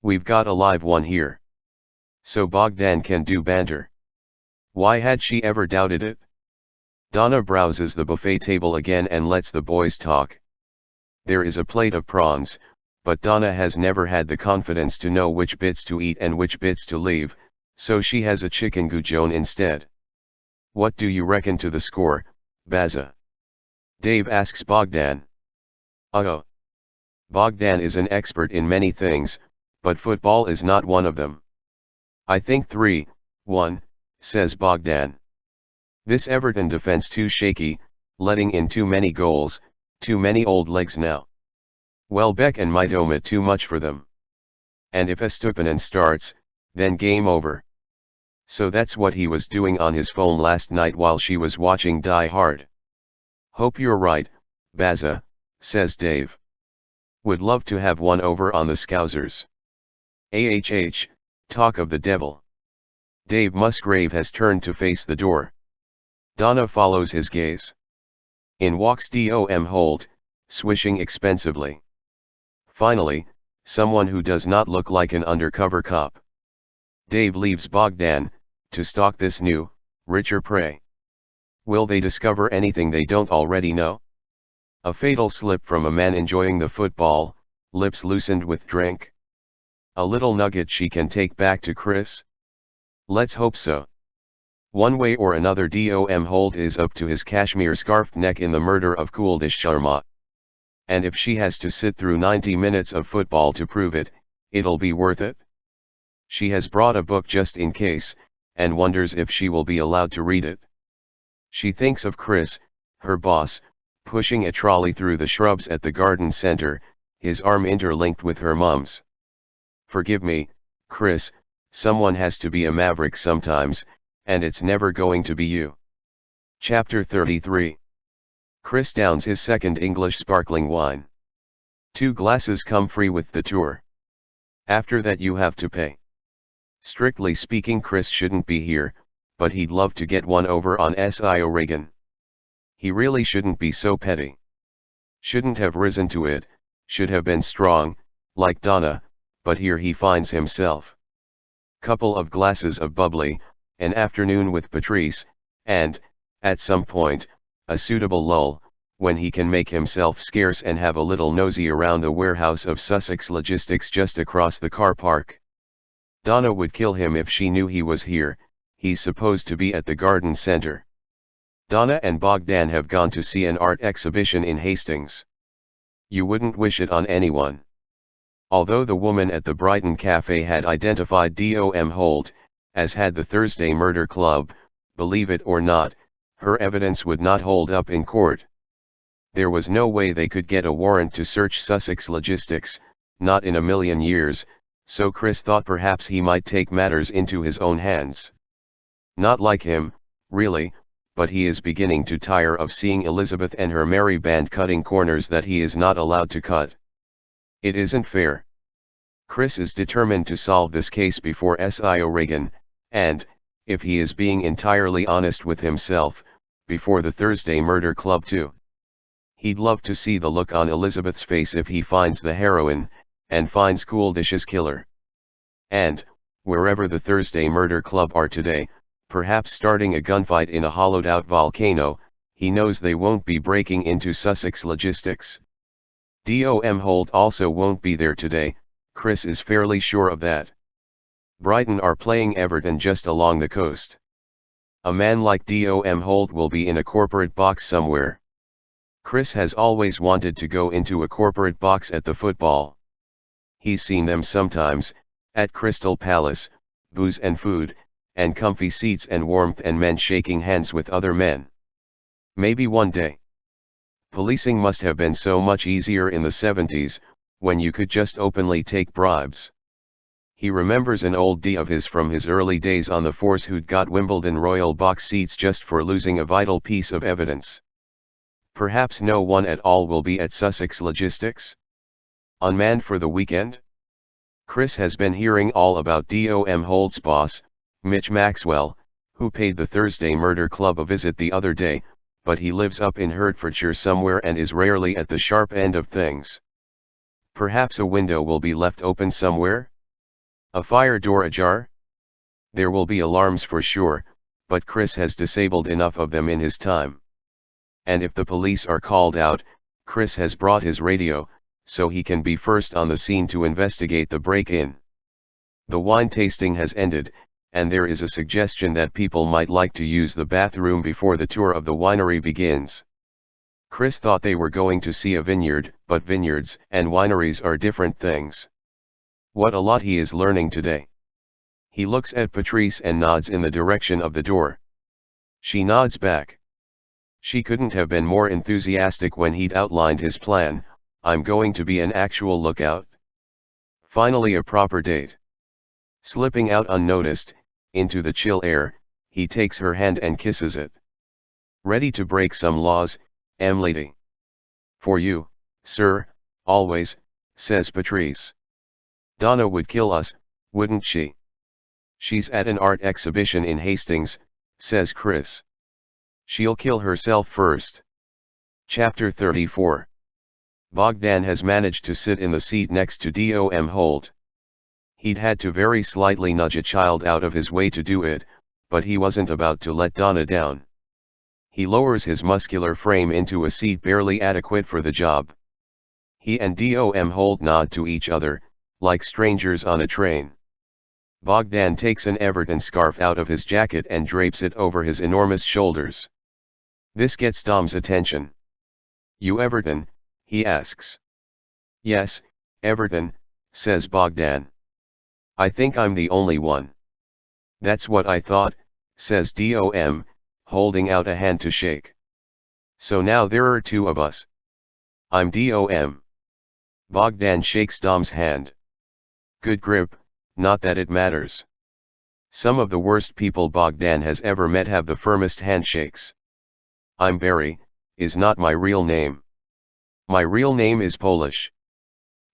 We've got a live one here. So Bogdan can do banter. Why had she ever doubted it? Donna browses the buffet table again and lets the boys talk. There is a plate of prawns, but Donna has never had the confidence to know which bits to eat and which bits to leave, so she has a chicken goujon instead. What do you reckon to the score, Baza? Dave asks Bogdan. Uh-oh. Bogdan is an expert in many things, but football is not one of them. I think 3-1, says Bogdan. This Everton defense too shaky, letting in too many goals, too many old legs now. Welbeck and Mitoma too much for them. And if Estupiñán starts, then game over. So that's what he was doing on his phone last night while she was watching Die Hard. Hope you're right, Baza, says Dave. Would love to have one over on the Scousers. Talk of the devil. Dave Musgrave has turned to face the door. Donna follows his gaze. In walks Dom Holt, swishing expensively. Finally, someone who does not look like an undercover cop. Dave leaves Bogdan, to stalk this new, richer prey. Will they discover anything they don't already know? A fatal slip from a man enjoying the football, lips loosened with drink. A little nugget she can take back to Chris? Let's hope so. One way or another Dom Holt is up to his cashmere scarfed neck in the murder of Kuldish Sharma. And if she has to sit through 90 minutes of football to prove it, it'll be worth it. She has brought a book just in case, and wonders if she will be allowed to read it. She thinks of Chris, her boss, pushing a trolley through the shrubs at the garden center, his arm interlinked with her mum's. Forgive me, Chris, someone has to be a maverick sometimes, and it's never going to be you. Chapter 33. Chris downs his second English sparkling wine. 2 glasses come free with the tour. After that you have to pay. Strictly speaking, Chris shouldn't be here, but he'd love to get one over on Sio Reagan. He really shouldn't be so petty. Shouldn't have risen to it, should have been strong, like Donna, but here he finds himself. Couple of glasses of bubbly, an afternoon with Patrice, and, at some point, a suitable lull, when he can make himself scarce and have a little nosy around the warehouse of Sussex Logistics just across the car park. Donna would kill him if she knew he was here. He's supposed to be at the garden center. Donna and Bogdan have gone to see an art exhibition in Hastings. You wouldn't wish it on anyone. Although the woman at the Brighton Cafe had identified Dom Holt, as had the Thursday Murder Club, believe it or not, her evidence would not hold up in court. There was no way they could get a warrant to search Sussex Logistics, not in a million years, so Chris thought perhaps he might take matters into his own hands. Not like him, really, but he is beginning to tire of seeing Elizabeth and her merry band cutting corners that he is not allowed to cut. It isn't fair. Chris is determined to solve this case before Sio Reagan, and, if he is being entirely honest with himself, before the Thursday Murder Club too. He'd love to see the look on Elizabeth's face if he finds the heroine, and finds Kuldish's killer. And, wherever the Thursday Murder Club are today, perhaps starting a gunfight in a hollowed-out volcano, he knows they won't be breaking into Sussex Logistics. Dom Holt also won't be there today, Chris is fairly sure of that. Brighton are playing Everton just along the coast. A man like Dom Holt will be in a corporate box somewhere. Chris has always wanted to go into a corporate box at the football. He's seen them sometimes, at Crystal Palace, booze and food, and comfy seats and warmth and men shaking hands with other men. Maybe one day. Policing must have been so much easier in the 70s, when you could just openly take bribes. He remembers an old D of his from his early days on the force who'd got Wimbledon Royal box seats just for losing a vital piece of evidence. Perhaps no one at all will be at Sussex Logistics? Unmanned for the weekend? Chris has been hearing all about Dom Holt's boss, Mitch Maxwell, who paid the Thursday Murder Club a visit the other day, but he lives up in Hertfordshire somewhere and is rarely at the sharp end of things. Perhaps a window will be left open somewhere? A fire door ajar? There will be alarms for sure, but Chris has disabled enough of them in his time. And if the police are called out, Chris has brought his radio, so he can be first on the scene to investigate the break-in. The wine tasting has ended, and there is a suggestion that people might like to use the bathroom before the tour of the winery begins. Chris thought they were going to see a vineyard, but vineyards and wineries are different things. What a lot he is learning today. He looks at Patrice and nods in the direction of the door. She nods back. She couldn't have been more enthusiastic when he'd outlined his plan. I'm going to be an actual lookout. Finally a proper date. Slipping out unnoticed, into the chill air, he takes her hand and kisses it. Ready to break some laws, lady. For you, sir, always, says Patrice. Donna would kill us, wouldn't she? She's at an art exhibition in Hastings, says Chris. She'll kill herself first. Chapter 34. Bogdan has managed to sit in the seat next to Dom Holt. He'd had to very slightly nudge a child out of his way to do it, but he wasn't about to let Donna down. He lowers his muscular frame into a seat barely adequate for the job. He and Dom Holt nod to each other, like strangers on a train. Bogdan takes an Everton scarf out of his jacket and drapes it over his enormous shoulders. This gets Dom's attention. You Everton? He asks. Yes, Everton, says Bogdan. I think I'm the only one. That's what I thought, says Dom, holding out a hand to shake. So now there are two of us. I'm Dom. Bogdan shakes Dom's hand. Good grip, not that it matters. Some of the worst people Bogdan has ever met have the firmest handshakes. I'm Barry, is not my real name. My real name is Polish.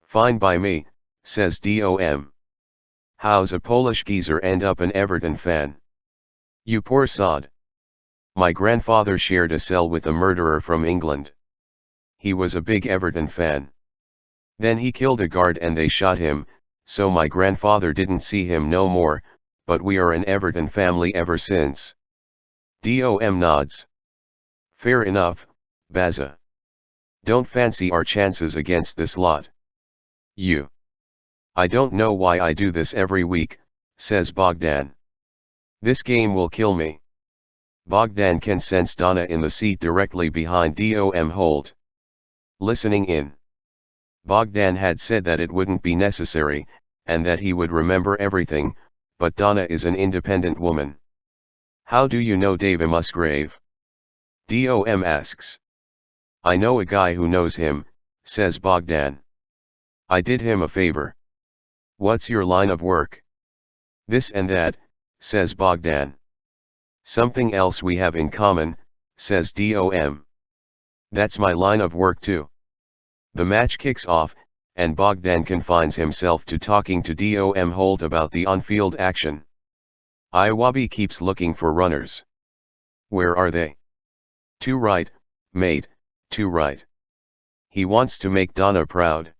Fine by me, says Dom. How's a Polish geezer end up an Everton fan? You poor sod. My grandfather shared a cell with a murderer from England. He was a big Everton fan. Then he killed a guard and they shot him, so my grandfather didn't see him no more, but we are an Everton family ever since. Dom nods. Fair enough, Baza. Don't fancy our chances against this lot. You. I don't know why I do this every week, says Bogdan. This game will kill me. Bogdan can sense Donna in the seat directly behind Dom Holt. Listening in. Bogdan had said that it wouldn't be necessary, and that he would remember everything, but Donna is an independent woman. How do you know Dave Musgrave? Dom asks. I know a guy who knows him, says Bogdan. I did him a favor. What's your line of work? This and that, says Bogdan. Something else we have in common, says Dom. That's my line of work too. The match kicks off, and Bogdan confines himself to talking to Dom Holt about the on-field action. Iwabi keeps looking for runners. Where are they? To right, mate, to right. He wants to make Donna proud.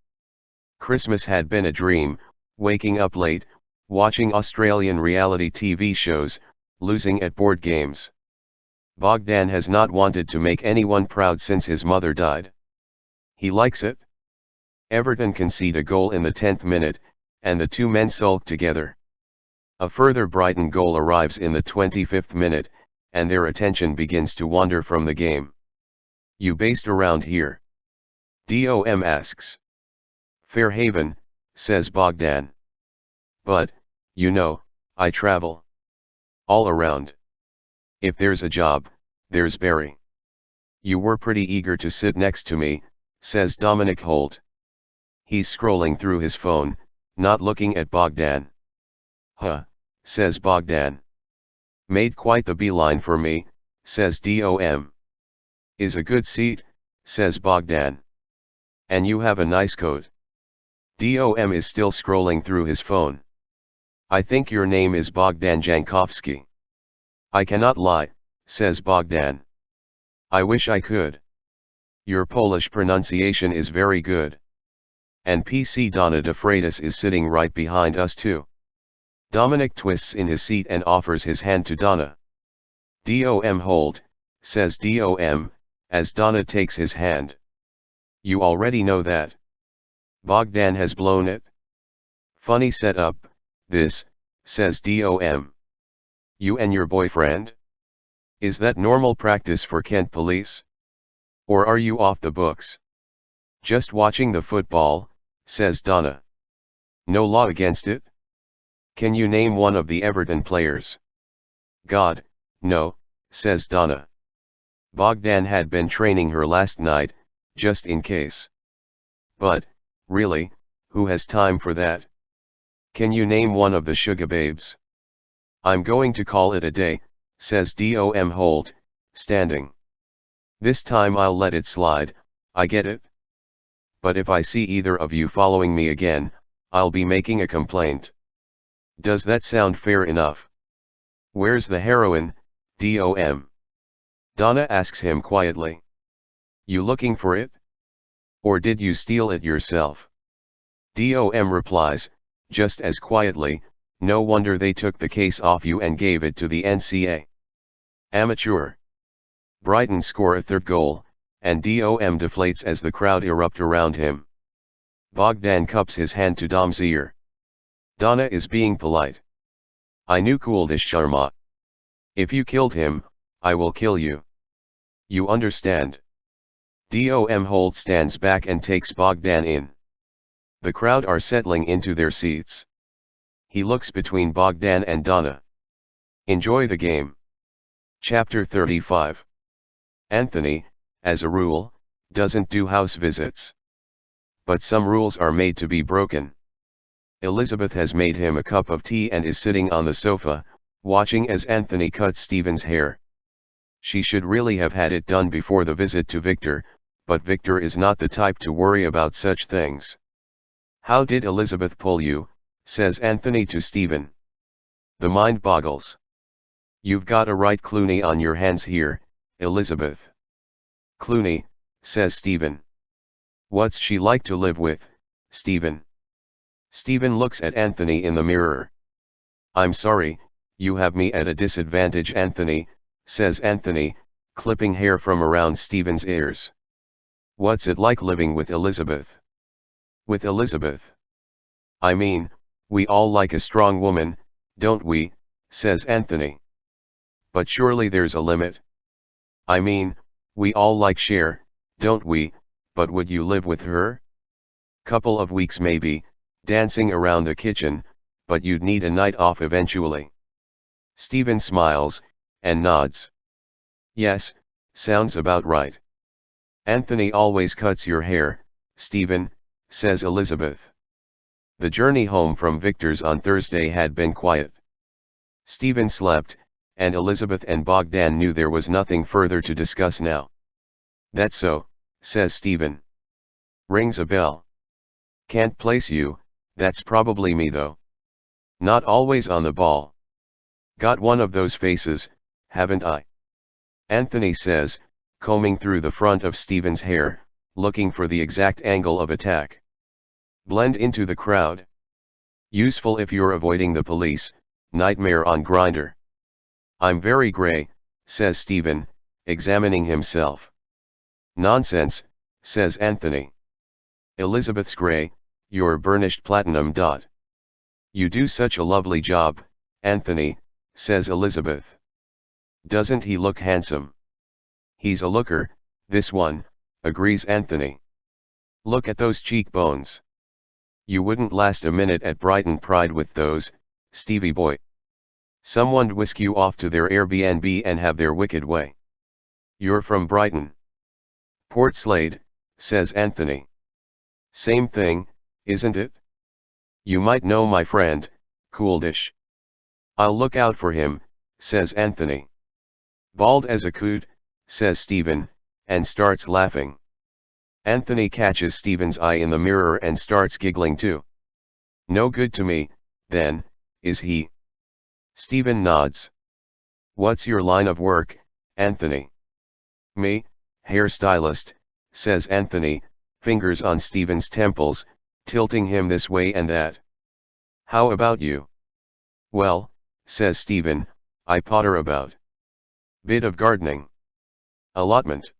Christmas had been a dream, waking up late, watching Australian reality TV shows, losing at board games. Bogdan has not wanted to make anyone proud since his mother died. He likes it. Everton concede a goal in the 10th minute, and the two men sulk together. A further Brighton goal arrives in the 25th minute, and their attention begins to wander from the game. You based around here? Dom asks. Fairhaven, says Bogdan. But, you know, I travel. All around. If there's a job, there's Barry. You were pretty eager to sit next to me, says Dominic Holt. He's scrolling through his phone, not looking at Bogdan. Huh, says Bogdan. Made quite the beeline for me, says Dom. Is a good seat, says Bogdan. And you have a nice coat. Dom is still scrolling through his phone. I think your name is Bogdan Jankowski. I cannot lie, says Bogdan. I wish I could. Your Polish pronunciation is very good. And PC Donna de Freitas is sitting right behind us too. Dominic twists in his seat and offers his hand to Donna. Dom Holt, says Dom, as Donna takes his hand. You already know that. Bogdan has blown it. Funny setup, this, says Dom. You and your boyfriend? Is that normal practice for Kent police? Or are you off the books? Just watching the football, says Donna. No law against it? Can you name one of the Everton players? God, no, says Donna. Bogdan had been training her last night, just in case. But, really, who has time for that? Can you name one of the Sugar Babes? I'm going to call it a day, says Dom Holt, standing. This time I'll let it slide, I get it. But if I see either of you following me again, I'll be making a complaint. Does that sound fair enough? Where's the heroin, Dom? Donna asks him quietly. You looking for it? Or did you steal it yourself? Dom replies, just as quietly, no wonder they took the case off you and gave it to the NCA. Amateur. Brighton score a third goal, and Dom deflates as the crowd erupt around him. Bogdan cups his hand to Dom's ear. Donna is being polite. I knew Kuldish Sharma. If you killed him, I will kill you. You understand? Dom Holt stands back and takes Bogdan in. The crowd are settling into their seats. He looks between Bogdan and Donna. Enjoy the game. Chapter 35. Anthony, as a rule, doesn't do house visits. But some rules are made to be broken. Elizabeth has made him a cup of tea and is sitting on the sofa, watching as Anthony cuts Stephen's hair. She should really have had it done before the visit to Victor, but Victor is not the type to worry about such things. How did Elizabeth pull you? Says Anthony to Stephen. The mind boggles. You've got a right Clooney on your hands here, Elizabeth. Clooney, says Stephen. What's she like to live with, Stephen? Stephen looks at Anthony in the mirror. I'm sorry, you have me at a disadvantage, Anthony, says Anthony, clipping hair from around Stephen's ears. What's it like living with Elizabeth? With Elizabeth? I mean, we all like a strong woman, don't we, says Anthony. But surely there's a limit. I mean, we all like Cher, don't we, but would you live with her? Couple of weeks maybe, dancing around the kitchen, but you'd need a night off eventually. Stephen smiles, and nods. Yes, sounds about right. Anthony always cuts your hair, Stephen, says Elizabeth. The journey home from Victor's on Thursday had been quiet. Stephen slept, and Elizabeth and Bogdan knew there was nothing further to discuss now. That's so, says Stephen. Rings a bell. Can't place you, that's probably me though. Not always on the ball. Got one of those faces, haven't I? Anthony says, combing through the front of Stephen's hair, looking for the exact angle of attack. Blend into the crowd. Useful if you're avoiding the police, nightmare on Grindr. I'm very grey, says Stephen, examining himself. Nonsense, says Anthony. Elizabeth's grey, you're burnished platinum. You do such a lovely job, Anthony, says Elizabeth. Doesn't he look handsome? He's a looker, this one, agrees Anthony. Look at those cheekbones. You wouldn't last a minute at Brighton Pride with those, Stevie boy. Someone'd whisk you off to their Airbnb and have their wicked way. You're from Brighton. Port Slade, says Anthony. Same thing, isn't it? You might know my friend, Kuldish. I'll look out for him, says Anthony. Bald as a coot, says Stephen, and starts laughing. Anthony catches Stephen's eye in the mirror and starts giggling too. No good to me, then, is he? Stephen nods. What's your line of work, Anthony? Me, hairstylist, says Anthony, fingers on Stephen's temples, tilting him this way and that. How about you? Well, says Stephen, I potter about. Bit of gardening. Allotment.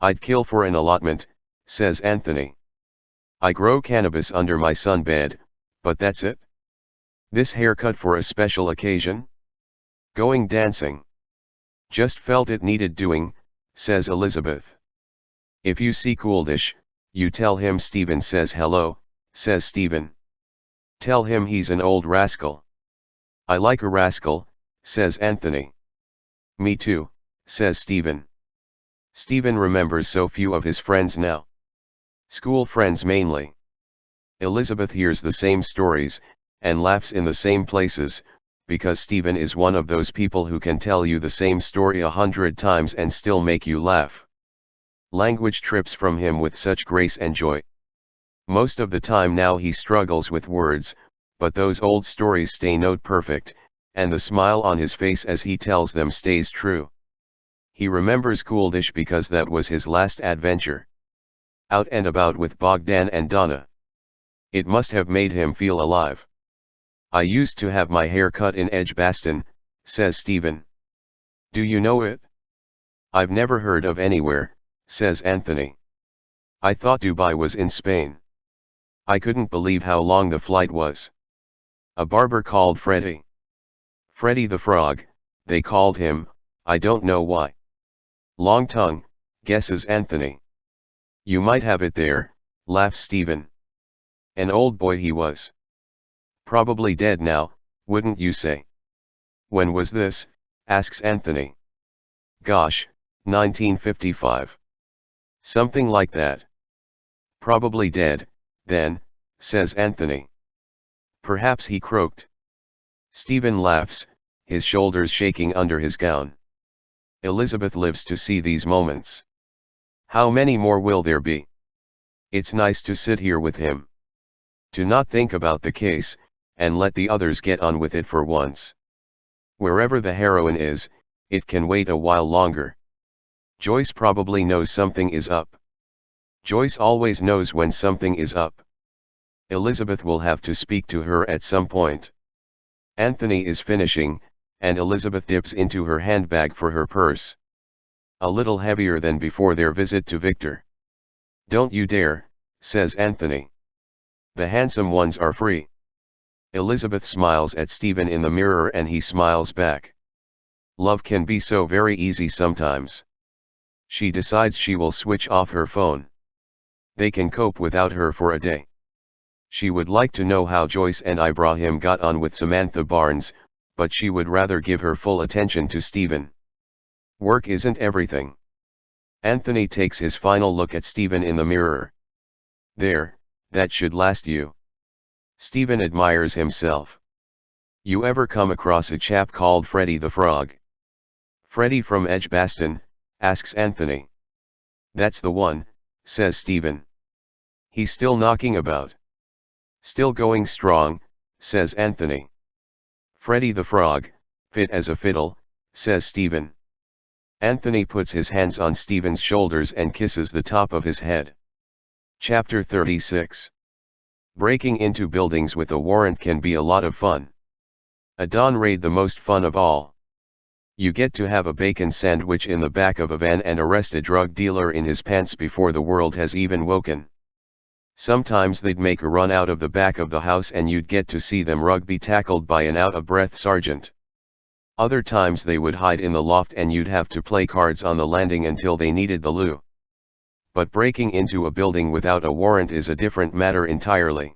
I'd kill for an allotment, says Anthony. I grow cannabis under my sunbed, but that's it. This haircut for a special occasion? Going dancing. Just felt it needed doing, says Elizabeth. If you see Kuldish, you tell him Stephen says hello, says Stephen. Tell him he's an old rascal. I like a rascal, says Anthony. Me too, says Stephen. Stephen remembers so few of his friends now. School friends mainly. Elizabeth hears the same stories, and laughs in the same places, because Stephen is one of those people who can tell you the same story 100 times and still make you laugh. Language trips from him with such grace and joy. Most of the time now he struggles with words, but those old stories stay note perfect, and the smile on his face as he tells them stays true. He remembers Cooldish because that was his last adventure. Out and about with Bogdan and Donna. It must have made him feel alive. I used to have my hair cut in Edgbaston, says Stephen. Do you know it? I've never heard of anywhere, says Anthony. I thought Dubai was in Spain. I couldn't believe how long the flight was. A barber called Freddy. Freddy the Frog, they called him, I don't know why. Long tongue, guesses Anthony. You might have it there, laughs Stephen. An old boy he was. Probably dead now, wouldn't you say? When was this? Asks Anthony. Gosh, 1955. Something like that. Probably dead, then, says Anthony. Perhaps he croaked. Stephen laughs, his shoulders shaking under his gown. Elizabeth lives to see these moments. How many more will there be? It's nice to sit here with him. To not think about the case, and let the others get on with it for once. Wherever the heroine is, it can wait a while longer. Joyce probably knows something is up. Joyce always knows when something is up. Elizabeth will have to speak to her at some point. Anthony is finishing, and Elizabeth dips into her handbag for her purse. A little heavier than before their visit to Victor. Don't you dare, says Anthony. The handsome ones are free. Elizabeth smiles at Stephen in the mirror and he smiles back. Love can be so very easy sometimes. She decides she will switch off her phone. They can cope without her for a day. She would like to know how Joyce and Ibrahim got on with Samantha Barnes, but she would rather give her full attention to Stephen. Work isn't everything. Anthony takes his final look at Stephen in the mirror. There, that should last you. Stephen admires himself. You ever come across a chap called Freddy the Frog? Freddy from Edgbaston, asks Anthony. That's the one, says Stephen. He's still knocking about. Still going strong, says Anthony. Freddy the Frog, fit as a fiddle, says Stephen. Anthony puts his hands on Stephen's shoulders and kisses the top of his head. Chapter 36. Breaking into buildings with a warrant can be a lot of fun. A dawn raid the most fun of all. You get to have a bacon sandwich in the back of a van and arrest a drug dealer in his pants before the world has even woken. Sometimes they'd make a run out of the back of the house and you'd get to see them rugby tackled by an out-of-breath sergeant. Other times they would hide in the loft and you'd have to play cards on the landing until they needed the loo. But breaking into a building without a warrant is a different matter entirely.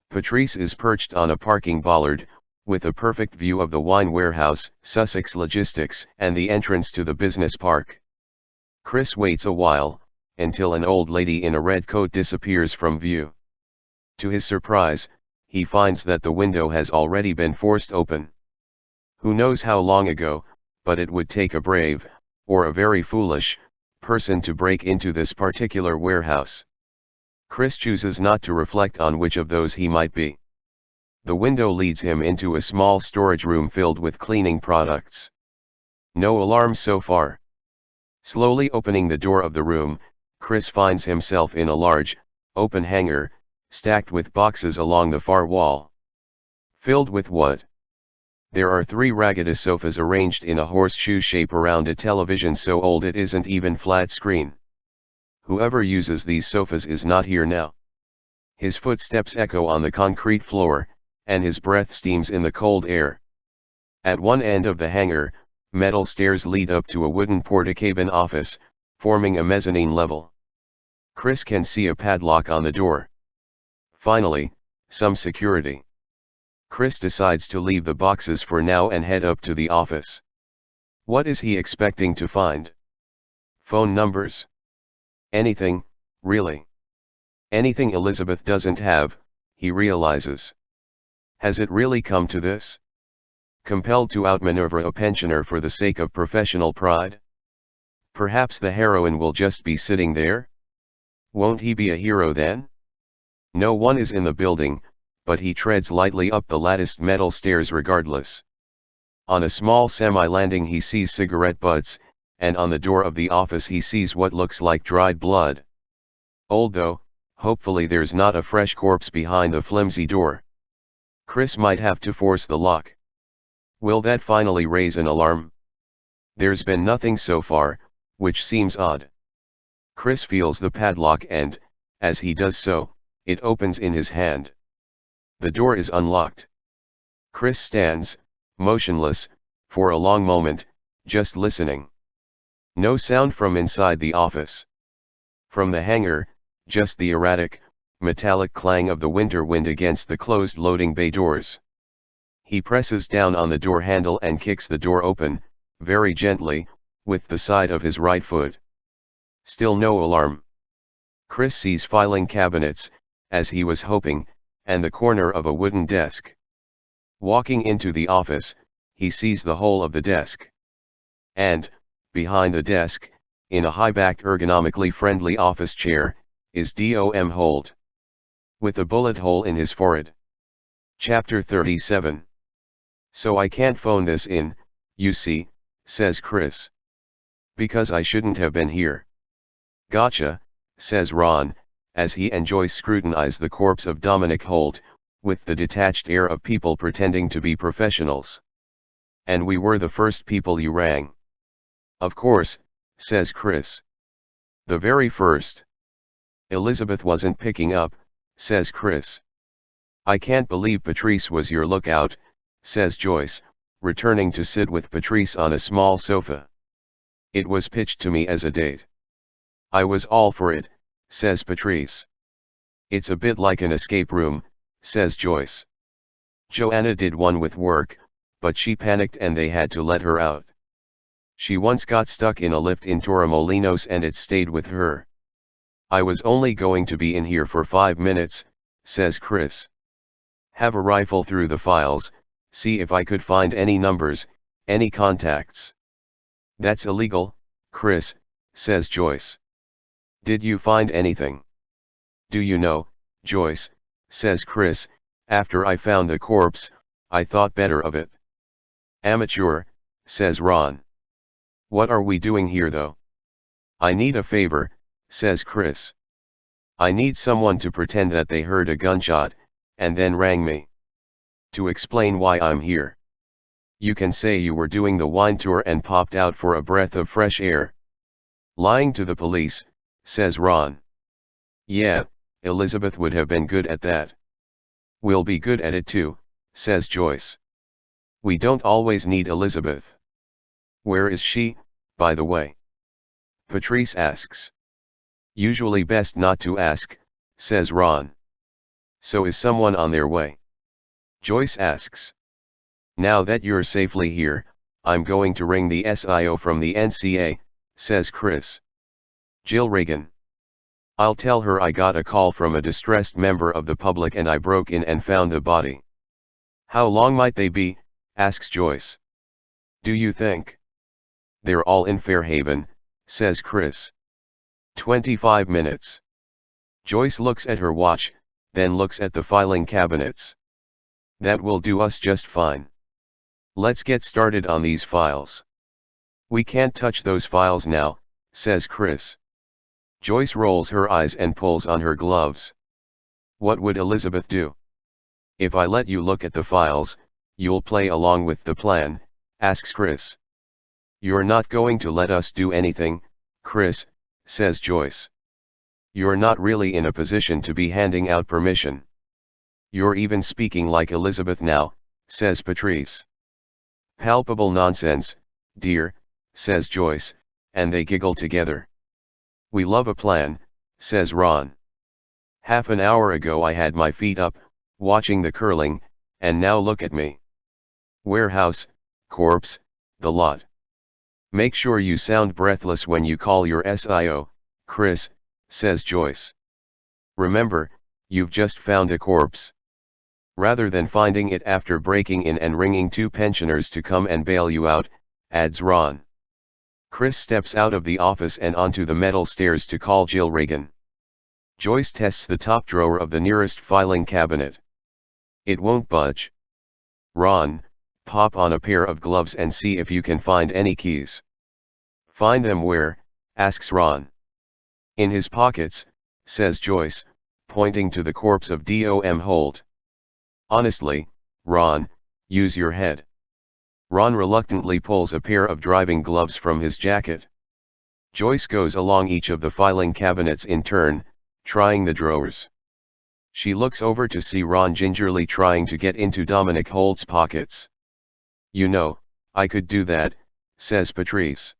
Patrice is perched on a parking bollard, with a perfect view of the wine warehouse, Sussex Logistics, and the entrance to the business park. Chris waits a while, until an old lady in a red coat disappears from view. To his surprise, he finds that the window has already been forced open. Who knows how long ago, but it would take a brave, or a very foolish, person to break into this particular warehouse. Chris chooses not to reflect on which of those he might be. The window leads him into a small storage room filled with cleaning products. No alarms so far. Slowly opening the door of the room, Chris finds himself in a large, open hangar, stacked with boxes along the far wall. Filled with what? There are 3 ragged sofas arranged in a horseshoe shape around a television so old it isn't even flat screen. Whoever uses these sofas is not here now. His footsteps echo on the concrete floor, and his breath steams in the cold air. At one end of the hangar, metal stairs lead up to a wooden porticabin office, forming a mezzanine level. Chris can see a padlock on the door. Finally, some security. Chris decides to leave the boxes for now and head up to the office. What is he expecting to find? Phone numbers? Anything, really. Anything Elizabeth doesn't have, he realizes. Has it really come to this? Compelled to outmaneuver a pensioner for the sake of professional pride? Perhaps the heroine will just be sitting there? Won't he be a hero then? No one is in the building, but he treads lightly up the latticed metal stairs regardless. On a small semi-landing he sees cigarette butts, and on the door of the office he sees what looks like dried blood. Old though, hopefully there's not a fresh corpse behind the flimsy door. Chris might have to force the lock. Will that finally raise an alarm? There's been nothing so far, which seems odd. Chris feels the padlock and, as he does so, it opens in his hand. The door is unlocked. Chris stands, motionless, for a long moment, just listening. No sound from inside the office. From the hangar, just the erratic, metallic clang of the winter wind against the closed loading bay doors. He presses down on the door handle and kicks the door open, very gently, with the side of his right foot. Still no alarm. Chris sees filing cabinets, as he was hoping, and the corner of a wooden desk. Walking into the office, he sees the whole of the desk. And, behind the desk, in a high-backed ergonomically friendly office chair, is Dom Holt. With a bullet hole in his forehead. Chapter 37. So I can't phone this in, you see, says Chris. Because I shouldn't have been here. Gotcha, says Ron, as he and Joyce scrutinize the corpse of Dominic Holt, with the detached air of people pretending to be professionals. And we were the first people you rang. Of course, says Chris. The very first. Elizabeth wasn't picking up, says Chris. I can't believe Patrice was your lookout, says Joyce, returning to sit with Patrice on a small sofa. It was pitched to me as a date. I was all for it, says Patrice. It's a bit like an escape room, says Joyce. Joanna did one with work, but she panicked and they had to let her out. She once got stuck in a lift in Torremolinos and it stayed with her. I was only going to be in here for 5 minutes, says Chris. Have a rifle through the files, see if I could find any numbers, any contacts. That's illegal, Chris, says Joyce. Did you find anything? Do you know, Joyce, says Chris, after I found the corpse, I thought better of it. Amateur, says Ron. What are we doing here though? I need a favor, says Chris. I need someone to pretend that they heard a gunshot, and then rang me. To explain why I'm here. You can say you were doing the wine tour and popped out for a breath of fresh air. Lying to the police, says Ron. Yeah, Elizabeth would have been good at that. We'll be good at it too, says Joyce. We don't always need Elizabeth. Where is she, by the way? Patrice asks. Usually best not to ask, says Ron. So is someone on their way? Joyce asks. Now that you're safely here, I'm going to ring the SIO from the NCA, says Chris. Jill Reagan. I'll tell her I got a call from a distressed member of the public and I broke in and found the body. How long might they be, asks Joyce. Do you think? They're all in Fairhaven, says Chris. 25 minutes. Joyce looks at her watch, then looks at the filing cabinets. That will do us just fine. Let's get started on these files. We can't touch those files now, says Chris. Joyce rolls her eyes and pulls on her gloves. What would Elizabeth do? If I let you look at the files, you'll play along with the plan, asks Chris. You're not going to let us do anything, Chris, says Joyce. You're not really in a position to be handing out permission. You're even speaking like Elizabeth now, says Patrice. Palpable nonsense, dear, says Joyce, and they giggle together. We love a plan, says Ron. Half an hour ago I had my feet up, watching the curling, and now look at me. Warehouse, corpse, the lot. Make sure you sound breathless when you call your SIO, Chris, says Joyce. Remember, you've just found a corpse. Rather than finding it after breaking in and ringing 2 pensioners to come and bail you out, adds Ron. Chris steps out of the office and onto the metal stairs to call Jill Reagan. Joyce tests the top drawer of the nearest filing cabinet. It won't budge. Ron, pop on a pair of gloves and see if you can find any keys. Find them where? Asks Ron. In his pockets, says Joyce, pointing to the corpse of Dom Holt. Honestly, Ron, use your head. Ron reluctantly pulls a pair of driving gloves from his jacket. Joyce goes along each of the filing cabinets in turn, trying the drawers. She looks over to see Ron gingerly trying to get into Dominic Holt's pockets. You know, I could do that, says Patrice.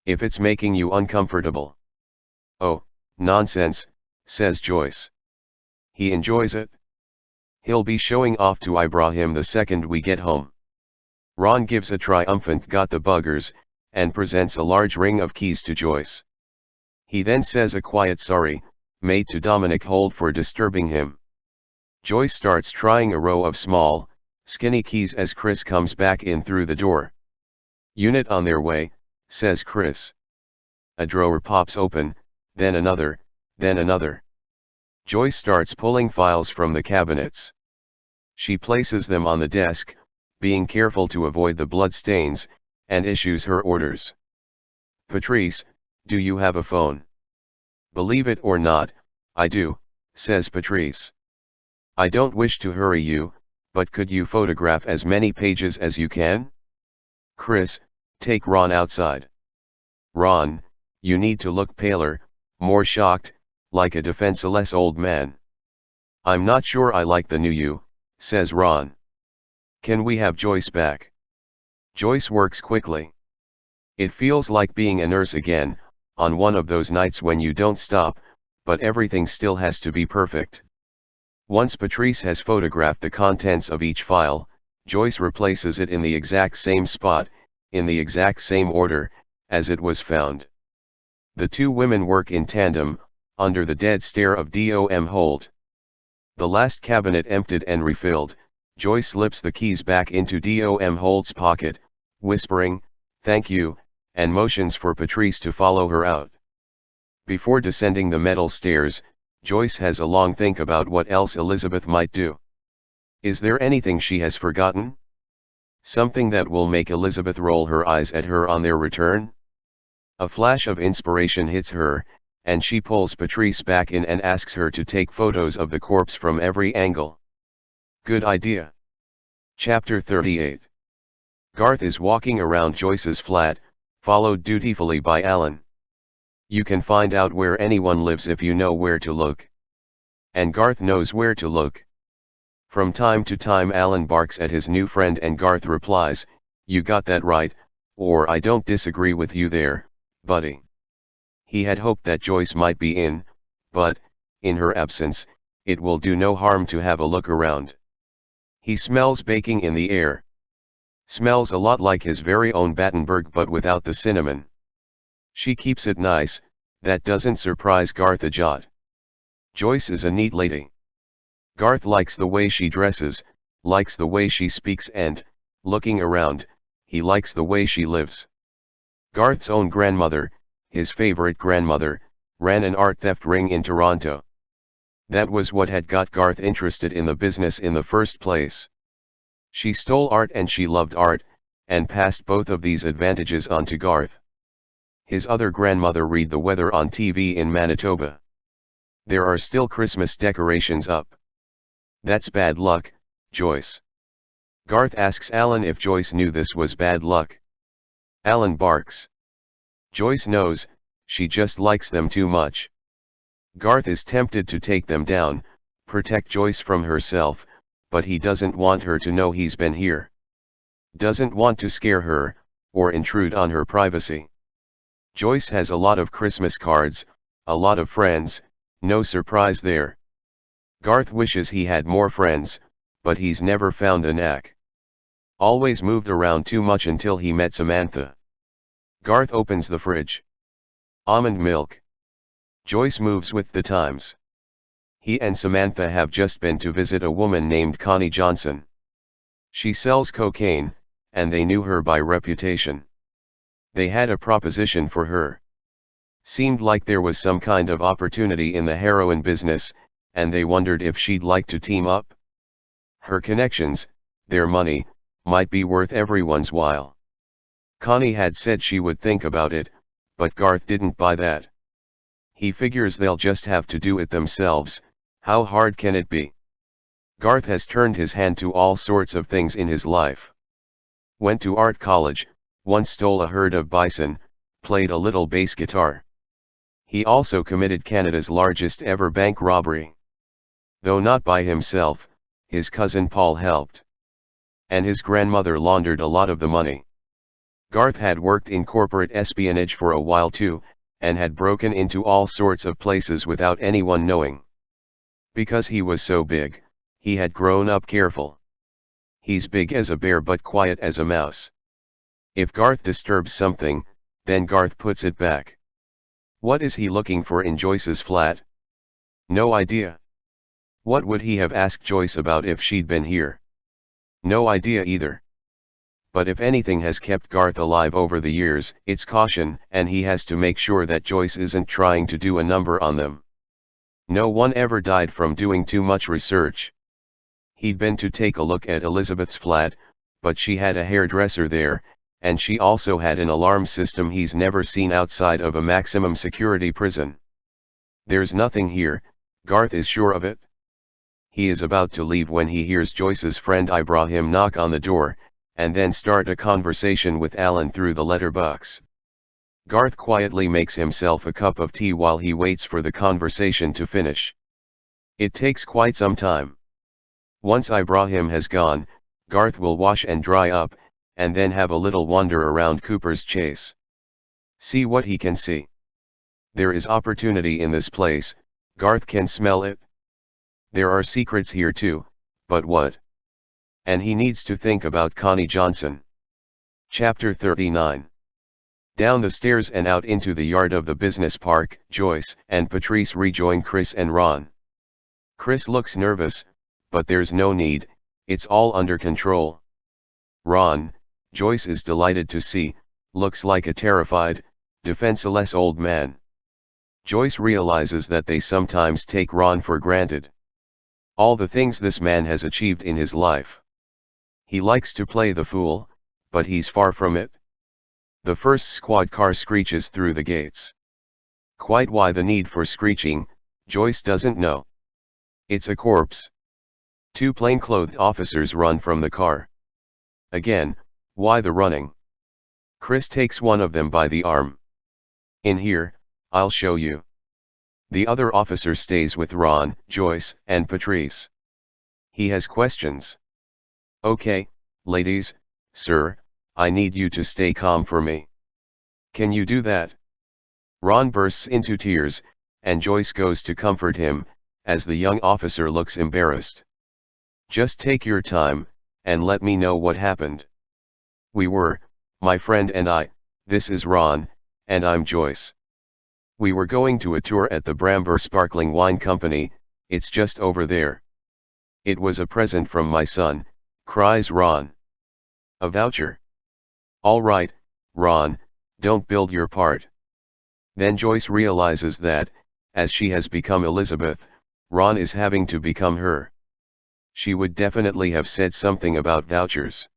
If it's making you uncomfortable. Oh, nonsense, says Joyce. He enjoys it. He'll be showing off to Ibrahim the second we get home. Ron gives a triumphant "got the buggers," and presents a large ring of keys to Joyce. He then says a quiet sorry, mate to Dominic Holt for disturbing him. Joyce starts trying a row of small, skinny keys as Chris comes back in through the door. Unit on their way, says Chris. A drawer pops open, then another, then another. Joyce starts pulling files from the cabinets. She places them on the desk, being careful to avoid the blood stains, and issues her orders. Patrice, do you have a phone? Believe it or not, I do, says Patrice. I don't wish to hurry you, but could you photograph as many pages as you can? Chris, take Ron outside. Ron, you need to look paler, more shocked, like a defenseless old man. I'm not sure I like the new you, says Ron. Can we have Joyce back? Joyce works quickly. It feels like being a nurse again, on one of those nights when you don't stop, but everything still has to be perfect. Once Patrice has photographed the contents of each file, Joyce replaces it in the exact same spot, in the exact same order, as it was found. The 2 women work in tandem, under the dead stare of Dom Holt. The last cabinet emptied and refilled, Joyce slips the keys back into Dom Holt's pocket, whispering, "Thank you," and motions for Patrice to follow her out. Before descending the metal stairs, Joyce has a long think about what else Elizabeth might do. Is there anything she has forgotten? Something that will make Elizabeth roll her eyes at her on their return? A flash of inspiration hits her, and she pulls Patrice back in and asks her to take photos of the corpse from every angle. Good idea. Chapter 38. Garth is walking around Joyce's flat, followed dutifully by Alan. You can find out where anyone lives if you know where to look. And Garth knows where to look. From time to time Alan barks at his new friend and Garth replies, "You got that right," or "I don't disagree with you there, buddy." He had hoped that Joyce might be in, but, in her absence, it will do no harm to have a look around. He smells baking in the air. Smells a lot like his very own Battenberg but without the cinnamon. She keeps it nice, that doesn't surprise Garth a jot. Joyce is a neat lady. Garth likes the way she dresses, likes the way she speaks and, looking around, he likes the way she lives. Garth's own grandmother, his favorite grandmother, ran an art theft ring in Toronto. That was what had got Garth interested in the business in the first place. She stole art and she loved art, and passed both of these advantages on to Garth. His other grandmother read the weather on TV in Manitoba. There are still Christmas decorations up. That's bad luck, Joyce. Garth asks Alan if Joyce knew this was bad luck. Alan barks. Joyce knows, she just likes them too much. Garth is tempted to take them down, protect Joyce from herself, but he doesn't want her to know he's been here. Doesn't want to scare her, or intrude on her privacy. Joyce has a lot of Christmas cards, a lot of friends, no surprise there. Garth wishes he had more friends, but he's never found the knack. Always moved around too much until he met Samantha. Garth opens the fridge. Almond milk. Joyce moves with the times. He and Samantha have just been to visit a woman named Connie Johnson. She sells cocaine, and they knew her by reputation. They had a proposition for her. Seemed like there was some kind of opportunity in the heroin business, and they wondered if she'd like to team up. Her connections, their money, might be worth everyone's while. Connie had said she would think about it, but Garth didn't buy that. He figures they'll just have to do it themselves. How hard can it be? Garth has turned his hand to all sorts of things in his life. Went to art college, once stole a herd of bison, played a little bass guitar. He also committed Canada's largest ever bank robbery. Though not by himself, his cousin Paul helped. And his grandmother laundered a lot of the money. Garth had worked in corporate espionage for a while too, and had broken into all sorts of places without anyone knowing. Because he was so big, he had grown up careful. He's big as a bear but quiet as a mouse. If Garth disturbs something, then Garth puts it back. What is he looking for in Joyce's flat? No idea. What would he have asked Joyce about if she'd been here? No idea either. But if anything has kept Garth alive over the years, it's caution, and he has to make sure that Joyce isn't trying to do a number on them. No one ever died from doing too much research. He'd been to take a look at Elizabeth's flat, but she had a hairdresser there, and she also had an alarm system he's never seen outside of a maximum security prison. There's nothing here, Garth is sure of it. He is about to leave when he hears Joyce's friend Ibrahim knock on the door, and then start a conversation with Alan through the letterbox. Garth quietly makes himself a cup of tea while he waits for the conversation to finish. It takes quite some time. Once Ibrahim has gone, Garth will wash and dry up, and then have a little wander around Cooper's Chase. See what he can see. There is opportunity in this place, Garth can smell it. There are secrets here too, but what? And he needs to think about Connie Johnson. Chapter 39. Down the stairs and out into the yard of the business park, Joyce and Patrice rejoin Chris and Ron. Chris looks nervous, but there's no need, it's all under control. Ron, Joyce is delighted to see, looks like a terrified, defenseless old man. Joyce realizes that they sometimes take Ron for granted. All the things this man has achieved in his life. He likes to play the fool, but he's far from it. The first squad car screeches through the gates. Quite why the need for screeching, Joyce doesn't know. It's a corpse. Two plainclothed officers run from the car. Again, why the running? Chris takes one of them by the arm. In here, I'll show you. The other officer stays with Ron, Joyce, and Patrice. He has questions. Okay, ladies, sir, I need you to stay calm for me. Can you do that? Ron bursts into tears, and Joyce goes to comfort him, as the young officer looks embarrassed. Just take your time, and let me know what happened. We were, my friend and I, this is Ron, and I'm Joyce. We were going to a tour at the Bramber Sparkling Wine Company, it's just over there. It was a present from my son, cries Ron. A voucher. All right, Ron, don't build your part. Then Joyce realizes that, as she has become Elizabeth, Ron is having to become her. She would definitely have said something about vouchers.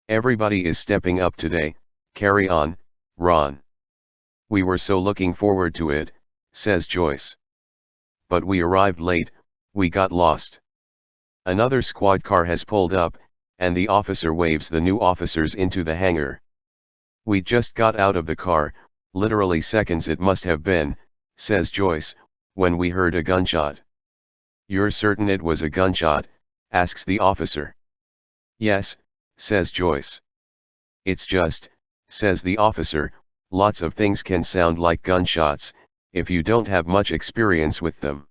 Everybody is stepping up today, carry on, Ron. We were so looking forward to it, says Joyce. But we arrived late, we got lost. Another squad car has pulled up, and the officer waves the new officers into the hangar. We just got out of the car, literally seconds it must have been, says Joyce, when we heard a gunshot. You're certain it was a gunshot? Asks the officer. Yes, says Joyce. It's just, says the officer, lots of things can sound like gunshots, if you don't have much experience with them.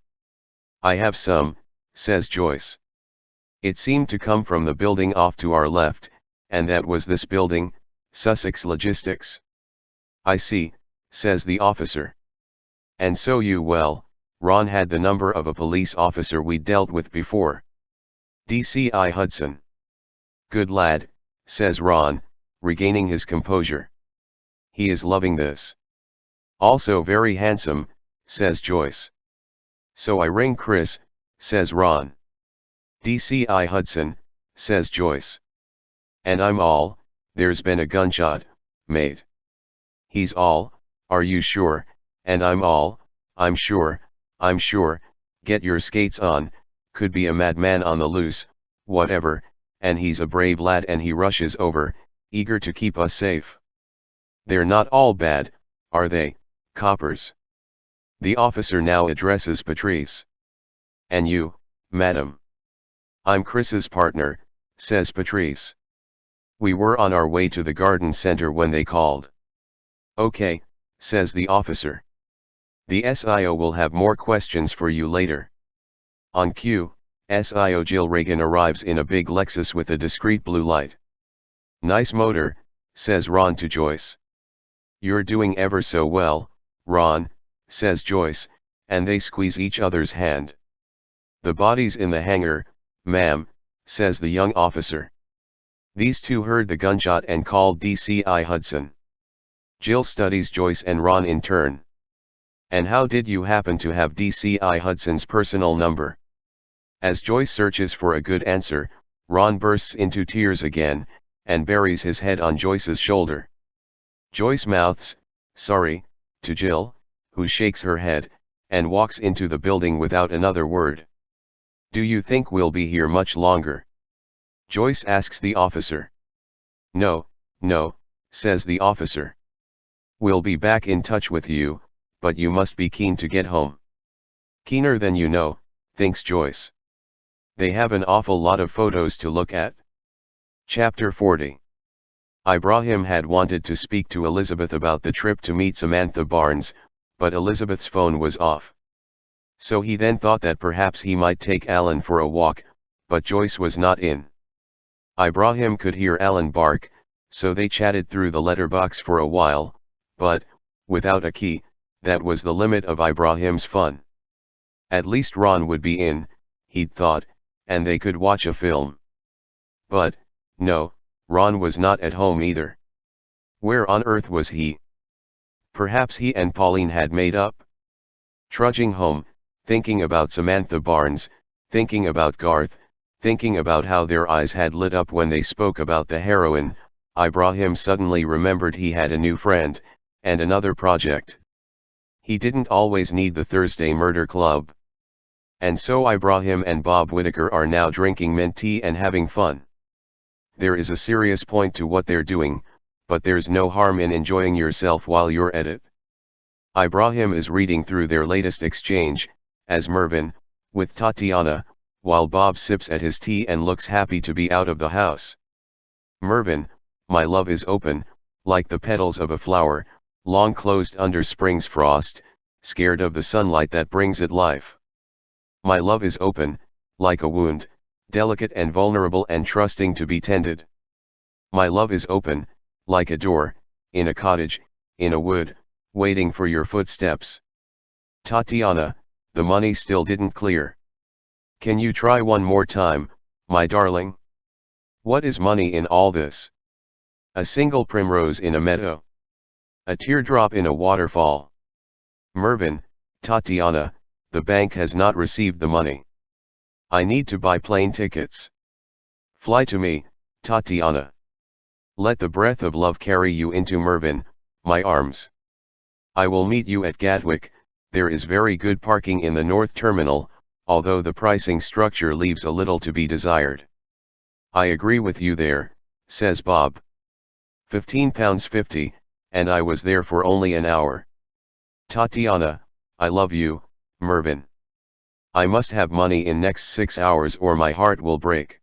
I have some, says Joyce. It seemed to come from the building off to our left, and that was this building, Sussex Logistics. I see, says the officer. And so Ron had the number of a police officer we'd dealt with before. DCI Hudson. Good lad, says Ron, regaining his composure. He is loving this. Also very handsome, says Joyce. So I ring Chris, says Ron. DCI Hudson, says Joyce. And I'm all, there's been a gunshot, mate. He's all, are you sure? And I'm all, I'm sure, get your skates on, could be a madman on the loose, whatever, and he's a brave lad and he rushes over, eager to keep us safe. They're not all bad, are they, coppers? The officer now addresses Patrice. And you, madam? I'm Chris's partner, says Patrice. We were on our way to the garden center when they called. Okay, says the officer. The SIO will have more questions for you later. On cue, SIO Jill Reagan arrives in a big Lexus with a discreet blue light. Nice motor, says Ron to Joyce. You're doing ever so well, Ron, says Joyce, and they squeeze each other's hand. The body's in the hangar, ma'am, says the young officer. These two heard the gunshot and called DCI Hudson. Jill studies Joyce and Ron in turn. And how did you happen to have DCI Hudson's personal number? As Joyce searches for a good answer, Ron bursts into tears again, and buries his head on Joyce's shoulder. Joyce mouths, sorry, to Jill, who shakes her head, and walks into the building without another word. Do you think we'll be here much longer? Joyce asks the officer. No, says the officer. We'll be back in touch with you, but you must be keen to get home. Keener than you know, thinks Joyce. They have an awful lot of photos to look at. Chapter 40. Ibrahim had wanted to speak to Elizabeth about the trip to meet Samantha Barnes, but Elizabeth's phone was off. So he then thought that perhaps he might take Alan for a walk, but Joyce was not in. Ibrahim could hear Alan bark, so they chatted through the letterbox for a while, but, without a key, that was the limit of Ibrahim's fun. At least Ron would be in, he'd thought, and they could watch a film. But, no, Ron was not at home either. Where on earth was he? Perhaps he and Pauline had made up? Trudging home, thinking about Samantha Barnes, thinking about Garth, thinking about how their eyes had lit up when they spoke about the heroine, Ibrahim suddenly remembered he had a new friend, and another project. He didn't always need the Thursday Murder Club. And so Ibrahim and Bob Whitaker are now drinking mint tea and having fun. There is a serious point to what they're doing, but there's no harm in enjoying yourself while you're at it. Ibrahim is reading through their latest exchange, as Mervyn, with Tatiana, while Bob sips at his tea and looks happy to be out of the house. Mervyn, my love is open, like the petals of a flower, long closed under spring's frost, scared of the sunlight that brings it life. My love is open, like a wound, delicate and vulnerable and trusting to be tended. My love is open, like a door, in a cottage, in a wood, waiting for your footsteps. Tatiana, the money still didn't clear. Can you try one more time, my darling? What is money in all this? A single primrose in a meadow. A teardrop in a waterfall. Mervyn, Tatiana, the bank has not received the money. I need to buy plane tickets. Fly to me, Tatiana. Let the breath of love carry you into Mervyn, my arms. I will meet you at Gatwick. There is very good parking in the North Terminal, although the pricing structure leaves a little to be desired. I agree with you there, says Bob. £15.50, and I was there for only an hour. Tatiana, I love you, Mervyn. I must have money in next 6 hours or my heart will break.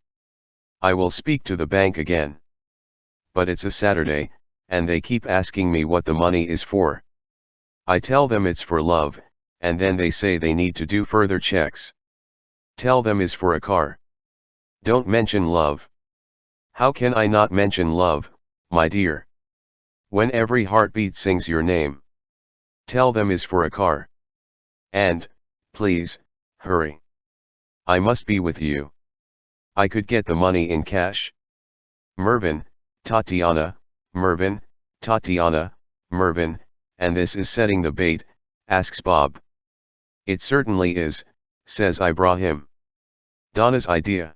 I will speak to the bank again. But it's a Saturday, and they keep asking me what the money is for. I tell them it's for love, and then they say they need to do further checks. Tell them is for a car. Don't mention love. How can I not mention love, my dear? When every heartbeat sings your name. Tell them is for a car. And, please, hurry. I must be with you. I could get the money in cash. Mervyn, Tatiana, Mervyn, Tatiana, Mervyn, and this is setting the bait, asks Bob. It certainly is, says Ibrahim. Donna's idea.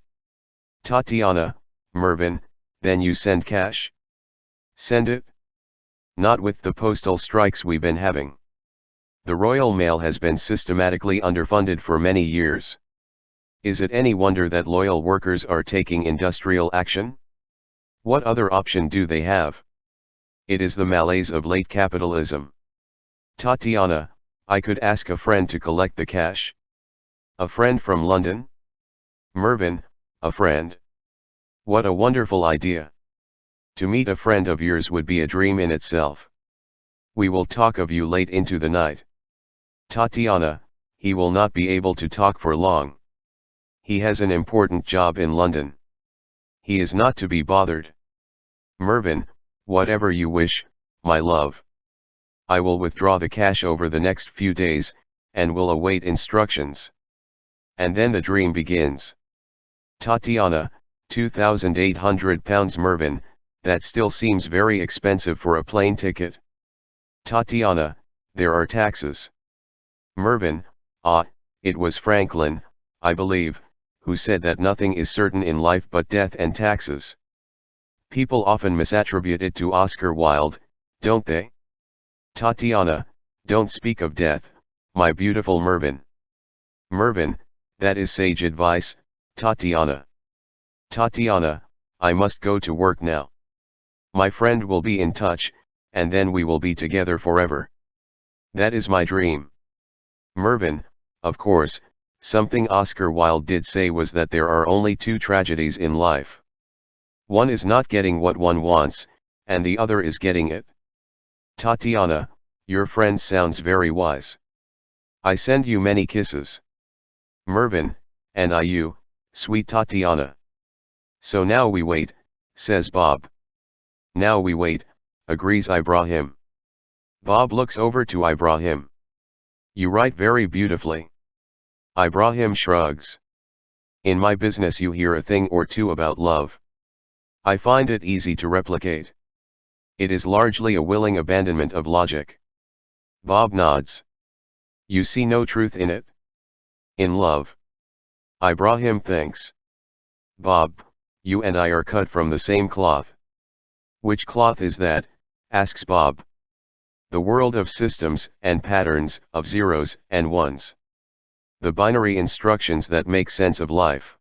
Tatiana, Mervyn, then you send cash? Send it? Not with the postal strikes we've been having. The Royal Mail has been systematically underfunded for many years. Is it any wonder that loyal workers are taking industrial action? What other option do they have? It is the malaise of late capitalism. Tatiana, I could ask a friend to collect the cash. A friend from London? Mervyn, a friend? What a wonderful idea. To meet a friend of yours would be a dream in itself. We will talk of you late into the night. Tatiana, he will not be able to talk for long. He has an important job in London. He is not to be bothered. Mervyn, whatever you wish, my love. I will withdraw the cash over the next few days, and will await instructions. And then the dream begins. Tatiana, £2,800 Mervyn, that still seems very expensive for a plane ticket. Tatiana, there are taxes. Mervyn, it was Franklin, I believe, who said that nothing is certain in life but death and taxes. People often misattribute it to Oscar Wilde, don't they? Tatiana, don't speak of death, my beautiful Mervyn. Mervyn, that is sage advice, Tatiana. Tatiana, I must go to work now. My friend will be in touch, and then we will be together forever. That is my dream. Mervyn, of course, something Oscar Wilde did say was that there are only two tragedies in life. One is not getting what one wants, and the other is getting it. Tatiana, your friend sounds very wise. I send you many kisses. Mervyn, and I you, sweet Tatiana. So now we wait, says Bob. Now we wait, agrees Ibrahim. Bob looks over to Ibrahim. You write very beautifully. Ibrahim shrugs. In my business you hear a thing or two about love. I find it easy to replicate. It is largely a willing abandonment of logic. Bob nods. You see no truth in it? In love. Ibrahim thinks. Bob, you and I are cut from the same cloth. Which cloth is that? Asks Bob. The world of systems and patterns, of zeros and ones. The binary instructions that make sense of life.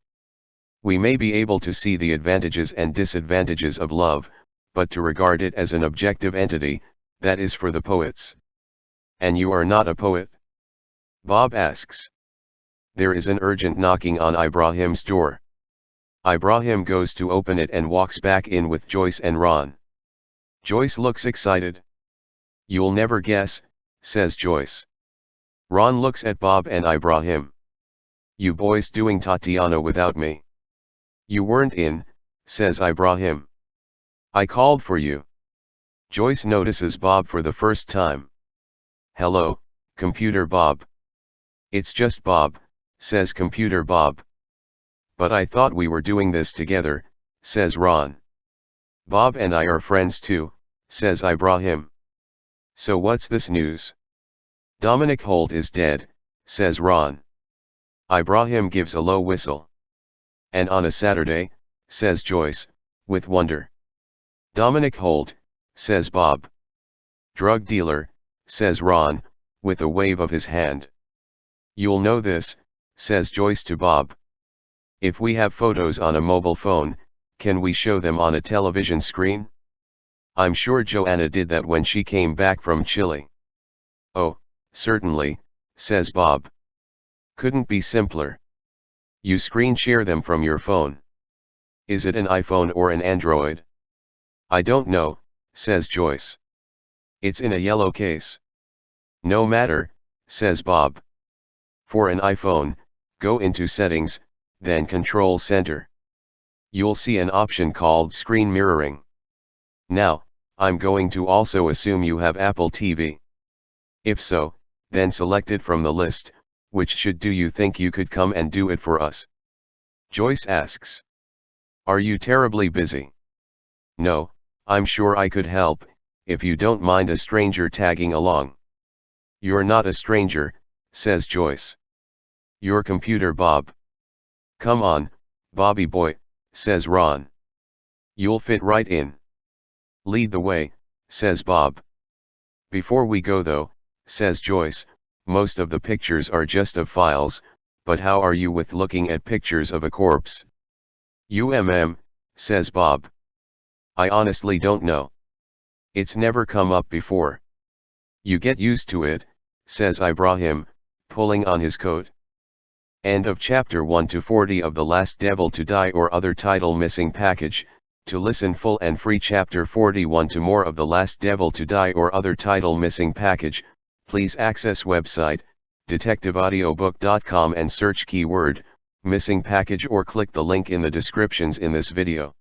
We may be able to see the advantages and disadvantages of love, but to regard it as an objective entity, that is for the poets. And you are not a poet? Bob asks. There is an urgent knocking on Ibrahim's door. Ibrahim goes to open it and walks back in with Joyce and Ron. Joyce looks excited. You'll never guess, says Joyce. Ron looks at Bob and Ibrahim. You boys doing Tatiana without me? You weren't in, says Ibrahim. I called for you. Joyce notices Bob for the first time. Hello, Computer Bob. It's just Bob, says Computer Bob. But I thought we were doing this together, says Ron. Bob and I are friends too, says Ibrahim. So what's this news? Dominic Holt is dead, says Ron. Ibrahim gives a low whistle. And on a Saturday, says Joyce, with wonder. Dominic Holt, says Bob. Drug dealer, says Ron, with a wave of his hand. You'll know this, says Joyce to Bob. If we have photos on a mobile phone, can we show them on a television screen? I'm sure Joanna did that when she came back from Chile. Oh, certainly, says Bob. Couldn't be simpler. You screen share them from your phone. Is it an iPhone or an Android? I don't know, says Joyce. It's in a yellow case. No matter, says Bob. For an iPhone, Go into Settings, then Control Center. You'll see an option called Screen Mirroring. Now, I'm going to also assume you have Apple TV. If so, then select it from the list. Which should do you think you could come and do it for us? Joyce asks. Are you terribly busy? No, I'm sure I could help, if you don't mind a stranger tagging along. You're not a stranger, says Joyce. You're Computer Bob. Come on, Bobby boy, says Ron. You'll fit right in. Lead the way, says Bob. Before we go though, says Joyce, most of the pictures are just of files, but how are you with looking at pictures of a corpse? Says Bob. I honestly don't know. It's never come up before. You get used to it, says Ibrahim, pulling on his coat. End of chapter 1 to 40 of The Last Devil to Die or Other Title Missing Package. To listen full and free chapter 41 to more of The Last Devil to Die or Other Title Missing Package, please access website, detectiveaudiobook.com and search keyword, missing package or click the link in the descriptions in this video.